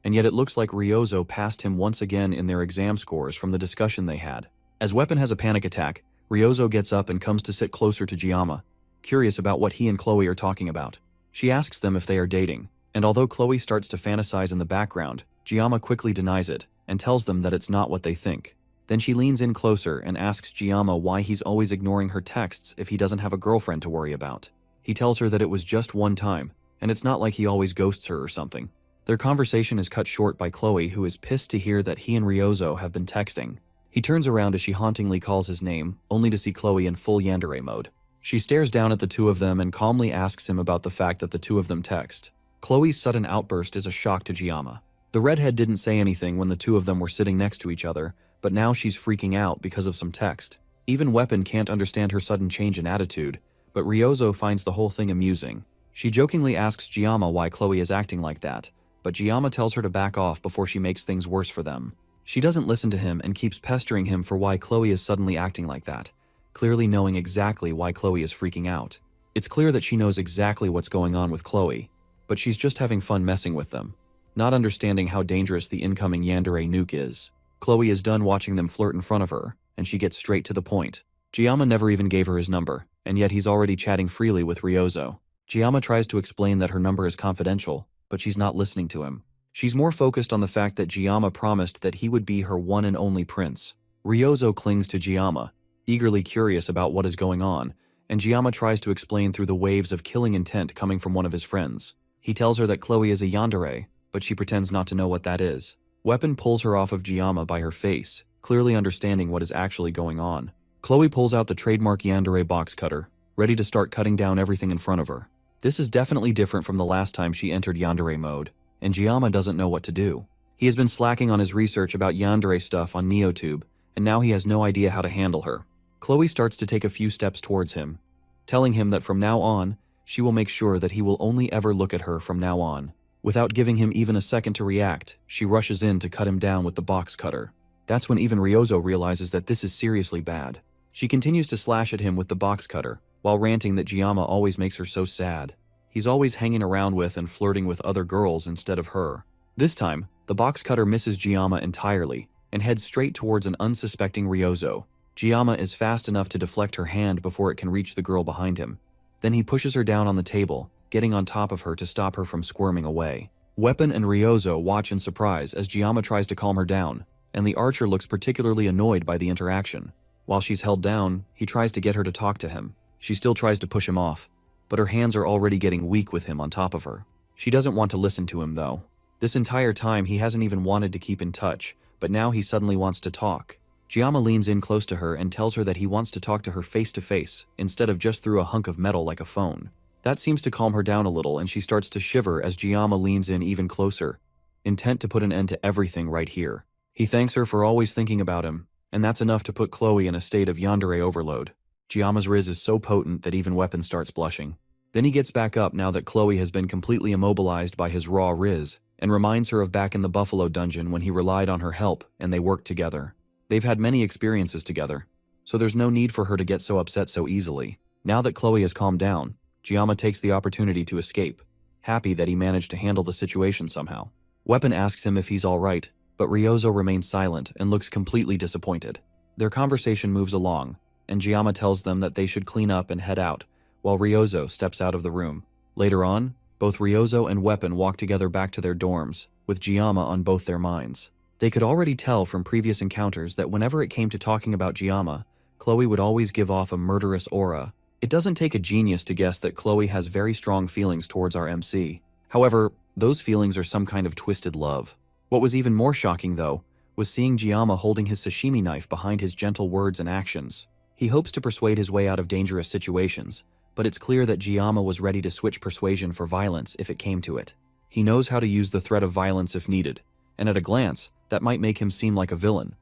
and yet it looks like Ryozo passed him once again in their exam scores from the discussion they had. As Weapon has a panic attack, Ryozo gets up and comes to sit closer to Giamma, curious about what he and Chloe are talking about. She asks them if they are dating, and although Chloe starts to fantasize in the background, Giamma quickly denies it and tells them that it's not what they think. Then she leans in closer and asks Giamma why he's always ignoring her texts if he doesn't have a girlfriend to worry about. He tells her that it was just one time, and it's not like he always ghosts her or something. Their conversation is cut short by Chloe, who is pissed to hear that he and Ryozo have been texting. He turns around as she hauntingly calls his name, only to see Chloe in full yandere mode. She stares down at the two of them and calmly asks him about the fact that the two of them text. Chloe's sudden outburst is a shock to Giamma. The redhead didn't say anything when the two of them were sitting next to each other, but now she's freaking out because of some text. Even Weapon can't understand her sudden change in attitude, but Ryozo finds the whole thing amusing. She jokingly asks Giamma why Chloe is acting like that, but Giamma tells her to back off before she makes things worse for them. She doesn't listen to him and keeps pestering him for why Chloe is suddenly acting like that, clearly knowing exactly why Chloe is freaking out. It's clear that she knows exactly what's going on with Chloe, but she's just having fun messing with them, not understanding how dangerous the incoming yandere nuke is. Chloe is done watching them flirt in front of her, and she gets straight to the point. Giamma never even gave her his number, and yet he's already chatting freely with Ryozo. Giamma tries to explain that her number is confidential, but she's not listening to him. She's more focused on the fact that Giamma promised that he would be her one and only prince. Ryozo clings to Giamma, eagerly curious about what is going on, and Giamma tries to explain through the waves of killing intent coming from one of his friends. He tells her that Chloe is a yandere, but she pretends not to know what that is. Weapon pulls her off of Giamma by her face, clearly understanding what is actually going on. Chloe pulls out the trademark yandere box cutter, ready to start cutting down everything in front of her. This is definitely different from the last time she entered yandere mode, and Giamma doesn't know what to do. He has been slacking on his research about yandere stuff on NeoTube, and now he has no idea how to handle her. Chloe starts to take a few steps towards him, telling him that from now on, she will make sure that he will only ever look at her from now on. Without giving him even a second to react, she rushes in to cut him down with the box cutter. That's when even Ryozo realizes that this is seriously bad. She continues to slash at him with the box cutter, while ranting that Giamma always makes her so sad. He's always hanging around with and flirting with other girls instead of her. This time, the box cutter misses Giamma entirely and heads straight towards an unsuspecting Ryozo. Giamma is fast enough to deflect her hand before it can reach the girl behind him. Then he pushes her down on the table, getting on top of her to stop her from squirming away. Weapon and Ryozo watch in surprise as Giamma tries to calm her down, and the archer looks particularly annoyed by the interaction. While she's held down, he tries to get her to talk to him. She still tries to push him off, but her hands are already getting weak with him on top of her. She doesn't want to listen to him though. This entire time he hasn't even wanted to keep in touch, but now he suddenly wants to talk. Giamma leans in close to her and tells her that he wants to talk to her face to face, instead of just through a hunk of metal like a phone. That seems to calm her down a little, and she starts to shiver as Giamma leans in even closer, intent to put an end to everything right here. He thanks her for always thinking about him, and that's enough to put Chloe in a state of yandere overload. Giamma's riz is so potent that even Weapon starts blushing. Then he gets back up now that Chloe has been completely immobilized by his raw riz, and reminds her of back in the Buffalo dungeon when he relied on her help and they worked together. They've had many experiences together, so there's no need for her to get so upset so easily. Now that Chloe has calmed down, Giamma takes the opportunity to escape, happy that he managed to handle the situation somehow. Weapon asks him if he's alright, but Ryozo remains silent and looks completely disappointed. Their conversation moves along, and Giamma tells them that they should clean up and head out, while Ryozo steps out of the room. Later on, both Ryozo and Weapon walk together back to their dorms, with Giamma on both their minds. They could already tell from previous encounters that whenever it came to talking about Giamma, Chloe would always give off a murderous aura. It doesn't take a genius to guess that Chloe has very strong feelings towards our MC. However, those feelings are some kind of twisted love. What was even more shocking, though, was seeing Giamma holding his sashimi knife behind his gentle words and actions. He hopes to persuade his way out of dangerous situations, but it's clear that Giamma was ready to switch persuasion for violence if it came to it. He knows how to use the threat of violence if needed, and at a glance, that might make him seem like a villain.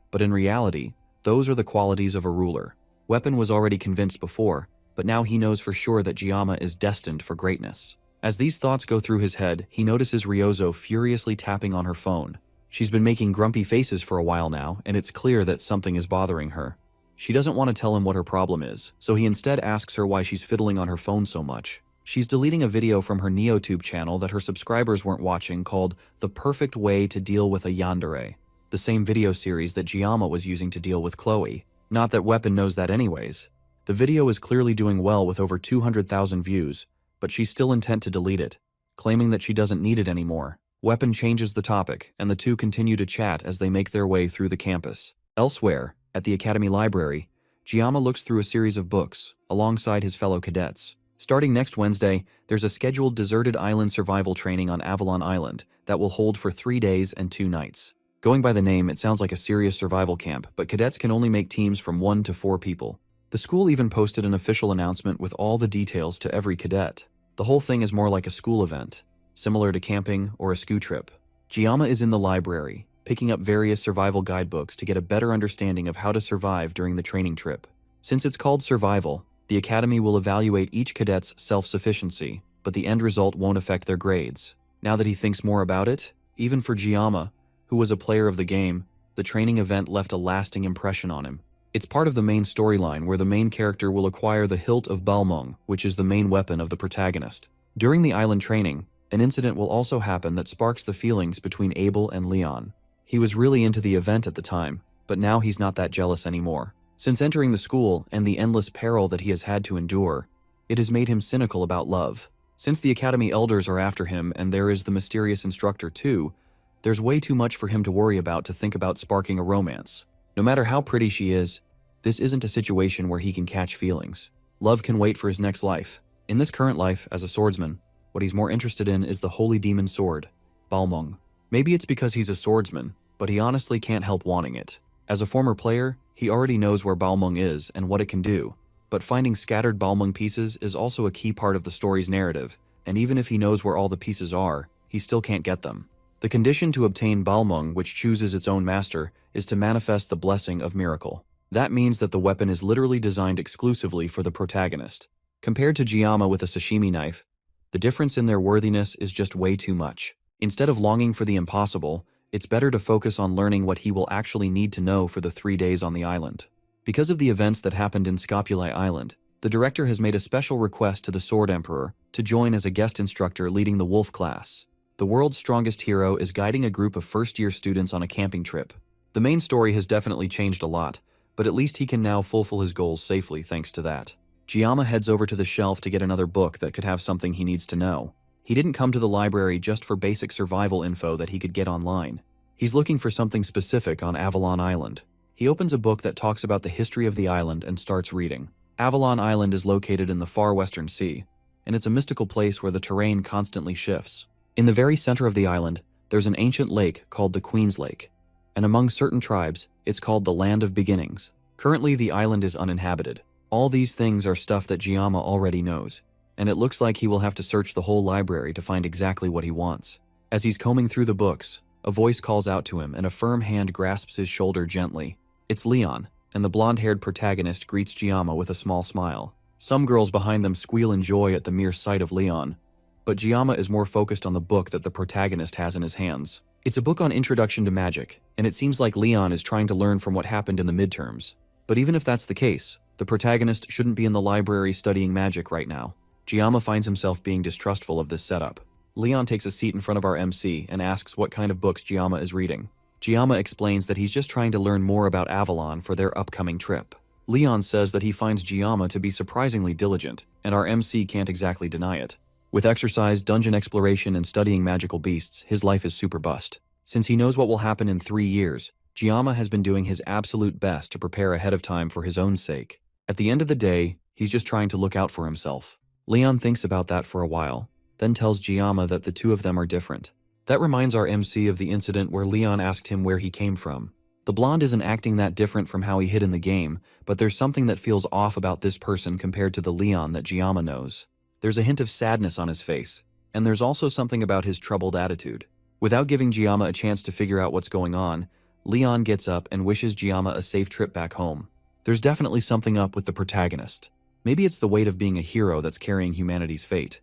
But in reality, those are the qualities of a ruler. Weapon was already convinced before, but now he knows for sure that Giamma is destined for greatness. As these thoughts go through his head, he notices Ryozo furiously tapping on her phone. She's been making grumpy faces for a while now, and it's clear that something is bothering her. She doesn't want to tell him what her problem is, so he instead asks her why she's fiddling on her phone so much. She's deleting a video from her NeoTube channel that her subscribers weren't watching called The Perfect Way to Deal with a Yandere, the same video series that Giamma was using to deal with Chloe. Not that Weapon knows that anyways. The video is clearly doing well with over 200,000 views, but she's still intent to delete it, claiming that she doesn't need it anymore. Weapon changes the topic, and the two continue to chat as they make their way through the campus. Elsewhere, at the Academy Library, Giamma looks through a series of books, alongside his fellow cadets. Starting next Wednesday, there's a scheduled deserted island survival training on Avalon Island that will hold for 3 days and 2 nights. Going by the name, it sounds like a serious survival camp, but cadets can only make teams from 1 to 4 people. The school even posted an official announcement with all the details to every cadet. The whole thing is more like a school event, similar to camping or a ski trip. Giamma is in the library, picking up various survival guidebooks to get a better understanding of how to survive during the training trip. Since it's called survival, the Academy will evaluate each cadet's self-sufficiency, but the end result won't affect their grades. Now that he thinks more about it, even for Giamma, who was a player of the game, the training event left a lasting impression on him. It's part of the main storyline where the main character will acquire the hilt of Balmung, which is the main weapon of the protagonist. During the island training, an incident will also happen that sparks the feelings between Abel and Leon. He was really into the event at the time, but now he's not that jealous anymore. Since entering the school and the endless peril that he has had to endure, it has made him cynical about love. Since the Academy elders are after him and there is the mysterious instructor too, there's way too much for him to worry about to think about sparking a romance. No matter how pretty she is, this isn't a situation where he can catch feelings. Love can wait for his next life. In this current life, as a swordsman, what he's more interested in is the holy demon sword, Balmung. Maybe it's because he's a swordsman, but he honestly can't help wanting it. As a former player, he already knows where Balmung is and what it can do, but finding scattered Balmung pieces is also a key part of the story's narrative, and even if he knows where all the pieces are, he still can't get them. The condition to obtain Balmung, which chooses its own master, is to manifest the blessing of miracle. That means that the weapon is literally designed exclusively for the protagonist. Compared to Giamma with a sashimi knife, the difference in their worthiness is just way too much. Instead of longing for the impossible, it's better to focus on learning what he will actually need to know for the 3 days on the island. Because of the events that happened in Scopuli Island, the director has made a special request to the Sword Emperor to join as a guest instructor leading the Wolf class. The world's strongest hero is guiding a group of first-year students on a camping trip. The main story has definitely changed a lot, but at least he can now fulfill his goals safely thanks to that. Giamma heads over to the shelf to get another book that could have something he needs to know. He didn't come to the library just for basic survival info that he could get online. He's looking for something specific on Avalon Island. He opens a book that talks about the history of the island and starts reading. Avalon Island is located in the far western sea, and it's a mystical place where the terrain constantly shifts. In the very center of the island, there's an ancient lake called the Queen's Lake, and among certain tribes, it's called the Land of Beginnings. Currently, the island is uninhabited. All these things are stuff that Giamma already knows, and it looks like he will have to search the whole library to find exactly what he wants. As he's combing through the books, a voice calls out to him and a firm hand grasps his shoulder gently. It's Leon, and the blonde-haired protagonist greets Giamma with a small smile. Some girls behind them squeal in joy at the mere sight of Leon, but Giamma is more focused on the book that the protagonist has in his hands. It's a book on introduction to magic, and it seems like Leon is trying to learn from what happened in the midterms. But even if that's the case, the protagonist shouldn't be in the library studying magic right now. Giamma finds himself being distrustful of this setup. Leon takes a seat in front of our MC and asks what kind of books Giamma is reading. Giamma explains that he's just trying to learn more about Avalon for their upcoming trip. Leon says that he finds Giamma to be surprisingly diligent, and our MC can't exactly deny it. With exercise, dungeon exploration, and studying magical beasts, his life is super bust. Since he knows what will happen in 3 years, Giamma has been doing his absolute best to prepare ahead of time for his own sake. At the end of the day, he's just trying to look out for himself. Leon thinks about that for a while, then tells Giamma that the two of them are different. That reminds our MC of the incident where Leon asked him where he came from. The blonde isn't acting that different from how he hid in the game, but there's something that feels off about this person compared to the Leon that Giamma knows. There's a hint of sadness on his face, and there's also something about his troubled attitude. Without giving Giamma a chance to figure out what's going on, Leon gets up and wishes Giamma a safe trip back home. There's definitely something up with the protagonist. Maybe it's the weight of being a hero that's carrying humanity's fate.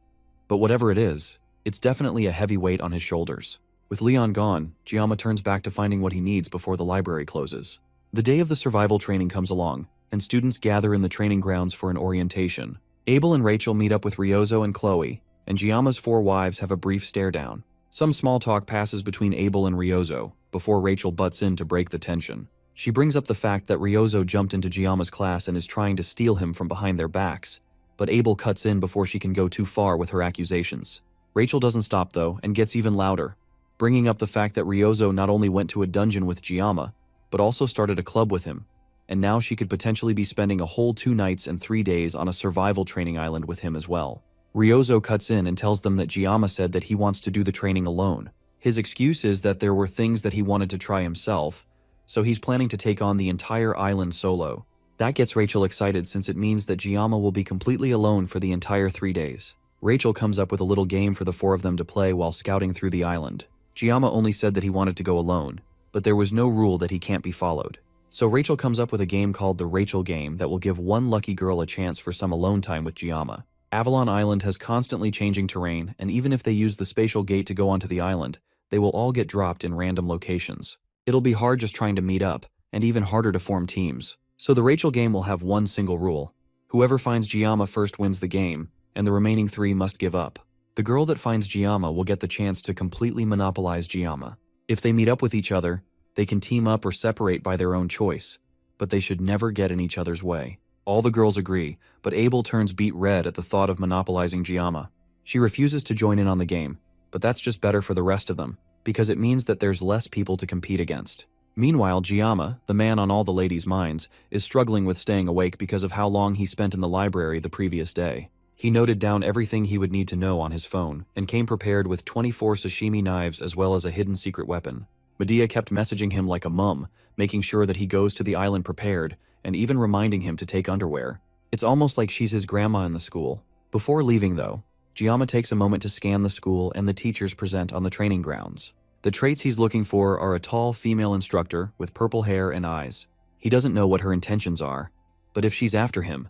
But whatever it is, it's definitely a heavy weight on his shoulders. With Leon gone, Giamma turns back to finding what he needs before the library closes. The day of the survival training comes along, and students gather in the training grounds for an orientation. Abel and Rachel meet up with Ryozo and Chloe, and Giamma's 4 wives have a brief stare-down. Some small talk passes between Abel and Ryozo, before Rachel butts in to break the tension. She brings up the fact that Ryozo jumped into Giamma's class and is trying to steal him from behind their backs, but Abel cuts in before she can go too far with her accusations. Rachel doesn't stop though, and gets even louder, bringing up the fact that Ryozo not only went to a dungeon with Giamma, but also started a club with him, and now she could potentially be spending a whole 2 nights and 3 days on a survival training island with him as well. Ryozo cuts in and tells them that Giamma said that he wants to do the training alone. His excuse is that there were things that he wanted to try himself, so he's planning to take on the entire island solo. That gets Rachel excited since it means that Giamma will be completely alone for the entire 3 days. Rachel comes up with a little game for the 4 of them to play while scouting through the island. Jiyama only said that he wanted to go alone, but there was no rule that he can't be followed. So Rachel comes up with a game called the Rachel Game that will give one lucky girl a chance for some alone time with Jiyama. Avalon Island has constantly changing terrain, and even if they use the spatial gate to go onto the island, they will all get dropped in random locations. It'll be hard just trying to meet up, and even harder to form teams. So the Rachel Game will have one single rule. Whoever finds Jiyama first wins the game, and the remaining 3 must give up. The girl that finds Jiyama will get the chance to completely monopolize Jiyama. If they meet up with each other, they can team up or separate by their own choice, but they should never get in each other's way. All the girls agree, but Abel turns beet red at the thought of monopolizing Jiyama. She refuses to join in on the game, but that's just better for the rest of them, because it means that there's less people to compete against. Meanwhile, Jiyama, the man on all the ladies' minds, is struggling with staying awake because of how long he spent in the library the previous day. He noted down everything he would need to know on his phone, and came prepared with 24 sashimi knives as well as a hidden secret weapon. Medea kept messaging him like a mum, making sure that he goes to the island prepared, and even reminding him to take underwear. It's almost like she's his grandma in the school. Before leaving though, Jiyama takes a moment to scan the school and the teachers present on the training grounds. The traits he's looking for are a tall female instructor with purple hair and eyes. He doesn't know what her intentions are, but if she's after him,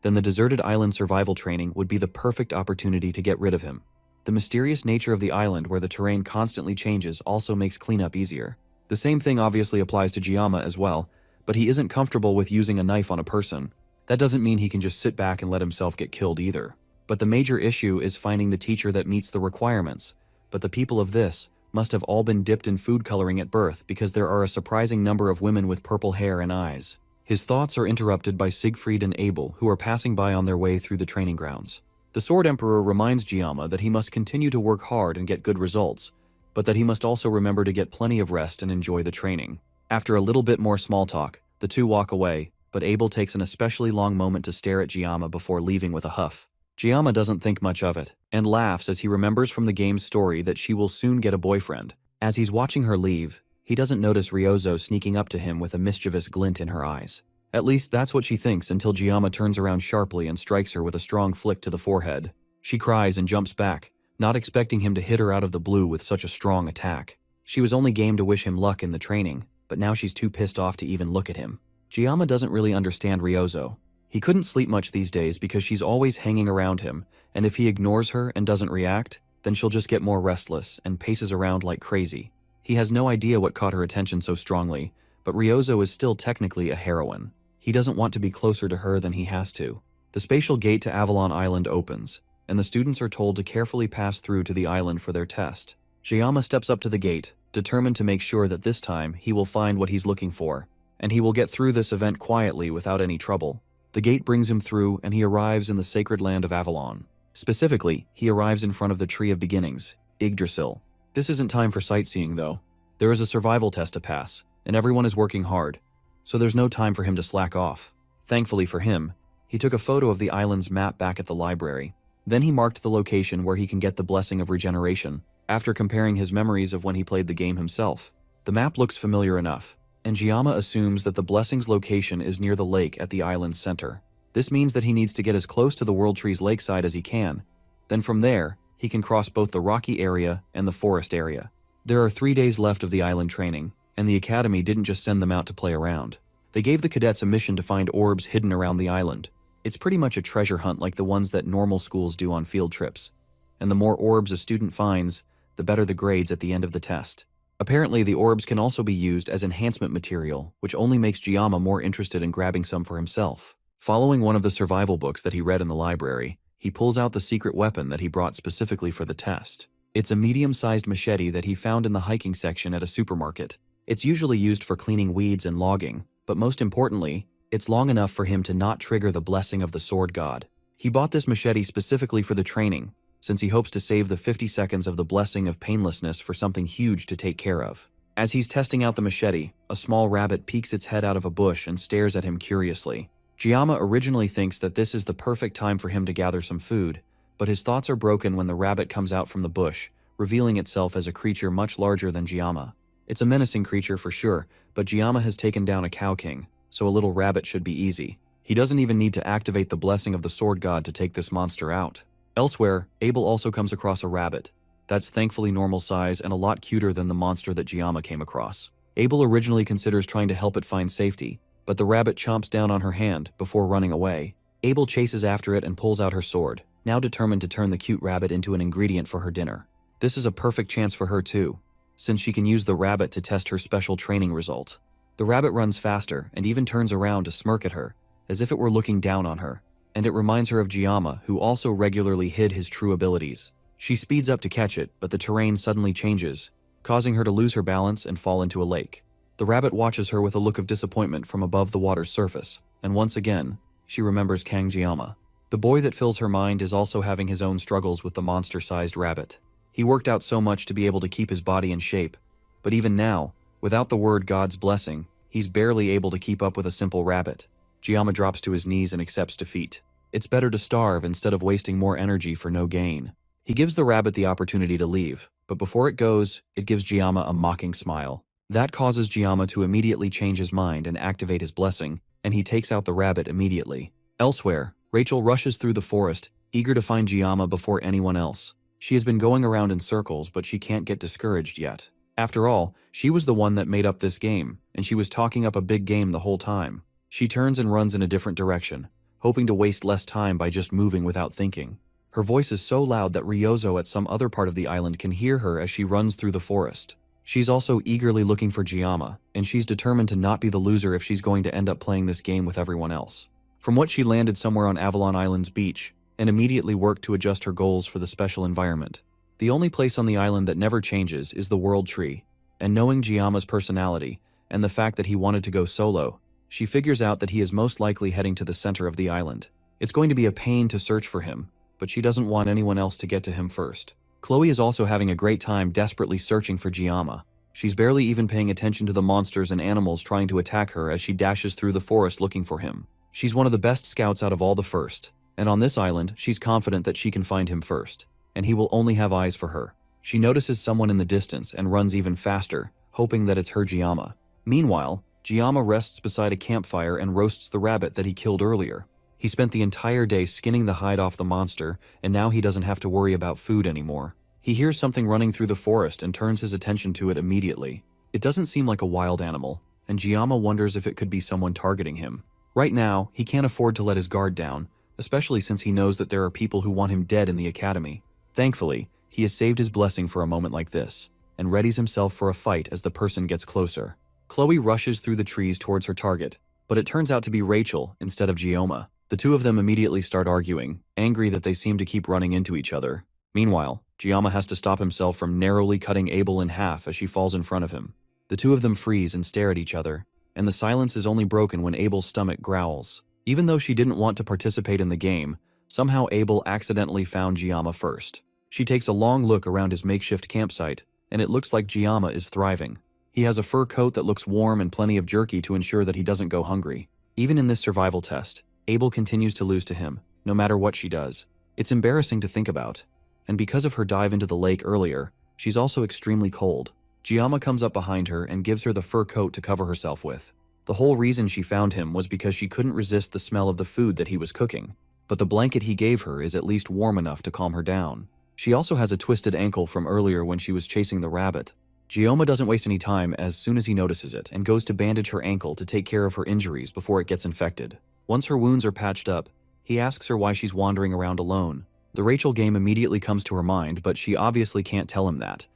then the deserted island survival training would be the perfect opportunity to get rid of him. The mysterious nature of the island where the terrain constantly changes also makes cleanup easier. The same thing obviously applies to Jiyama as well, but he isn't comfortable with using a knife on a person. That doesn't mean he can just sit back and let himself get killed either. But the major issue is finding the teacher that meets the requirements. But the people of this must have all been dipped in food coloring at birth because there are a surprising number of women with purple hair and eyes. His thoughts are interrupted by Siegfried and Abel, who are passing by on their way through the training grounds. The Sword Emperor reminds Jiyama that he must continue to work hard and get good results, but that he must also remember to get plenty of rest and enjoy the training. After a little bit more small talk, the two walk away, but Abel takes an especially long moment to stare at Jiyama before leaving with a huff. Jiyama doesn't think much of it, and laughs as he remembers from the game's story that she will soon get a boyfriend. As he's watching her leave, he doesn't notice Ryozo sneaking up to him with a mischievous glint in her eyes. At least that's what she thinks until Jiyama turns around sharply and strikes her with a strong flick to the forehead. She cries and jumps back, not expecting him to hit her out of the blue with such a strong attack. She was only game to wish him luck in the training, but now she's too pissed off to even look at him. Jiyama doesn't really understand Ryozo. He couldn't sleep much these days because she's always hanging around him, and if he ignores her and doesn't react, then she'll just get more restless and paces around like crazy. He has no idea what caught her attention so strongly, but Ryozo is still technically a heroine. He doesn't want to be closer to her than he has to. The spatial gate to Avalon Island opens, and the students are told to carefully pass through to the island for their test. Jiyama steps up to the gate, determined to make sure that this time he will find what he's looking for, and he will get through this event quietly without any trouble. The gate brings him through, and he arrives in the sacred land of Avalon. Specifically, he arrives in front of the Tree of Beginnings, Yggdrasil. This isn't time for sightseeing, though. There is a survival test to pass, and everyone is working hard, so there's no time for him to slack off. Thankfully for him, he took a photo of the island's map back at the library. Then he marked the location where he can get the blessing of regeneration, after comparing his memories of when he played the game himself. The map looks familiar enough, and Jiyama assumes that the blessing's location is near the lake at the island's center. This means that he needs to get as close to the World Tree's lakeside as he can. Then from there, he can cross both the rocky area and the forest area. There are 3 days left of the island training, and the academy didn't just send them out to play around. They gave the cadets a mission to find orbs hidden around the island. It's pretty much a treasure hunt like the ones that normal schools do on field trips. And the more orbs a student finds, the better the grades at the end of the test. Apparently, the orbs can also be used as enhancement material, which only makes Jiyama more interested in grabbing some for himself. Following one of the survival books that he read in the library, he pulls out the secret weapon that he brought specifically for the test. It's a medium-sized machete that he found in the hiking section at a supermarket. It's usually used for cleaning weeds and logging, but most importantly, it's long enough for him to not trigger the blessing of the sword god. He bought this machete specifically for the training, since he hopes to save the 50 seconds of the blessing of painlessness for something huge to take care of. As he's testing out the machete, a small rabbit peeks its head out of a bush and stares at him curiously. Jiyama originally thinks that this is the perfect time for him to gather some food, but his thoughts are broken when the rabbit comes out from the bush, revealing itself as a creature much larger than Jiyama. It's a menacing creature for sure, but Jiyama has taken down a cow king, so a little rabbit should be easy. He doesn't even need to activate the blessing of the sword god to take this monster out. Elsewhere, Abel also comes across a rabbit. That's thankfully normal size and a lot cuter than the monster that Giamma came across. Abel originally considers trying to help it find safety, but the rabbit chomps down on her hand before running away. Abel chases after it and pulls out her sword, now determined to turn the cute rabbit into an ingredient for her dinner. This is a perfect chance for her too, since she can use the rabbit to test her special training result. The rabbit runs faster and even turns around to smirk at her, as if it were looking down on her, and it reminds her of Giamma, who also regularly hid his true abilities. She speeds up to catch it, but the terrain suddenly changes, causing her to lose her balance and fall into a lake. The rabbit watches her with a look of disappointment from above the water's surface, and once again, she remembers Kang Giamma. The boy that fills her mind is also having his own struggles with the monster-sized rabbit. He worked out so much to be able to keep his body in shape, but even now, without the word God's blessing, he's barely able to keep up with a simple rabbit. Giamma drops to his knees and accepts defeat. It's better to starve instead of wasting more energy for no gain. He gives the rabbit the opportunity to leave, but before it goes, it gives Giamma a mocking smile. That causes Giamma to immediately change his mind and activate his blessing, and he takes out the rabbit immediately. Elsewhere, Rachel rushes through the forest, eager to find Giamma before anyone else. She has been going around in circles, but she can't get discouraged yet. After all, she was the one that made up this game, and she was talking up a big game the whole time. She turns and runs in a different direction, hoping to waste less time by just moving without thinking. Her voice is so loud that Ryozo at some other part of the island can hear her as she runs through the forest. She's also eagerly looking for Giamma, and she's determined to not be the loser if she's going to end up playing this game with everyone else. From what she landed somewhere on Avalon Island's beach, and immediately worked to adjust her goals for the special environment. The only place on the island that never changes is the World Tree, and knowing Giamma's personality, and the fact that he wanted to go solo, she figures out that he is most likely heading to the center of the island. It's going to be a pain to search for him, but she doesn't want anyone else to get to him first. Chloe is also having a great time desperately searching for Giamma. She's barely even paying attention to the monsters and animals trying to attack her as she dashes through the forest looking for him. She's one of the best scouts out of all the first, and on this island, she's confident that she can find him first, and he will only have eyes for her. She notices someone in the distance and runs even faster, hoping that it's her Giamma. Meanwhile, Giamma rests beside a campfire and roasts the rabbit that he killed earlier. He spent the entire day skinning the hide off the monster, and now he doesn't have to worry about food anymore. He hears something running through the forest and turns his attention to it immediately. It doesn't seem like a wild animal, and Giamma wonders if it could be someone targeting him. Right now, he can't afford to let his guard down, especially since he knows that there are people who want him dead in the academy. Thankfully, he has saved his blessing for a moment like this, and readies himself for a fight as the person gets closer. Chloe rushes through the trees towards her target, but it turns out to be Rachel instead of Giamma. The two of them immediately start arguing, angry that they seem to keep running into each other. Meanwhile, Giamma has to stop himself from narrowly cutting Abel in half as she falls in front of him. The two of them freeze and stare at each other, and the silence is only broken when Abel's stomach growls. Even though she didn't want to participate in the game, somehow Abel accidentally found Giamma first. She takes a long look around his makeshift campsite, and it looks like Giamma is thriving. He has a fur coat that looks warm and plenty of jerky to ensure that he doesn't go hungry. Even in this survival test, Abel continues to lose to him, no matter what she does. It's embarrassing to think about. And because of her dive into the lake earlier, she's also extremely cold. Giamma comes up behind her and gives her the fur coat to cover herself with. The whole reason she found him was because she couldn't resist the smell of the food that he was cooking, but the blanket he gave her is at least warm enough to calm her down. She also has a twisted ankle from earlier when she was chasing the rabbit. Giamma doesn't waste any time as soon as he notices it and goes to bandage her ankle to take care of her injuries before it gets infected. Once her wounds are patched up, he asks her why she's wandering around alone. The Rachel game immediately comes to her mind, but she obviously can't tell him that.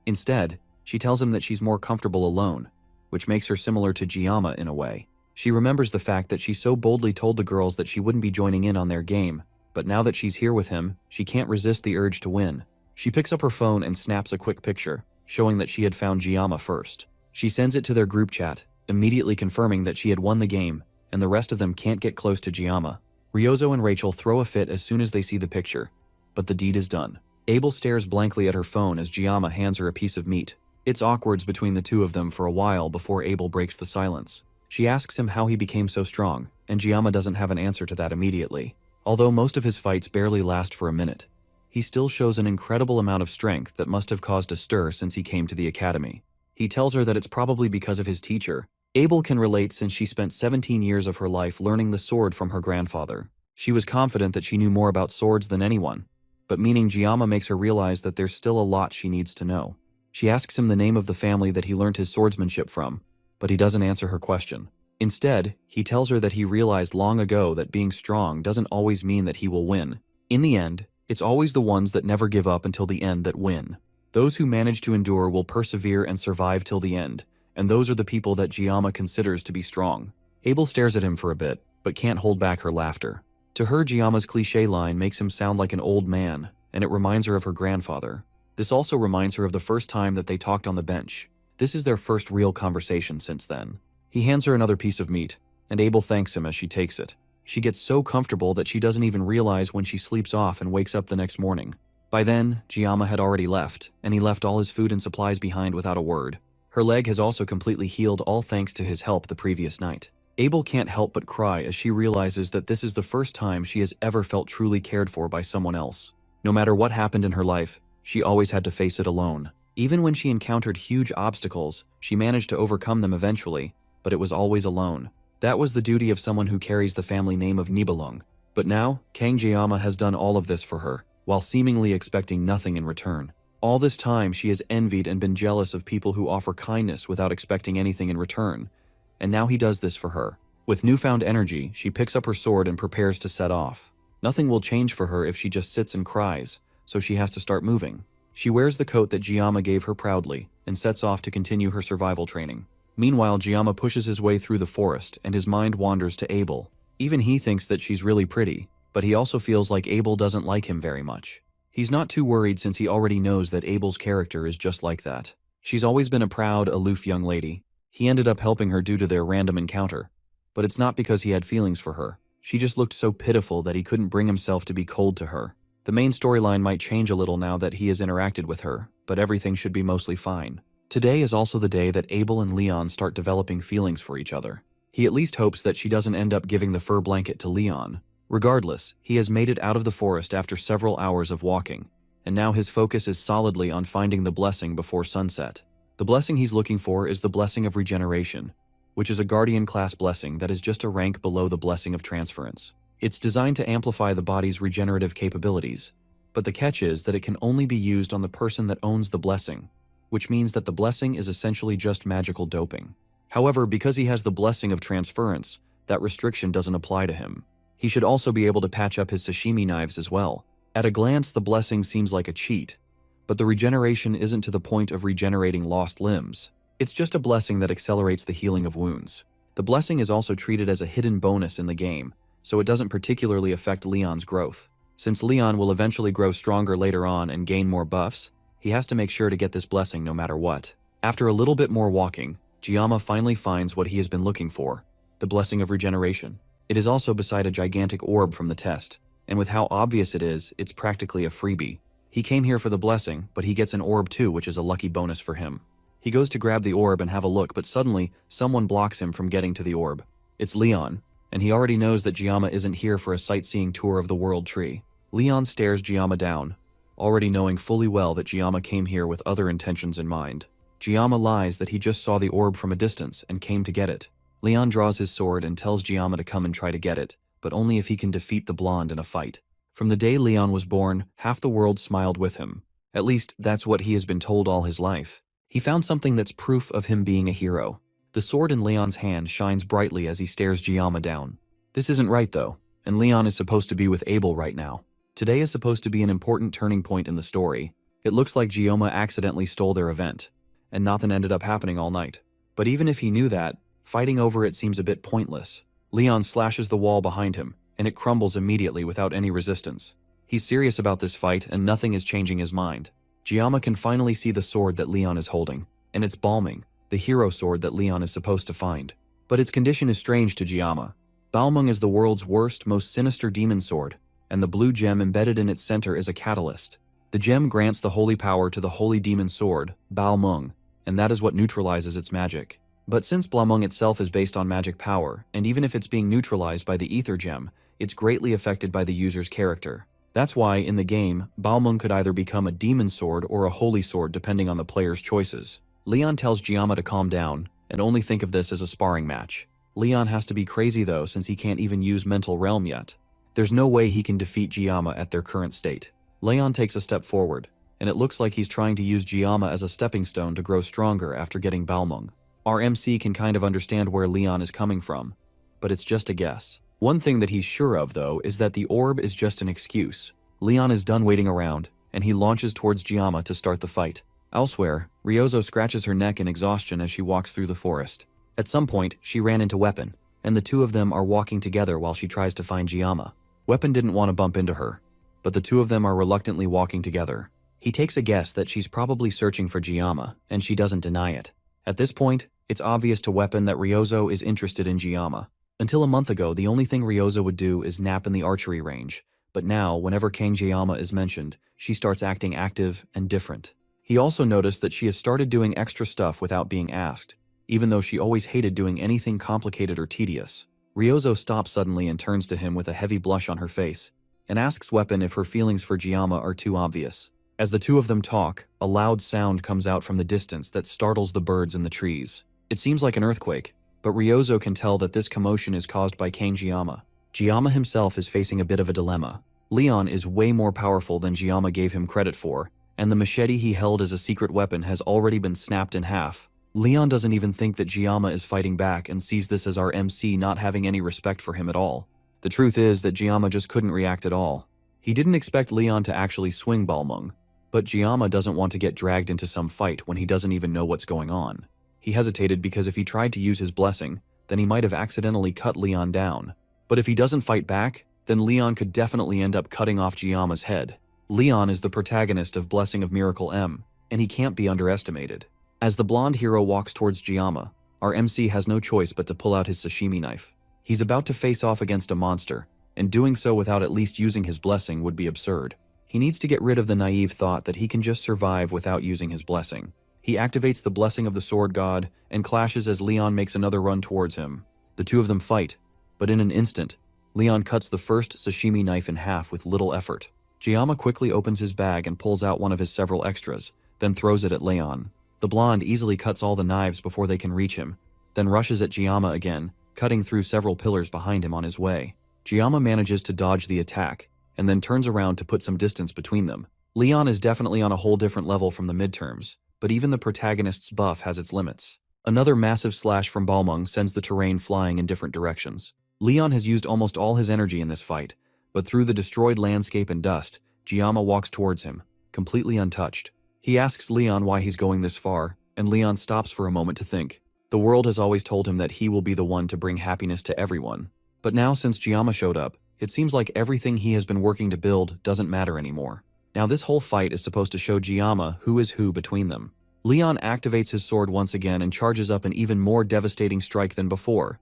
Instead, she tells him that she's more comfortable alone, which makes her similar to Giamma in a way. She remembers the fact that she so boldly told the girls that she wouldn't be joining in on their game, but now that she's here with him, she can't resist the urge to win. She picks up her phone and snaps a quick picture, showing that she had found Giamma first. She sends it to their group chat, immediately confirming that she had won the game, and the rest of them can't get close to Giamma. Ryozo and Rachel throw a fit as soon as they see the picture, but the deed is done. Abel stares blankly at her phone as Giamma hands her a piece of meat. It's awkward between the two of them for a while before Abel breaks the silence. She asks him how he became so strong, and Giamma doesn't have an answer to that immediately. Although most of his fights barely last for a minute, he still shows an incredible amount of strength that must have caused a stir since he came to the academy. He tells her that it's probably because of his teacher. Abel can relate since she spent 17 years of her life learning the sword from her grandfather. She was confident that she knew more about swords than anyone, but meaning Giamma makes her realize that there's still a lot she needs to know. She asks him the name of the family that he learned his swordsmanship from, but he doesn't answer her question. Instead, he tells her that he realized long ago that being strong doesn't always mean that he will win. In the end, it's always the ones that never give up until the end that win. Those who manage to endure will persevere and survive till the end, and those are the people that Giamma considers to be strong. Abel stares at him for a bit, but can't hold back her laughter. To her, Giamma's cliché line makes him sound like an old man, and it reminds her of her grandfather. This also reminds her of the first time that they talked on the bench. This is their first real conversation since then. He hands her another piece of meat, and Abel thanks him as she takes it. She gets so comfortable that she doesn't even realize when she sleeps off and wakes up the next morning. By then, Giamma had already left, and he left all his food and supplies behind without a word. Her leg has also completely healed, all thanks to his help the previous night. Abel can't help but cry as she realizes that this is the first time she has ever felt truly cared for by someone else. No matter what happened in her life, she always had to face it alone. Even when she encountered huge obstacles, she managed to overcome them eventually, but it was always alone. That was the duty of someone who carries the family name of Nibelung. But now, Kang Giamma has done all of this for her, while seemingly expecting nothing in return. All this time, she has envied and been jealous of people who offer kindness without expecting anything in return. And now he does this for her. With newfound energy, she picks up her sword and prepares to set off. Nothing will change for her if she just sits and cries, so she has to start moving. She wears the coat that Giamma gave her proudly, and sets off to continue her survival training. Meanwhile, Giamma pushes his way through the forest, and his mind wanders to Abel. Even he thinks that she's really pretty, but he also feels like Abel doesn't like him very much. He's not too worried since he already knows that Abel's character is just like that. She's always been a proud, aloof young lady. He ended up helping her due to their random encounter, but it's not because he had feelings for her. She just looked so pitiful that he couldn't bring himself to be cold to her. The main storyline might change a little now that he has interacted with her, but everything should be mostly fine. Today is also the day that Abel and Leon start developing feelings for each other. He at least hopes that she doesn't end up giving the fur blanket to Leon. Regardless, he has made it out of the forest after several hours of walking, and now his focus is solidly on finding the blessing before sunset. The blessing he's looking for is the blessing of regeneration, which is a guardian class blessing that is just a rank below the blessing of transference. It's designed to amplify the body's regenerative capabilities, but the catch is that it can only be used on the person that owns the blessing, which means that the blessing is essentially just magical doping. However, because he has the blessing of transference, that restriction doesn't apply to him. He should also be able to patch up his sashimi knives as well. At a glance, the blessing seems like a cheat, but the regeneration isn't to the point of regenerating lost limbs. It's just a blessing that accelerates the healing of wounds. The blessing is also treated as a hidden bonus in the game, so it doesn't particularly affect Leon's growth. Since Leon will eventually grow stronger later on and gain more buffs, he has to make sure to get this blessing no matter what. After a little bit more walking, Giamma finally finds what he has been looking for, the blessing of regeneration. It is also beside a gigantic orb from the test, and with how obvious it is, it's practically a freebie. He came here for the blessing, but he gets an orb too, which is a lucky bonus for him. He goes to grab the orb and have a look, but suddenly, someone blocks him from getting to the orb. It's Leon, and he already knows that Giamma isn't here for a sightseeing tour of the World Tree. Leon stares Giamma down, already knowing fully well that Giamma came here with other intentions in mind. Giamma lies that he just saw the orb from a distance and came to get it. Leon draws his sword and tells Giamma to come and try to get it, but only if he can defeat the blonde in a fight. From the day Leon was born, half the world smiled with him. At least, that's what he has been told all his life. He found something that's proof of him being a hero. The sword in Leon's hand shines brightly as he stares Giamma down. This isn't right though, and Leon is supposed to be with Abel right now. Today is supposed to be an important turning point in the story. It looks like Giamma accidentally stole their event, and nothing ended up happening all night. But even if he knew that, fighting over it seems a bit pointless. Leon slashes the wall behind him, and it crumbles immediately without any resistance. He's serious about this fight, and nothing is changing his mind. Giamma can finally see the sword that Leon is holding, and it's Balmung, the hero sword that Leon is supposed to find. But its condition is strange to Giamma. Balmung is the world's worst, most sinister demon sword, and the blue gem embedded in its center is a catalyst. The gem grants the holy power to the holy demon sword, Balmung, and that is what neutralizes its magic. But since Balmung itself is based on magic power, and even if it's being neutralized by the ether gem, it's greatly affected by the user's character. That's why, in the game, Balmung could either become a demon sword or a holy sword depending on the player's choices. Leon tells Giamma to calm down, and only think of this as a sparring match. Leon has to be crazy though, since he can't even use Mental Realm yet. There's no way he can defeat Giamma at their current state. Leon takes a step forward, and it looks like he's trying to use Giamma as a stepping stone to grow stronger after getting Balmung. Our MC can kind of understand where Leon is coming from, but it's just a guess. One thing that he's sure of, though, is that the orb is just an excuse. Leon is done waiting around, and he launches towards Giamma to start the fight. Elsewhere, Ryozo scratches her neck in exhaustion as she walks through the forest. At some point, she ran into Weapon, and the two of them are walking together while she tries to find Giamma. Weapon didn't want to bump into her, but the two of them are reluctantly walking together. He takes a guess that she's probably searching for Giamma, and she doesn't deny it. At this point, it's obvious to Weapon that Ryozo is interested in Giamma. Until a month ago, the only thing Ryozo would do is nap in the archery range, but now, whenever Giamma is mentioned, she starts acting active and different. He also noticed that she has started doing extra stuff without being asked, even though she always hated doing anything complicated or tedious. Ryozo stops suddenly and turns to him with a heavy blush on her face, and asks Weapon if her feelings for Giamma are too obvious. As the two of them talk, a loud sound comes out from the distance that startles the birds in the trees. It seems like an earthquake, but Ryozo can tell that this commotion is caused by Giamma. Giamma himself is facing a bit of a dilemma. Leon is way more powerful than Giamma gave him credit for, and the machete he held as a secret weapon has already been snapped in half. Leon doesn't even think that Giamma is fighting back and sees this as our MC not having any respect for him at all. The truth is that Giamma just couldn't react at all. He didn't expect Leon to actually swing Balmung, but Giamma doesn't want to get dragged into some fight when he doesn't even know what's going on. He hesitated because if he tried to use his blessing, then he might have accidentally cut Leon down. But if he doesn't fight back, then Leon could definitely end up cutting off Giamma's head. Leon is the protagonist of Blessing of Miracle M, and he can't be underestimated. As the blonde hero walks towards Giamma, our MC has no choice but to pull out his sashimi knife. He's about to face off against a monster, and doing so without at least using his blessing would be absurd. He needs to get rid of the naive thought that he can just survive without using his blessing. He activates the blessing of the sword god and clashes as Leon makes another run towards him. The two of them fight, but in an instant, Leon cuts the first sashimi knife in half with little effort. Giamma quickly opens his bag and pulls out one of his several extras, then throws it at Leon. The blonde easily cuts all the knives before they can reach him, then rushes at Giamma again, cutting through several pillars behind him on his way. Giamma manages to dodge the attack, and then turns around to put some distance between them. Leon is definitely on a whole different level from the midterms, but even the protagonist's buff has its limits. Another massive slash from Balmung sends the terrain flying in different directions. Leon has used almost all his energy in this fight, but through the destroyed landscape and dust, Giamma walks towards him, completely untouched. He asks Leon why he's going this far, and Leon stops for a moment to think. The world has always told him that he will be the one to bring happiness to everyone. But now since Giamma showed up, it seems like everything he has been working to build doesn't matter anymore. Now this whole fight is supposed to show Giamma who is who between them. Leon activates his sword once again and charges up an even more devastating strike than before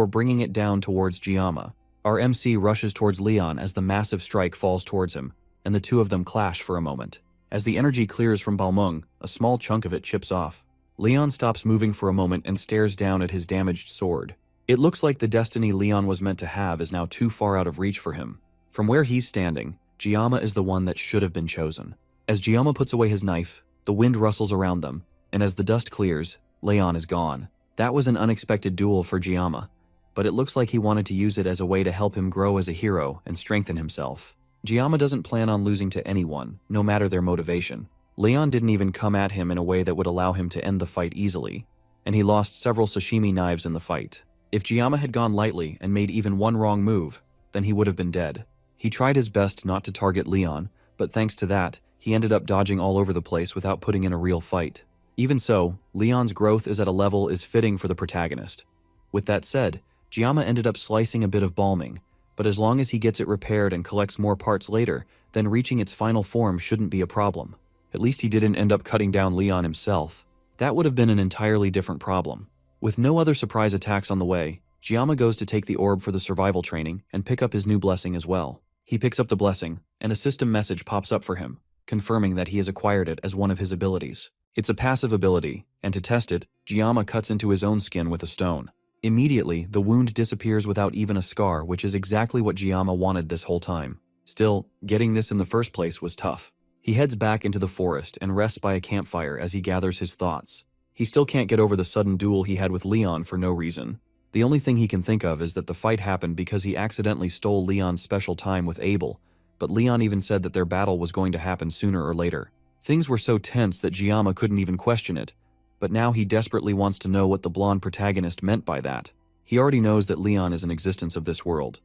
bringing it down towards Giamma. Our MC rushes towards Leon as the massive strike falls towards him, and the two of them clash for a moment. As the energy clears from Balmung, a small chunk of it chips off. Leon stops moving for a moment and stares down at his damaged sword. It looks like the destiny Leon was meant to have is now too far out of reach for him. From where he's standing, Giamma is the one that should have been chosen. As Giamma puts away his knife, the wind rustles around them, and as the dust clears, Leon is gone. That was an unexpected duel for Giamma, but it looks like he wanted to use it as a way to help him grow as a hero and strengthen himself. Giamma doesn't plan on losing to anyone, no matter their motivation. Leon didn't even come at him in a way that would allow him to end the fight easily, and he lost several sashimi knives in the fight. If Giamma had gone lightly and made even one wrong move, then he would have been dead. He tried his best not to target Leon, but thanks to that, he ended up dodging all over the place without putting in a real fight. Even so, Leon's growth is at a level is fitting for the protagonist. With that said, Giamma ended up slicing a bit of Balmung, but as long as he gets it repaired and collects more parts later, then reaching its final form shouldn't be a problem. At least he didn't end up cutting down Leon himself. That would have been an entirely different problem. With no other surprise attacks on the way, Giamma goes to take the orb for the survival training and pick up his new blessing as well. He picks up the blessing, and a system message pops up for him, confirming that he has acquired it as one of his abilities. It's a passive ability, and to test it, Giamma cuts into his own skin with a stone. Immediately, the wound disappears without even a scar, which is exactly what Giamma wanted this whole time. Still, getting this in the first place was tough. He heads back into the forest and rests by a campfire as he gathers his thoughts. He still can't get over the sudden duel he had with Leon for no reason. The only thing he can think of is that the fight happened because he accidentally stole Leon's special time with Abel, but Leon even said that their battle was going to happen sooner or later. Things were so tense that Giamma couldn't even question it, but now he desperately wants to know what the blonde protagonist meant by that. He already knows that Leon is an existence of this world,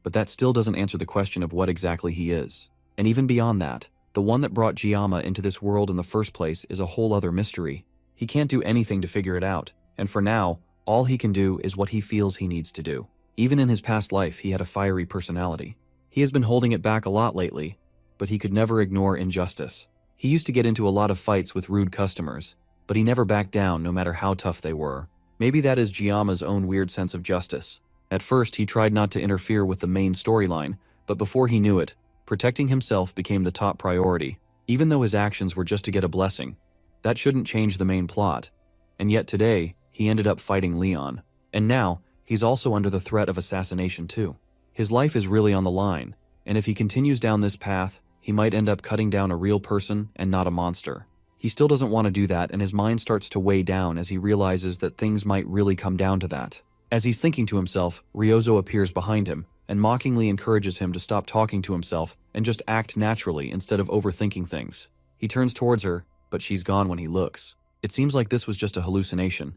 but that still doesn't answer the question of what exactly he is. And even beyond that, the one that brought Giamma into this world in the first place is a whole other mystery. He can't do anything to figure it out, and for now, all he can do is what he feels he needs to do. Even in his past life, he had a fiery personality. He has been holding it back a lot lately, but he could never ignore injustice. He used to get into a lot of fights with rude customers, but he never backed down no matter how tough they were. Maybe that is Giamma's own weird sense of justice. At first, he tried not to interfere with the main storyline, but before he knew it, protecting himself became the top priority, even though his actions were just to get a blessing. That shouldn't change the main plot. And yet today, he ended up fighting Leon. And now, he's also under the threat of assassination too. His life is really on the line, and if he continues down this path, he might end up cutting down a real person and not a monster. He still doesn't want to do that, and his mind starts to weigh down as he realizes that things might really come down to that. As he's thinking to himself, Ryozo appears behind him and mockingly encourages him to stop talking to himself and just act naturally instead of overthinking things. He turns towards her, but she's gone when he looks. It seems like this was just a hallucination,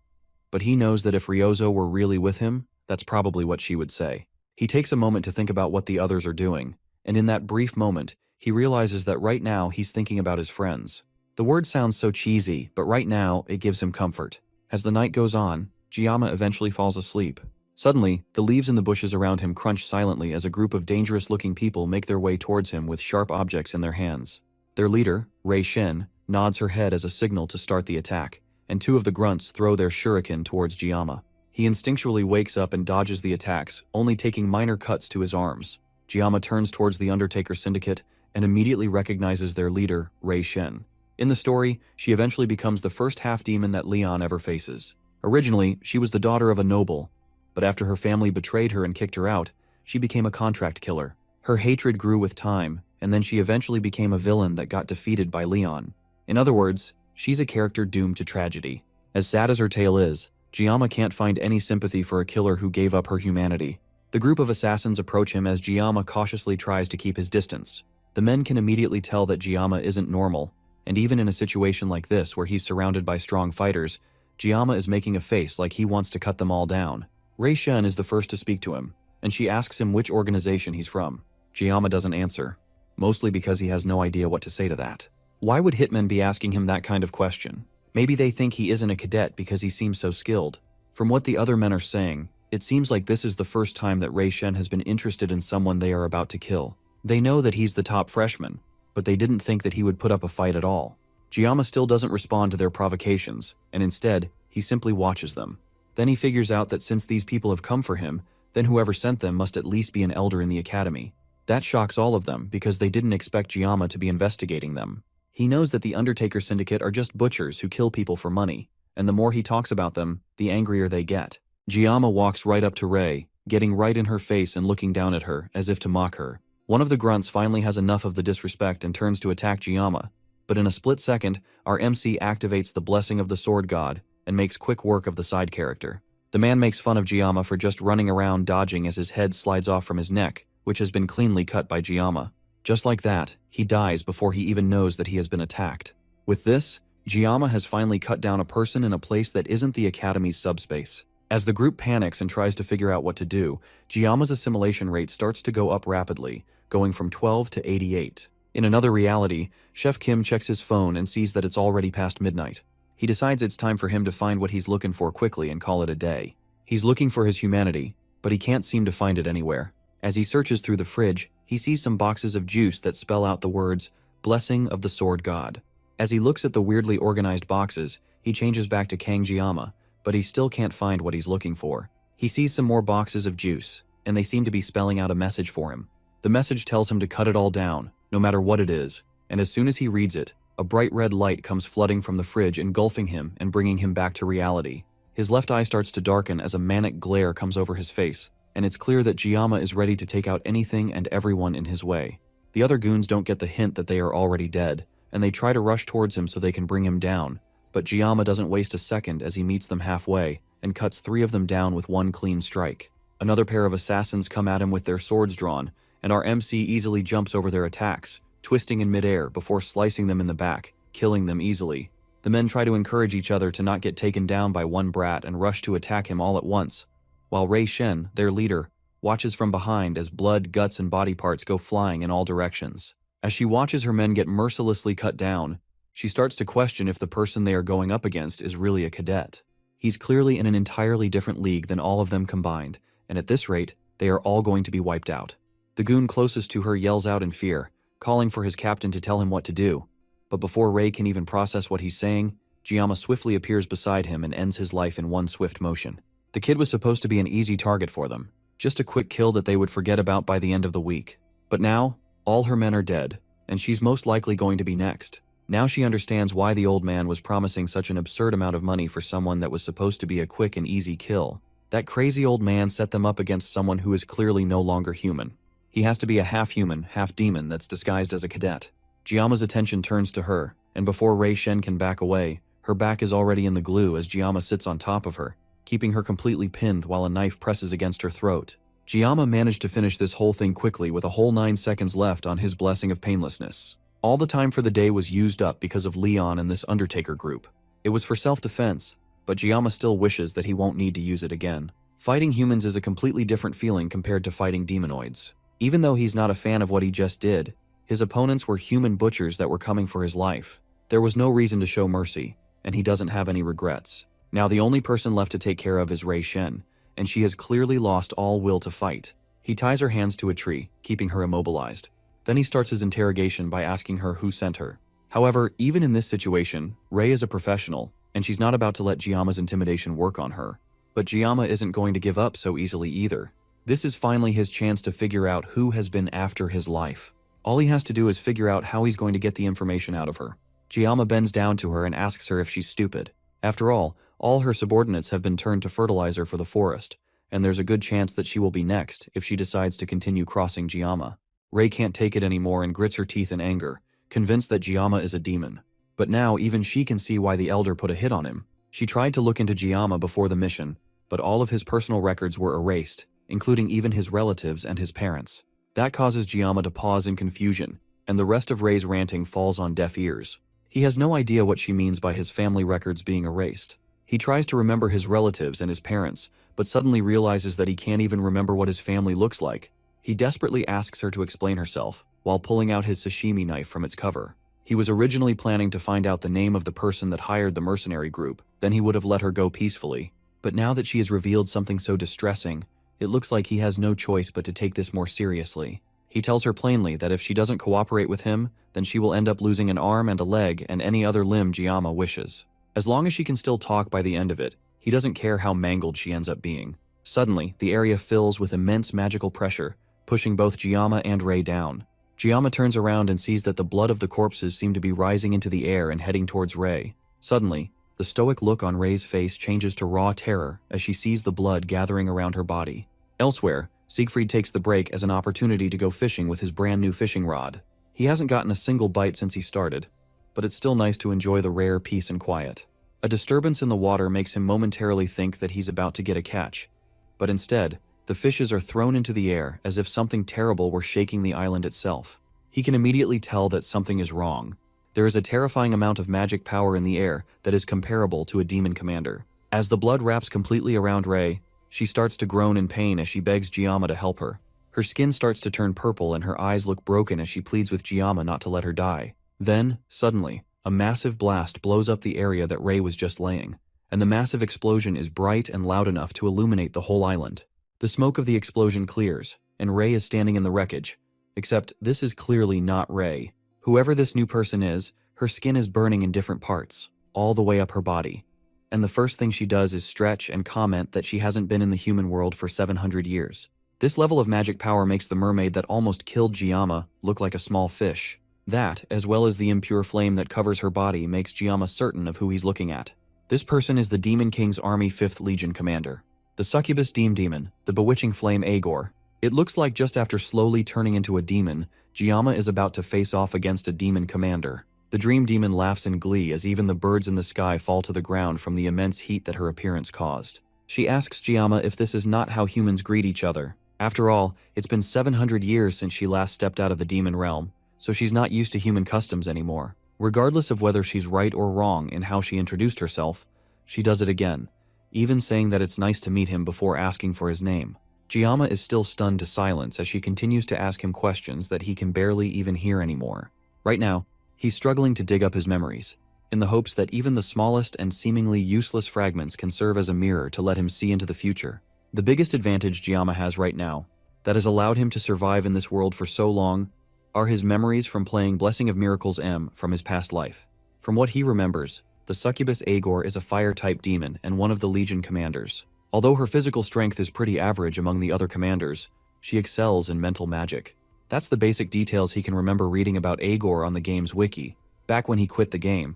but he knows that if Ryozo were really with him, that's probably what she would say. He takes a moment to think about what the others are doing, and in that brief moment, he realizes that right now he's thinking about his friends. The word sounds so cheesy, but right now it gives him comfort. As the night goes on, Giamma eventually falls asleep. Suddenly, the leaves in the bushes around him crunch silently as a group of dangerous-looking people make their way towards him with sharp objects in their hands. Their leader, Rei Shen, nods her head as a signal to start the attack, and two of the grunts throw their shuriken towards Giamma. He instinctually wakes up and dodges the attacks, only taking minor cuts to his arms. Giamma turns towards the Undertaker Syndicate and immediately recognizes their leader, Rei Shen. In the story, she eventually becomes the first half-demon that Leon ever faces. Originally, she was the daughter of a noble, but after her family betrayed her and kicked her out, she became a contract killer. Her hatred grew with time, and then she eventually became a villain that got defeated by Leon. In other words, she's a character doomed to tragedy. As sad as her tale is, Giamma can't find any sympathy for a killer who gave up her humanity. The group of assassins approach him as Giamma cautiously tries to keep his distance. The men can immediately tell that Giamma isn't normal, and even in a situation like this where he's surrounded by strong fighters, Giamma is making a face like he wants to cut them all down. Rei Shen is the first to speak to him, and she asks him which organization he's from. Giamma doesn't answer, mostly because he has no idea what to say to that. Why would hitmen be asking him that kind of question? Maybe they think he isn't a cadet because he seems so skilled. From what the other men are saying, it seems like this is the first time that Rei Shen has been interested in someone they are about to kill. They know that he's the top freshman, but they didn't think that he would put up a fight at all. Giamma still doesn't respond to their provocations, and instead, he simply watches them. Then he figures out that since these people have come for him, then whoever sent them must at least be an elder in the academy. That shocks all of them because they didn't expect Giamma to be investigating them. He knows that the Undertaker Syndicate are just butchers who kill people for money, and the more he talks about them, the angrier they get. Giamma walks right up to Rei, getting right in her face and looking down at her as if to mock her. One of the grunts finally has enough of the disrespect and turns to attack Giamma, but in a split second, our MC activates the blessing of the sword god and makes quick work of the side character. The man makes fun of Giamma for just running around dodging as his head slides off from his neck, which has been cleanly cut by Giamma. Just like that, he dies before he even knows that he has been attacked. With this, Giamma has finally cut down a person in a place that isn't the Academy's subspace. As the group panics and tries to figure out what to do, Giamma's assimilation rate starts to go up rapidly, going from 12 to 88. In another reality, Chef Kim checks his phone and sees that it's already past midnight. He decides it's time for him to find what he's looking for quickly and call it a day. He's looking for his humanity, but he can't seem to find it anywhere. As he searches through the fridge, he sees some boxes of juice that spell out the words, "Blessing of the Sword God." As he looks at the weirdly organized boxes, he changes back to Kang Giamma, but he still can't find what he's looking for. He sees some more boxes of juice, and they seem to be spelling out a message for him. The message tells him to cut it all down, no matter what it is, and as soon as he reads it, a bright red light comes flooding from the fridge, engulfing him and bringing him back to reality. His left eye starts to darken as a manic glare comes over his face, and it's clear that Giamma is ready to take out anything and everyone in his way. The other goons don't get the hint that they are already dead, and they try to rush towards him so they can bring him down, but Giamma doesn't waste a second as he meets them halfway and cuts 3 of them down with one clean strike. Another pair of assassins come at him with their swords drawn, and our MC easily jumps over their attacks, twisting in midair before slicing them in the back, killing them easily. The men try to encourage each other to not get taken down by one brat and rush to attack him all at once, while Ray Shen, their leader, watches from behind as blood, guts, and body parts go flying in all directions. As she watches her men get mercilessly cut down, she starts to question if the person they are going up against is really a cadet. He's clearly in an entirely different league than all of them combined, and at this rate, they are all going to be wiped out. The goon closest to her yells out in fear, calling for his captain to tell him what to do. But before Ray can even process what he's saying, Giamma swiftly appears beside him and ends his life in one swift motion. The kid was supposed to be an easy target for them, just a quick kill that they would forget about by the end of the week. But now, all her men are dead, and she's most likely going to be next. Now she understands why the old man was promising such an absurd amount of money for someone that was supposed to be a quick and easy kill. That crazy old man set them up against someone who is clearly no longer human. He has to be a half-human, half-demon that's disguised as a cadet. Giamma's attention turns to her, and before Ray Shen can back away, her back is already in the glue as Giamma sits on top of her, keeping her completely pinned while a knife presses against her throat. Giamma managed to finish this whole thing quickly with a whole 9 seconds left on his blessing of painlessness. All the time for the day was used up because of Leon and this Undertaker group. It was for self-defense, but Giamma still wishes that he won't need to use it again. Fighting humans is a completely different feeling compared to fighting demonoids. Even though he's not a fan of what he just did, his opponents were human butchers that were coming for his life. There was no reason to show mercy, and he doesn't have any regrets. Now the only person left to take care of is Ray Shen, and she has clearly lost all will to fight. He ties her hands to a tree, keeping her immobilized. Then he starts his interrogation by asking her who sent her. However, even in this situation, Ray is a professional, and she's not about to let Giamma's intimidation work on her. But Giamma isn't going to give up so easily either. This is finally his chance to figure out who has been after his life. All he has to do is figure out how he's going to get the information out of her. Giamma bends down to her and asks her if she's stupid. After all her subordinates have been turned to fertilizer for the forest, and there's a good chance that she will be next if she decides to continue crossing Giamma. Ray can't take it anymore and grits her teeth in anger, convinced that Giamma is a demon. But now even she can see why the elder put a hit on him. She tried to look into Giamma before the mission, but all of his personal records were erased, including even his relatives and his parents. That causes Giamma to pause in confusion, and the rest of Ray's ranting falls on deaf ears. He has no idea what she means by his family records being erased. He tries to remember his relatives and his parents, but suddenly realizes that he can't even remember what his family looks like. He desperately asks her to explain herself, while pulling out his sashimi knife from its cover. He was originally planning to find out the name of the person that hired the mercenary group, then he would have let her go peacefully. But now that she has revealed something so distressing, it looks like he has no choice but to take this more seriously. He tells her plainly that if she doesn't cooperate with him, then she will end up losing an arm and a leg and any other limb Giamma wishes. As long as she can still talk by the end of it, he doesn't care how mangled she ends up being. Suddenly, the area fills with immense magical pressure, pushing both Giamma and Ray down. Giamma turns around and sees that the blood of the corpses seem to be rising into the air and heading towards Ray. Suddenly, the stoic look on Ray's face changes to raw terror as she sees the blood gathering around her body. Elsewhere, Siegfried takes the break as an opportunity to go fishing with his brand new fishing rod. He hasn't gotten a single bite since he started, but it's still nice to enjoy the rare peace and quiet. A disturbance in the water makes him momentarily think that he's about to get a catch, but instead, the fishes are thrown into the air as if something terrible were shaking the island itself. He can immediately tell that something is wrong. There is a terrifying amount of magic power in the air that is comparable to a demon commander. As the blood wraps completely around Ray, she starts to groan in pain as she begs Giamma to help her. Her skin starts to turn purple and her eyes look broken as she pleads with Giamma not to let her die. Then, suddenly, a massive blast blows up the area that Ray was just laying, and the massive explosion is bright and loud enough to illuminate the whole island. The smoke of the explosion clears, and Ray is standing in the wreckage. Except this is clearly not Ray. Whoever this new person is, her skin is burning in different parts, all the way up her body. And the first thing she does is stretch and comment that she hasn't been in the human world for 700 years. This level of magic power makes the mermaid that almost killed Giamma look like a small fish. That, as well as the impure flame that covers her body, makes Giamma certain of who he's looking at. This person is the Demon King's Army 5th Legion commander, the succubus demon, the bewitching flame Agor. It looks like just after slowly turning into a demon, Giamma is about to face off against a demon commander. The dream demon laughs in glee as even the birds in the sky fall to the ground from the immense heat that her appearance caused. She asks Giamma if this is not how humans greet each other, After all, it's been 700 years since she last stepped out of the demon realm, so she's not used to human customs anymore. Regardless of whether she's right or wrong in how she introduced herself, she does it again, even saying that it's nice to meet him before asking for his name. Giamma is still stunned to silence as she continues to ask him questions that he can barely even hear anymore. Right now, he's struggling to dig up his memories, in the hopes that even the smallest and seemingly useless fragments can serve as a mirror to let him see into the future. The biggest advantage Giamma has right now, that has allowed him to survive in this world for so long, are his memories from playing Blessing of Miracles M from his past life. From what he remembers, the succubus Agor is a fire-type demon and one of the Legion commanders. Although her physical strength is pretty average among the other commanders, she excels in mental magic. That's the basic details he can remember reading about Agor on the game's wiki, back when he quit the game,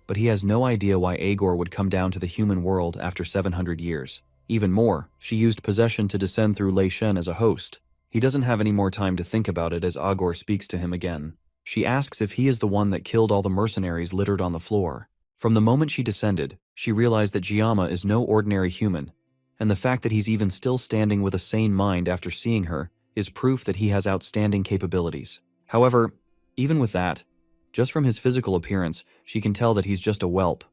but he has no idea why Agor would come down to the human world after 700 years. Even more, she used possession to descend through Lei Shen as a host. He doesn't have any more time to think about it as Agor speaks to him again. She asks if he is the one that killed all the mercenaries littered on the floor. From the moment she descended, she realized that Giamma is no ordinary human, and the fact that he's even still standing with a sane mind after seeing her is proof that he has outstanding capabilities. However, even with that, just from his physical appearance, she can tell that he's just a whelp,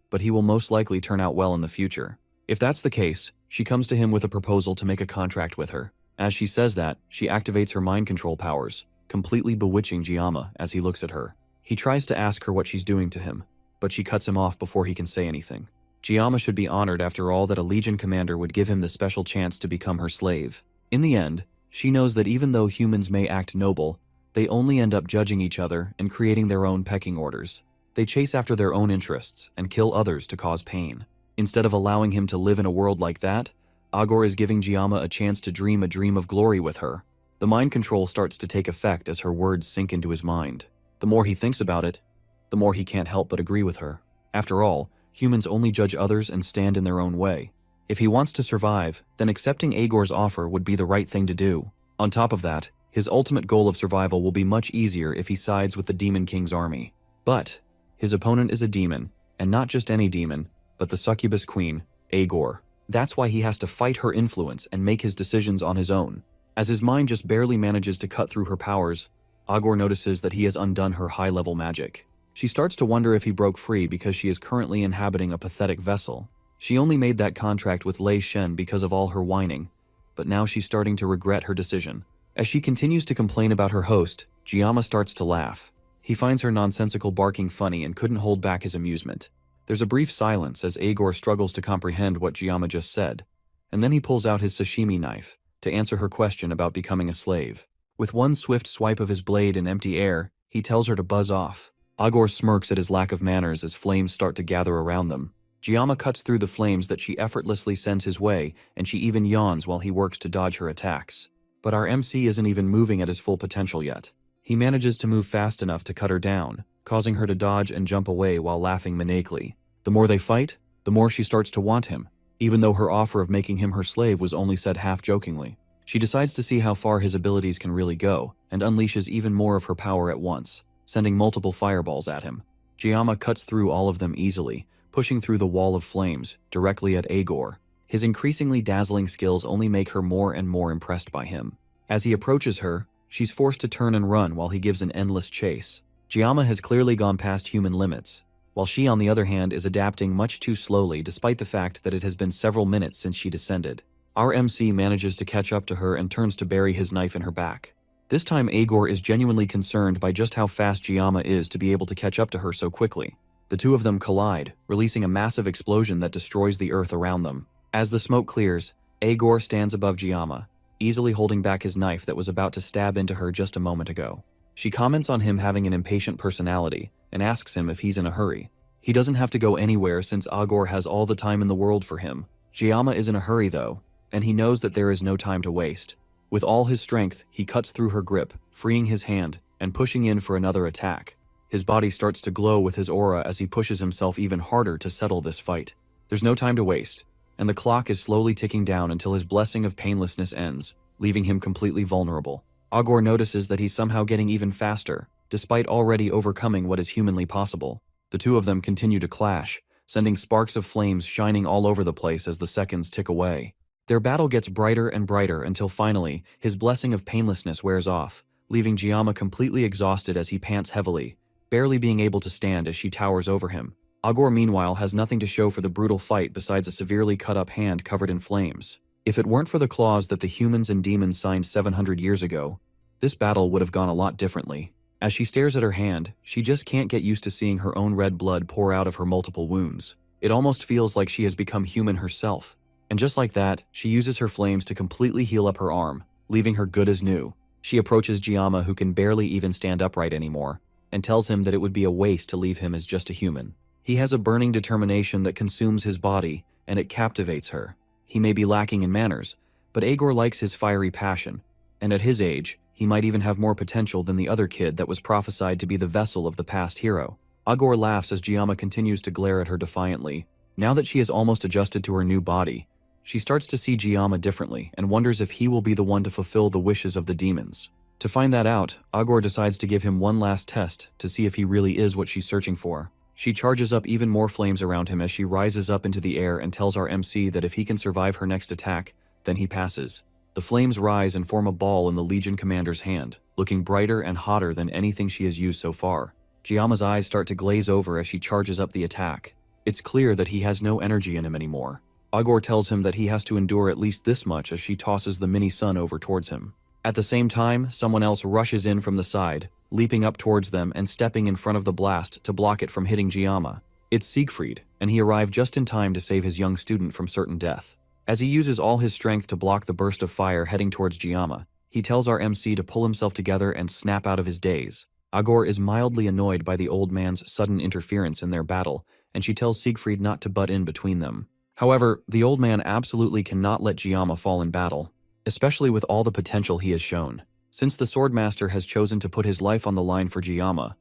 but he will most likely turn out well in the future. If that's the case, she comes to him with a proposal to make a contract with her. As she says that, she activates her mind control powers, completely bewitching Giamma as he looks at her. He tries to ask her what she's doing to him, but she cuts him off before he can say anything. Giamma should be honored after all that a Legion commander would give him the special chance to become her slave. In the end, she knows that even though humans may act noble, they only end up judging each other and creating their own pecking orders. They chase after their own interests and kill others to cause pain. Instead of allowing him to live in a world like that, Agor is giving Giamma a chance to dream a dream of glory with her. The mind control starts to take effect as her words sink into his mind. The more he thinks about it, the more he can't help but agree with her. After all, humans only judge others and stand in their own way. If he wants to survive, then accepting Agor's offer would be the right thing to do. On top of that, his ultimate goal of survival will be much easier if he sides with the Demon King's army. But his opponent is a demon, and not just any demon, but the succubus queen, Agor. That's why he has to fight her influence and make his decisions on his own. As his mind just barely manages to cut through her powers, Agor notices that he has undone her high-level magic. She starts to wonder if he broke free because she is currently inhabiting a pathetic vessel. She only made that contract with Lei Shen because of all her whining, but now she's starting to regret her decision. As she continues to complain about her host, Giamma starts to laugh. He finds her nonsensical barking funny and couldn't hold back his amusement. There's a brief silence as Agor struggles to comprehend what Giamma just said, and then he pulls out his sashimi knife to answer her question about becoming a slave. With one swift swipe of his blade in empty air, he tells her to buzz off. Agor smirks at his lack of manners as flames start to gather around them. Giamma cuts through the flames that she effortlessly sends his way, and she even yawns while he works to dodge her attacks. But our MC isn't even moving at his full potential yet. He manages to move fast enough to cut her down, causing her to dodge and jump away while laughing maniacally. The more they fight, the more she starts to want him, even though her offer of making him her slave was only said half-jokingly. She decides to see how far his abilities can really go, and unleashes even more of her power at once, sending multiple fireballs at him. Giamma cuts through all of them easily, pushing through the wall of flames, directly at Agor. His increasingly dazzling skills only make her more and more impressed by him. As he approaches her, she's forced to turn and run while he gives an endless chase. Giamma has clearly gone past human limits, while she on the other hand is adapting much too slowly despite the fact that it has been several minutes since she descended. Our MC manages to catch up to her and turns to bury his knife in her back. This time Agor is genuinely concerned by just how fast Giamma is to be able to catch up to her so quickly. The two of them collide, releasing a massive explosion that destroys the earth around them. As the smoke clears, Agor stands above Giamma, easily holding back his knife that was about to stab into her just a moment ago. She comments on him having an impatient personality and asks him if he's in a hurry. He doesn't have to go anywhere since Agor has all the time in the world for him. Giamma is in a hurry though, and he knows that there is no time to waste. With all his strength, he cuts through her grip, freeing his hand and pushing in for another attack. His body starts to glow with his aura as he pushes himself even harder to settle this fight. There's no time to waste, and the clock is slowly ticking down until his blessing of painlessness ends, leaving him completely vulnerable. Agor notices that he's somehow getting even faster, despite already overcoming what is humanly possible. The two of them continue to clash, sending sparks of flames shining all over the place as the seconds tick away. Their battle gets brighter and brighter until finally, his blessing of painlessness wears off, leaving Giamma completely exhausted as he pants heavily, barely being able to stand as she towers over him. Agor meanwhile has nothing to show for the brutal fight besides a severely cut-up hand covered in flames. If it weren't for the clause that the humans and demons signed 700 years ago, this battle would have gone a lot differently. As she stares at her hand, she just can't get used to seeing her own red blood pour out of her multiple wounds. It almost feels like she has become human herself. And just like that, she uses her flames to completely heal up her arm, leaving her good as new. She approaches Giamma, who can barely even stand upright anymore, and tells him that it would be a waste to leave him as just a human. He has a burning determination that consumes his body, and it captivates her. He may be lacking in manners, but Agor likes his fiery passion, and at his age, he might even have more potential than the other kid that was prophesied to be the vessel of the past hero. Agor laughs as Giamma continues to glare at her defiantly. Now that she has almost adjusted to her new body, she starts to see Giamma differently and wonders if he will be the one to fulfill the wishes of the demons. To find that out, Agor decides to give him one last test to see if he really is what she's searching for. She charges up even more flames around him as she rises up into the air and tells our MC that if he can survive her next attack, then he passes. The flames rise and form a ball in the Legion commander's hand, looking brighter and hotter than anything she has used so far. Giamma's eyes start to glaze over as she charges up the attack. It's clear that he has no energy in him anymore. Agor tells him that he has to endure at least this much as she tosses the mini-sun over towards him. At the same time, someone else rushes in from the side, leaping up towards them and stepping in front of the blast to block it from hitting Giamma. It's Siegfried, and he arrived just in time to save his young student from certain death. As he uses all his strength to block the burst of fire heading towards Giamma, he tells our MC to pull himself together and snap out of his daze. Agor is mildly annoyed by the old man's sudden interference in their battle, and she tells Siegfried not to butt in between them. However, the old man absolutely cannot let Giamma fall in battle, especially with all the potential he has shown. Since the Swordmaster has chosen to put his life on the line for Giamma,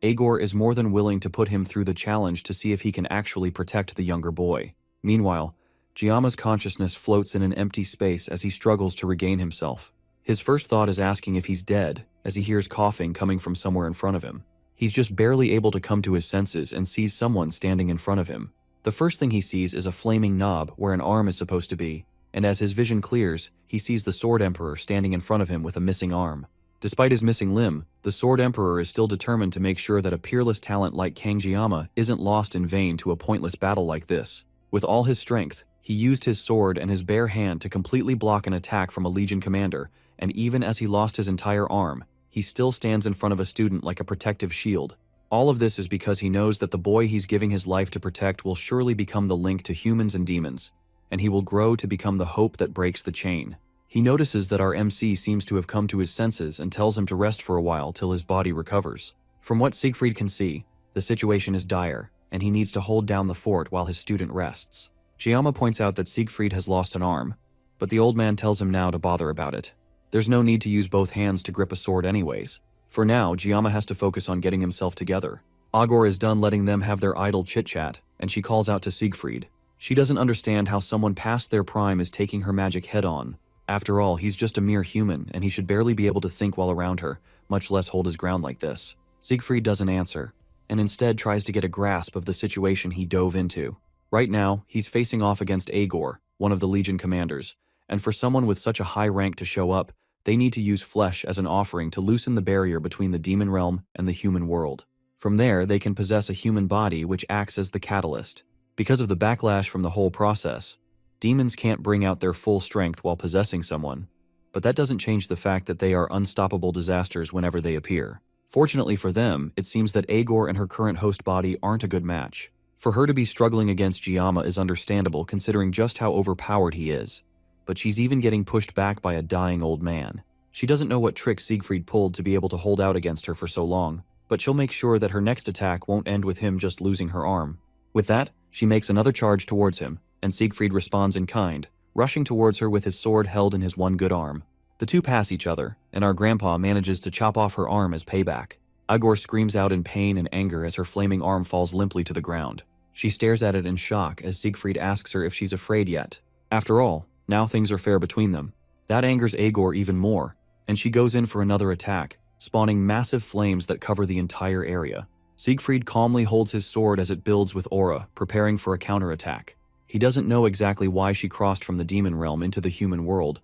Agor is more than willing to put him through the challenge to see if he can actually protect the younger boy. Meanwhile, Giamma's consciousness floats in an empty space as he struggles to regain himself. His first thought is asking if he's dead, as he hears coughing coming from somewhere in front of him. He's just barely able to come to his senses and sees someone standing in front of him. The first thing he sees is a flaming knob where an arm is supposed to be, and as his vision clears, he sees the Sword Emperor standing in front of him with a missing arm. Despite his missing limb, the Sword Emperor is still determined to make sure that a peerless talent like Kang Giamma isn't lost in vain to a pointless battle like this. With all his strength, he used his sword and his bare hand to completely block an attack from a Legion commander, and even as he lost his entire arm, he still stands in front of a student like a protective shield. All of this is because he knows that the boy he's giving his life to protect will surely become the link to humans and demons, and he will grow to become the hope that breaks the chain. He notices that our MC seems to have come to his senses and tells him to rest for a while till his body recovers. From what Siegfried can see, the situation is dire, and he needs to hold down the fort while his student rests. Giamma points out that Siegfried has lost an arm, but the old man tells him now to bother about it. There's no need to use both hands to grip a sword anyways. For now, Giamma has to focus on getting himself together. Agor is done letting them have their idle chit-chat, and she calls out to Siegfried. She doesn't understand how someone past their prime is taking her magic head-on. After all, he's just a mere human, and he should barely be able to think while around her, much less hold his ground like this. Siegfried doesn't answer, and instead tries to get a grasp of the situation he dove into. Right now, he's facing off against Agor, one of the Legion commanders, and for someone with such a high rank to show up, they need to use flesh as an offering to loosen the barrier between the demon realm and the human world. From there, they can possess a human body which acts as the catalyst. Because of the backlash from the whole process, demons can't bring out their full strength while possessing someone, but that doesn't change the fact that they are unstoppable disasters whenever they appear. Fortunately for them, it seems that Agor and her current host body aren't a good match. For her to be struggling against Giamma is understandable considering just how overpowered he is, but she's even getting pushed back by a dying old man. She doesn't know what trick Siegfried pulled to be able to hold out against her for so long, but she'll make sure that her next attack won't end with him just losing her arm. With that, she makes another charge towards him, and Siegfried responds in kind, rushing towards her with his sword held in his one good arm. The two pass each other, and our grandpa manages to chop off her arm as payback. Agor screams out in pain and anger as her flaming arm falls limply to the ground. She stares at it in shock as Siegfried asks her if she's afraid yet. After all, now things are fair between them. That angers Agor even more, and she goes in for another attack, spawning massive flames that cover the entire area. Siegfried calmly holds his sword as it builds with aura, preparing for a counterattack. He doesn't know exactly why she crossed from the demon realm into the human world,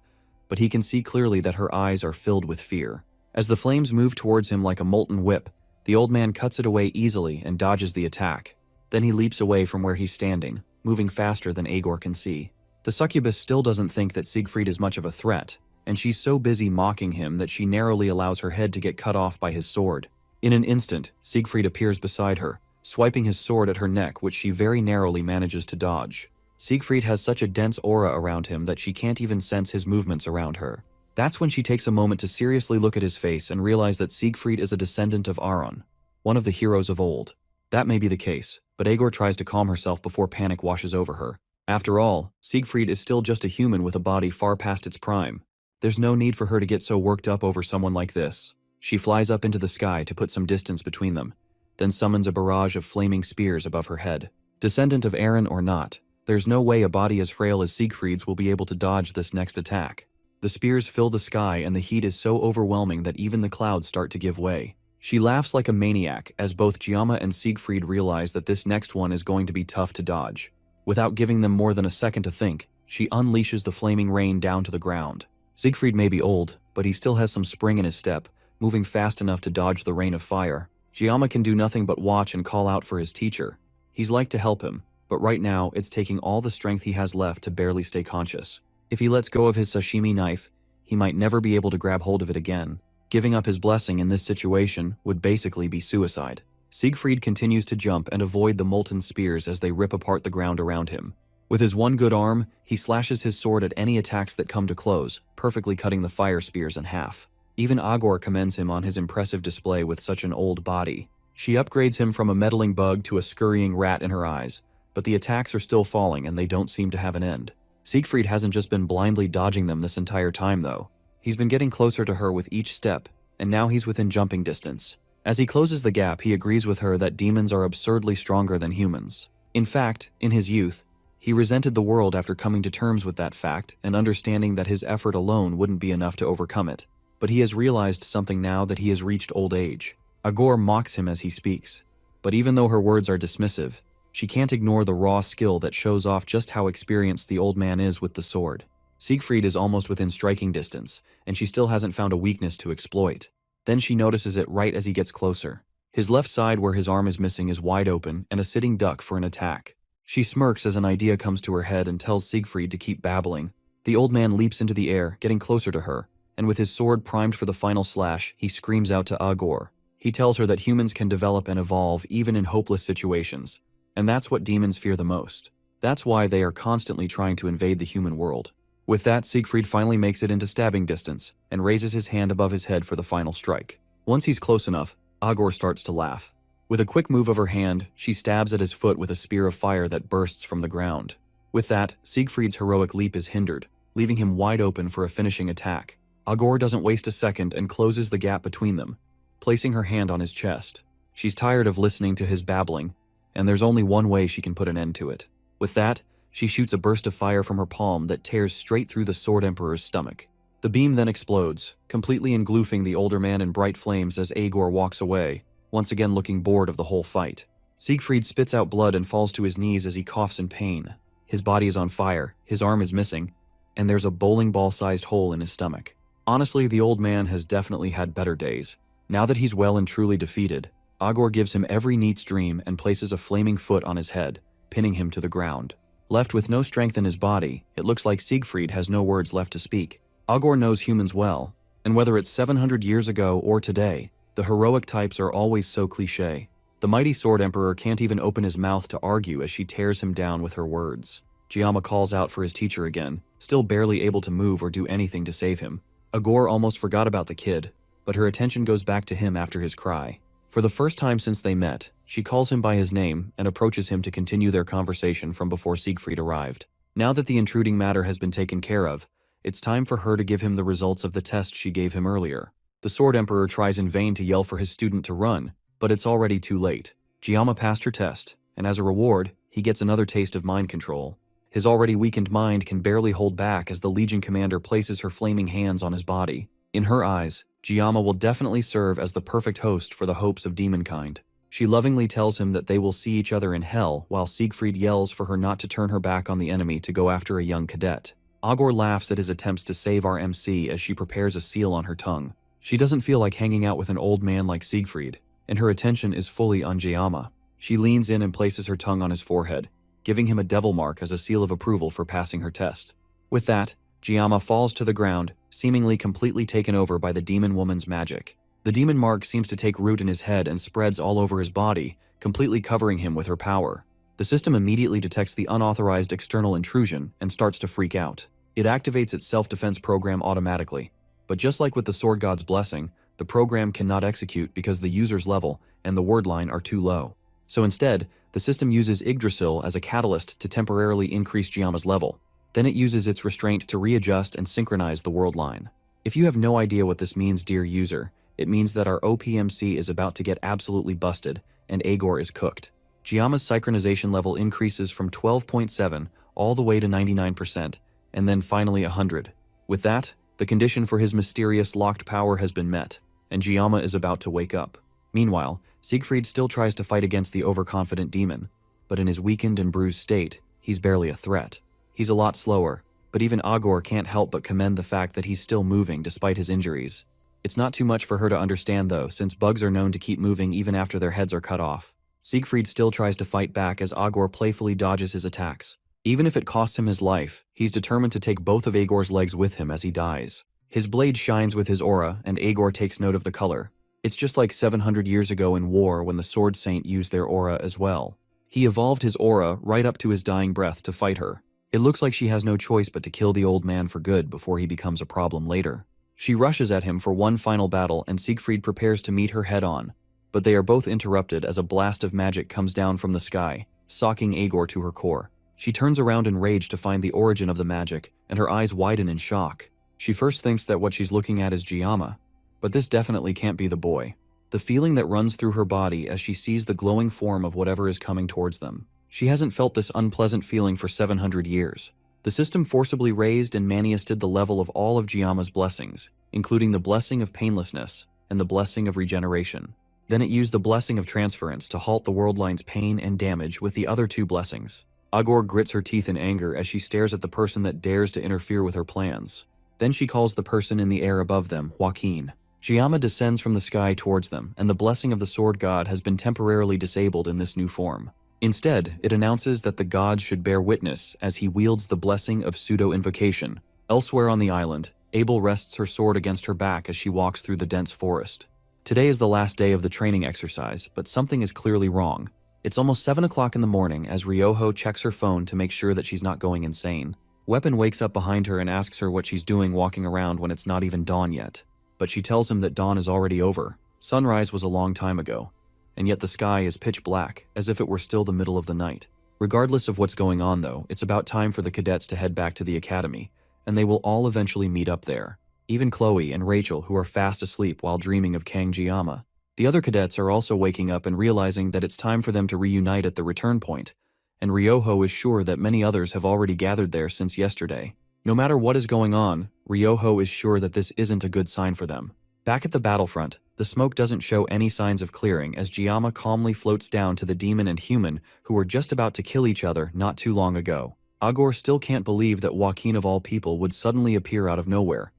but he can see clearly that her eyes are filled with fear. As the flames move towards him like a molten whip, the old man cuts it away easily and dodges the attack. Then he leaps away from where he's standing, moving faster than Agor can see. The succubus still doesn't think that Siegfried is much of a threat, and she's so busy mocking him that she narrowly allows her head to get cut off by his sword. In an instant, Siegfried appears beside her, swiping his sword at her neck, which she very narrowly manages to dodge. Siegfried has such a dense aura around him that she can't even sense his movements around her. That's when she takes a moment to seriously look at his face and realize that Siegfried is a descendant of Aaron, one of the heroes of old. That may be the case, but Agor tries to calm herself before panic washes over her. After all, Siegfried is still just a human with a body far past its prime. There's no need for her to get so worked up over someone like this. She flies up into the sky to put some distance between them, then summons a barrage of flaming spears above her head. Descendant of Aaron or not, there's no way a body as frail as Siegfried's will be able to dodge this next attack. The spears fill the sky and the heat is so overwhelming that even the clouds start to give way. She laughs like a maniac as both Giamma and Siegfried realize that this next one is going to be tough to dodge. Without giving them more than a second to think, she unleashes the flaming rain down to the ground. Siegfried may be old, but he still has some spring in his step, moving fast enough to dodge the rain of fire. Giamma can do nothing but watch and call out for his teacher. He's like to help him, but right now it's taking all the strength he has left to barely stay conscious. If he lets go of his sashimi knife, he might never be able to grab hold of it again. Giving up his blessing in this situation would basically be suicide. Siegfried continues to jump and avoid the molten spears as they rip apart the ground around him. With his one good arm, he slashes his sword at any attacks that come to close, perfectly cutting the fire spears in half. Even Agor commends him on his impressive display with such an old body. She upgrades him from a meddling bug to a scurrying rat in her eyes, but the attacks are still falling and they don't seem to have an end. Siegfried hasn't just been blindly dodging them this entire time though. He's been getting closer to her with each step, and now he's within jumping distance. As he closes the gap, he agrees with her that demons are absurdly stronger than humans. In fact, in his youth, he resented the world after coming to terms with that fact and understanding that his effort alone wouldn't be enough to overcome it. But he has realized something now that he has reached old age. Agor mocks him as he speaks, but even though her words are dismissive, she can't ignore the raw skill that shows off just how experienced the old man is with the sword. Siegfried is almost within striking distance, and she still hasn't found a weakness to exploit. Then she notices it right as he gets closer. His left side where his arm is missing is wide open and a sitting duck for an attack. She smirks as an idea comes to her head and tells Siegfried to keep babbling. The old man leaps into the air, getting closer to her, and with his sword primed for the final slash, he screams out to Agor. He tells her that humans can develop and evolve even in hopeless situations, and that's what demons fear the most. That's why they are constantly trying to invade the human world. With that, Siegfried finally makes it into stabbing distance and raises his hand above his head for the final strike. Once he's close enough, Agor starts to laugh. With a quick move of her hand, she stabs at his foot with a spear of fire that bursts from the ground. With that, Siegfried's heroic leap is hindered, leaving him wide open for a finishing attack. Agor doesn't waste a second and closes the gap between them, placing her hand on his chest. She's tired of listening to his babbling, and there's only one way she can put an end to it. With that, she shoots a burst of fire from her palm that tears straight through the Sword Emperor's stomach. The beam then explodes, completely engulfing the older man in bright flames as Agor walks away, once again looking bored of the whole fight. Siegfried spits out blood and falls to his knees as he coughs in pain. His body is on fire, his arm is missing, and there's a bowling ball-sized hole in his stomach. Honestly, the old man has definitely had better days. Now that he's well and truly defeated, Agor gives him every neat's dream and places a flaming foot on his head, pinning him to the ground. Left with no strength in his body, it looks like Siegfried has no words left to speak. Agor knows humans well, and whether it's 700 years ago or today, the heroic types are always so cliché. The mighty Sword Emperor can't even open his mouth to argue as she tears him down with her words. Giamma calls out for his teacher again, still barely able to move or do anything to save him. Agor almost forgot about the kid, but her attention goes back to him after his cry. For the first time since they met, she calls him by his name and approaches him to continue their conversation from before Siegfried arrived. Now that the intruding matter has been taken care of, it's time for her to give him the results of the test she gave him earlier. The Sword Emperor tries in vain to yell for his student to run, but it's already too late. Giamma passed her test, and as a reward, he gets another taste of mind control. His already weakened mind can barely hold back as the Legion commander places her flaming hands on his body. In her eyes, Giamma will definitely serve as the perfect host for the hopes of demonkind. She lovingly tells him that they will see each other in hell, while Siegfried yells for her not to turn her back on the enemy to go after a young cadet. Agor laughs at his attempts to save our MC as she prepares a seal on her tongue. She doesn't feel like hanging out with an old man like Siegfried, and her attention is fully on Jayama. She leans in and places her tongue on his forehead, giving him a devil mark as a seal of approval for passing her test. With that, Jayama falls to the ground, seemingly completely taken over by the demon woman's magic. The demon mark seems to take root in his head and spreads all over his body, completely covering him with her power. The system immediately detects the unauthorized external intrusion and starts to freak out. It activates its self-defense program automatically. But just like with the Sword God's blessing, the program cannot execute because the user's level and the word line are too low. So instead, the system uses Yggdrasil as a catalyst to temporarily increase Jayama's level. Then it uses its restraint to readjust and synchronize the word line. If you have no idea what this means, dear user, it means that our OPMC is about to get absolutely busted, and Agor is cooked. Jayama's synchronization level increases from 12.7 all the way to 99%, and then finally 100. With that, the condition for his mysterious locked power has been met, and Jayama is about to wake up. Meanwhile, Siegfried still tries to fight against the overconfident demon, but in his weakened and bruised state, he's barely a threat. He's a lot slower, but even Agor can't help but commend the fact that he's still moving despite his injuries. It's not too much for her to understand though, since bugs are known to keep moving even after their heads are cut off. Siegfried still tries to fight back as Agor playfully dodges his attacks. Even if it costs him his life, he's determined to take both of Agor's legs with him as he dies. His blade shines with his aura, and Agor takes note of the color. It's just like 700 years ago in war when the Sword Saint used their aura as well. He evolved his aura right up to his dying breath to fight her. It looks like she has no choice but to kill the old man for good before he becomes a problem later. She rushes at him for one final battle, and Siegfried prepares to meet her head-on. But they are both interrupted as a blast of magic comes down from the sky, socking Agor to her core. She turns around in rage to find the origin of the magic, and her eyes widen in shock. She first thinks that what she's looking at is Jayama, but this definitely can't be the boy. The feeling that runs through her body as she sees the glowing form of whatever is coming towards them. She hasn't felt this unpleasant feeling for 700 years. The system forcibly raised and manifested the level of all of Jayama's blessings, including the blessing of painlessness and the blessing of regeneration. Then it used the blessing of transference to halt the world line's pain and damage with the other two blessings. Agor grits her teeth in anger as she stares at the person that dares to interfere with her plans. Then she calls the person in the air above them, Joaquin. Jayama descends from the sky towards them, and the blessing of the Sword God has been temporarily disabled in this new form. Instead, it announces that the gods should bear witness as he wields the blessing of pseudo-invocation. Elsewhere on the island, Abel rests her sword against her back as she walks through the dense forest. Today is the last day of the training exercise, but something is clearly wrong. It's almost 7 o'clock in the morning as Ryoho checks her phone to make sure that she's not going insane. Weapon wakes up behind her and asks her what she's doing walking around when it's not even dawn yet. But she tells him that dawn is already over. Sunrise was a long time ago. And yet the sky is pitch black, as if it were still the middle of the night. Regardless of what's going on though, it's about time for the cadets to head back to the academy, and they will all eventually meet up there. Even Chloe and Rachel, who are fast asleep while dreaming of Kang Jayama. The other cadets are also waking up and realizing that it's time for them to reunite at the return point, and Ryoho is sure that many others have already gathered there since yesterday. No matter what is going on, Ryoho is sure that this isn't a good sign for them. Back at the battlefront, the smoke doesn't show any signs of clearing as Jayama calmly floats down to the demon and human who were just about to kill each other not too long ago. Agor still can't believe that Joaquin of all people would suddenly appear out of nowhere.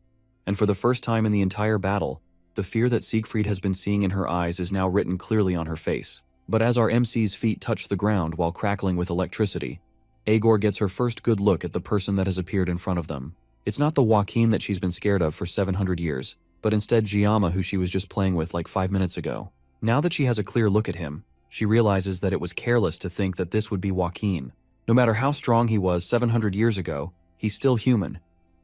And for the first time in the entire battle, the fear that Siegfried has been seeing in her eyes is now written clearly on her face. But as our MC's feet touch the ground while crackling with electricity, Agor gets her first good look at the person that has appeared in front of them. It's not the Joaquin that she's been scared of for 700 years, but instead Jayama, who she was just playing with like 5 minutes ago. Now that she has a clear look at him, she realizes that it was careless to think that this would be Joaquin. No matter how strong he was 700 years ago, he's still human,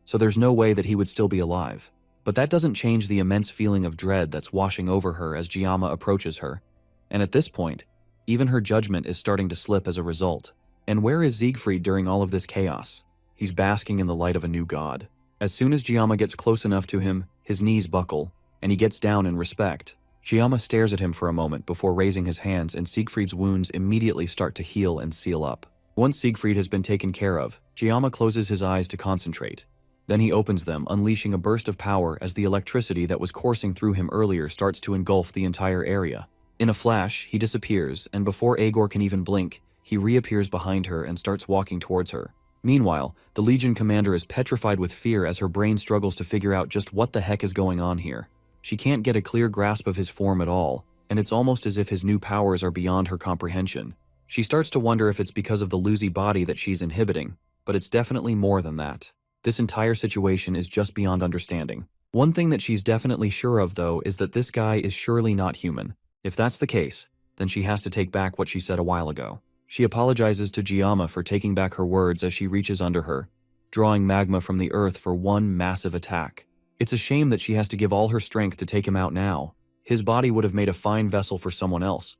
so there's no way that he would still be alive. But that doesn't change the immense feeling of dread that's washing over her as Jayama approaches her. And at this point, even her judgment is starting to slip as a result. And where is Siegfried during all of this chaos? He's basking in the light of a new god. As soon as Jayama gets close enough to him, his knees buckle, and he gets down in respect. Jayama stares at him for a moment before raising his hands, and Siegfried's wounds immediately start to heal and seal up. Once Siegfried has been taken care of, Jayama closes his eyes to concentrate. Then he opens them, unleashing a burst of power as the electricity that was coursing through him earlier starts to engulf the entire area. In a flash, he disappears, and before Aegor can even blink, he reappears behind her and starts walking towards her. Meanwhile, the Legion commander is petrified with fear as her brain struggles to figure out just what the heck is going on here. She can't get a clear grasp of his form at all, and it's almost as if his new powers are beyond her comprehension. She starts to wonder if it's because of the Lucy body that she's inhibiting, but it's definitely more than that. This entire situation is just beyond understanding. One thing that she's definitely sure of, though, is that this guy is surely not human. If that's the case, then she has to take back what she said a while ago. She apologizes to Giamma for taking back her words as she reaches under her, drawing magma from the earth for one massive attack. It's a shame that she has to give all her strength to take him out now. His body would have made a fine vessel for someone else.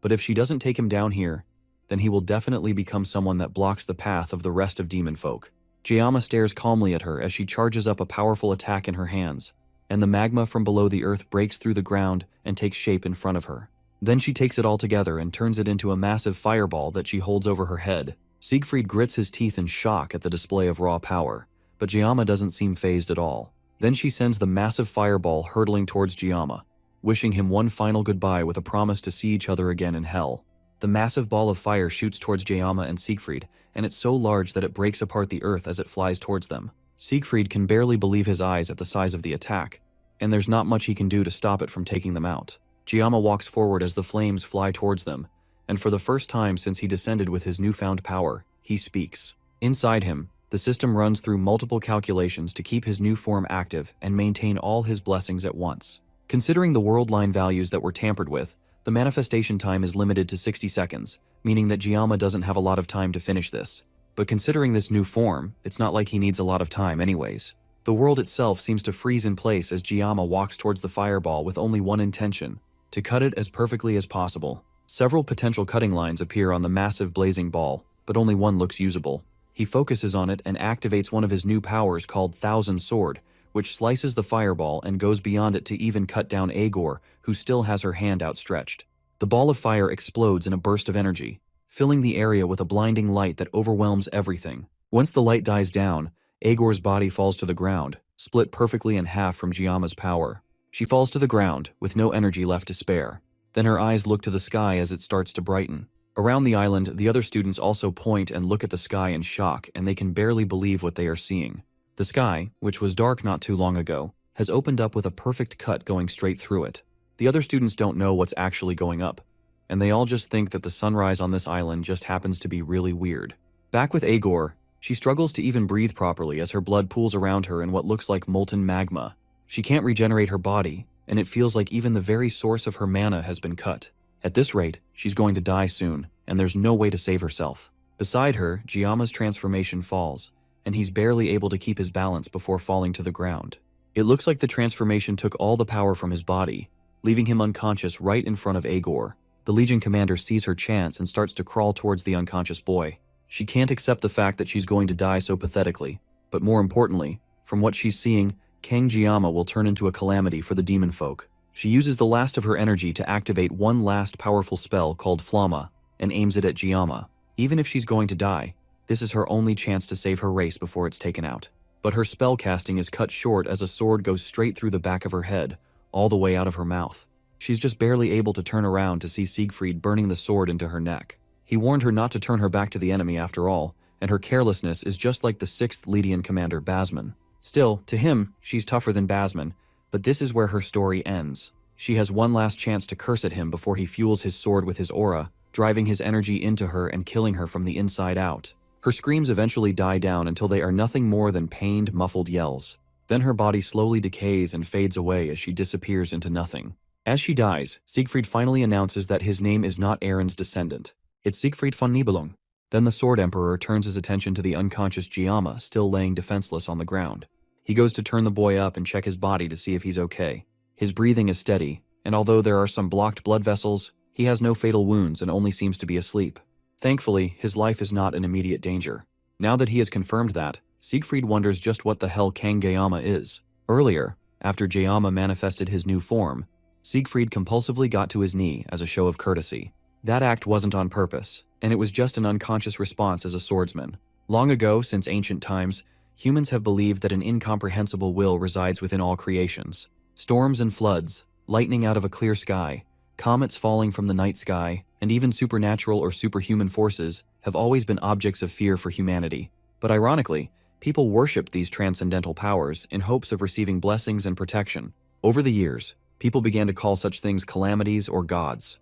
But if she doesn't take him down here, then he will definitely become someone that blocks the path of the rest of demon folk. Giamma stares calmly at her as she charges up a powerful attack in her hands, and the magma from below the earth breaks through the ground and takes shape in front of her. Then she takes it all together and turns it into a massive fireball that she holds over her head. Siegfried grits his teeth in shock at the display of raw power, but Giamma doesn't seem fazed at all. Then she sends the massive fireball hurtling towards Giamma, wishing him one final goodbye with a promise to see each other again in hell. The massive ball of fire shoots towards Giamma and Siegfried, and it's so large that it breaks apart the earth as it flies towards them. Siegfried can barely believe his eyes at the size of the attack, and there's not much he can do to stop it from taking them out. Giamma walks forward as the flames fly towards them, and for the first time since he descended with his newfound power, he speaks. Inside him, the system runs through multiple calculations to keep his new form active and maintain all his blessings at once. Considering the world line values that were tampered with, the manifestation time is limited to 60 seconds, meaning that Giamma doesn't have a lot of time to finish this. But considering this new form, it's not like he needs a lot of time anyways. The world itself seems to freeze in place as Giamma walks towards the fireball with only one intention: to cut it as perfectly as possible. Several potential cutting lines appear on the massive blazing ball, but only one looks usable. He focuses on it and activates one of his new powers called Thousand Sword, which slices the fireball and goes beyond it to even cut down Aegor, who still has her hand outstretched. The ball of fire explodes in a burst of energy, filling the area with a blinding light that overwhelms everything. Once the light dies down, Aegor's body falls to the ground, split perfectly in half from Giamma's power. She falls to the ground, with no energy left to spare. Then her eyes look to the sky as it starts to brighten. Around the island, the other students also point and look at the sky in shock, and they can barely believe what they are seeing. The sky, which was dark not too long ago, has opened up with a perfect cut going straight through it. The other students don't know what's actually going up, and they all just think that the sunrise on this island just happens to be really weird. Back with Aegor, she struggles to even breathe properly as her blood pools around her in what looks like molten magma. She can't regenerate her body, and it feels like even the very source of her mana has been cut. At this rate, she's going to die soon, and there's no way to save herself. Beside her, Giamma's transformation falls, and he's barely able to keep his balance before falling to the ground. It looks like the transformation took all the power from his body, leaving him unconscious right in front of Aegor. The Legion commander sees her chance and starts to crawl towards the unconscious boy. She can't accept the fact that she's going to die so pathetically, but more importantly, from what she's seeing, King Giamma will turn into a calamity for the demon folk. She uses the last of her energy to activate one last powerful spell called Flamma, and aims it at Giamma. Even if she's going to die, this is her only chance to save her race before it's taken out. But her spell casting is cut short as a sword goes straight through the back of her head, all the way out of her mouth. She's just barely able to turn around to see Siegfried burning the sword into her neck. He warned her not to turn her back to the enemy after all, and her carelessness is just like the 6th Legion commander Basman. Still, to him, she's tougher than Basman, but this is where her story ends. She has one last chance to curse at him before he fuels his sword with his aura, driving his energy into her and killing her from the inside out. Her screams eventually die down until they are nothing more than pained, muffled yells. Then her body slowly decays and fades away as she disappears into nothing. As she dies, Siegfried finally announces that his name is not Aaron's descendant. It's Siegfried von Nibelung. Then the Sword Emperor turns his attention to the unconscious Giamma still laying defenseless on the ground. He goes to turn the boy up and check his body to see if he's okay. His breathing is steady, and although there are some blocked blood vessels, he has no fatal wounds and only seems to be asleep. Thankfully, his life is not in immediate danger. Now that he has confirmed that, Siegfried wonders just what the hell Kang Giamma is. Earlier, after Giamma manifested his new form, Siegfried compulsively got to his knee as a show of courtesy. That act wasn't on purpose, and it was just an unconscious response as a swordsman. Long ago, since ancient times, humans have believed that an incomprehensible will resides within all creations. Storms and floods, lightning out of a clear sky, Comets falling from the night sky, and even supernatural or superhuman forces have always been objects of fear for humanity. But ironically, people worshipped these transcendental powers in hopes of receiving blessings and protection. Over the years, people began to call such things calamities or gods.